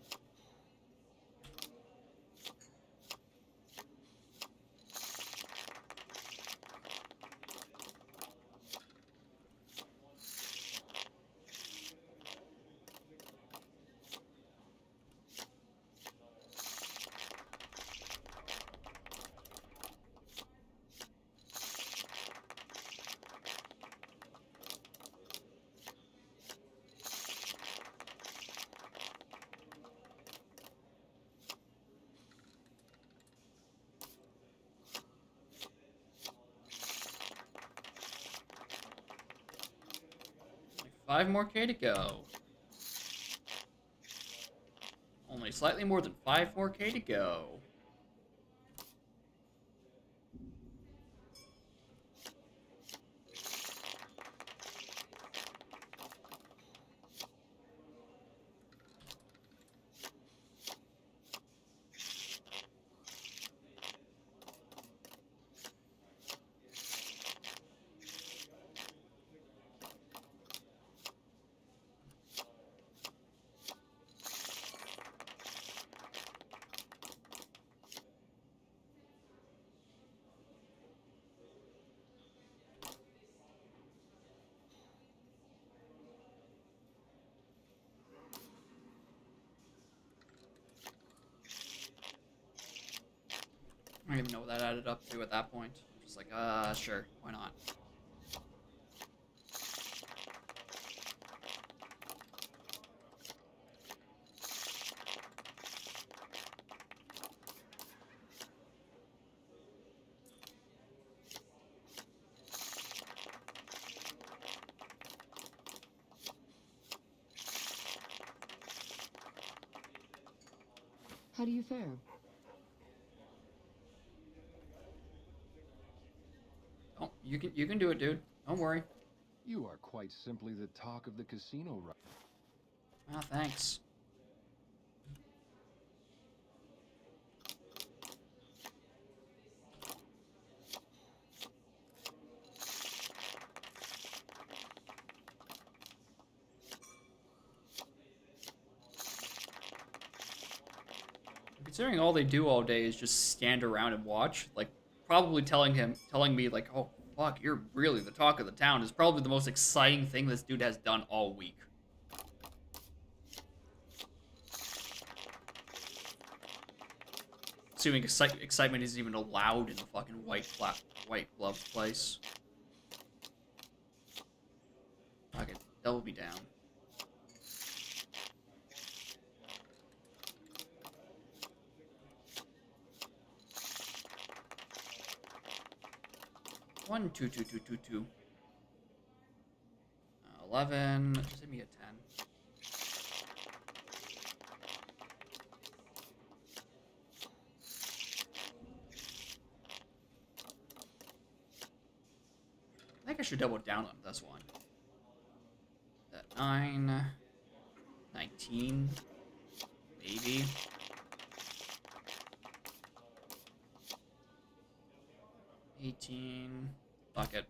Five more K to go. Only slightly more than 5 more K to go. I don't even know what that added up to at that point. I'm just like, sure, why not? How do you fare? Oh, you can do it, dude. Don't worry. You are quite simply the talk of the casino, right? Ah, thanks. Considering all they do all day is just stand around and watch, like, probably telling me, like, oh, fuck, you're really the talk of the town, is probably the most exciting thing this dude has done all week. Assuming excitement is even allowed in the fucking white glove place. Okay, double me down. One, two, two, two, two, two. 11. Just hit me a 10. I think I should double down on this one. That 9, 19, maybe. 18. Fuck it.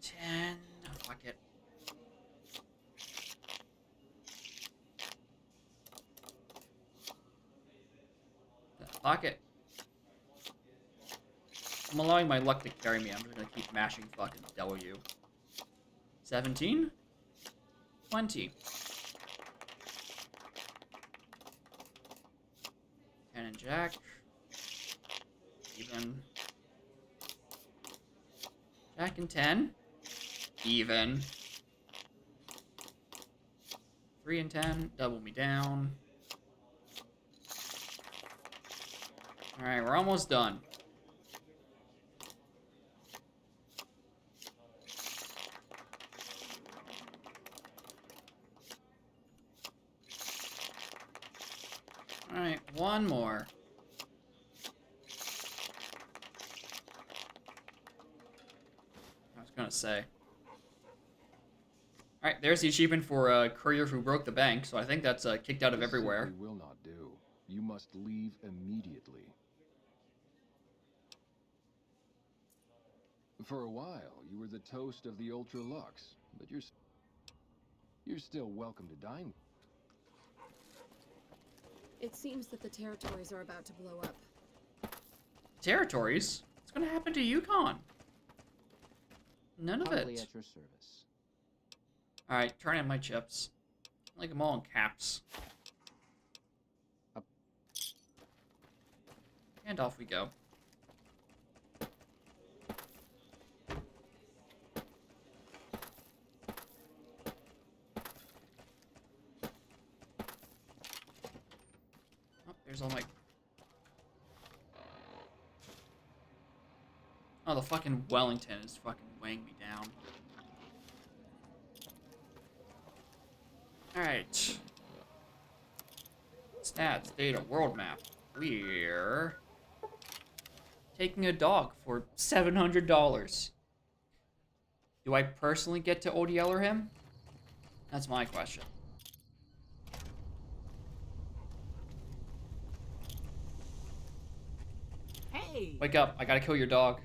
10. Fuck it. Fuck it. I'm allowing my luck to carry me. I'm just gonna keep mashing fucking W. 17? 20. 10 and Jack. Even. Jack and 10. Even. 3 and 10. Double me down. Alright, we're almost done. Alright, one more. I was gonna say. Alright, there's the achievement for Courier Who Broke the Bank, so I think that's kicked out of This everywhere. simply will not do. You must leave immediately. For a while, you were the toast of the Ultra Lux, but you're still welcome to dine. It seems that the territories are about to blow up. Territories? What's gonna happen to Yukon? None of Humbly it. at your service. Alright, turn in my chips. I like them all in caps. And off we go. Oh, there's all my... Oh, the fucking Wellington is fucking weighing me down. Alright. Stats, data, world map. We're taking a dog for $700. Do I personally get to ODLer him? That's my question. Hey! Wake up, I gotta kill your dog.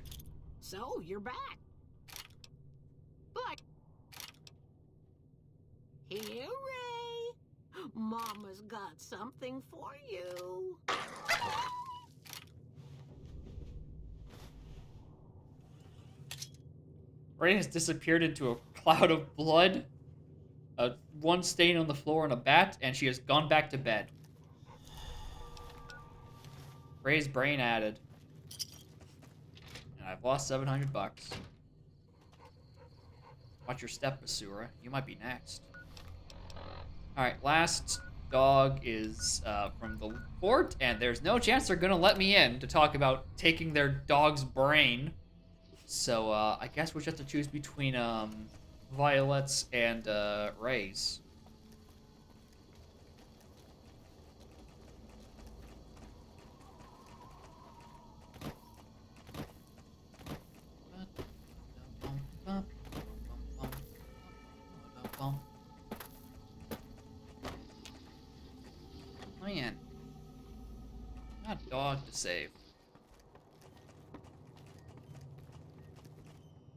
So, you're back. But... Here, Ray. Mama's got something for you. Ray has disappeared into a cloud of blood, one stain on the floor and a bat, and she has gone back to bed. Ray's brain added. And I've lost $700. Watch your step, Basura. You might be next. Alright, last dog is from the fort, and there's no chance they're gonna let me in to talk about taking their dog's brain. So, I guess we'll just have to choose between, Violet's and, Ray's. Man. Not a dog to save.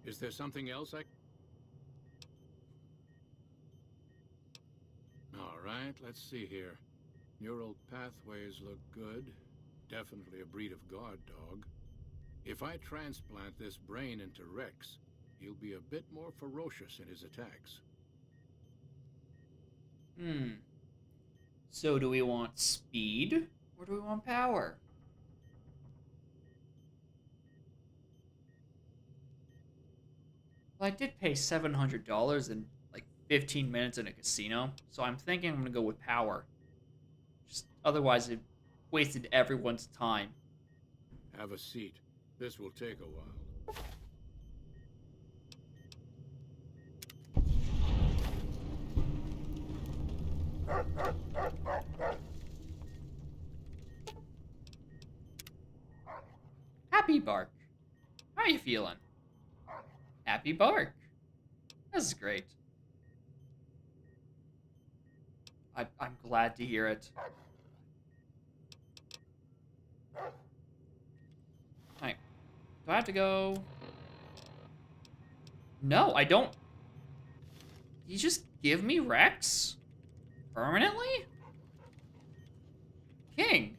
Is there something else I... All right, let's see here. Neural pathways look good. Definitely a breed of guard dog. If I transplant this brain into Rex, he'll be a bit more ferocious in his attacks. So do we want speed, or do we want power? Well, I did pay $700 in, like, 15 minutes in a casino, so I'm thinking I'm gonna go with power. Just, otherwise it wasted everyone's time. Have a seat. This will take a while. Happy Bark. How are you feeling? Happy Bark. This is great. I'm glad to hear it. Alright. Do I have to go? No, I don't. You just give me Rex? Permanently? King.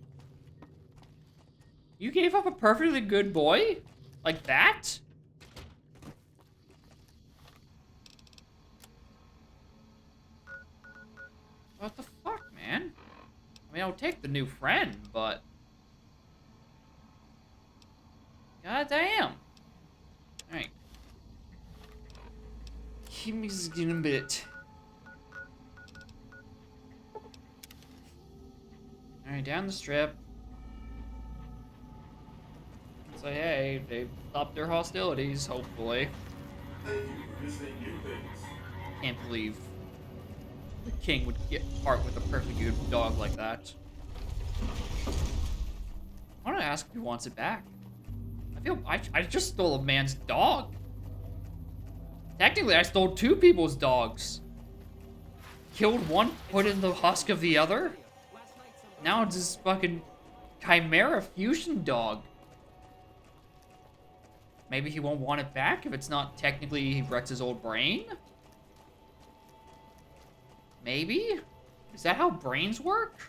You gave up a perfectly good boy? Like that? What the fuck, man? I mean, I'll take the new friend, but... God damn. Alright. Keep me a bit. Alright, down the strip. Say, hey, they've stopped their hostilities, hopefully. Thank you for visiting New Things. Can't believe the king would get part with a perfectly good dog like that. I want to ask if he wants it back. I just stole a man's dog. Technically, I stole two people's dogs. Killed one, put in the husk of the other. Now it's this fucking Chimera fusion dog. Maybe he won't want it back if it's not technically Rex's old brain? Maybe? Is that how brains work?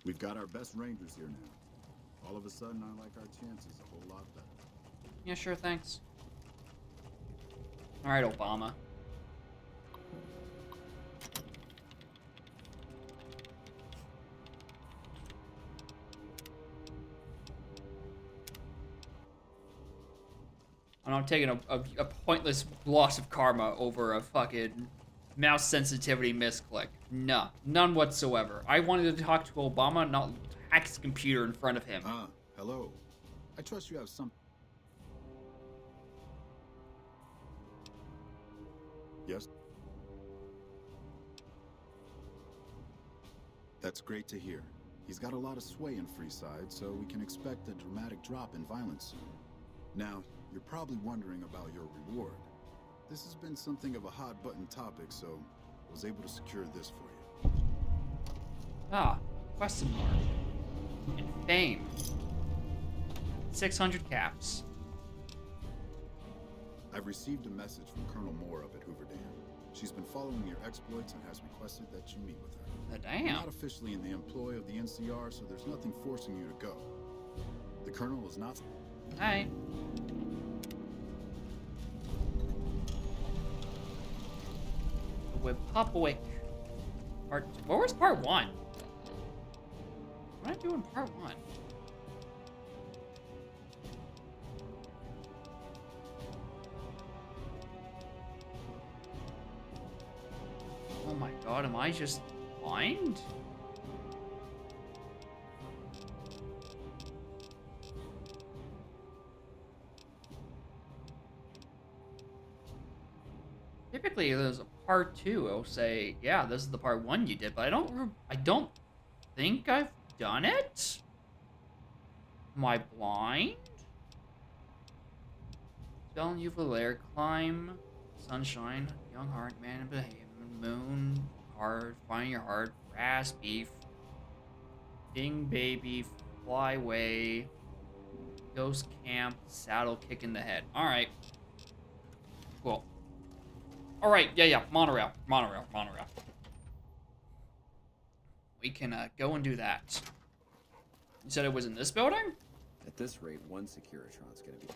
We've got our best rangers here now. All of a sudden, I like our chances a whole lot better. Yeah, sure, thanks. Alright, Obama. I'm taking a pointless loss of karma over a fucking mouse sensitivity misclick. No, none whatsoever. I wanted to talk to Obama, not hack his computer in front of him. Hello. I trust you have some... Yes? That's great to hear. He's got a lot of sway in Freeside, so we can expect a dramatic drop in violence soon. Now, you're probably wondering about your reward. This has been something of a hot-button topic, so I was able to secure this for you. Ah, question mark. And fame. 600 caps. I've received a message from Colonel Moore up at Hoover Dam. She's been following your exploits and has requested that you meet with her. Damn. You're not officially in the employ of the NCR, so there's nothing forcing you to go. The Colonel is not... Hi. With Popwick. Part... What was part 1? What did I do in part 1? Oh my god, am I just blind? Typically, there's a part 2. It'll say, yeah, this is the part 1 you did, but I don't think I've done it? Am I blind? Spelling you Valair, climb, sunshine, young heart, man in behavior, moon, hard, find your heart, brass, beef, ding baby, fly away, ghost camp, saddle kick in the head. Alright. Cool. Alright, yeah, monorail. We can go and do that. You said it was in this building? At this rate, one Securitron's gonna be...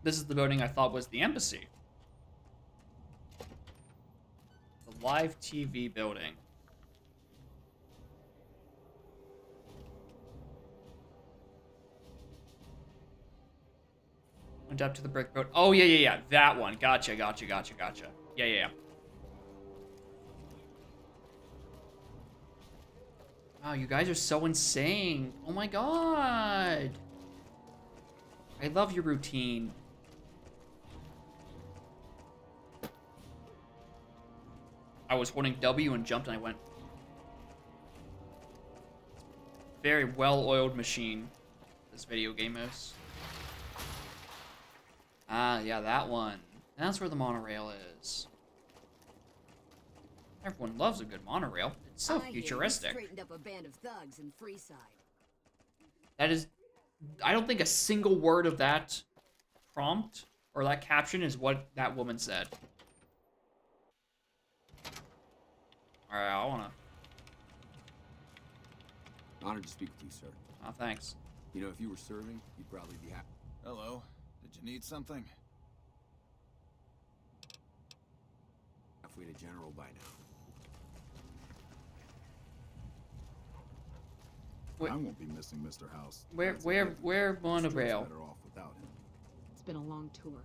This is the building I thought was the embassy. The live TV building. Went up to the brick road. Oh, yeah. That one. Gotcha. Yeah. Wow, you guys are so insane. Oh my god. I love your routine. I was holding W and jumped and I went. Very well-oiled machine, this video game is. Ah, yeah, that one. That's where the monorail is. Everyone loves a good monorail. It's so futuristic. Straightened up a band of thugs in Freeside. That is... I don't think a single word of that prompt or that caption is what that woman said. Alright, I wanna... Honored to speak with you, sir. Oh, thanks. You know, if you were serving, you'd probably be happy. Hello. Did you need something? Halfway to General by now. I won't be missing Mr. House. Where monorail? Better off without him. It's been a long tour.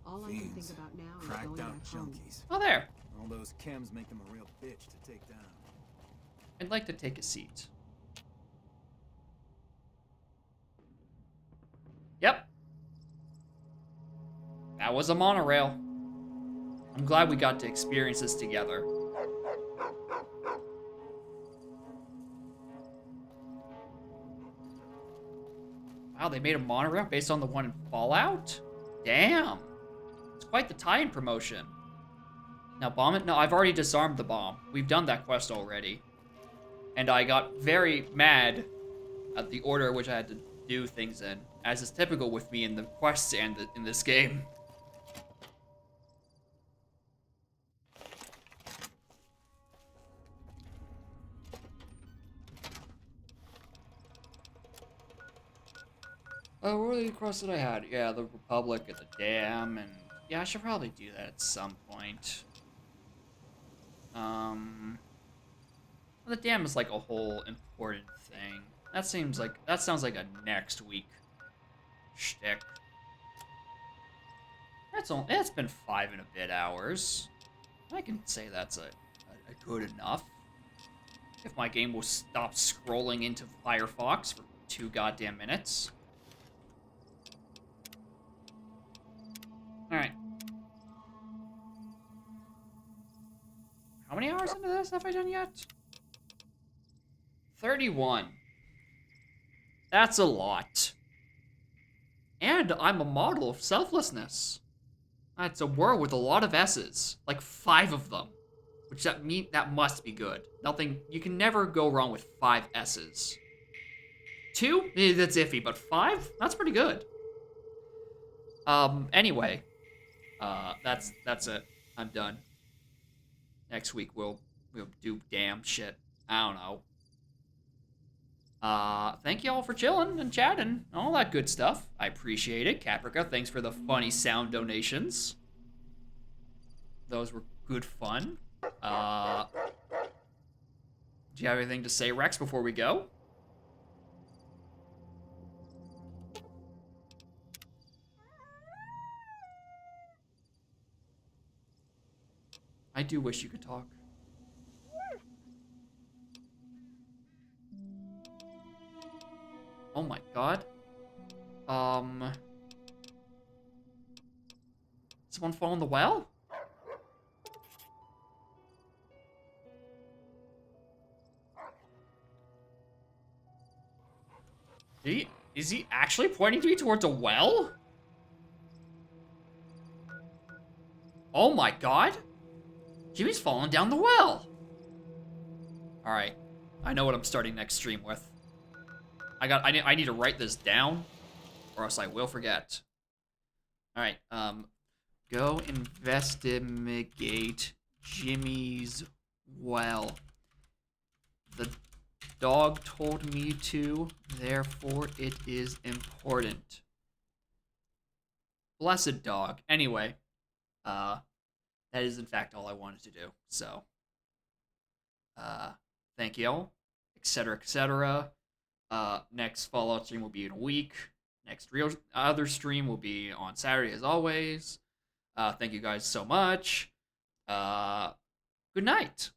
All I can think about now is going back home. Oh, there. All those chems make them a real bitch to take down. I'd like to take a seat. Yep. That was a monorail. I'm glad we got to experience this together. Wow, they made a monorail based on the one in Fallout? Damn. It's quite the tie-in promotion. Now, bomb it? No, I've already disarmed the bomb. We've done that quest already. And I got very mad at the order which I had to do things in, as is typical with me in the quests and in this game. Oh, what were the quests that I had? Yeah, the Republic at the dam, and yeah, I should probably do that at some point. The dam is like a whole important thing. That sounds like a next week shtick. It's been 5 and a bit hours. I can say that's a good enough. If my game will stop scrolling into Firefox for 2 goddamn minutes. Alright. How many hours into this have I done yet? 31. That's a lot. And I'm a model of selflessness. That's a word with a lot of S's. Like 5 of them. Which that must be good. You can never go wrong with 5 S's. 2? That's iffy, but 5? That's pretty good. Anyway. That's it. I'm done. Next week we'll do damn shit. I don't know. Thank you all for chilling and chatting. All that good stuff. I appreciate it. Caprica, thanks for the funny sound donations. Those were good fun. Do you have anything to say, Rex, before we go? I do wish you could talk. Oh my god. Someone fall in the well? Is he actually pointing to me towards a well? Oh my god. Jimmy's falling down the well. Alright. I know what I'm starting next stream with. I need to write this down, or else I will forget. Alright, go investigate Jimmy's well. The dog told me to, therefore it is important. Blessed dog. Anyway, that is in fact all I wanted to do, so. Thank you all, etc., etc. Next Fallout stream will be in a week. Next real other stream will be on Saturday as always. Thank you guys so much. Good night.